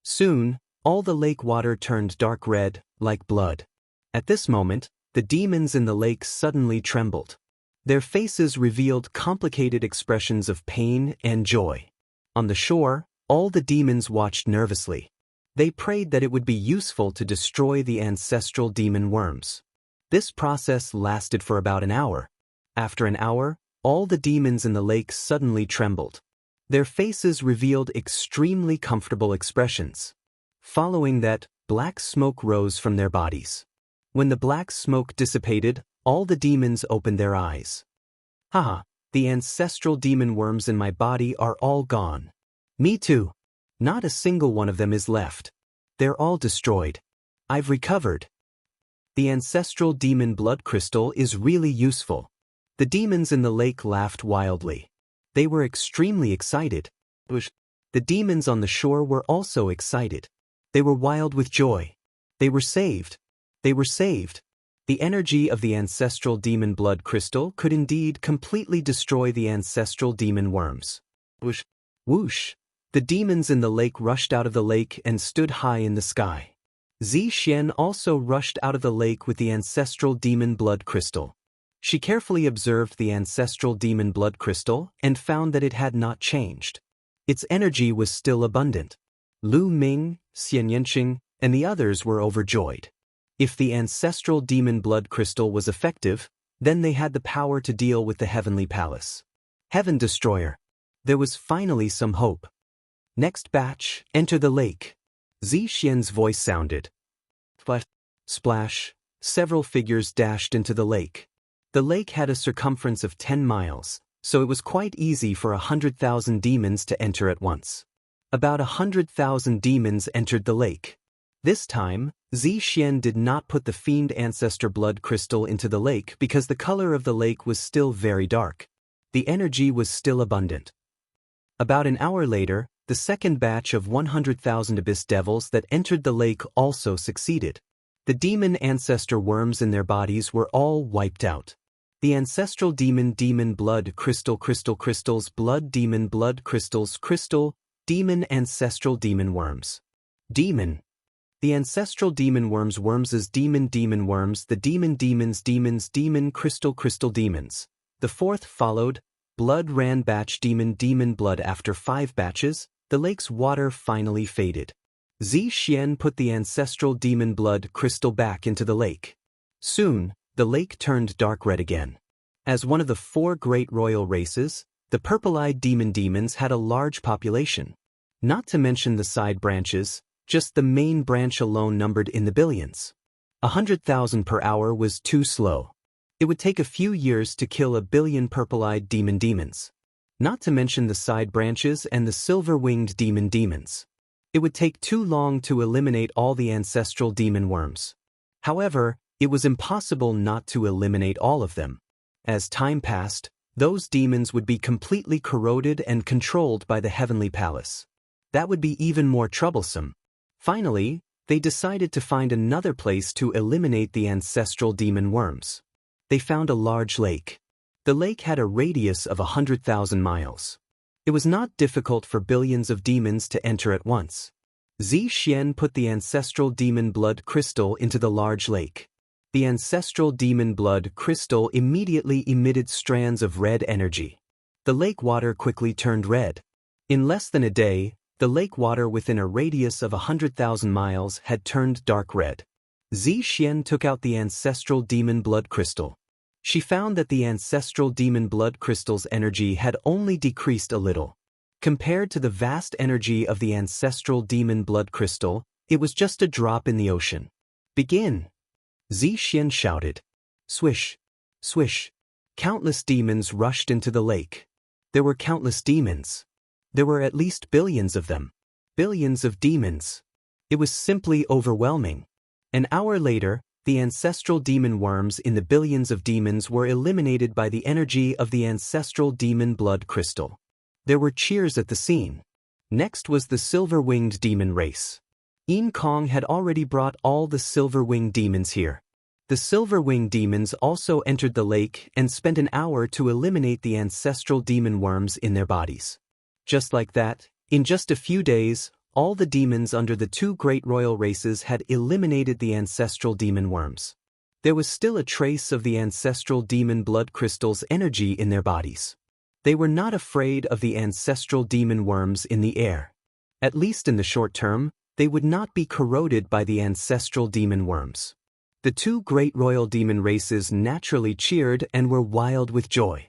Soon, all the lake water turned dark red, like blood. At this moment, the demons in the lake suddenly trembled. Their faces revealed complicated expressions of pain and joy. On the shore, all the demons watched nervously. They prayed that it would be useful to destroy the ancestral demon worms. This process lasted for about an hour. After an hour, all the demons in the lake suddenly trembled. Their faces revealed extremely comfortable expressions. Following that, black smoke rose from their bodies. When the black smoke dissipated, all the demons opened their eyes. Haha, the ancestral demon worms in my body are all gone. Me too. Not a single one of them is left. They're all destroyed. I've recovered. The ancestral demon blood crystal is really useful. The demons in the lake laughed wildly. They were extremely excited. The demons on the shore were also excited. They were wild with joy. They were saved. They were saved. The energy of the ancestral demon blood crystal could indeed completely destroy the ancestral demon worms. Whoosh! Whoosh! The demons in the lake rushed out of the lake and stood high in the sky. Xian also rushed out of the lake with the ancestral demon blood crystal. She carefully observed the ancestral demon blood crystal and found that it had not changed. Its energy was still abundant. Lu Ming, Xianxia, and the others were overjoyed. If the ancestral demon blood crystal was effective, then they had the power to deal with the heavenly palace. Heaven Destroyer. There was finally some hope. Next batch, enter the lake. Xian's voice sounded. But, splash, several figures dashed into the lake. The lake had a circumference of 10 miles, so it was quite easy for 100,000 demons to enter at once. About 100,000 demons entered the lake. This time, Xian did not put the fiend ancestor blood crystal into the lake because the color of the lake was still very dark. The energy was still abundant. About an hour later, the second batch of 100,000 abyss devils that entered the lake also succeeded. The demon ancestor worms in their bodies were all wiped out. The ancestral demon blood crystals blood crystals demon ancestral demon worms. Demon. The ancestral demon worms demon worms the demon crystal demons. The fourth followed. Blood ran batch demon blood. After 5 batches, the lake's water finally faded. Xian put the ancestral demon blood crystal back into the lake. Soon, the lake turned dark red again. As one of the 4 great royal races, the purple-eyed demons had a large population. Not to mention the side branches, just the main branch alone numbered in the billions. 100,000 per hour was too slow. It would take a few years to kill 1 billion purple-eyed demons. Not to mention the side branches and the silver-winged demons. It would take too long to eliminate all the ancestral demon worms. However, it was impossible not to eliminate all of them. As time passed, those demons would be completely corroded and controlled by the heavenly palace. That would be even more troublesome. Finally, they decided to find another place to eliminate the ancestral demon worms. They found a large lake. The lake had a radius of 100,000 miles. It was not difficult for billions of demons to enter at once. Xian put the ancestral demon blood crystal into the large lake. The ancestral demon blood crystal immediately emitted strands of red energy. The lake water quickly turned red. In less than a day, the lake water within a radius of 100,000 miles had turned dark red. Xian took out the ancestral demon blood crystal. She found that the ancestral demon blood crystal's energy had only decreased a little. Compared to the vast energy of the ancestral demon blood crystal, it was just a drop in the ocean. Begin! Xian shouted. Swish! Swish! Countless demons rushed into the lake. There were countless demons. There were at least billions of them. Billions of demons. It was simply overwhelming. An hour later, the ancestral demon worms in the billions of demons were eliminated by the energy of the ancestral demon blood crystal. There were cheers at the scene. Next was the silver-winged demon race. Yin Kong had already brought all the silver-winged demons here. The silver-winged demons also entered the lake and spent an hour to eliminate the ancestral demon worms in their bodies. Just like that, in just a few days, all the demons under the two great royal races had eliminated the ancestral demon worms. There was still a trace of the ancestral demon blood crystal's energy in their bodies. They were not afraid of the ancestral demon worms in the air. At least in the short term, they would not be corroded by the ancestral demon worms. The two great royal demon races naturally cheered and were wild with joy.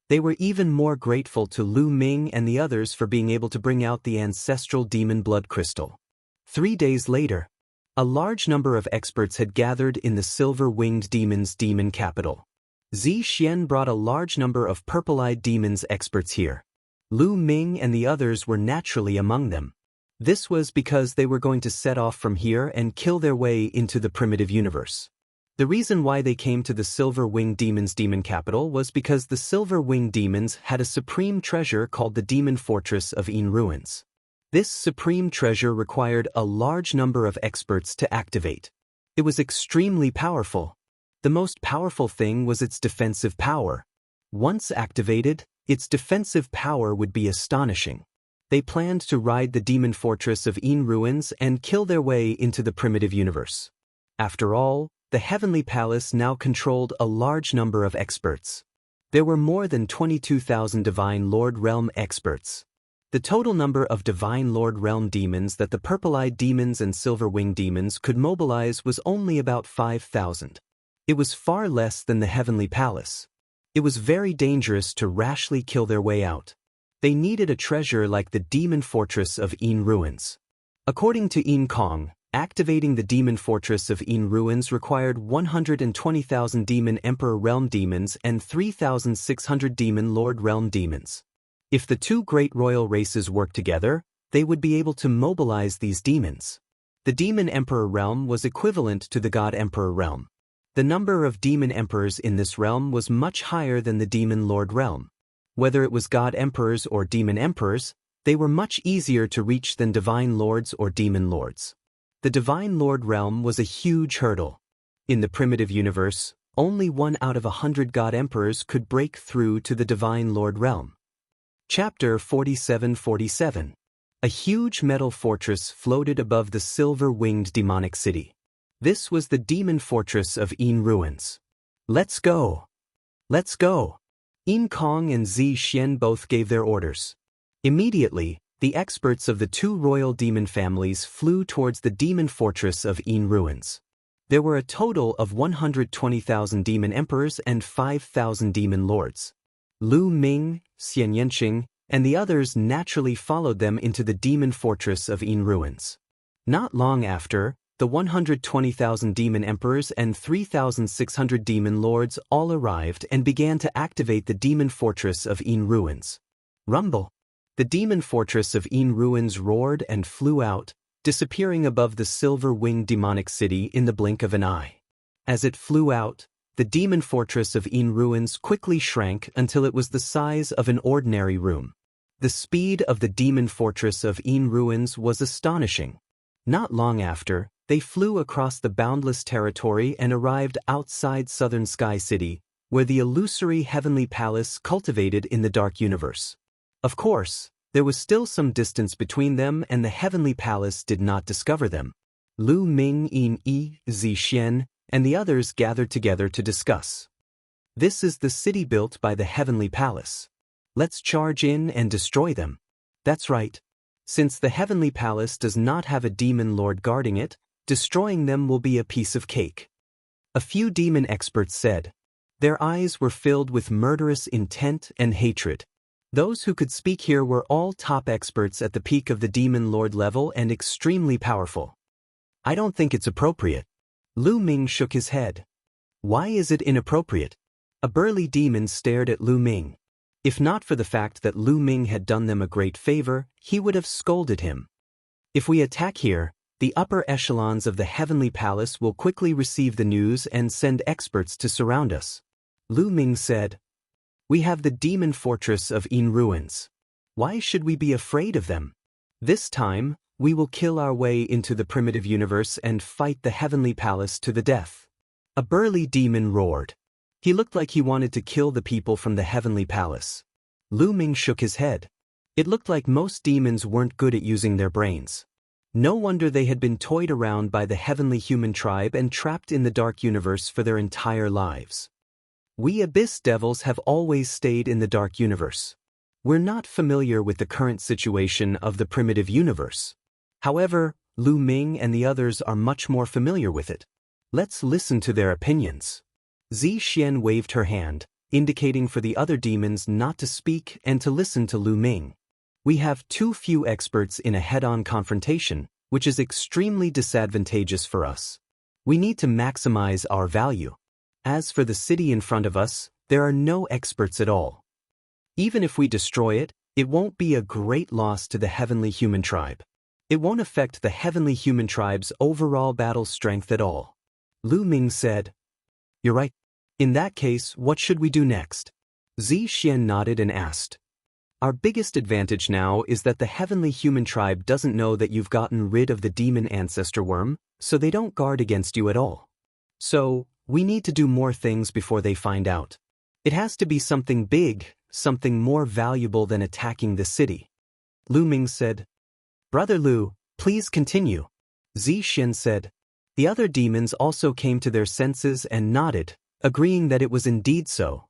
They were even more grateful to Lu Ming and the others for being able to bring out the ancestral demon blood crystal. 3 days later, a large number of experts had gathered in the silver-winged demon's demon capital. Xian brought a large number of purple-eyed demons experts here. Lu Ming and the others were naturally among them. This was because they were going to set off from here and kill their way into the primitive universe. The reason why they came to the Silver-Winged Demon's demon capital was because the Silver-Winged Demons had a supreme treasure called the Demon Fortress of Yin Ruins. This supreme treasure required a large number of experts to activate. It was extremely powerful. The most powerful thing was its defensive power. Once activated, its defensive power would be astonishing. They planned to ride the Demon Fortress of Yin Ruins and kill their way into the primitive universe. After all, the Heavenly Palace now controlled a large number of experts. There were more than 22,000 Divine Lord Realm experts. The total number of Divine Lord Realm demons that the Purple-Eyed Demons and Silver-Winged Demons could mobilize was only about 5,000. It was far less than the Heavenly Palace. It was very dangerous to rashly kill their way out. They needed a treasure like the Demon Fortress of Yin Ruins. According to Yin Kong, activating the Demon Fortress of Yin Ruins required 120,000 Demon Emperor Realm demons and 3,600 Demon Lord Realm demons. If the two great royal races worked together, they would be able to mobilize these demons. The Demon Emperor Realm was equivalent to the God Emperor Realm. The number of Demon Emperors in this realm was much higher than the Demon Lord Realm. Whether it was God Emperors or Demon Emperors, they were much easier to reach than Divine Lords or Demon Lords. The Divine Lord Realm was a huge hurdle. In the primitive universe, only 1 out of 100 God Emperors could break through to the Divine Lord Realm. Chapter 4747. A huge metal fortress floated above the silver-winged demonic city. This was the Demon Fortress of Yin Ruins. Let's go! Let's go! Yin Kong and Xian both gave their orders. Immediately, the experts of the two royal demon families flew towards the Demon Fortress of Yin Ruins. There were a total of 120,000 Demon Emperors and 5,000 Demon Lords. Lu Ming, Xianxia, and the others naturally followed them into the Demon Fortress of Yin Ruins. Not long after, the 120,000 Demon Emperors and 3,600 Demon Lords all arrived and began to activate the Demon Fortress of Yin Ruins. Rumble! The Demon Fortress of Yin Ruins roared and flew out, disappearing above the silver-winged demonic city in the blink of an eye. As it flew out, the Demon Fortress of Yin Ruins quickly shrank until it was the size of an ordinary room. The speed of the Demon Fortress of Yin Ruins was astonishing. Not long after, they flew across the boundless territory and arrived outside Southern Sky City, where the illusory Heavenly Palace cultivated in the Dark Universe. Of course, there was still some distance between them and the Heavenly Palace did not discover them. Lu Ming, Yin Yi, Xian, and the others gathered together to discuss. This is the city built by the Heavenly Palace. Let's charge in and destroy them. That's right. Since the Heavenly Palace does not have a demon lord guarding it, destroying them will be a piece of cake. A few demon experts said. Their eyes were filled with murderous intent and hatred. Those who could speak here were all top experts at the peak of the Demon Lord level and extremely powerful. I don't think it's appropriate. Lu Ming shook his head. Why is it inappropriate? A burly demon stared at Lu Ming. If not for the fact that Lu Ming had done them a great favor, he would have scolded him. If we attack here, the upper echelons of the Heavenly Palace will quickly receive the news and send experts to surround us. Lu Ming said. We have the Demon Fortress of Yin Ruins. Why should we be afraid of them? This time, we will kill our way into the primitive universe and fight the Heavenly Palace to the death. A burly demon roared. He looked like he wanted to kill the people from the Heavenly Palace. Lu Ming shook his head. It looked like most demons weren't good at using their brains. No wonder they had been toyed around by the heavenly human tribe and trapped in the dark universe for their entire lives. We Abyss Devils have always stayed in the dark universe. We're not familiar with the current situation of the primitive universe. However, Lu Ming and the others are much more familiar with it. Let's listen to their opinions. Xian waved her hand, indicating for the other demons not to speak and to listen to Lu Ming. We have too few experts in a head-on confrontation, which is extremely disadvantageous for us. We need to maximize our value. As for the city in front of us, there are no experts at all. Even if we destroy it, it won't be a great loss to the heavenly human tribe. It won't affect the heavenly human tribe's overall battle strength at all. Lu Ming said, "You're right. In that case, what should we do next?" Xian nodded and asked, "Our biggest advantage now is that the heavenly human tribe doesn't know that you've gotten rid of the demon ancestor worm, so they don't guard against you at all. So, we need to do more things before they find out. It has to be something big, something more valuable than attacking the city." Lu Ming said, "Brother Lu, please continue." Xian said. The other demons also came to their senses and nodded, agreeing that it was indeed so.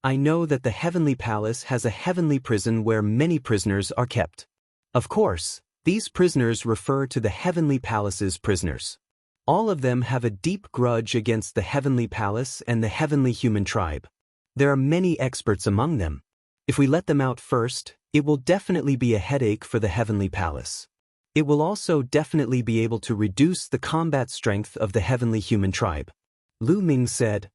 "I know that the Heavenly Palace has a heavenly prison where many prisoners are kept. Of course, these prisoners refer to the Heavenly Palace's prisoners. All of them have a deep grudge against the Heavenly Palace and the Heavenly Human Tribe. There are many experts among them. If we let them out first, it will definitely be a headache for the Heavenly Palace. It will also definitely be able to reduce the combat strength of the Heavenly Human Tribe." Lu Ming said,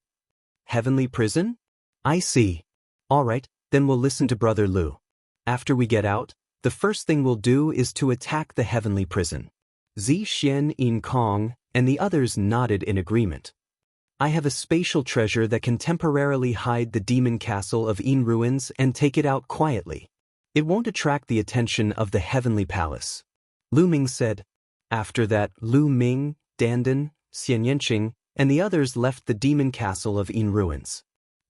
"Heavenly prison? I see. All right, then we'll listen to Brother Lu. After we get out, the first thing we'll do is to attack the heavenly prison." Xian, Yin Kong, and the others nodded in agreement. "I have a spatial treasure that can temporarily hide the demon castle of Yin ruins and take it out quietly. It won't attract the attention of the heavenly palace," Lu Ming said. After that, Lu Ming, Dandan, Xianxia, and the others left the demon castle of Yin ruins.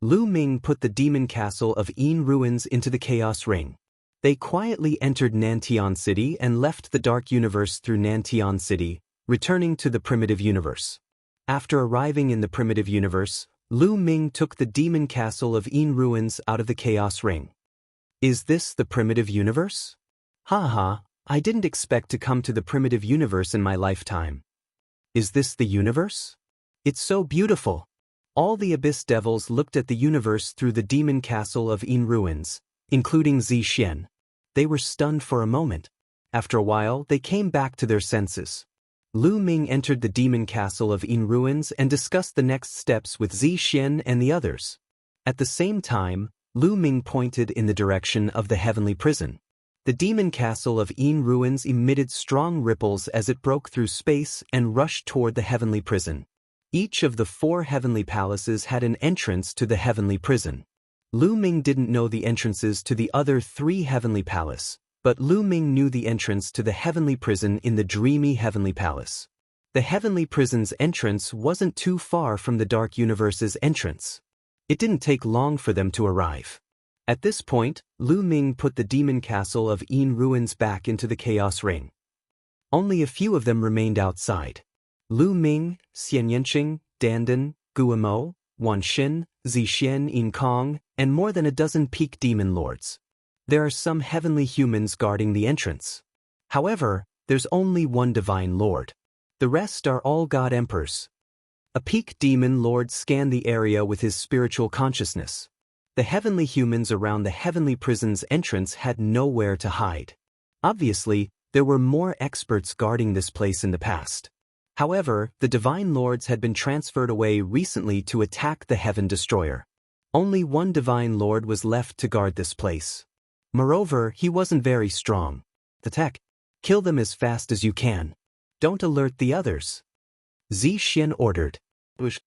Lu Ming put the demon castle of Yin ruins into the Chaos Ring. They quietly entered Nantian City and left the Dark Universe through Nantian City, returning to the primitive universe. After arriving in the primitive universe, Lu Ming took the demon castle of Yin ruins out of the Chaos Ring. "Is this the primitive universe? Haha, I didn't expect to come to the primitive universe in my lifetime. Is this the universe? It's so beautiful." All the Abyss Devils looked at the universe through the demon castle of Yin ruins, including Xian. They were stunned for a moment. After a while, they came back to their senses. Lu Ming entered the demon castle of Yin ruins and discussed the next steps with Xian and the others. At the same time, Lu Ming pointed in the direction of the heavenly prison. The demon castle of Yin ruins emitted strong ripples as it broke through space and rushed toward the heavenly prison. Each of the 4 heavenly palaces had an entrance to the heavenly prison. Lu Ming didn't know the entrances to the other 3 heavenly palaces, but Lu Ming knew the entrance to the heavenly prison in the dreamy heavenly palace. The heavenly prison's entrance wasn't too far from the dark universe's entrance. It didn't take long for them to arrive. At this point, Lu Ming put the demon castle of Yin ruins back into the Chaos Ring. Only a few of them remained outside. Lu Ming, Xianxia, Dandan, Guamo, Wanxin, Xian, Yin Kong, and more than a dozen peak demon lords. There are some heavenly humans guarding the entrance. However, there's only one divine lord. The rest are all god emperors. A peak demon lord scanned the area with his spiritual consciousness. The heavenly humans around the heavenly prison's entrance had nowhere to hide. Obviously, there were more experts guarding this place in the past. However, the divine lords had been transferred away recently to attack the Heaven Destroyer. Only one divine lord was left to guard this place. Moreover, he wasn't very strong. Attack. Kill them as fast as you can. Don't alert the others. Xian ordered. Bush.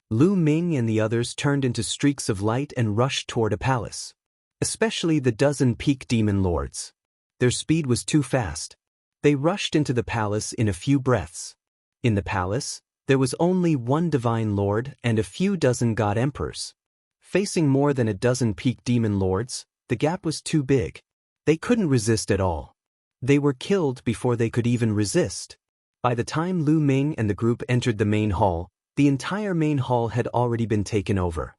Lu Ming and the others turned into streaks of light and rushed toward a palace. Especially the dozen peak demon lords. Their speed was too fast. They rushed into the palace in a few breaths. In the palace, there was only one divine lord and a few dozen god emperors. Facing more than a dozen peak demon lords, the gap was too big. They couldn't resist at all. They were killed before they could even resist. By the time Lu Ming and the group entered the main hall, the entire main hall had already been taken over.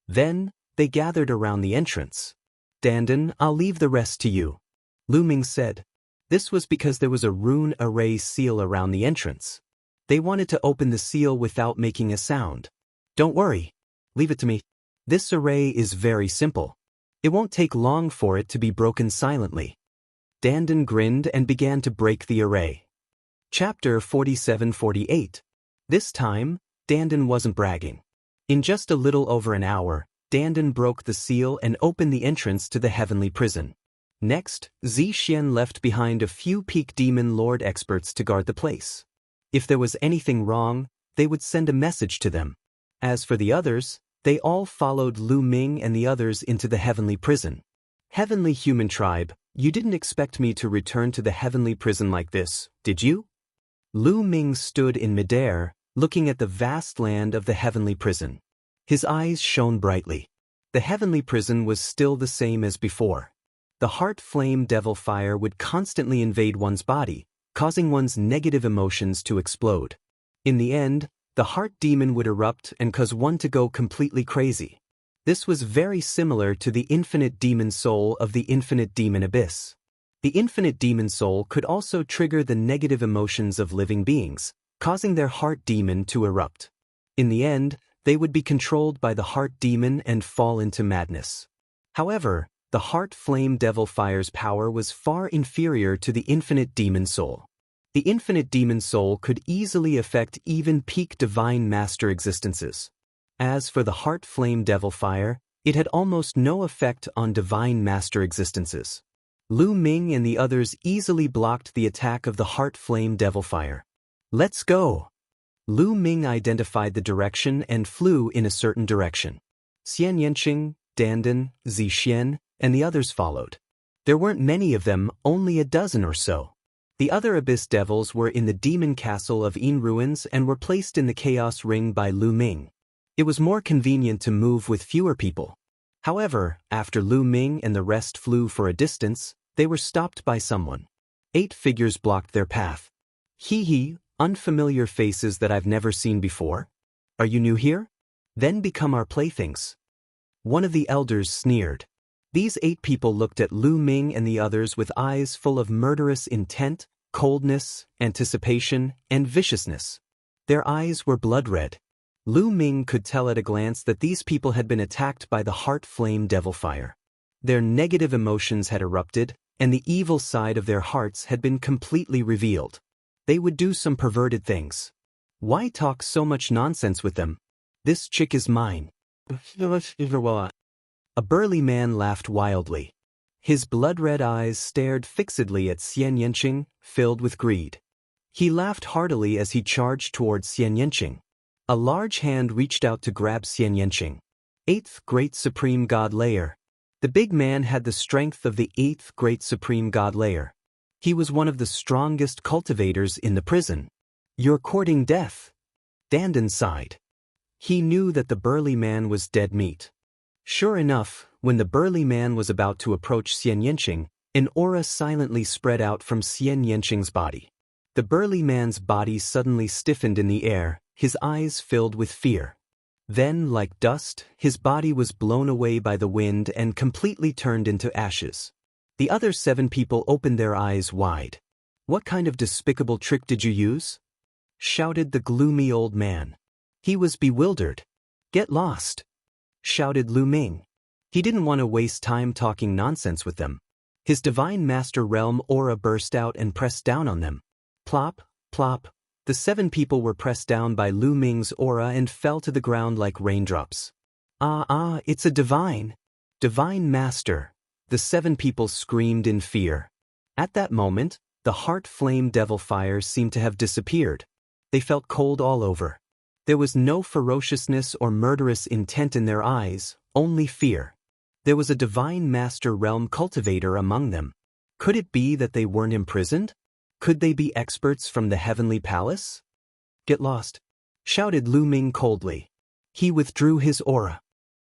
Then, they gathered around the entrance. "Dandan, I'll leave the rest to you," Lu Ming said. This was because there was a rune array seal around the entrance. They wanted to open the seal without making a sound. "Don't worry. Leave it to me. This array is very simple. It won't take long for it to be broken silently." Dandan grinned and began to break the array. Chapter 47-48. This time, Dandan wasn't bragging. In just a little over an hour, Dandan broke the seal and opened the entrance to the heavenly prison. Next, Zixian left behind a few Peak Demon Lord experts to guard the place. If there was anything wrong, they would send a message to them. As for the others, they all followed Lu Ming and the others into the heavenly prison. "Heavenly human tribe, you didn't expect me to return to the heavenly prison like this, did you?" Lu Ming stood in midair, looking at the vast land of the heavenly prison. His eyes shone brightly. The heavenly prison was still the same as before. The heart flame devil fire would constantly invade one's body, causing one's negative emotions to explode. In the end, the heart demon would erupt and cause one to go completely crazy. This was very similar to the infinite demon soul of the infinite demon abyss. The infinite demon soul could also trigger the negative emotions of living beings, causing their heart demon to erupt. In the end, they would be controlled by the heart demon and fall into madness. However, the heart flame devil fire's power was far inferior to the infinite demon soul. The infinite demon soul could easily affect even peak divine master existences. As for the heart flame devil fire, it had almost no effect on divine master existences. Lu Ming and the others easily blocked the attack of the heart flame devil fire. "Let's go." Lu Ming identified the direction and flew in a certain direction. Xianxia, Dandan, Zixian, and the others followed. There weren't many of them, only a dozen or so. The other abyss devils were in the demon castle of In ruins and were placed in the chaos ring by Lu Ming. It was more convenient to move with fewer people. However, after Lu Ming and the rest flew for a distance, they were stopped by someone. 8 figures blocked their path. "Hee, unfamiliar faces that I've never seen before? Are you new here? Then become our playthings." One of the elders sneered. These 8 people looked at Lu Ming and the others with eyes full of murderous intent, coldness, anticipation, and viciousness. Their eyes were blood red. Lu Ming could tell at a glance that these people had been attacked by the heart flame devil fire. Their negative emotions had erupted, and the evil side of their hearts had been completely revealed. They would do some perverted things. Why talk so much nonsense with them? This chick is mine. A burly man laughed wildly. His blood-red eyes stared fixedly at Xianxia, filled with greed. He laughed heartily as he charged towards Xianxia. A large hand reached out to grab Xianxia. 8th Great Supreme God Layer. The big man had the strength of the 8th Great Supreme God Layer. He was one of the strongest cultivators in the prison. "You're courting death." Dandan sighed. He knew that the burly man was dead meat. Sure enough, when the burly man was about to approach Xianxia, an aura silently spread out from Xianxia's body. The burly man's body suddenly stiffened in the air, his eyes filled with fear. Then, like dust, his body was blown away by the wind and completely turned into ashes. The other 7 people opened their eyes wide. "What kind of despicable trick did you use?" shouted the gloomy old man. He was bewildered. "Get lost," shouted Lu Ming. He didn't want to waste time talking nonsense with them. His divine master realm aura burst out and pressed down on them. Plop, plop. The 7 people were pressed down by Lu Ming's aura and fell to the ground like raindrops. It's a divine master," the 7 people screamed in fear. At that moment, the heart flame devil fire seemed to have disappeared. They felt cold all over. There was no ferociousness or murderous intent in their eyes, only fear. There was a divine master realm cultivator among them. Could it be that they weren't imprisoned? Could they be experts from the heavenly palace? "Get lost," shouted Lu Ming coldly. He withdrew his aura.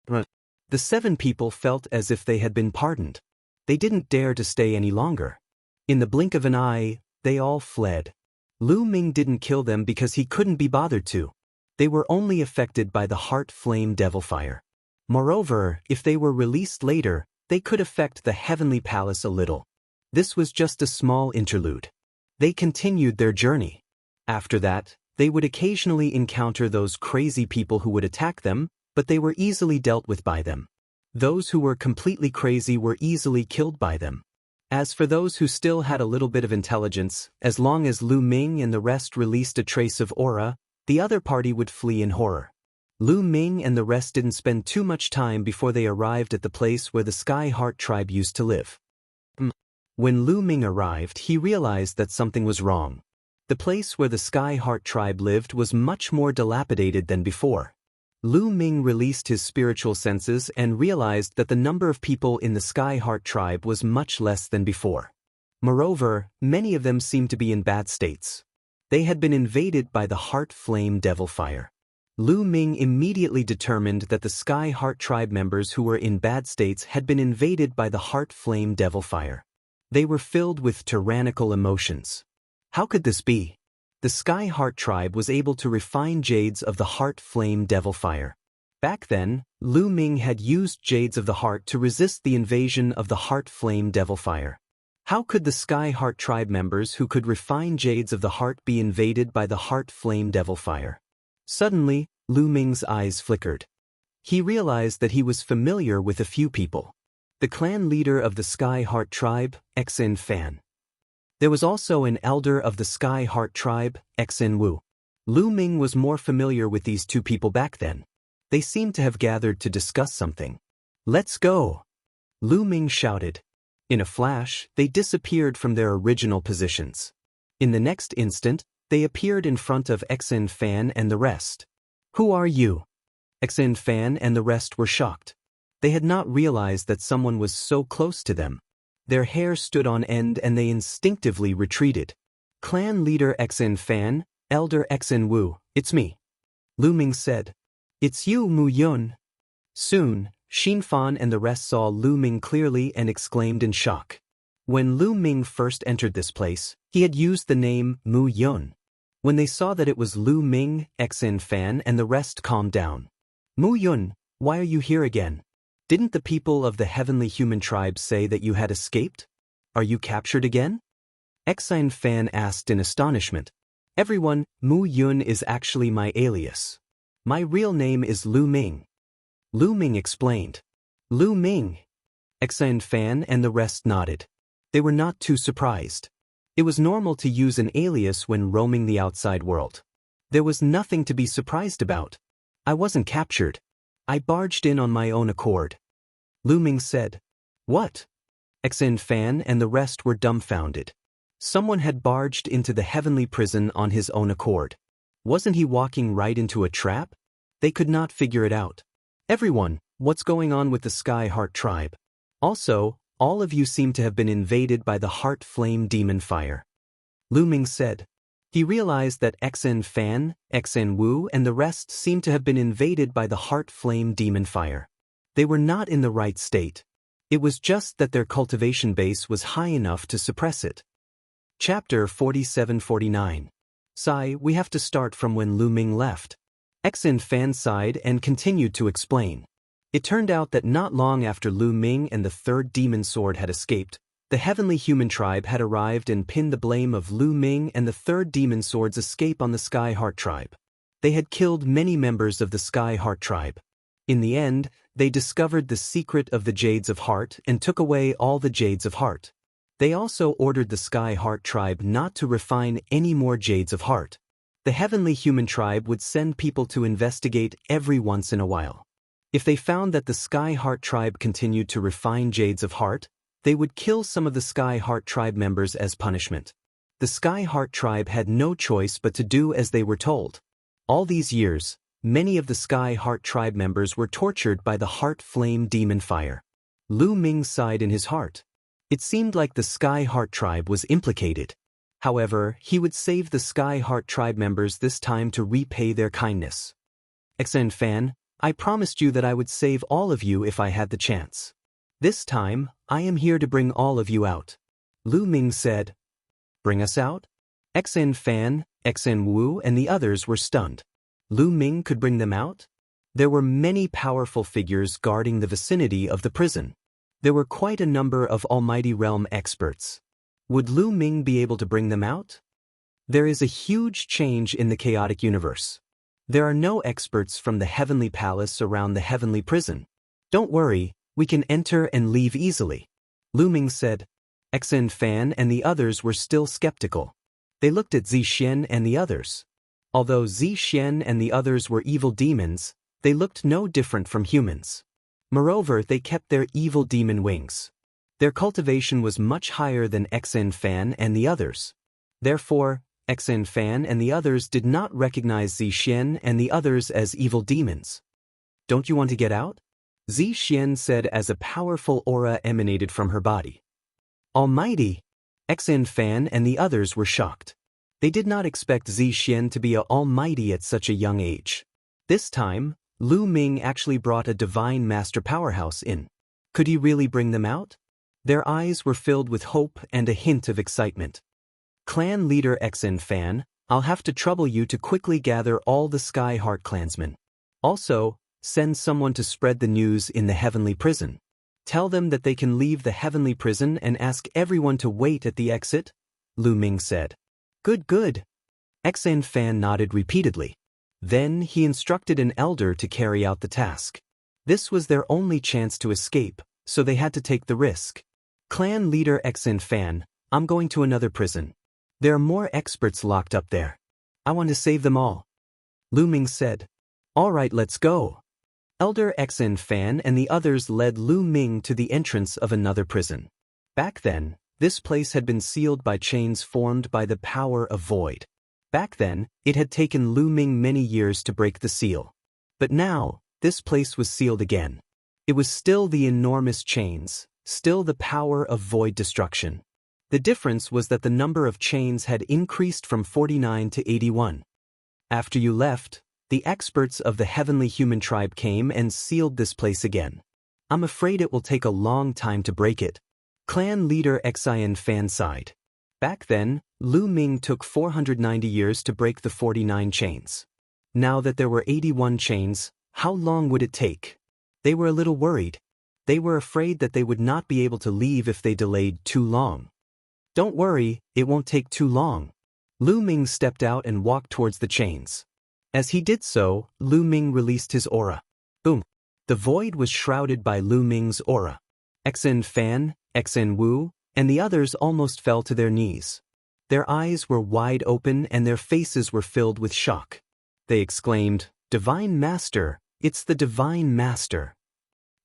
The 7 people felt as if they had been pardoned. They didn't dare to stay any longer. In the blink of an eye, they all fled. Lu Ming didn't kill them because he couldn't be bothered to. They were only affected by the heart flame devil fire. Moreover, if they were released later, they could affect the heavenly palace a little. This was just a small interlude. They continued their journey. After that, they would occasionally encounter those crazy people who would attack them, but they were easily dealt with by them. Those who were completely crazy were easily killed by them. As for those who still had a little bit of intelligence, as long as Lu Ming and the rest released a trace of aura, the other party would flee in horror. Lu Ming and the rest didn't spend too much time before they arrived at the place where the Sky Heart tribe used to live. When Lu Ming arrived, he realized that something was wrong. The place where the Sky Heart tribe lived was much more dilapidated than before. Lu Ming released his spiritual senses and realized that the number of people in the Sky Heart tribe was much less than before. Moreover, many of them seemed to be in bad states. They had been invaded by the Heart Flame Devil Fire. Lu Ming immediately determined that the Sky Heart tribe members who were in bad states had been invaded by the Heart Flame Devil Fire. They were filled with tyrannical emotions. How could this be? The Sky Heart tribe was able to refine jades of the Heart Flame Devil Fire. Back then, Lu Ming had used jades of the heart to resist the invasion of the Heart Flame Devil Fire. How could the Sky Heart tribe members who could refine jades of the heart be invaded by the Heart Flame Devil Fire? Suddenly, Lu Ming's eyes flickered. He realized that he was familiar with a few people. The clan leader of the Sky Heart tribe, Xin Fan. There was also an elder of the Sky Heart tribe, Xin Wu. Lu Ming was more familiar with these two people back then. They seemed to have gathered to discuss something. "Let's go!" Lu Ming shouted. In a flash, they disappeared from their original positions. In the next instant, they appeared in front of Xin Fan and the rest. "Who are you?" Xin Fan and the rest were shocked. They had not realized that someone was so close to them. Their hair stood on end and they instinctively retreated. Clan leader Xin Fan, elder Xin Wu, "It's me." Lu Ming said. "It's you, Mu Yun." Soon, Xin Fan and the rest saw Lu Ming clearly and exclaimed in shock. When Lu Ming first entered this place, he had used the name Mu Yun. When they saw that it was Lu Ming, Xin Fan and the rest calmed down. "Mu Yun, why are you here again? Didn't the people of the heavenly human tribe say that you had escaped? Are you captured again?" Xin Fan asked in astonishment. "Everyone, Mu Yun is actually my alias. My real name is Lu Ming." Lu Ming explained. "Lu Ming." Xin Fan and the rest nodded. They were not too surprised. It was normal to use an alias when roaming the outside world. There was nothing to be surprised about. "I wasn't captured. I barged in on my own accord." Lu Ming said. "What?" Xin Fan and the rest were dumbfounded. Someone had barged into the heavenly prison on his own accord. Wasn't he walking right into a trap? They could not figure it out. "Everyone, what's going on with the Sky Heart tribe? Also, all of you seem to have been invaded by the Heart Flame Demon Fire." Lu Ming said. He realized that Xin Fan, Xin Wu and the rest seemed to have been invaded by the Heart Flame Demon Fire. They were not in the right state. It was just that their cultivation base was high enough to suppress it. Chapter 47-49. Sai, we have to start from when Lu Ming left. Xin Fan sighed and continued to explain. It turned out that not long after Lu Ming and the third demon sword had escaped, the heavenly human tribe had arrived and pinned the blame of Lu Ming and the third demon sword's escape on the Sky Heart tribe. They had killed many members of the Sky Heart tribe. In the end, they discovered the secret of the Jades of Heart and took away all the Jades of Heart. They also ordered the Sky Heart tribe not to refine any more Jades of Heart. The heavenly human tribe would send people to investigate every once in a while. If they found that the Sky Heart tribe continued to refine Jades of Heart, they would kill some of the Sky Heart tribe members as punishment. The Sky Heart tribe had no choice but to do as they were told. All these years, many of the Sky Heart tribe members were tortured by the Heart Flame Demon Fire. Lu Ming sighed in his heart. It seemed like the Sky Heart tribe was implicated. However, he would save the Sky Heart tribe members this time to repay their kindness. Xin Fan, I promised you that I would save all of you if I had the chance. This time, I am here to bring all of you out. Lu Ming said. Bring us out? Xen Fan, Xen Wu and the others were stunned. Lu Ming could bring them out? There were many powerful figures guarding the vicinity of the prison. There were quite a number of Almighty Realm experts. Would Lu Ming be able to bring them out? There is a huge change in the chaotic universe. There are no experts from the Heavenly Palace around the Heavenly Prison. Don't worry, we can enter and leave easily. Lu Ming said. Xen Fan and the others were still skeptical. They looked at Zixian and the others. Although Zixian and the others were evil demons, they looked no different from humans. Moreover, they kept their evil demon wings. Their cultivation was much higher than Xen Fan and the others. Therefore, Xen Fan and the others did not recognize Zixian and the others as evil demons. Don't you want to get out? Zixian said as a powerful aura emanated from her body. Almighty! Xen Fan and the others were shocked. They did not expect Zixian to be almighty at such a young age. This time, Lu Ming actually brought a divine master powerhouse in. Could he really bring them out? Their eyes were filled with hope and a hint of excitement. Clan leader Xen Fan, I'll have to trouble you to quickly gather all the Sky Heart clansmen. Also, send someone to spread the news in the Heavenly Prison. Tell them that they can leave the Heavenly Prison and ask everyone to wait at the exit, Lu Ming said. Good, good. Xen Fan nodded repeatedly. Then he instructed an elder to carry out the task. This was their only chance to escape, so they had to take the risk. Clan leader Xen Fan, I'm going to another prison. There are more experts locked up there. I want to save them all. Lu Ming said. All right, let's go. Elder Xen Fan and the others led Lu Ming to the entrance of another prison. Back then, this place had been sealed by chains formed by the power of void. Back then, it had taken Lu Ming many years to break the seal. But now, this place was sealed again. It was still the enormous chains, still the power of void destruction. The difference was that the number of chains had increased from 49 to 81. After you left, the experts of the heavenly human tribe came and sealed this place again. I'm afraid it will take a long time to break it. Clan leader Xen Fan sighed. Back then, Lu Ming took 490 years to break the 49 chains. Now that there were 81 chains, how long would it take? They were a little worried. They were afraid that they would not be able to leave if they delayed too long. Don't worry, it won't take too long. Lu Ming stepped out and walked towards the chains. As he did so, Lu Ming released his aura. Boom! The void was shrouded by Lu Ming's aura. Xen Fan, Xen Wu, and the others almost fell to their knees. Their eyes were wide open and their faces were filled with shock. They exclaimed, Divine Master, it's the Divine Master.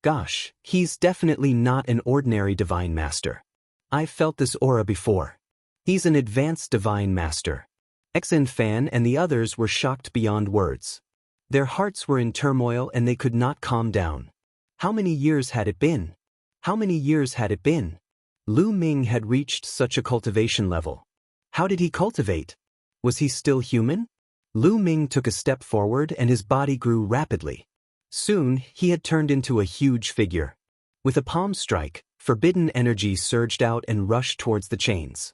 Gosh, he's definitely not an ordinary Divine Master. I've felt this aura before. He's an advanced Divine Master. Xen Fan and the others were shocked beyond words. Their hearts were in turmoil and they could not calm down. How many years had it been? How many years had it been? Lu Ming had reached such a cultivation level. How did he cultivate? Was he still human? Lu Ming took a step forward and his body grew rapidly. Soon, he had turned into a huge figure. With a palm strike, forbidden energy surged out and rushed towards the chains.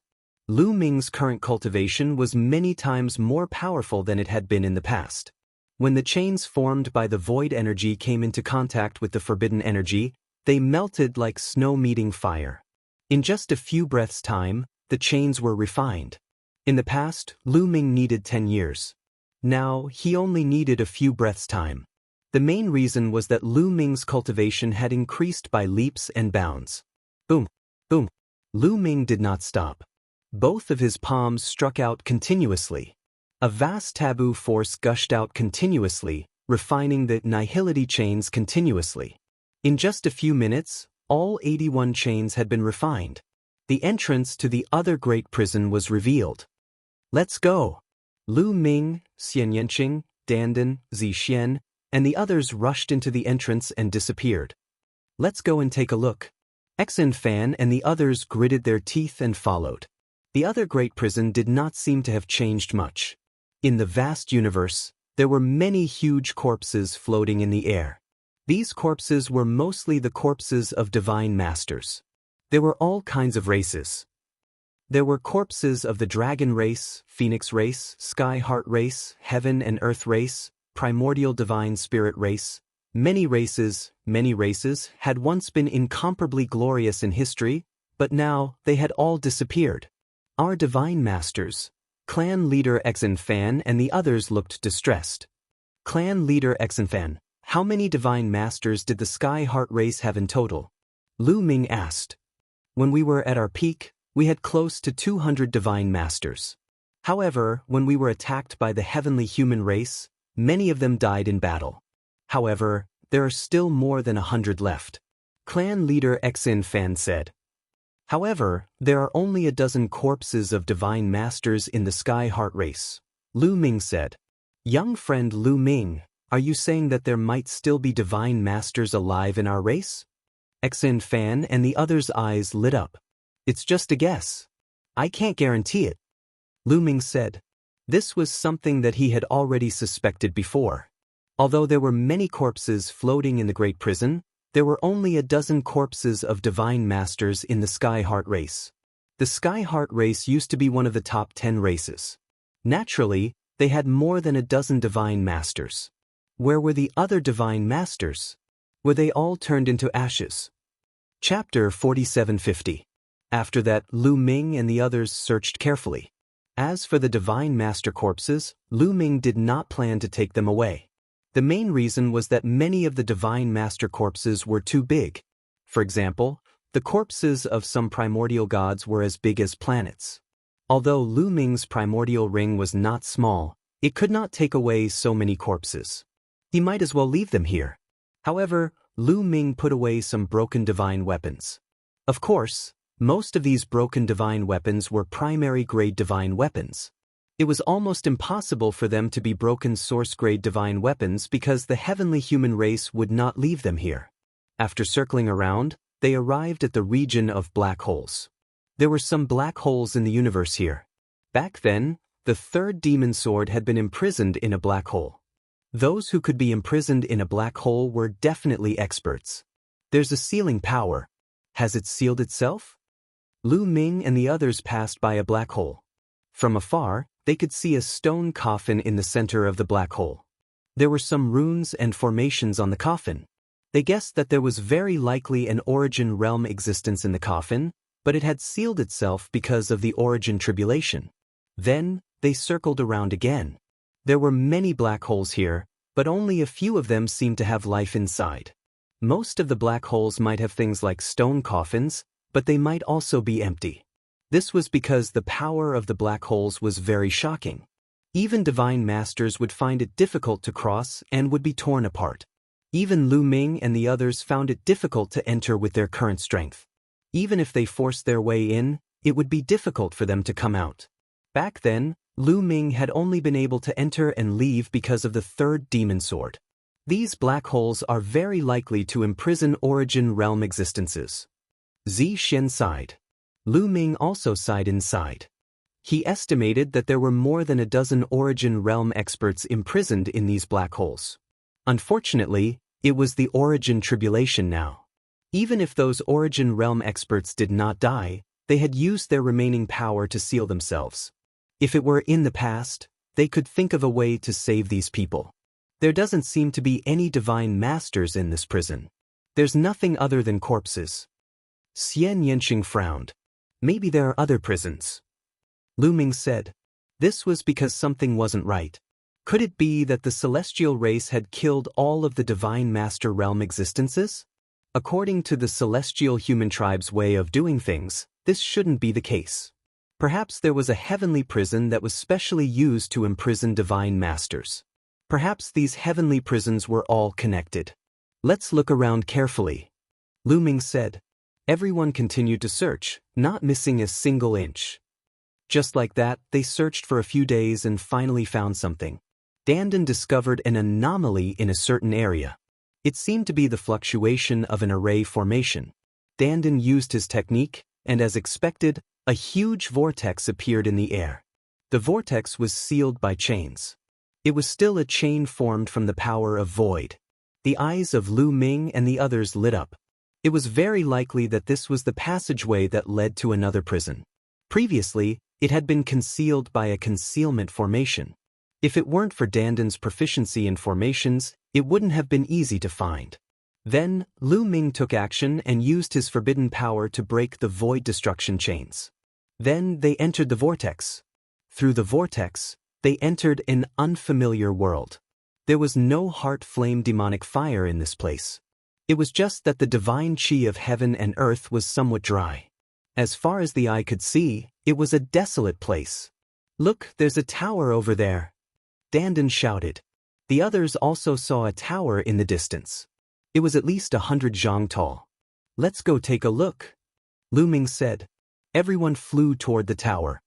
Lu Ming's current cultivation was many times more powerful than it had been in the past. When the chains formed by the void energy came into contact with the forbidden energy, they melted like snow meeting fire. In just a few breaths' time, the chains were refined. In the past, Lu Ming needed 10 years. Now, he only needed a few breaths' time. The main reason was that Lu Ming's cultivation had increased by leaps and bounds. Boom! Boom! Lu Ming did not stop. Both of his palms struck out continuously. A vast taboo force gushed out continuously, refining the nihility chains continuously. In just a few minutes, all 81 chains had been refined. The entrance to the other great prison was revealed. Let's go! Lu Ming, Xianxia, Dandan, Zixian, and the others rushed into the entrance and disappeared. Let's go and take a look. Xen Fan and the others gritted their teeth and followed. The other great prison did not seem to have changed much. In the vast universe, there were many huge corpses floating in the air. These corpses were mostly the corpses of divine masters. There were all kinds of races. There were corpses of the dragon race, phoenix race, sky heart race, heaven and earth race, primordial divine spirit race. Many races had once been incomparably glorious in history, but now they had all disappeared. Our divine masters, clan leader Xianxia and the others looked distressed. Clan leader Xianxia, how many divine masters did the sky heart race have in total? Lu Ming asked. When we were at our peak, we had close to 200 divine masters. However, when we were attacked by the heavenly human race, many of them died in battle. However, there are still more than 100 left. Clan leader Xianxia said. However, there are only a dozen corpses of divine masters in the sky heart race. Lu Ming said. Young friend Lu Ming, are you saying that there might still be divine masters alive in our race? Xianxia and the others' eyes lit up. It's just a guess. I can't guarantee it. Lu Ming said. This was something that he had already suspected before. Although there were many corpses floating in the Great Prison, there were only a dozen corpses of divine masters in the Sky Heart race. The Sky Heart race used to be one of the top 10 races. Naturally, they had more than a dozen divine masters. Where were the other divine masters? Were they all turned into ashes? Chapter 4750. After that, Lu Ming and the others searched carefully. As for the divine master corpses, Lu Ming did not plan to take them away. The main reason was that many of the divine master corpses were too big. For example, the corpses of some primordial gods were as big as planets. Although Lu Ming's primordial ring was not small, it could not take away so many corpses. He might as well leave them here. However, Lu Ming put away some broken divine weapons. Of course, most of these broken divine weapons were primary-grade divine weapons. It was almost impossible for them to be broken source-grade divine weapons because the heavenly human race would not leave them here. After circling around, they arrived at the region of black holes. There were some black holes in the universe here. Back then, the third demon sword had been imprisoned in a black hole. Those who could be imprisoned in a black hole were definitely experts. There's a sealing power. Has it sealed itself? Lu Ming and the others passed by a black hole. From afar, they could see a stone coffin in the center of the black hole. There were some runes and formations on the coffin. They guessed that there was very likely an origin realm existence in the coffin, but it had sealed itself because of the origin tribulation. Then, they circled around again. There were many black holes here, but only a few of them seemed to have life inside. Most of the black holes might have things like stone coffins, but they might also be empty. This was because the power of the black holes was very shocking. Even divine masters would find it difficult to cross and would be torn apart. Even Lu Ming and the others found it difficult to enter with their current strength. Even if they forced their way in, it would be difficult for them to come out. Back then, Lu Ming had only been able to enter and leave because of the third demon sword. These black holes are very likely to imprison origin realm existences. Xian sighed. Lu Ming also sighed inside. He estimated that there were more than a dozen origin realm experts imprisoned in these black holes. Unfortunately, it was the origin tribulation now. Even if those origin realm experts did not die, they had used their remaining power to seal themselves. If it were in the past, they could think of a way to save these people. There doesn't seem to be any divine masters in this prison. There's nothing other than corpses. Xianxia frowned. Maybe there are other prisons. Lu Ming said. This was because something wasn't right. Could it be that the celestial race had killed all of the divine master realm existences? According to the celestial human tribe's way of doing things, this shouldn't be the case. Perhaps there was a heavenly prison that was specially used to imprison divine masters. Perhaps these heavenly prisons were all connected. Let's look around carefully. Lu Ming said. Everyone continued to search, not missing a single inch. Just like that, they searched for a few days and finally found something. Dandan discovered an anomaly in a certain area. It seemed to be the fluctuation of an array formation. Dandan used his technique, and as expected, a huge vortex appeared in the air. The vortex was sealed by chains. It was still a chain formed from the power of void. The eyes of Lu Ming and the others lit up. It was very likely that this was the passageway that led to another prison. Previously, it had been concealed by a concealment formation. If it weren't for Danden's proficiency in formations, it wouldn't have been easy to find. Then, Lu Ming took action and used his forbidden power to break the void destruction chains. Then they entered the vortex. Through the vortex, they entered an unfamiliar world. There was no heart flame demonic fire in this place. It was just that the divine chi of heaven and earth was somewhat dry. As far as the eye could see, it was a desolate place. "Look, there's a tower over there," Danden shouted. The others also saw a tower in the distance. It was at least 100 zhang tall. "Let's go take a look," Lu Ming said. Everyone flew toward the tower.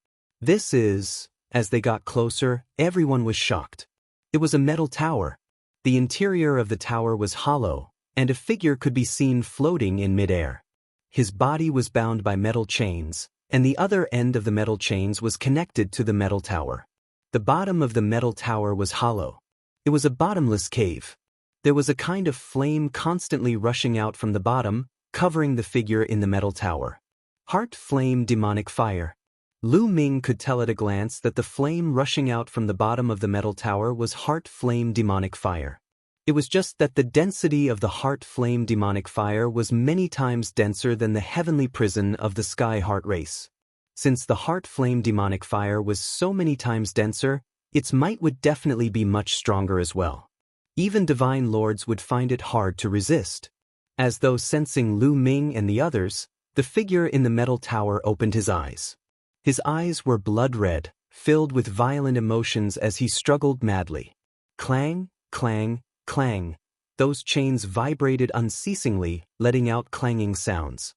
As they got closer, everyone was shocked. It was a metal tower. The interior of the tower was hollow, and a figure could be seen floating in midair. His body was bound by metal chains, and the other end of the metal chains was connected to the metal tower. The bottom of the metal tower was hollow. It was a bottomless cave. There was a kind of flame constantly rushing out from the bottom, covering the figure in the metal tower. Heart flame demonic fire. Lu Ming could tell at a glance that the flame rushing out from the bottom of the metal tower was heart flame demonic fire. It was just that the density of the heart flame demonic fire was many times denser than the heavenly prison of the sky heart race. Since the heart flame demonic fire was so many times denser, its might would definitely be much stronger as well. Even divine lords would find it hard to resist. As though sensing Lu Ming and the others, the figure in the metal tower opened his eyes. His eyes were blood red, filled with violent emotions as he struggled madly. Clang, clang, clang. Those chains vibrated unceasingly, letting out clanging sounds.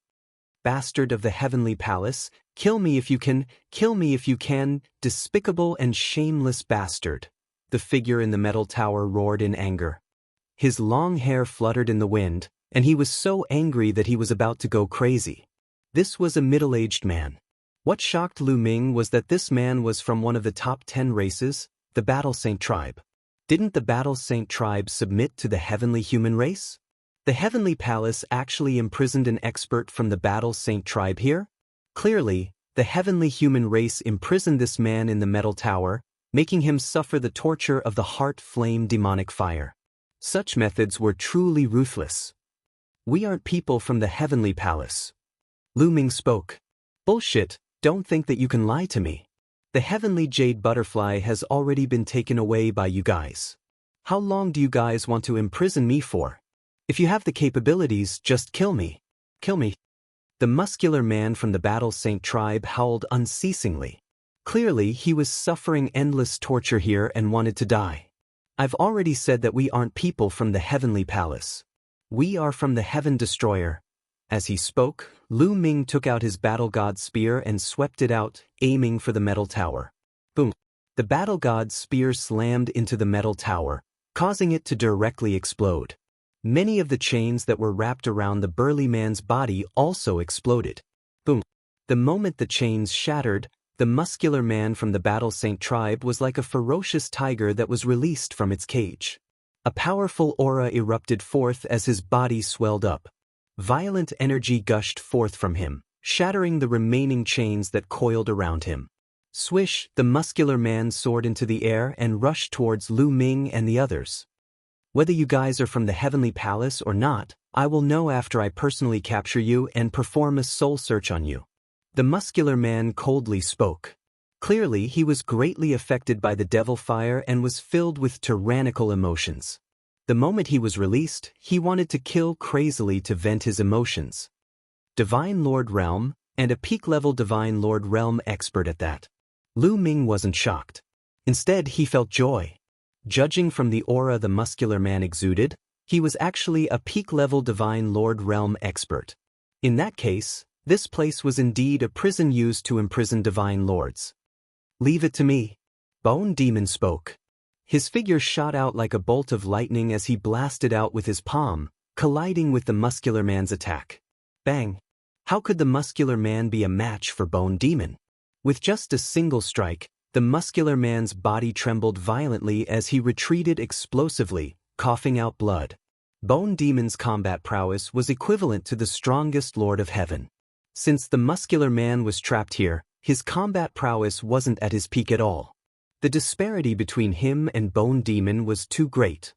"Bastard of the heavenly palace, kill me if you can, kill me if you can, despicable and shameless bastard," the figure in the metal tower roared in anger. His long hair fluttered in the wind, and he was so angry that he was about to go crazy. This was a middle-aged man. What shocked Lu Ming was that this man was from one of the top 10 races, the Battle Saint tribe. Didn't the Battle Saint tribe submit to the heavenly human race? The heavenly palace actually imprisoned an expert from the Battle Saint tribe here? Clearly, the heavenly human race imprisoned this man in the metal tower, making him suffer the torture of the heart flame demonic fire. Such methods were truly ruthless. "We aren't people from the heavenly palace," Lu Ming spoke. "Bullshit, don't think that you can lie to me. The heavenly jade butterfly has already been taken away by you guys. How long do you guys want to imprison me for? If you have the capabilities, just kill me. Kill me." The muscular man from the Battle Saint tribe howled unceasingly. Clearly, he was suffering endless torture here and wanted to die. "I've already said that we aren't people from the heavenly palace. We are from the Heaven Destroyer." As he spoke, Lu Ming took out his battle god spear and swept it out, aiming for the metal tower. Boom! The battle god's spear slammed into the metal tower, causing it to directly explode. Many of the chains that were wrapped around the burly man's body also exploded. Boom! The moment the chains shattered, the muscular man from the Battle Saint tribe was like a ferocious tiger that was released from its cage. A powerful aura erupted forth as his body swelled up. Violent energy gushed forth from him, shattering the remaining chains that coiled around him. Swish, the muscular man soared into the air and rushed towards Lu Ming and the others. "Whether you guys are from the heavenly palace or not, I will know after I personally capture you and perform a soul search on you," the muscular man coldly spoke. Clearly, he was greatly affected by the devil fire and was filled with tyrannical emotions. The moment he was released, he wanted to kill crazily to vent his emotions. Divine Lord Realm, and a peak-level Divine Lord Realm expert at that. Lu Ming wasn't shocked. Instead, he felt joy. Judging from the aura the muscular man exuded, he was actually a peak-level Divine Lord Realm expert. In that case, this place was indeed a prison used to imprison Divine Lords. "Leave it to me," Bone Demon spoke. His figure shot out like a bolt of lightning as he blasted out with his palm, colliding with the muscular man's attack. Bang! How could the muscular man be a match for Bone Demon? With just a single strike, the muscular man's body trembled violently as he retreated explosively, coughing out blood. Bone Demon's combat prowess was equivalent to the strongest Lord of Heaven. Since the muscular man was trapped here, his combat prowess wasn't at his peak at all. The disparity between him and Bone Demon was too great.